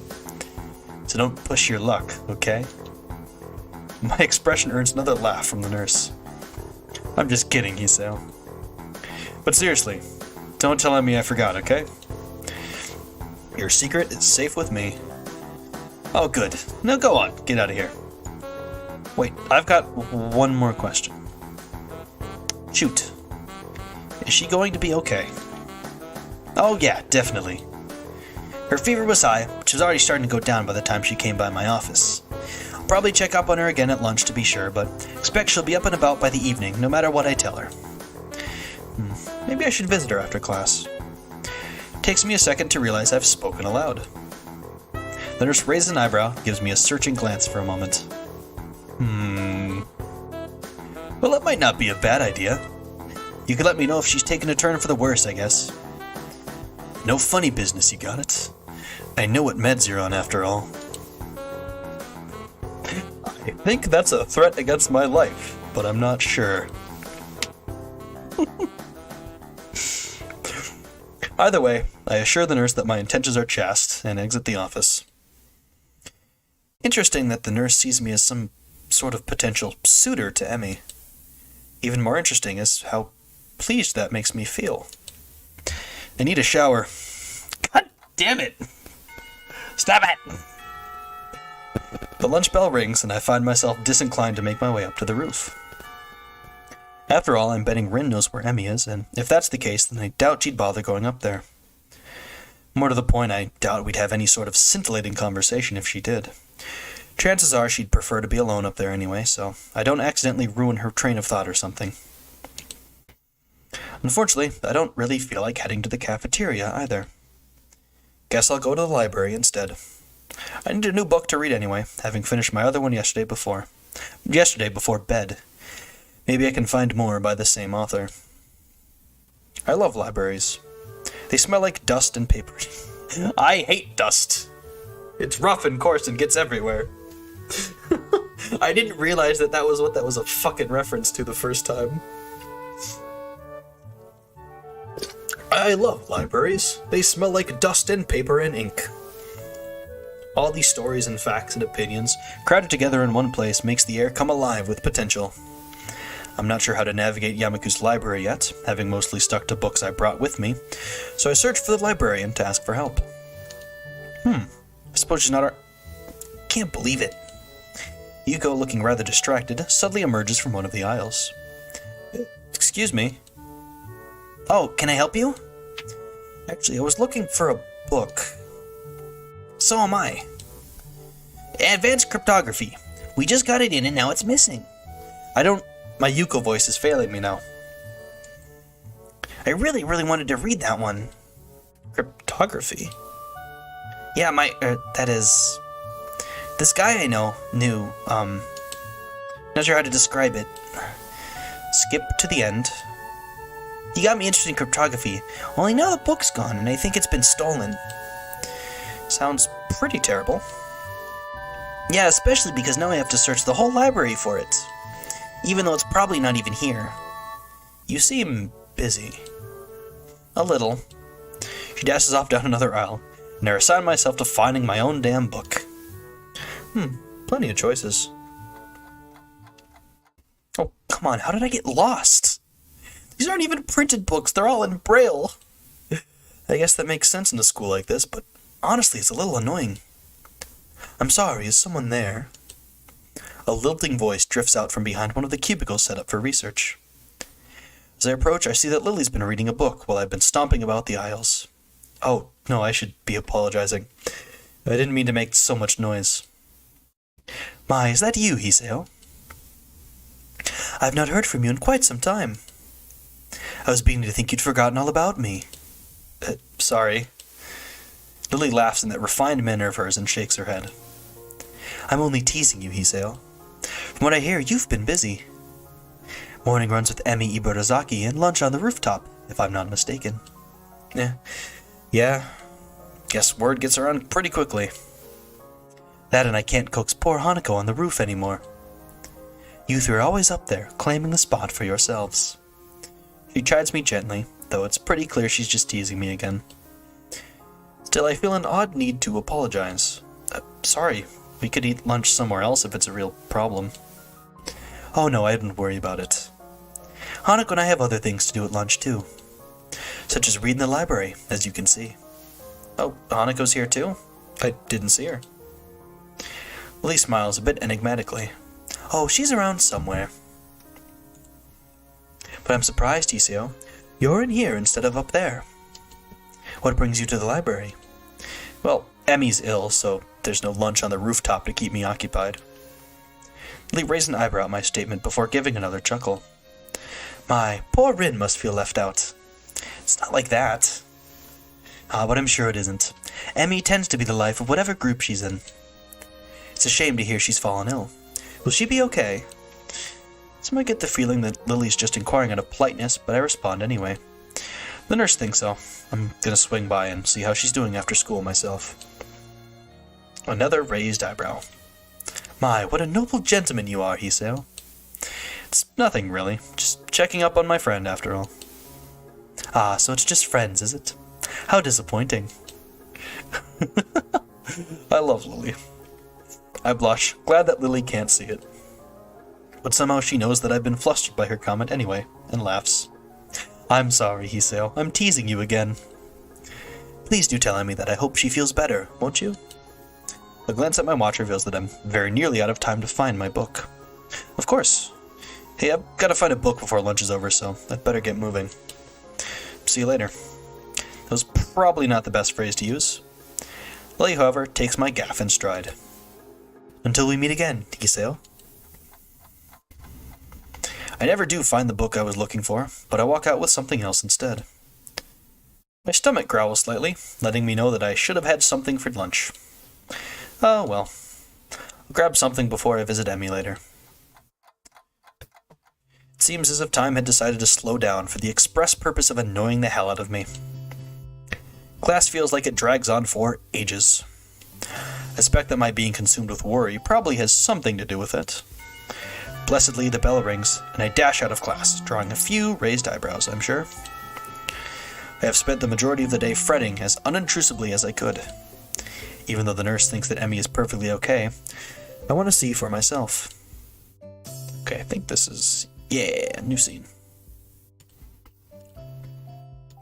So don't push your luck, okay? My expression earns another laugh from the nurse. I'm just kidding, Hisao. But seriously, don't tell Emmy I forgot, okay? Your secret is safe with me. Oh, good. Now go on, get out of here. Wait, I've got one more question. Shoot. Is she going to be okay? Oh yeah, definitely. Her fever was high, which was already starting to go down by the time she came by my office. I'll probably check up on her again at lunch to be sure, but expect she'll be up and about by the evening, no matter what I tell her. Maybe I should visit her after class. It takes me a second to realize I've spoken aloud. The nurse raises an eyebrow, gives me a searching glance for a moment. Well, that might not be a bad idea. You could let me know if she's taken a turn for the worse, I guess. No funny business, you got it? I know what meds you're on, after all. I think that's a threat against my life, but I'm not sure. Either way, I assure the nurse that my intentions are chaste and exit the office. Interesting that the nurse sees me as some sort of potential suitor to Emmy. Even more interesting is how pleased that makes me feel. I need a shower. God damn it! Stop it! The lunch bell rings and I find myself disinclined to make my way up to the roof. After all, I'm betting Rin knows where Emmy is, and if that's the case, then I doubt she'd bother going up there. More to the point, I doubt we'd have any sort of scintillating conversation if she did. Chances are she'd prefer to be alone up there anyway, so I don't accidentally ruin her train of thought or something. Unfortunately, I don't really feel like heading to the cafeteria either. Guess I'll go to the library instead. I need a new book to read anyway, having finished my other one yesterday before bed. Maybe I can find more by the same author. I love libraries. They smell like dust and paper. I hate dust. It's rough and coarse and gets everywhere. I didn't realize that was what that was a fucking reference to the first time. I love libraries. They smell like dust and paper and ink. All these stories and facts and opinions crowded together in one place makes the air come alive with potential. I'm not sure how to navigate Yamaku's library yet, having mostly stuck to books I brought with me, so I searched for the librarian to ask for help. I suppose she's not Can't believe it. Yuko, looking rather distracted, suddenly emerges from one of the aisles. Excuse me. Oh, can I help you? Actually, I was looking for a book. So am I. Advanced cryptography. We just got it in and now it's missing. My Yuko voice is failing me now. I really wanted to read that one. Cryptography? Yeah, that is... This guy I know knew, not sure how to describe it. Skip to the end. He got me interested in cryptography, only now the book's gone and I think it's been stolen. Sounds pretty terrible. Yeah, especially because now I have to search the whole library for it. Even though it's probably not even here. You seem busy. A little. She dashes off down another aisle, and I resign myself to finding my own damn book. Plenty of choices. Oh, come on, how did I get lost? These aren't even printed books, they're all in Braille. I guess that makes sense in a school like this, but honestly, it's a little annoying. I'm sorry, is someone there? A lilting voice drifts out from behind one of the cubicles set up for research. As I approach, I see that Lily's been reading a book while I've been stomping about the aisles. Oh, no, I should be apologizing. I didn't mean to make so much noise. My, is that you, Hiseo? I've not heard from you in quite some time. I was beginning to think you'd forgotten all about me. Sorry. Lily laughs in that refined manner of hers and shakes her head. I'm only teasing you, Hiseo. From what I hear, you've been busy. Morning runs with Emi Ibarazaki and lunch on the rooftop, if I'm not mistaken. Yeah. Guess word gets around pretty quickly. That and I can't coax poor Hanako on the roof anymore. You three are always up there, claiming the spot for yourselves. She chides me gently, though it's pretty clear she's just teasing me again. Still, I feel an odd need to apologize. Sorry, we could eat lunch somewhere else if it's a real problem. Oh no, I wouldn't worry about it. Hanako and I have other things to do at lunch too. Such as read in the library, as you can see. Oh, Hanako's here too? I didn't see her. Lily smiles a bit enigmatically. Oh, she's around somewhere. But I'm surprised, Hiseo. You're in here instead of up there. What brings you to the library? Well, Emi's ill, so there's no lunch on the rooftop to keep me occupied. Lily raised an eyebrow at my statement before giving another chuckle. My, poor Rin must feel left out. It's not like that. But I'm sure it isn't. Emi tends to be the life of whatever group she's in. It's a shame to hear she's fallen ill. Will she be okay? Some might get the feeling that Lily's just inquiring out of politeness, but I respond anyway. The nurse thinks so. I'm gonna swing by and see how she's doing after school myself. Another raised eyebrow. My, what a noble gentleman you are, Hiseo. It's nothing, really. Just checking up on my friend, after all. Ah, so it's just friends, is it? How disappointing. I love Lily. I blush, glad that Lily can't see it. But somehow she knows that I've been flustered by her comment anyway, and laughs. I'm sorry, Hiseo. I'm teasing you again. Please do tell Emi that I hope she feels better, won't you? A glance at my watch reveals that I'm very nearly out of time to find my book. Of course. Hey, I've got to find a book before lunch is over, so I'd better get moving. See you later. That was probably not the best phrase to use. Lily, however, takes my gaffe in stride. Until we meet again, Hiseo. I never do find the book I was looking for, but I walk out with something else instead. My stomach growls slightly, letting me know that I should have had something for lunch. Oh well. I'll grab something before I visit Emi later. It seems as if time had decided to slow down for the express purpose of annoying the hell out of me. Class feels like it drags on for ages. I suspect that my being consumed with worry probably has something to do with it. Blessedly, the bell rings, and I dash out of class, drawing a few raised eyebrows, I'm sure. I have spent the majority of the day fretting as unintrusively as I could. Even though the nurse thinks that Emi is perfectly okay, I want to see for myself. Okay, I think this is... yeah, new scene.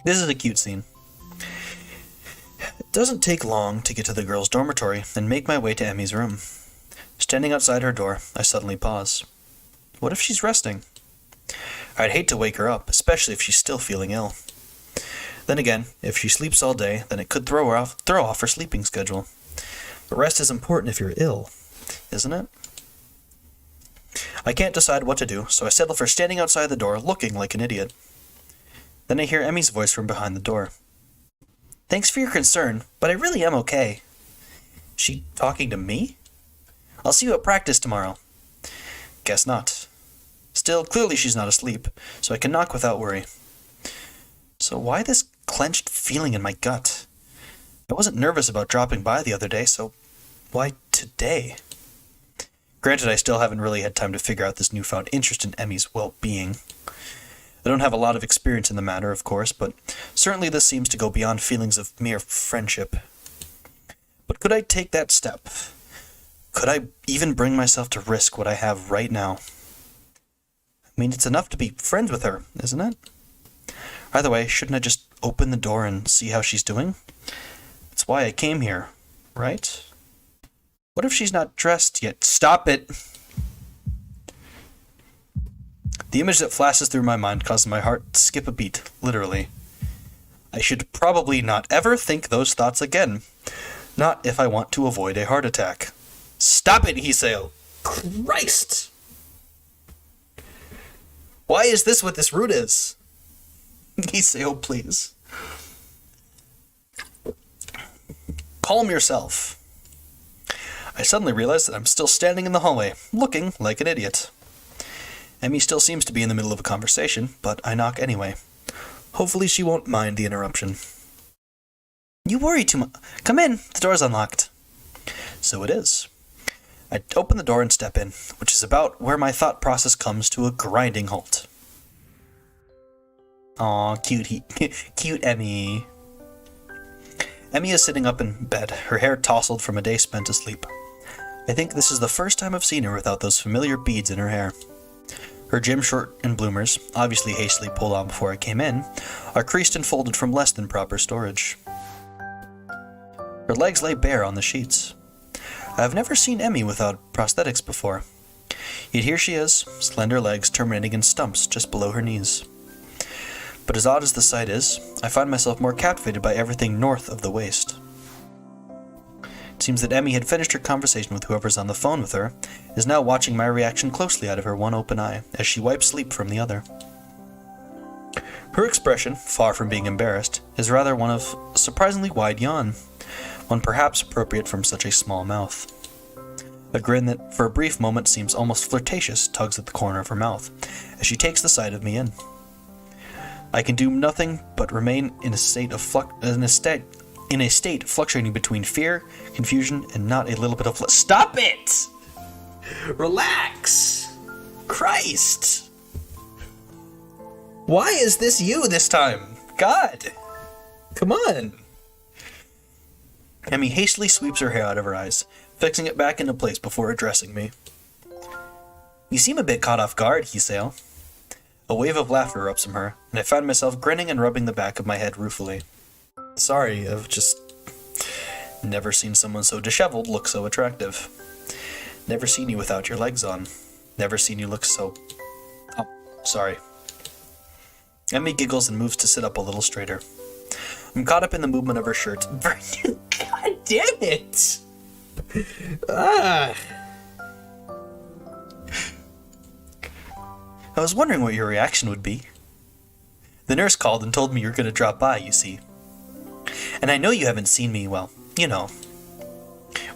This is a cute scene. It doesn't take long to get to the girls' dormitory and make my way to Emi's room. Standing outside her door, I suddenly pause. What if she's resting? I'd hate to wake her up, especially if she's still feeling ill. Then again, if she sleeps all day, then it could throw off her sleeping schedule. But rest is important if you're ill, isn't it? I can't decide what to do, so I settle for standing outside the door, looking like an idiot. Then I hear Emi's voice from behind the door. Thanks for your concern, but I really am okay. She talking to me? I'll see you at practice tomorrow. Guess not. Still, clearly she's not asleep, so I can knock without worry. So why this clenched feeling in my gut? I wasn't nervous about dropping by the other day, so why today? Granted, I still haven't really had time to figure out this newfound interest in Emi's well-being. I don't have a lot of experience in the matter, of course, but certainly this seems to go beyond feelings of mere friendship. But could I take that step? Could I even bring myself to risk what I have right now? I mean, it's enough to be friends with her, isn't it? Either way, shouldn't I just open the door and see how she's doing? That's why I came here, right? What if she's not dressed yet? Stop it! The image that flashes through my mind causes my heart to skip a beat, literally. I should probably not ever think those thoughts again. Not if I want to avoid a heart attack. Stop it, Hiseo! Christ! Why is this what this route is? Hiseo, please. Calm yourself. I suddenly realize that I'm still standing in the hallway, looking like an idiot. Emmy still seems to be in the middle of a conversation, but I knock anyway. Hopefully she won't mind the interruption. You worry too much. Come in, the door's unlocked. So it is. I open the door and step in, which is about where my thought process comes to a grinding halt. Aw, cute Emmy. Emmy is sitting up in bed, her hair tousled from a day spent asleep. I think this is the first time I've seen her without those familiar beads in her hair. Her gym short and bloomers, obviously hastily pulled on before I came in, are creased and folded from less than proper storage. Her legs lay bare on the sheets. I have never seen Emmy without prosthetics before. Yet here she is, slender legs terminating in stumps just below her knees. But as odd as the sight is, I find myself more captivated by everything north of the waist. It seems that Emmy had finished her conversation with whoever's on the phone with her, is now watching my reaction closely out of her one open eye, as she wipes sleep from the other. Her expression, far from being embarrassed, is rather one of a surprisingly wide yawn, one perhaps appropriate from such a small mouth. A grin that, for a brief moment, seems almost flirtatious tugs at the corner of her mouth, as she takes the sight of me in. I can do nothing but remain in a state fluctuating between fear, confusion, and not a little bit of Stop it! Relax! Christ! Why is this you this time? God! Come on! Emmy hastily sweeps her hair out of her eyes, fixing it back into place before addressing me. You seem a bit caught off guard, Hiseo. A wave of laughter erupts from her, and I find myself grinning and rubbing the back of my head ruefully. Sorry, I've just never seen someone so disheveled look so attractive. Never seen you without your legs on. Never seen you look so... Oh, sorry. Emmy giggles and moves to sit up a little straighter. I'm caught up in the movement of her shirt. God damn it! Ah! I was wondering what your reaction would be. The nurse called and told me you're going to drop by, you see. And I know you haven't seen me, well, you know,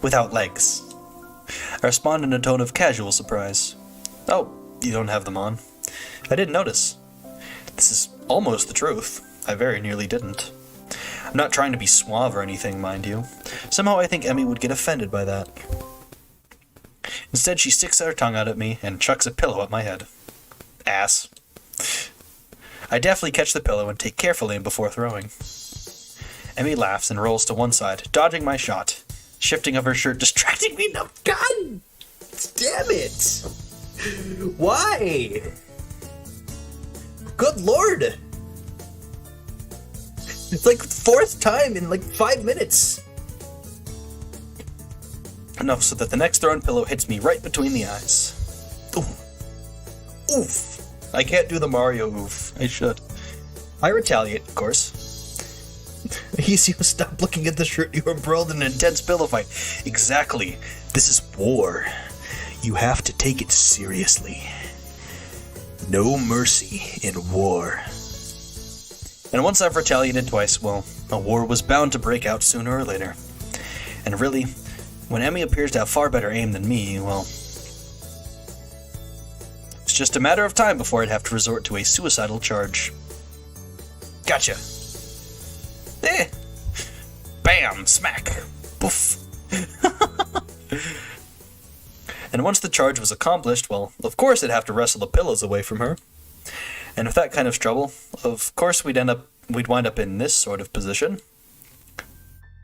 without legs. I respond in a tone of casual surprise. Oh, you don't have them on. I didn't notice. This is almost the truth. I very nearly didn't. I'm not trying to be suave or anything, mind you. Somehow I think Emmy would get offended by that. Instead, she sticks her tongue out at me and chucks a pillow at my head. Ass. I deftly catch the pillow and take careful aim before throwing. Emmy laughs and rolls to one side, dodging my shot. Shifting of her shirt distracting me. No, God damn it! Why? Good lord! It's like fourth time in like 5 minutes. Enough so that the next thrown pillow hits me right between the eyes. Ooh. Oof. I can't do the Mario oof. I should. I retaliate, of course. Hiseo, stop looking at the shirt. You were embroiled in an intense pillow fight. Exactly. This is war. You have to take it seriously. No mercy in war. And once I've retaliated twice, well, a war was bound to break out sooner or later. And really, when Emmy appears to have far better aim than me, well, it's just a matter of time before I'd have to resort to a suicidal charge. Gotcha. Bam! Smack! Poof! And once the charge was accomplished, well, of course I'd have to wrestle the pillows away from her. And with that kind of trouble, of course we'd wind up in this sort of position.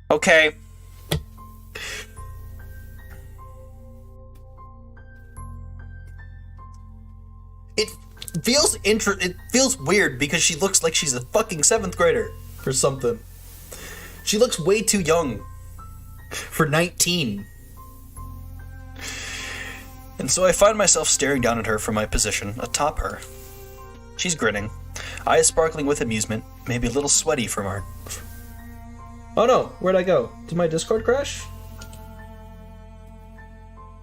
Okay. It feels weird because she looks like she's a fucking 7th grader or something. She looks way too young for 19. And so I find myself staring down at her from my position atop her. She's grinning, eyes sparkling with amusement, maybe a little sweaty from Oh no, where'd I go? Did my Discord crash?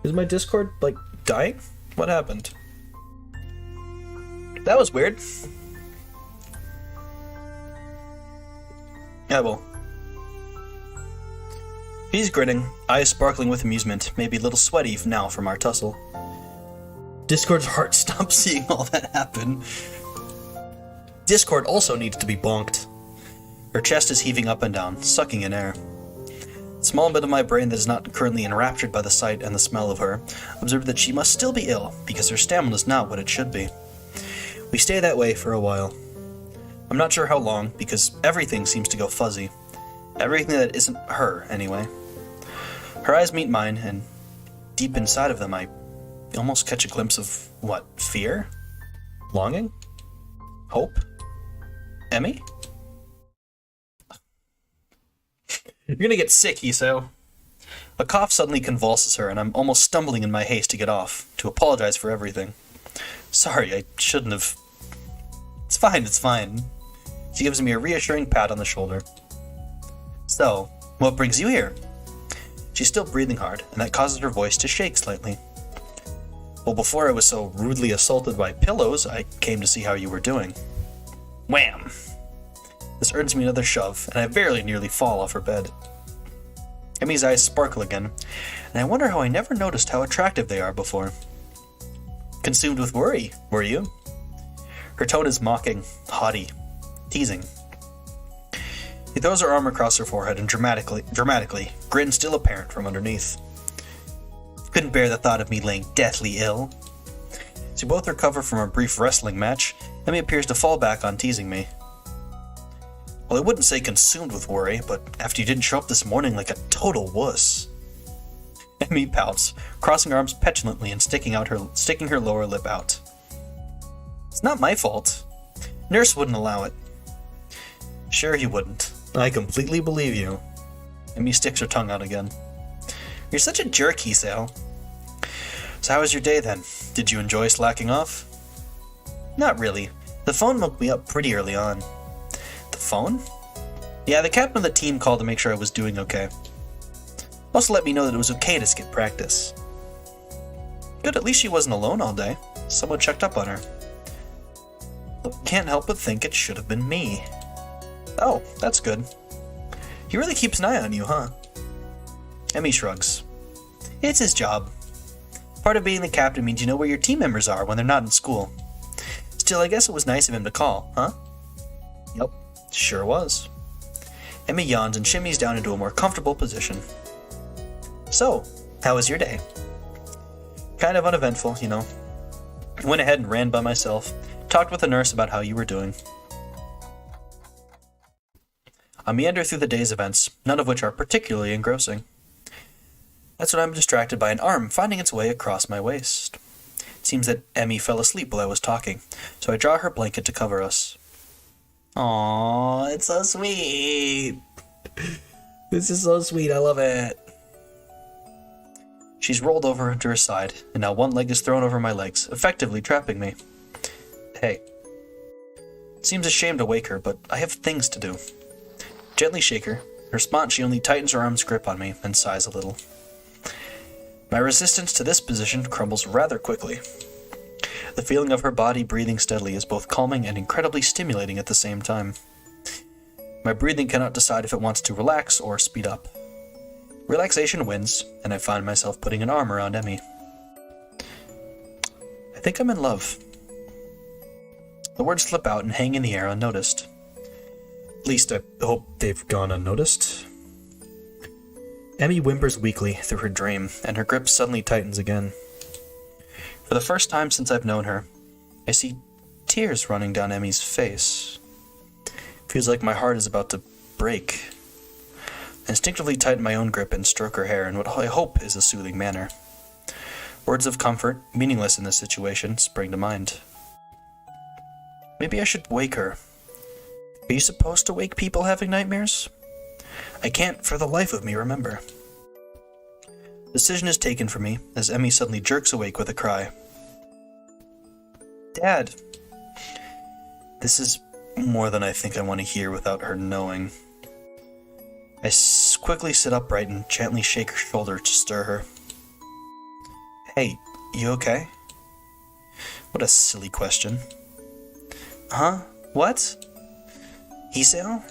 Is my Discord, like, Dying? What happened? That was weird. Yeah, well. He's grinning, eyes sparkling with amusement, maybe a little sweaty now from our tussle. Discord's heart stopped seeing all that happen. Discord also needs to be bonked. Her chest is heaving up and down, sucking in air. The small bit of my brain that is not currently enraptured by the sight and the smell of her observed that she must still be ill, because her stamina is not what it should be. We stay that way for a while. I'm not sure how long, because everything seems to go fuzzy. Everything that isn't her, anyway. Her eyes meet mine, and deep inside of them I almost catch a glimpse of, what, fear? Longing? Hope? Emmy? You're gonna get sick, Iso. A cough suddenly convulses her, and I'm almost stumbling in my haste to get off, to apologize for everything. Sorry, I shouldn't have... It's fine. She gives me a reassuring pat on the shoulder. So, what brings you here? She's still breathing hard, and that causes her voice to shake slightly. Well, before I was so rudely assaulted by pillows, I came to see how you were doing. Wham! This earns me another shove, and I very nearly fall off her bed. Emmy's eyes sparkle again, and I wonder how I never noticed how attractive they are before. Consumed with worry, were you? Her tone is mocking, haughty, teasing. He throws her arm across her forehead and dramatically, grin still apparent from underneath. Couldn't bear the thought of me laying deathly ill. As we both recover from our brief wrestling match, Emmy appears to fall back on teasing me. Well, I wouldn't say consumed with worry, but after you didn't show up this morning like a total wuss. Emmy pouts, crossing her arms petulantly and sticking her lower lip out. It's not my fault. Nurse wouldn't allow it. Sure he wouldn't. I completely believe you. Emmy sticks her tongue out again. You're such a jerk, Hisao. So how was your day then? Did you enjoy slacking off? Not really. The phone woke me up pretty early on. The phone? Yeah, the captain of the team called to make sure I was doing okay. Also let me know that it was okay to skip practice. Good, at least she wasn't alone all day. Someone checked up on her. But can't help but think it should have been me. Oh, that's good. He really keeps an eye on you, huh? Emmy shrugs. It's his job. Part of being the captain means you know where your team members are when they're not in school. Still, I guess it was nice of him to call, huh? Yep, sure was. Emmy yawns and shimmies down into a more comfortable position. So, how was your day? Kind of uneventful, you know. Went ahead and ran by myself, talked with the nurse about how you were doing. I meander through the day's events, none of which are particularly engrossing. That's when I'm distracted by an arm finding its way across my waist. It seems that Emmy fell asleep while I was talking, so I draw her blanket to cover us. Aww, it's so sweet. This is so sweet, I love it. She's rolled over to her side, and now one leg is thrown over my legs, effectively trapping me. Hey. It seems a shame to wake her, but I have things to do. Gently shake her. In response, she only tightens her arm's grip on me and sighs a little. My resistance to this position crumbles rather quickly. The feeling of her body breathing steadily is both calming and incredibly stimulating at the same time. My breathing cannot decide if it wants to relax or speed up. Relaxation wins, and I find myself putting an arm around Emmy. I think I'm in love. The words slip out and hang in the air unnoticed. At least I hope they've gone unnoticed. Emmy whimpers weakly through her dream, and her grip suddenly tightens again. For the first time since I've known her, I see tears running down Emmy's face. Feels like my heart is about to break. I instinctively tighten my own grip and stroke her hair in what I hope is a soothing manner. Words of comfort, meaningless in this situation, spring to mind. Maybe I should wake her. Are you supposed to wake people having nightmares? I can't for the life of me remember. Decision is taken for me as Emmy suddenly jerks awake with a cry. Dad! This is more than I think I want to hear without her knowing. I quickly sit upright and gently shake her shoulder to stir her. Hey, you okay? What a silly question. Huh? What? Hisao?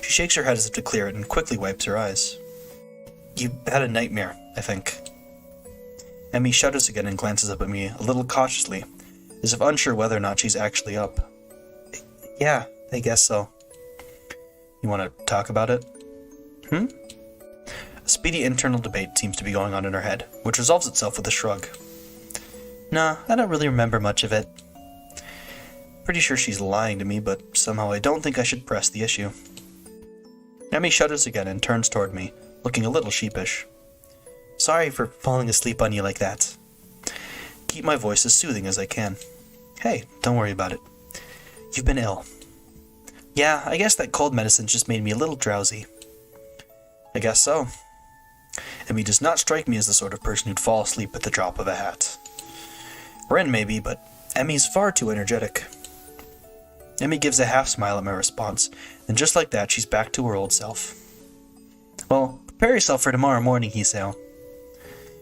She shakes her head as if to clear it and quickly wipes her eyes. You had a nightmare, I think. Emmy shudders again and glances up at me a little cautiously, as if unsure whether or not she's actually up. Yeah, I guess so. You want to talk about it? A speedy internal debate seems to be going on in her head, which resolves itself with a shrug. Nah, I don't really remember much of it. Pretty sure she's lying to me, but somehow I don't think I should press the issue. Emmy shudders again and turns toward me, looking a little sheepish. Sorry for falling asleep on you like that. Keep my voice as soothing as I can. Hey, don't worry about it. You've been ill. Yeah, I guess that cold medicine just made me a little drowsy. I guess so. Emmy does not strike me as the sort of person who'd fall asleep at the drop of a hat. Ren maybe, but Emmy's far too energetic. Emmy gives a half-smile at my response, and just like that, she's back to her old self. Well, prepare yourself for tomorrow morning, Hisao.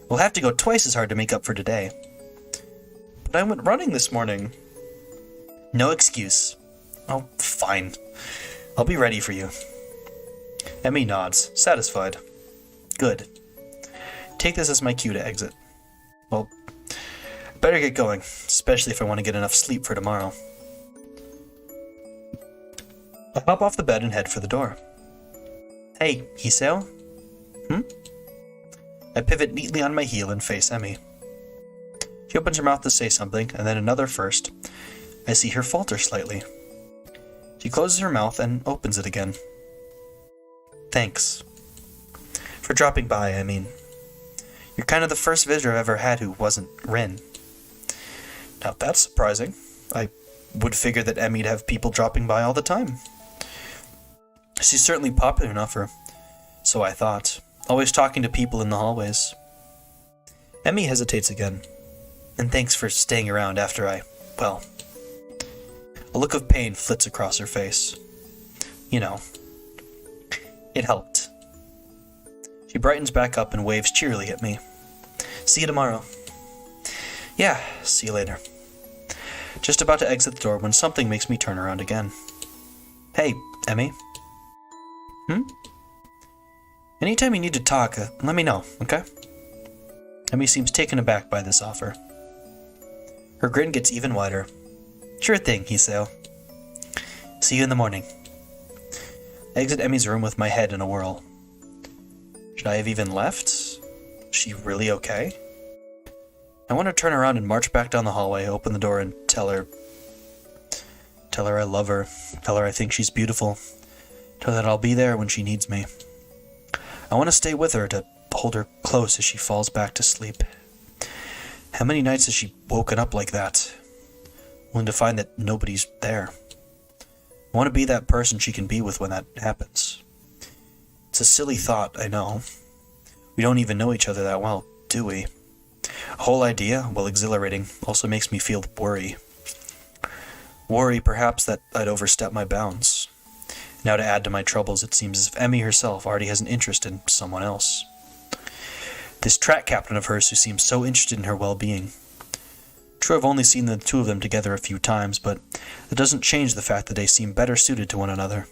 We'll have to go twice as hard to make up for today. But I went running this morning. No excuse. Oh, fine. I'll be ready for you. Emmy nods, satisfied. Good. Take this as my cue to exit. Well, better get going, especially if I want to get enough sleep for tomorrow. I hop off the bed and head for the door. Hey, Hisao? I pivot neatly on my heel and face Emmy. She opens her mouth to say something, and then another first. I see her falter slightly. She closes her mouth and opens it again. Thanks. For dropping by, I mean. You're kind of the first visitor I've ever had who wasn't Rin. Now that's surprising. I would figure that Emmy'd have people dropping by all the time. She's certainly popular enough, or so I thought. Always talking to people in the hallways. Emmy hesitates again. And thanks for staying around after well... A look of pain flits across her face. You know. It helped. She brightens back up and waves cheerily at me. See you tomorrow. Yeah, see you later. Just about to exit the door when something makes me turn around again. Hey, Emmy. Anytime you need to talk, let me know, okay? Emmy seems taken aback by this offer. Her grin gets even wider. Sure thing, Hisao. See you in the morning. I exit Emmy's room with my head in a whirl. Should I have even left? Is she really okay? I want to turn around and march back down the hallway, open the door, and tell her I love her. Tell her I think she's beautiful. Tell her that I'll be there when she needs me. I want to stay with her, to hold her close as she falls back to sleep. How many nights has she woken up like that? Only to find that nobody's there. I want to be that person she can be with when that happens. It's a silly thought, I know. We don't even know each other that well, do we? The whole idea, while exhilarating, also makes me feel worry. Worry, perhaps, that I'd overstep my bounds. Now to add to my troubles, it seems as if Emmy herself already has an interest in someone else. This track captain of hers who seems so interested in her well-being. True, I've only seen the two of them together a few times, but that doesn't change the fact that they seem better suited to one another.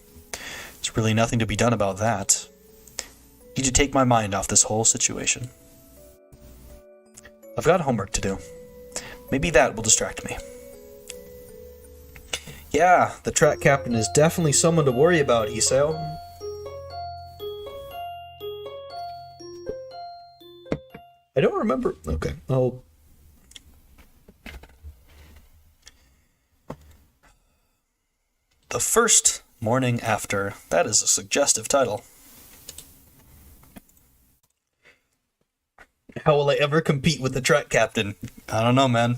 There's really nothing to be done about that. I need to take my mind off this whole situation. I've got homework to do. Maybe that will distract me. Yeah, the track captain is definitely someone to worry about, Hisao. I don't remember. Okay, The first morning after. That is a suggestive title. How will I ever compete with the track captain? I don't know, man.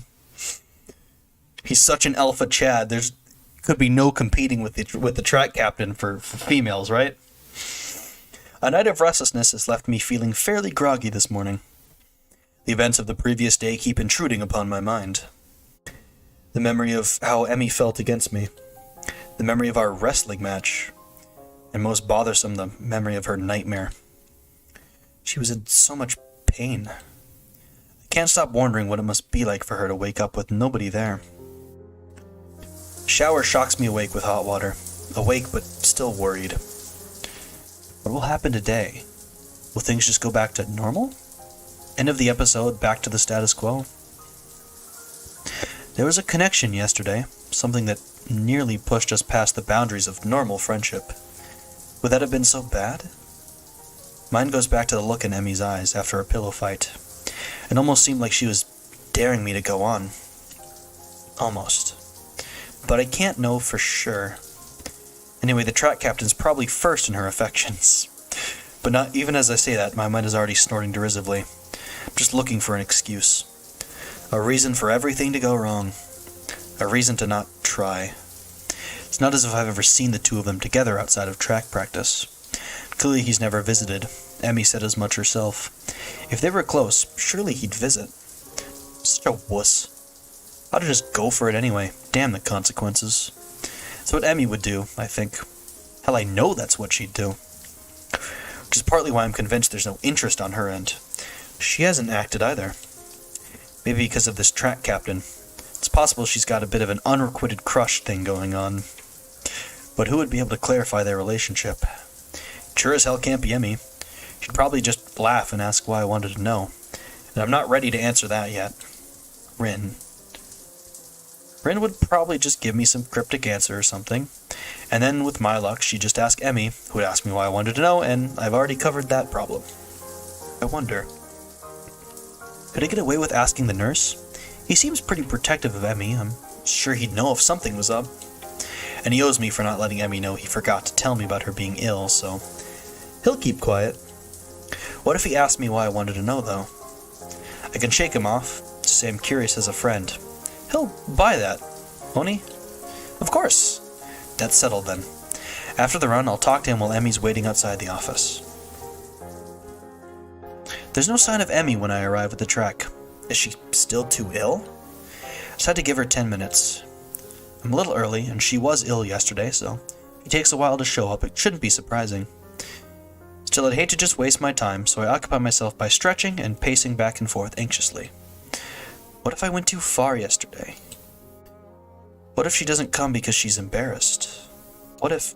He's such an alpha Chad. There's could be no competing with the track captain for females, right? A night of restlessness has left me feeling fairly groggy this morning. The events of the previous day keep intruding upon my mind. The memory of how Emmy felt against me. The memory of our wrestling match. and most bothersome the memory of her nightmare. She was in so much pain. I can't stop wondering what it must be like for her to wake up with nobody there. Shower shocks me awake with hot water. Awake, but still worried. What will happen today? Will things just go back to normal? End of the episode, back to the status quo? There was a connection yesterday, something that nearly pushed us past the boundaries of normal friendship. Would that have been so bad? Mine goes back to the look in Emmy's eyes after a pillow fight. It almost seemed like she was daring me to go on. Almost. But I can't know for sure. Anyway, the track captain's probably first in her affections. But not even as I say that, my mind is already snorting derisively. I'm just looking for an excuse. A reason for everything to go wrong. A reason to not try. It's not as if I've ever seen the two of them together outside of track practice. Clearly he's never visited. Emmy said as much herself. If they were close, surely he'd visit. Such a wuss. I'd just go for it anyway. Damn the consequences. It's what Emmy would do, I think. Hell, I know that's what she'd do. Which is partly why I'm convinced there's no interest on her end. She hasn't acted either. Maybe because of this track captain. It's possible she's got a bit of an unrequited crush thing going on. But who would be able to clarify their relationship? Sure as hell can't be Emmy. She'd probably just laugh and ask why I wanted to know. And I'm not ready to answer that yet. Rin would probably just give me some cryptic answer or something. And then, with my luck, she'd just ask Emmy, who would ask me why I wanted to know, and I've already covered that problem. I wonder, could I get away with asking the nurse? He seems pretty protective of Emmy. I'm sure he'd know if something was up. And he owes me for not letting Emmy know he forgot to tell me about her being ill, so he'll keep quiet. What if he asked me why I wanted to know, though? I can shake him off, say I'm curious as a friend. He'll buy that, won't he? Of course. That's settled then. After the run, I'll talk to him while Emmy's waiting outside the office. There's no sign of Emmy when I arrive at the track. Is she still too ill? I just had to give her 10 minutes. I'm a little early, and she was ill yesterday, so if it takes a while to show up, it shouldn't be surprising. Still, I'd hate to just waste my time, so I occupy myself by stretching and pacing back and forth anxiously. What if I went too far yesterday? What if she doesn't come because she's embarrassed? What if...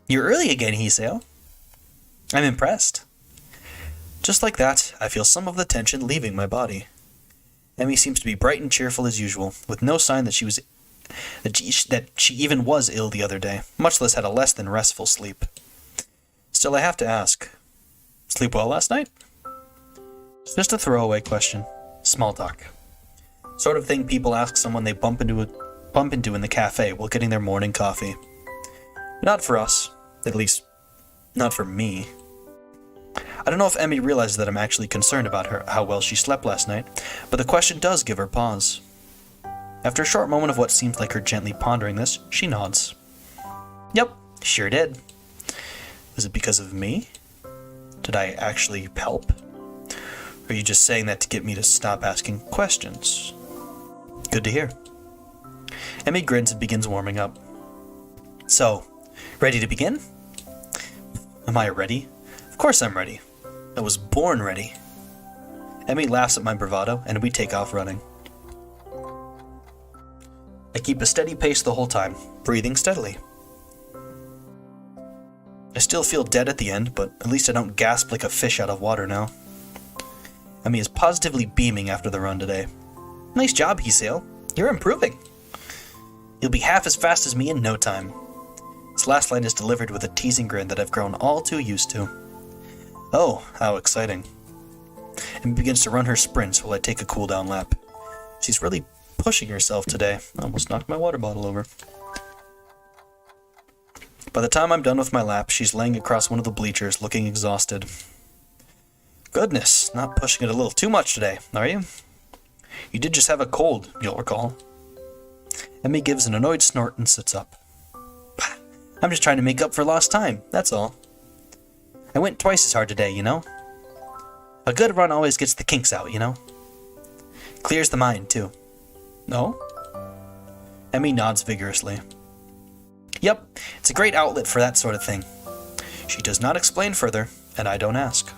You're early again, Hoshiuta. I'm impressed. Just like that, I feel some of the tension leaving my body. Emmy seems to be bright and cheerful as usual, with no sign that she even was ill the other day, much less had a less than restful sleep. Still, I have to ask, sleep well last night? It's just a throwaway question. Small talk. Sort of thing people ask someone they bump into in the cafe while getting their morning coffee. Not for us. At least, not for me. I don't know if Emmy realizes that I'm actually concerned about her, how well she slept last night, but the question does give her pause. After a short moment of what seems like her gently pondering this, she nods. Yep, sure did. Was it because of me? Did I actually help? Or are you just saying that to get me to stop asking questions? Good to hear. Emmy grins and begins warming up. So, ready to begin? Am I ready? Of course I'm ready. I was born ready. Emmy laughs at my bravado, and we take off running. I keep a steady pace the whole time, breathing steadily. I still feel dead at the end, but at least I don't gasp like a fish out of water now. Emmy is positively beaming after the run today. Nice job, Hoshiuta. You're improving. You'll be half as fast as me in no time. This last line is delivered with a teasing grin that I've grown all too used to. Oh, how exciting. Emmy begins to run her sprints while I take a cool-down lap. She's really pushing herself today. I almost knocked my water bottle over. By the time I'm done with my lap, she's laying across one of the bleachers, looking exhausted. Goodness, not pushing it a little too much today, are you? You did just have a cold, you'll recall. Emmy gives an annoyed snort and sits up. I'm just trying to make up for lost time, that's all. I went twice as hard today, you know? A good run always gets the kinks out, you know? Clears the mind, too. No? Emmy nods vigorously. Yep, it's a great outlet for that sort of thing. She does not explain further, and I don't ask.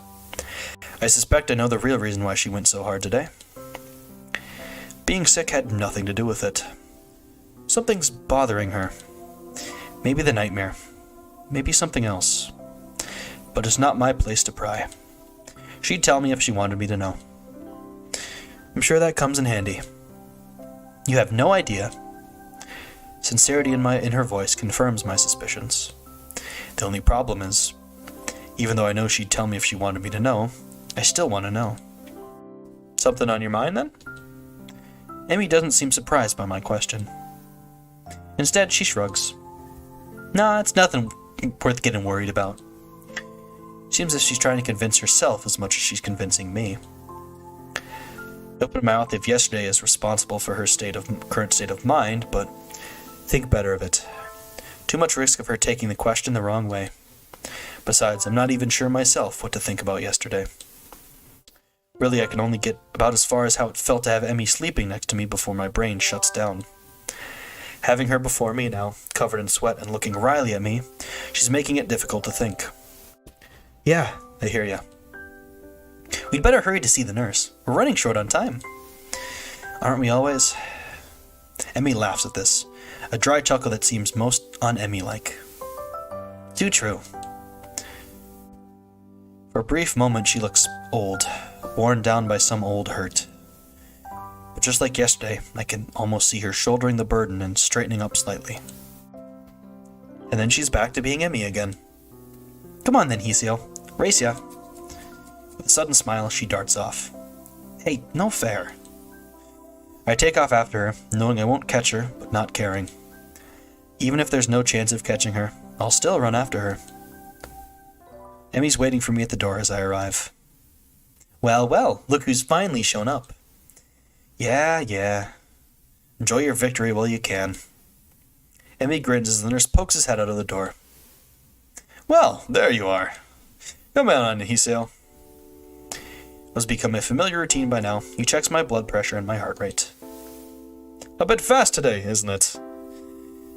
I suspect I know the real reason why she went so hard today. Being sick had nothing to do with it. Something's bothering her. Maybe the nightmare. Maybe something else. But it's not my place to pry. She'd tell me if she wanted me to know. I'm sure that comes in handy. You have no idea. Sincerity in her voice confirms my suspicions. The only problem is, even though I know she'd tell me if she wanted me to know, I still want to know. Something on your mind, then? Emmy doesn't seem surprised by my question. Instead, she shrugs. Nah, it's nothing worth getting worried about. Seems as if she's trying to convince herself as much as she's convincing me. I opened my mouth if yesterday is responsible for her current state of mind, but think better of it. Too much risk of her taking the question the wrong way. Besides, I'm not even sure myself what to think about yesterday. Really, I can only get about as far as how it felt to have Emmy sleeping next to me before my brain shuts down. Having her before me now, covered in sweat and looking wryly at me, she's making it difficult to think. Yeah, I hear ya. We'd better hurry to see the nurse. We're running short on time. Aren't we always? Emmy laughs at this, a dry chuckle that seems most un-Emmy-like. Too true. For a brief moment she looks old, worn down by some old hurt. But just like yesterday, I can almost see her shouldering the burden and straightening up slightly. And then she's back to being Emmy again. Come on then, Hiseo. Race ya. With a sudden smile, she darts off. Hey, no fair. I take off after her, knowing I won't catch her, but not caring. Even if there's no chance of catching her, I'll still run after her. Emmy's waiting for me at the door as I arrive. Well, well, look who's finally shown up. Yeah. Enjoy your victory while you can. Emmy grins as the nurse pokes his head out of the door. Well, there you are. Come on, Hiseo. What's become a familiar routine by now, he checks my blood pressure and my heart rate. A bit fast today, isn't it?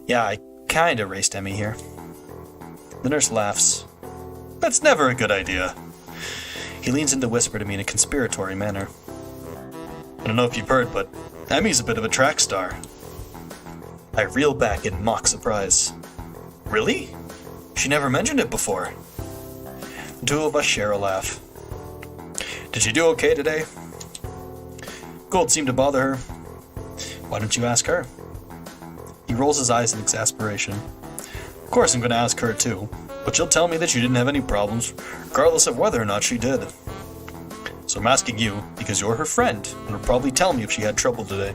Yeah, I kinda raced Emmy here. The nurse laughs. That's never a good idea. He leans in to whisper to me in a conspiratory manner. I don't know if you've heard, but Emmy's a bit of a track star. I reel back in mock surprise. Really? She never mentioned it before. The two of us share a laugh. Did she do okay today? Gold seemed to bother her. Why don't you ask her? He rolls his eyes in exasperation. Of course I'm going to ask her too, but she'll tell me that she didn't have any problems, regardless of whether or not she did. So I'm asking you, because you're her friend, and will probably tell me if she had trouble today.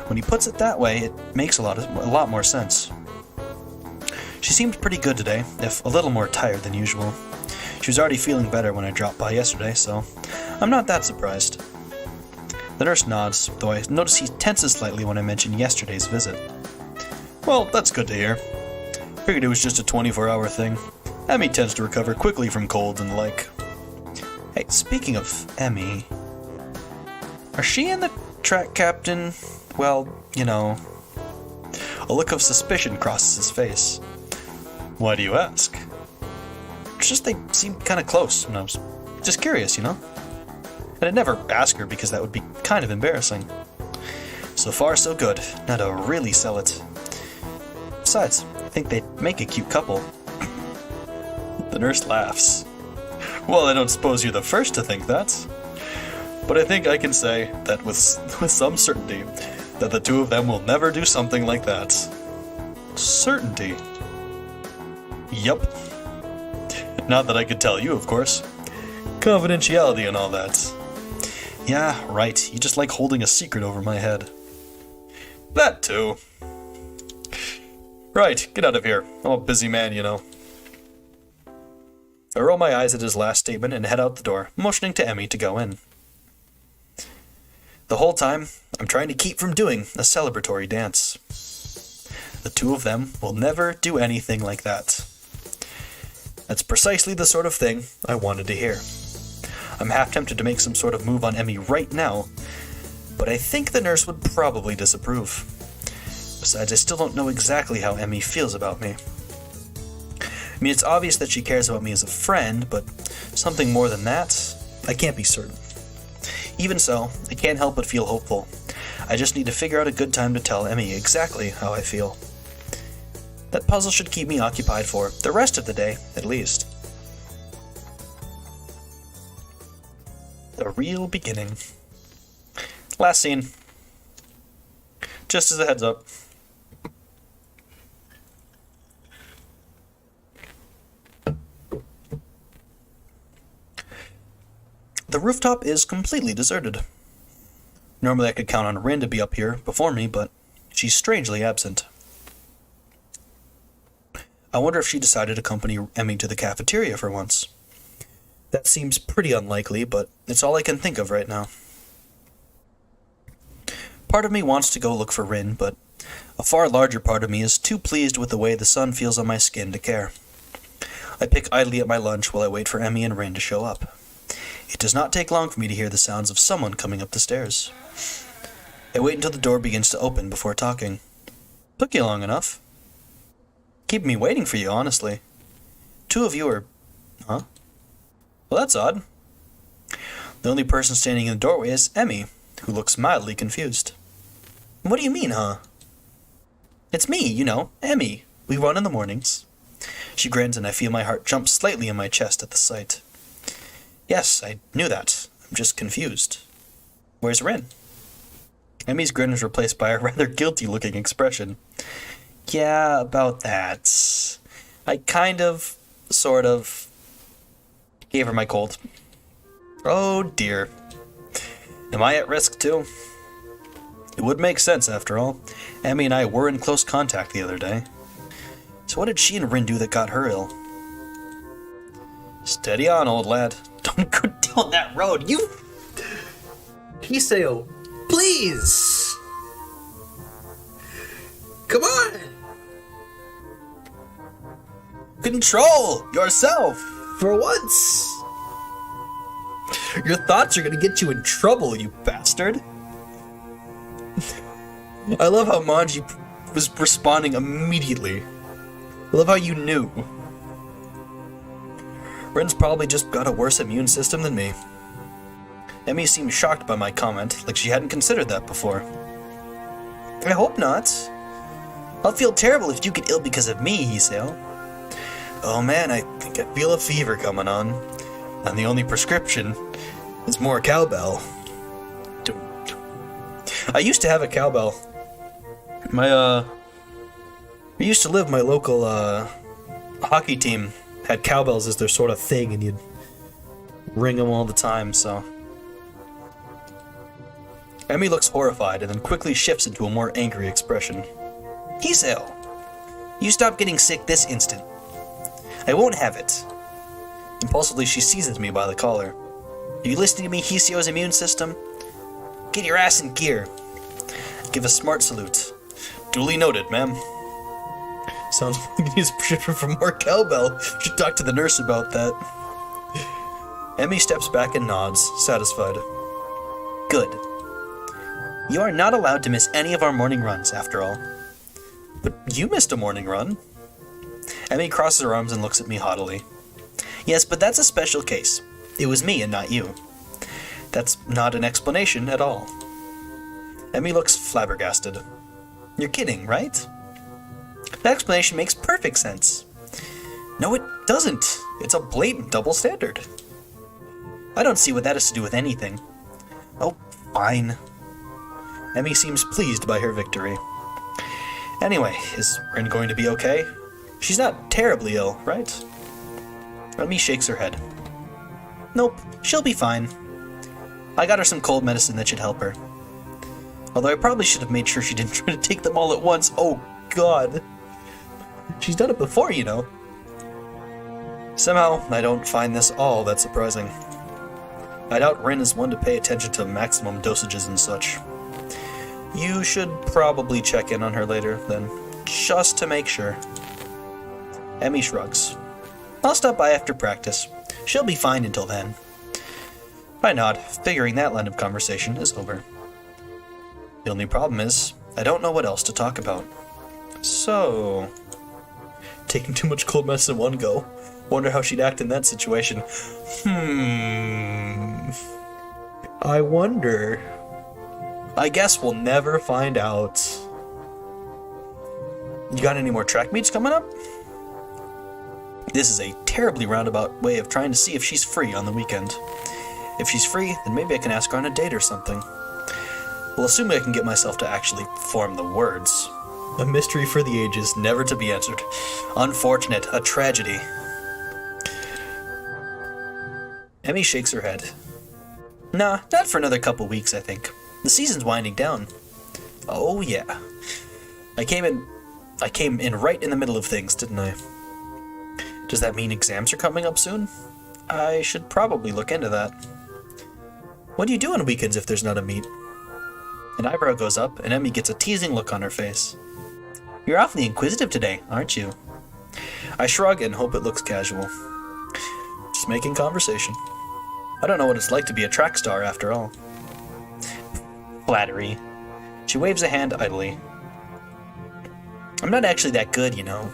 When he puts it that way, it makes a lot more sense. She seemed pretty good today, if a little more tired than usual. She was already feeling better when I dropped by yesterday, so I'm not that surprised. The nurse nods, though I notice he tenses slightly when I mention yesterday's visit. Well, that's good to hear. Figured it was just a 24-hour thing. Emmy tends to recover quickly from colds and the like. Hey, speaking of Emmy, are she and the track captain? Well, you know. A look of suspicion crosses his face. Why do you ask? It's just they seemed kind of close, and I was just curious, you know? And I'd never ask her because that would be kind of embarrassing. So far, so good. Now to really sell it. Besides, I think they'd make a cute couple. The nurse laughs. Well, I don't suppose you're the first to think that. But I think I can say that with some certainty that the two of them will never do something like that. Certainty? Yup. Not that I could tell you, of course. Confidentiality and all that. Yeah, right. You just like holding a secret over my head. That too. Right, get out of here. I'm a busy man, you know. I roll my eyes at his last statement and head out the door, motioning to Emmy to go in. The whole time, I'm trying to keep from doing a celebratory dance. The two of them will never do anything like that. That's precisely the sort of thing I wanted to hear. I'm half tempted to make some sort of move on Emmy right now, but I think the nurse would probably disapprove. Besides, I still don't know exactly how Emmy feels about me. I mean, it's obvious that she cares about me as a friend, but something more than that, I can't be certain. Even so, I can't help but feel hopeful. I just need to figure out a good time to tell Emmy exactly how I feel. That puzzle should keep me occupied for the rest of the day, at least. The real beginning. Last scene. Just as a heads up. The rooftop is completely deserted. Normally I could count on Rin to be up here before me, but she's strangely absent. I wonder if she decided to accompany Emmy to the cafeteria for once. That seems pretty unlikely, but it's all I can think of right now. Part of me wants to go look for Rin, but a far larger part of me is too pleased with the way the sun feels on my skin to care. I pick idly at my lunch while I wait for Emmy and Rin to show up. It does not take long for me to hear the sounds of someone coming up the stairs. I wait until the door begins to open before talking. Took you long enough. Keep me waiting for you, honestly. Two of you are... Huh? Well, that's odd. The only person standing in the doorway is Emmy, who looks mildly confused. What do you mean, huh? It's me, you know, Emmy. We run in the mornings. She grins and I feel my heart jump slightly in my chest at the sight. Yes, I knew that. I'm just confused. Where's Rin? Emmy's grin is replaced by a rather guilty-looking expression. Yeah, about that. I kind of, sort of, gave her my cold. Oh dear. Am I at risk too? It would make sense after all. Emmy and I were in close contact the other day. So what did she and Rin do that got her ill? Steady on, old lad. Don't go down that road, you... Hiseo, please! Come on! Control yourself! For once! Your thoughts are gonna get you in trouble, you bastard! I love how Manji was responding immediately. I love how you knew. Rin's probably just got a worse immune system than me. Emmy seemed shocked by my comment, like she hadn't considered that before. I hope not. I'll feel terrible if you get ill because of me, Hiseo. Oh man, I think I feel a fever coming on. And the only prescription is more cowbell. I used to have a cowbell. I used to live my local, hockey team had cowbells as their sort of thing, and you'd ring them all the time, so... Emmy looks horrified, and then quickly shifts into a more angry expression. Hiseo, you stop getting sick this instant. I won't have it. Impulsively, she seizes me by the collar. Are you listening to me, Hiseo's immune system? Get your ass in gear. Give a smart salute. Duly noted, ma'am. Sounds like we can use a prescription for more cowbell. Should talk to the nurse about that. Emmy steps back and nods, satisfied. Good. You are not allowed to miss any of our morning runs, after all. But you missed a morning run. Emmy crosses her arms and looks at me haughtily. Yes, but that's a special case. It was me and not you. That's not an explanation at all. Emmy looks flabbergasted. You're kidding, right? That explanation makes perfect sense. No, it doesn't. It's a blatant double standard. I don't see what that has to do with anything. Oh, fine. Emmy seems pleased by her victory. Anyway, is Rin going to be okay? She's not terribly ill, right? Emmy shakes her head. Nope, she'll be fine. I got her some cold medicine that should help her. Although I probably should have made sure she didn't try to take them all at once. Oh, God. She's done it before, you know. Somehow, I don't find this all that surprising. I doubt Rin is one to pay attention to maximum dosages and such. You should probably check in on her later, then, just to make sure. Emmy shrugs. I'll stop by after practice. She'll be fine until then. I nod, figuring that line of conversation is over. The only problem is, I don't know what else to talk about. So... Taking too much cold medicine in one go. Wonder how she'd act in that situation. I wonder. I guess we'll never find out. You got any more track meets coming up? This is a terribly roundabout way of trying to see if she's free on the weekend. If she's free, then maybe I can ask her on a date or something. Well, assuming I can get myself to actually form the words. A mystery for the ages, never to be answered. Unfortunate, a tragedy. Emmy shakes her head. Nah, not for another couple weeks, I think. The season's winding down. Oh yeah. I came in right in the middle of things, didn't I? Does that mean exams are coming up soon? I should probably look into that. What do you do on weekends if there's not a meet? An eyebrow goes up, and Emmy gets a teasing look on her face. You're awfully inquisitive today, aren't you? I shrug and hope it looks casual. Just making conversation. I don't know what it's like to be a track star after all. Flattery. She waves a hand idly. I'm not actually that good, you know.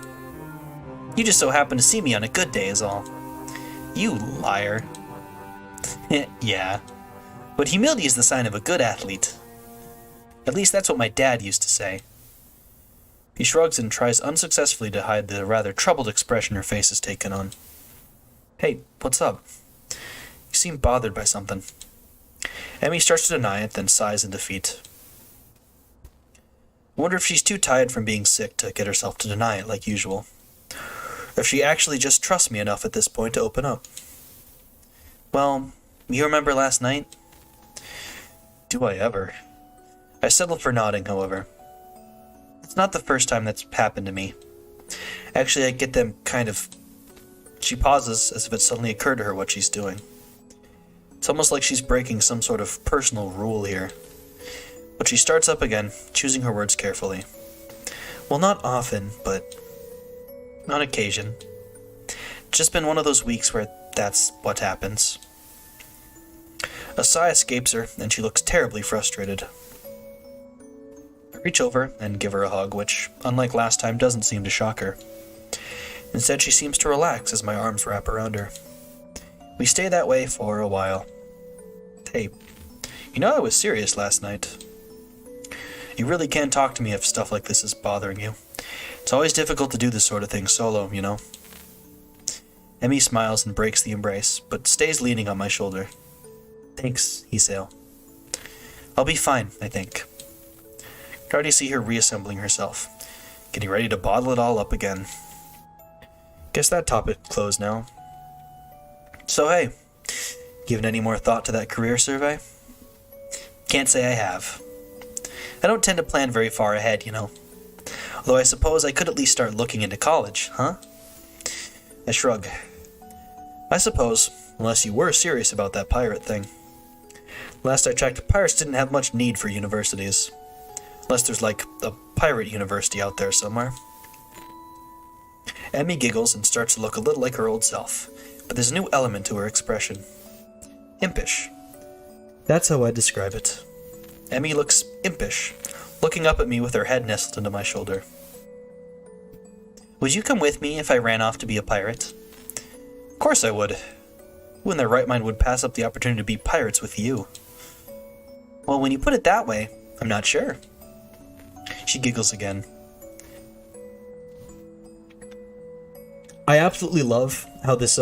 You just so happen to see me on a good day is all. You liar. Yeah. But humility is the sign of a good athlete. At least that's what my dad used to say. He shrugs and tries unsuccessfully to hide the rather troubled expression her face has taken on. Hey, what's up? You seem bothered by something. Emmy starts to deny it, then sighs in defeat. I wonder if she's too tired from being sick to get herself to deny it like usual. Or if she actually just trusts me enough at this point to open up. Well, you remember last night? Do I ever? I settled for nodding, however. It's not the first time that's happened to me. Actually, I get them kind of... She pauses as if it suddenly occurred to her what she's doing. It's almost like she's breaking some sort of personal rule here. But she starts up again, choosing her words carefully. Well, not often, but on occasion. It's just been one of those weeks where that's what happens. A sigh escapes her, and she looks terribly frustrated. I reach over and give her a hug, which, unlike last time, doesn't seem to shock her. Instead, she seems to relax as my arms wrap around her. We stay that way for a while. Hey, you know I was serious last night. You really can't talk to me if stuff like this is bothering you. It's always difficult to do this sort of thing solo, you know. Emmy smiles and breaks the embrace, but stays leaning on my shoulder. Thanks, Hiseo. I'll be fine, I think. I can already see her reassembling herself, getting ready to bottle it all up again. Guess that topic closed now. So hey, given any more thought to that career survey? Can't say I have. I don't tend to plan very far ahead, you know. Although I suppose I could at least start looking into college, huh? I shrug. I suppose, unless you were serious about that pirate thing. Last I checked, pirates didn't have much need for universities. Unless there's like a pirate university out there somewhere. Emmy giggles and starts to look a little like her old self, but there's a new element to her expression. Impish. That's how I describe it. Emmy looks impish, looking up at me with her head nestled into my shoulder. Would you come with me if I ran off to be a pirate? Of course I would. Who in their right mind would pass up the opportunity to be pirates with you? Well, when you put it that way, I'm not sure. She giggles again. I absolutely love how this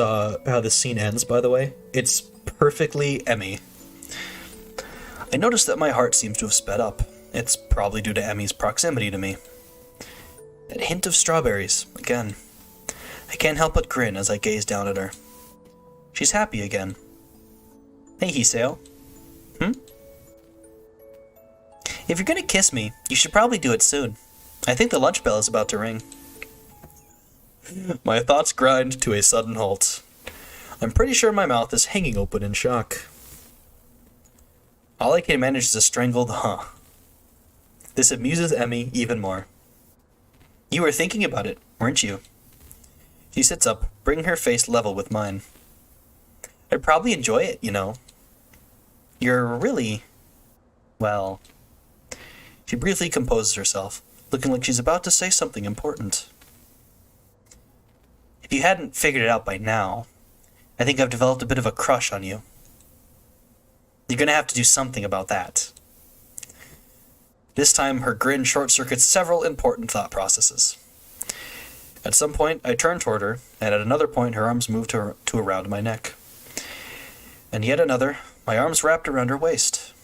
scene ends, by the way. It's perfectly Emmy. I notice that my heart seems to have sped up. It's probably due to Emmy's proximity to me. That hint of strawberries, again. I can't help but grin as I gaze down at her. She's happy again. Hey, Hiseo. If you're gonna kiss me, you should probably do it soon. I think the lunch bell is about to ring. My thoughts grind to a sudden halt. I'm pretty sure my mouth is hanging open in shock. All I can manage is a strangled huh. This amuses Emmy even more. You were thinking about it, weren't you? She sits up, bringing her face level with mine. I'd probably enjoy it, you know. You're really... well... She briefly composes herself, looking like she's about to say something important. If you hadn't figured it out by now, I think I've developed a bit of a crush on you. You're gonna have to do something about that. This time, her grin short-circuits several important thought processes. At some point, I turn toward her, and at another point, her arms move to around my neck. And yet another, my arms wrapped around her waist.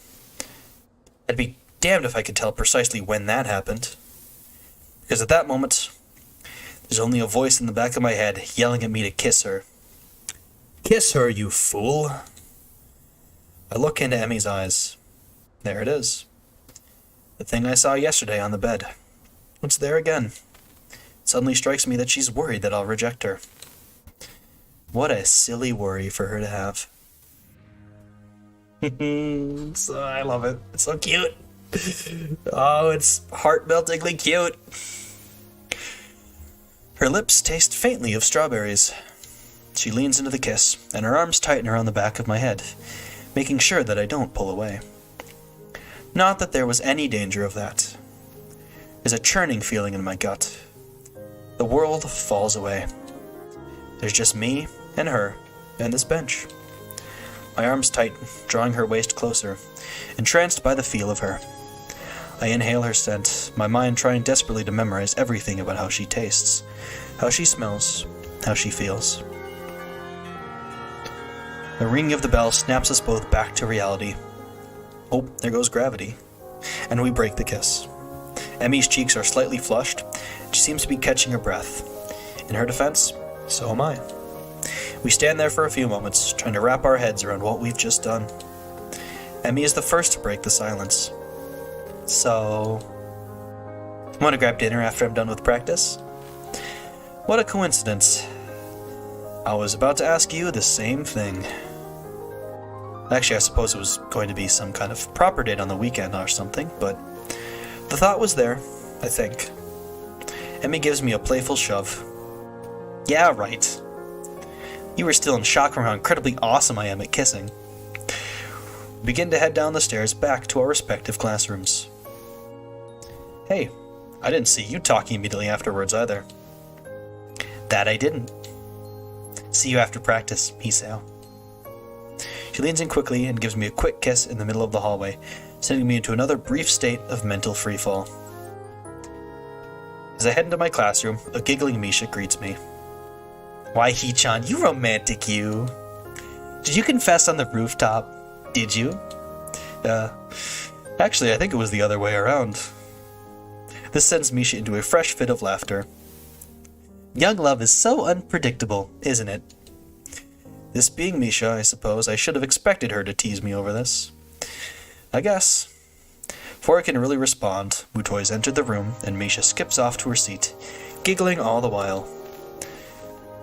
I'd be damned if I could tell precisely when that happened. Because at that moment, there's only a voice in the back of my head yelling at me to kiss her. Kiss her, you fool! I look into Emmy's eyes. There it is. The thing I saw yesterday on the bed. It's there again. It suddenly strikes me that she's worried that I'll reject her. What a silly worry for her to have. I love it. It's so cute. Oh, it's heart-meltingly cute. Her lips taste faintly of strawberries. She leans into the kiss, and her arms tighten around the back of my head, making sure that I don't pull away. Not that there was any danger of that. There's a churning feeling in my gut. The world falls away. There's just me and her and this bench. My arms tighten, drawing her waist closer, entranced by the feel of her. I inhale her scent, my mind trying desperately to memorize everything about how she tastes, how she smells, how she feels. The ringing of the bell snaps us both back to reality. Oh, there goes gravity. And we break the kiss. Emmy's cheeks are slightly flushed. She seems to be catching her breath. In her defense, so am I. We stand there for a few moments, trying to wrap our heads around what we've just done. Emmy is the first to break the silence. So, want to grab dinner after I'm done with practice? What a coincidence. I was about to ask you the same thing. Actually, I suppose it was going to be some kind of proper date on the weekend or something, but the thought was there, I think. Emmy gives me a playful shove. Yeah, right. You were still in shock from how incredibly awesome I am at kissing. We begin to head down the stairs back to our respective classrooms. Hey, I didn't see you talking immediately afterwards either. That I didn't. See you after practice, Misao. She leans in quickly and gives me a quick kiss in the middle of the hallway, sending me into another brief state of mental freefall. As I head into my classroom, a giggling Misha greets me. Why, Hee-chan, you romantic, you. Did you confess on the rooftop? Did you? Actually, I think it was the other way around. This sends Misha into a fresh fit of laughter. Young love is so unpredictable, isn't it? This being Misha, I suppose I should have expected her to tease me over this. I guess. Before I can really respond, Mutoy has entered the room, and Misha skips off to her seat, giggling all the while.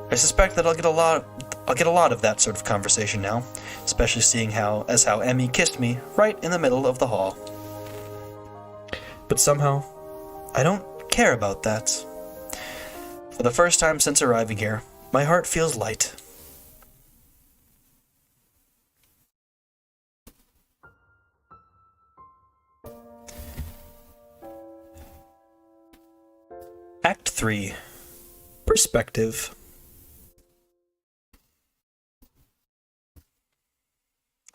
I suspect that I'll get a lot of that sort of conversation now, especially seeing how Emmy kissed me right in the middle of the hall. But somehow, I don't care about that. For the first time since arriving here, my heart feels light. Act 3. Perspective.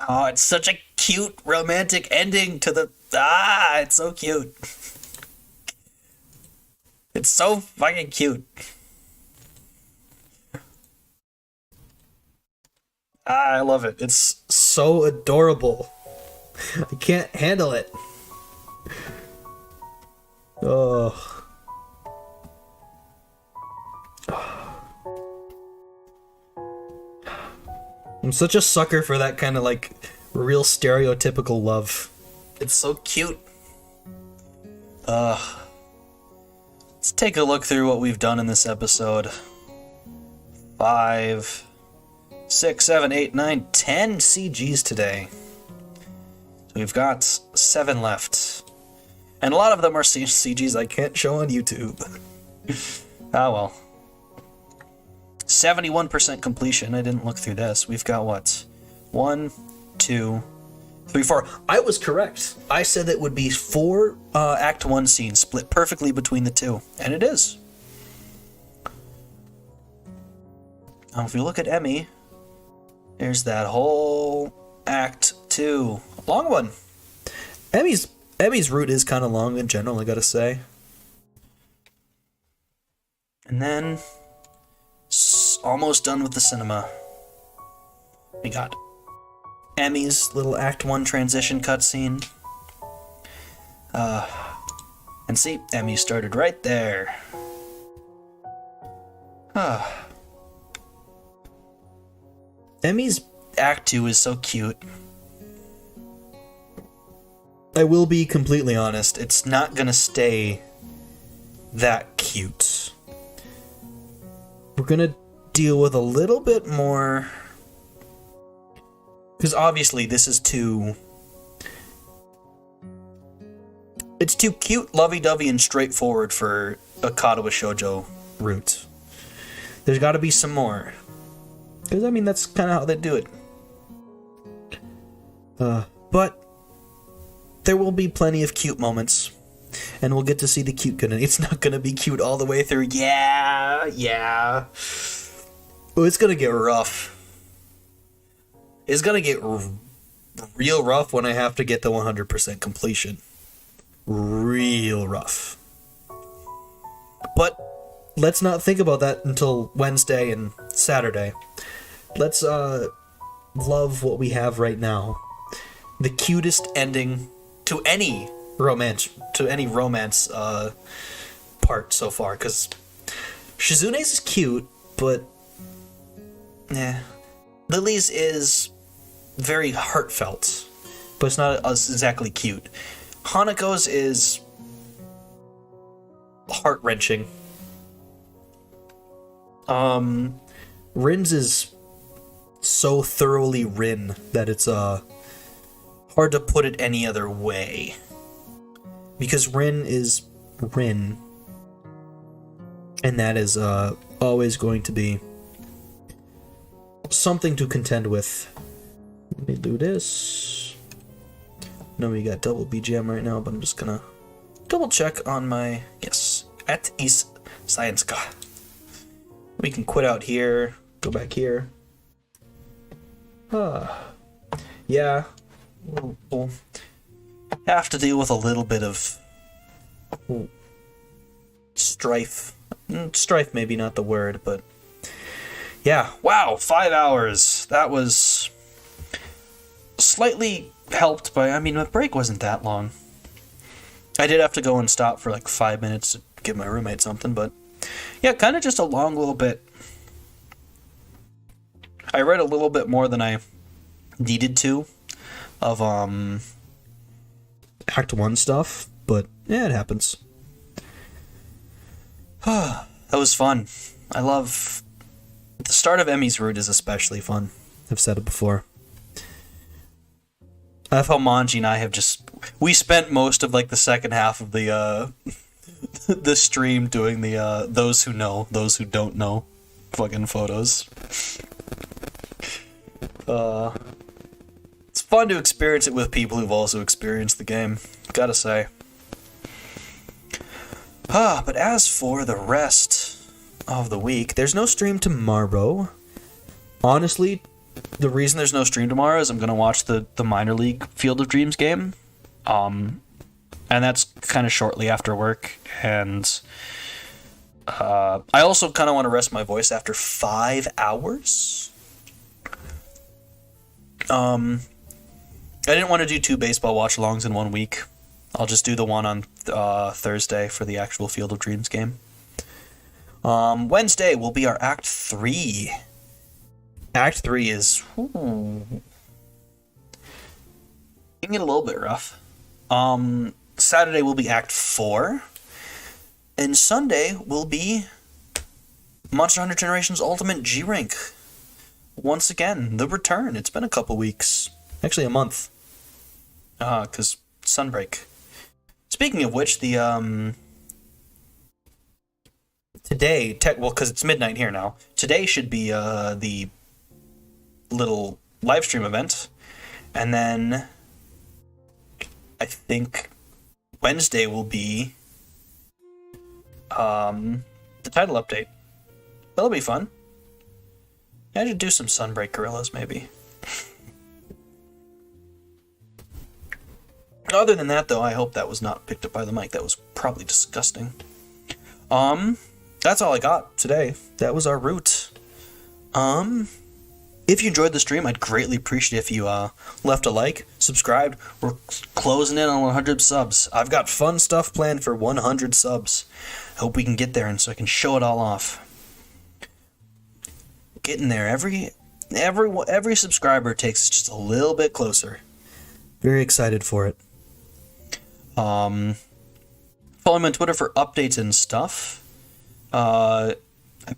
Oh, it's such a cute, romantic ending to the... it's so cute. It's so fucking cute. I love it. It's so adorable. I can't handle it. Oh. I'm such a sucker for that kind of like real stereotypical love. It's so cute. Let's take a look through what we've done in this episode. 5, 6, 7, 8, 9, 10 CGs today. So we've got 7 left. And a lot of them are CGs I can't show on YouTube. Ah well. 71% completion. I didn't look through this. We've got what? 1, 2, Before, I was correct. I said that would be 4 Act 1 scenes split perfectly between the two, and it is. If you look at Emmy, there's that whole Act 2. Long one. Emmy's route is kind of long in general, I gotta say. And then, almost done with the cinema. We got Emmy's little Act 1 transition cutscene. And see, Emmy started right there. Emmy's Act 2 is so cute. I will be completely honest, it's not gonna stay that cute. We're gonna deal with a little bit more... Because obviously this is too... It's too cute, lovey-dovey, and straightforward for a Katawa Shoujo route. There's gotta be some more. Because, I mean, that's kind of how they do it. But there will be plenty of cute moments. And we'll get to see the cute gonna... It's not gonna be cute all the way through. Yeah. Oh, it's gonna get rough. It's gonna get real rough when I have to get the 100% completion. Real rough. But let's not think about that until Wednesday and Saturday. Let's love what we have right now. The cutest ending to any romance part so far, because Shizune's is cute, but Lily's is very heartfelt, but it's not exactly cute. Hanako's is heart-wrenching. Rin's is so thoroughly Rin that it's hard to put it any other way. Because Rin is Rin. And that is always going to be something to contend with. Let me do this. No, we got double BGM right now, but I'm just gonna double check on my... Yes, at East Science Ka. We can quit out here, go back here. Yeah, we'll have to deal with a little bit of strife. Strife maybe not the word, but yeah. Wow, 5 hours. That was slightly helped by, I mean, my break wasn't that long. I did have to go and stop for like 5 minutes to give my roommate something, but yeah, kind of just a long little bit. I read a little bit more than I needed to of Act 1 stuff, but yeah, it happens. That was fun. I love... The start of Emmy's route is especially fun. I've said it before. I love how Manji and I have just... We spent most of like the second half of the the stream doing the those who know, those who don't know fucking photos. It's fun to experience it with people who've also experienced the game, gotta say. But as for the rest of the week, there's no stream tomorrow. Honestly, the reason there's no stream tomorrow is I'm gonna watch the minor league Field of Dreams game. And that's kind of shortly after work, and I also kind of want to rest my voice after 5 hours. I didn't want to do 2 baseball watch-alongs in 1 week. I'll just do the one on Thursday for the actual Field of Dreams game. Wednesday will be our Act 3. Act 3 is... It can get a little bit rough. Saturday will be Act 4. And Sunday will be Monster Hunter Generations Ultimate G-Rank. Once again, the return. It's been a couple weeks. Actually, a month. Because Sunbreak. Speaking of which, the, today, well, because it's midnight here now, today should be, the little live stream event. And then I think Wednesday will be the title update. That'll be fun. I should do some Sunbreak Gorillas, maybe. Other than that, though, I hope that was not picked up by the mic. That was probably disgusting. That's all I got today. That was our route. If you enjoyed the stream, I'd greatly appreciate if you left a like, subscribed. We're closing in on 100 subs. I've got fun stuff planned for 100 subs. I hope we can get there, and so I can show it all off. Getting there. Every subscriber takes us just a little bit closer. Very excited for it. Follow me on Twitter for updates and stuff. I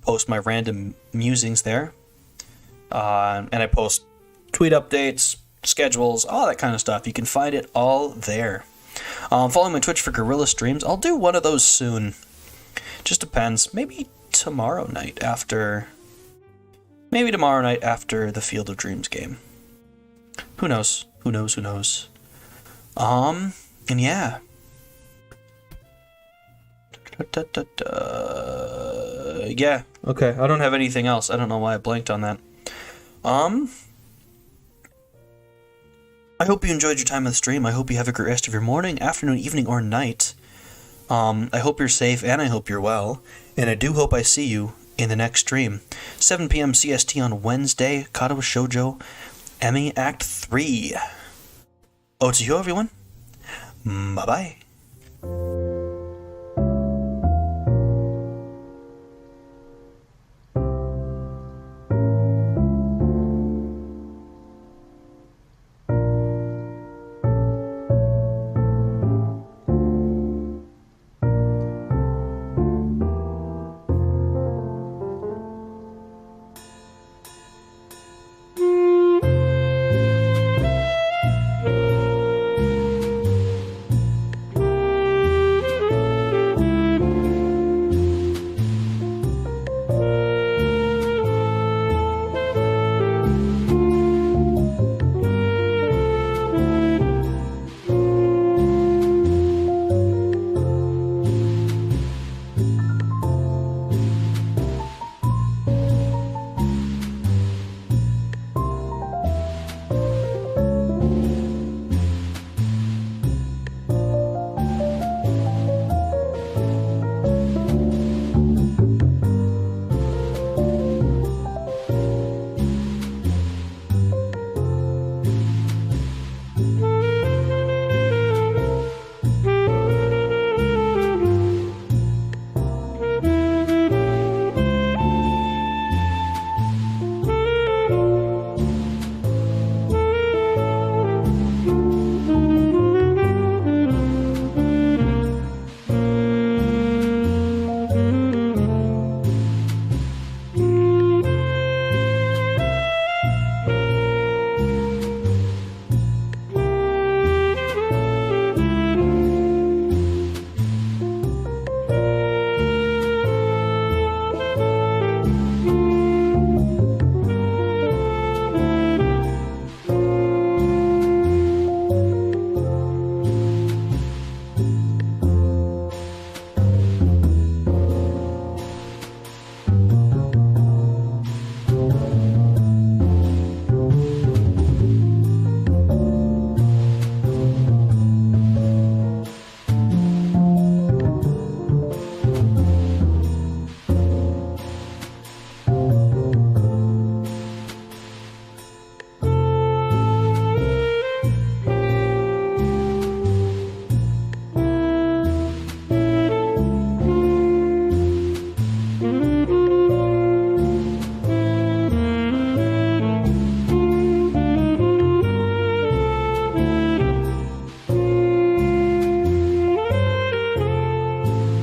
post my random musings there. And I post tweet updates, schedules, all that kind of stuff. You can find it all there. Follow me on Twitch for Gorilla streams. I'll do one of those soon. Just depends. Maybe tomorrow night after the Field of Dreams game. Who knows? Who knows? And yeah. Yeah, okay. I don't have anything else. I don't know why I blanked on that. I hope you enjoyed your time on the stream. I hope you have a great rest of your morning, afternoon, evening, or night. I hope you're safe, and I hope you're well. And I do hope I see you in the next stream. 7 p.m. CST on Wednesday, Katawa Shoujo, Emmy Act 3. OhaHyou, everyone. Bye-bye.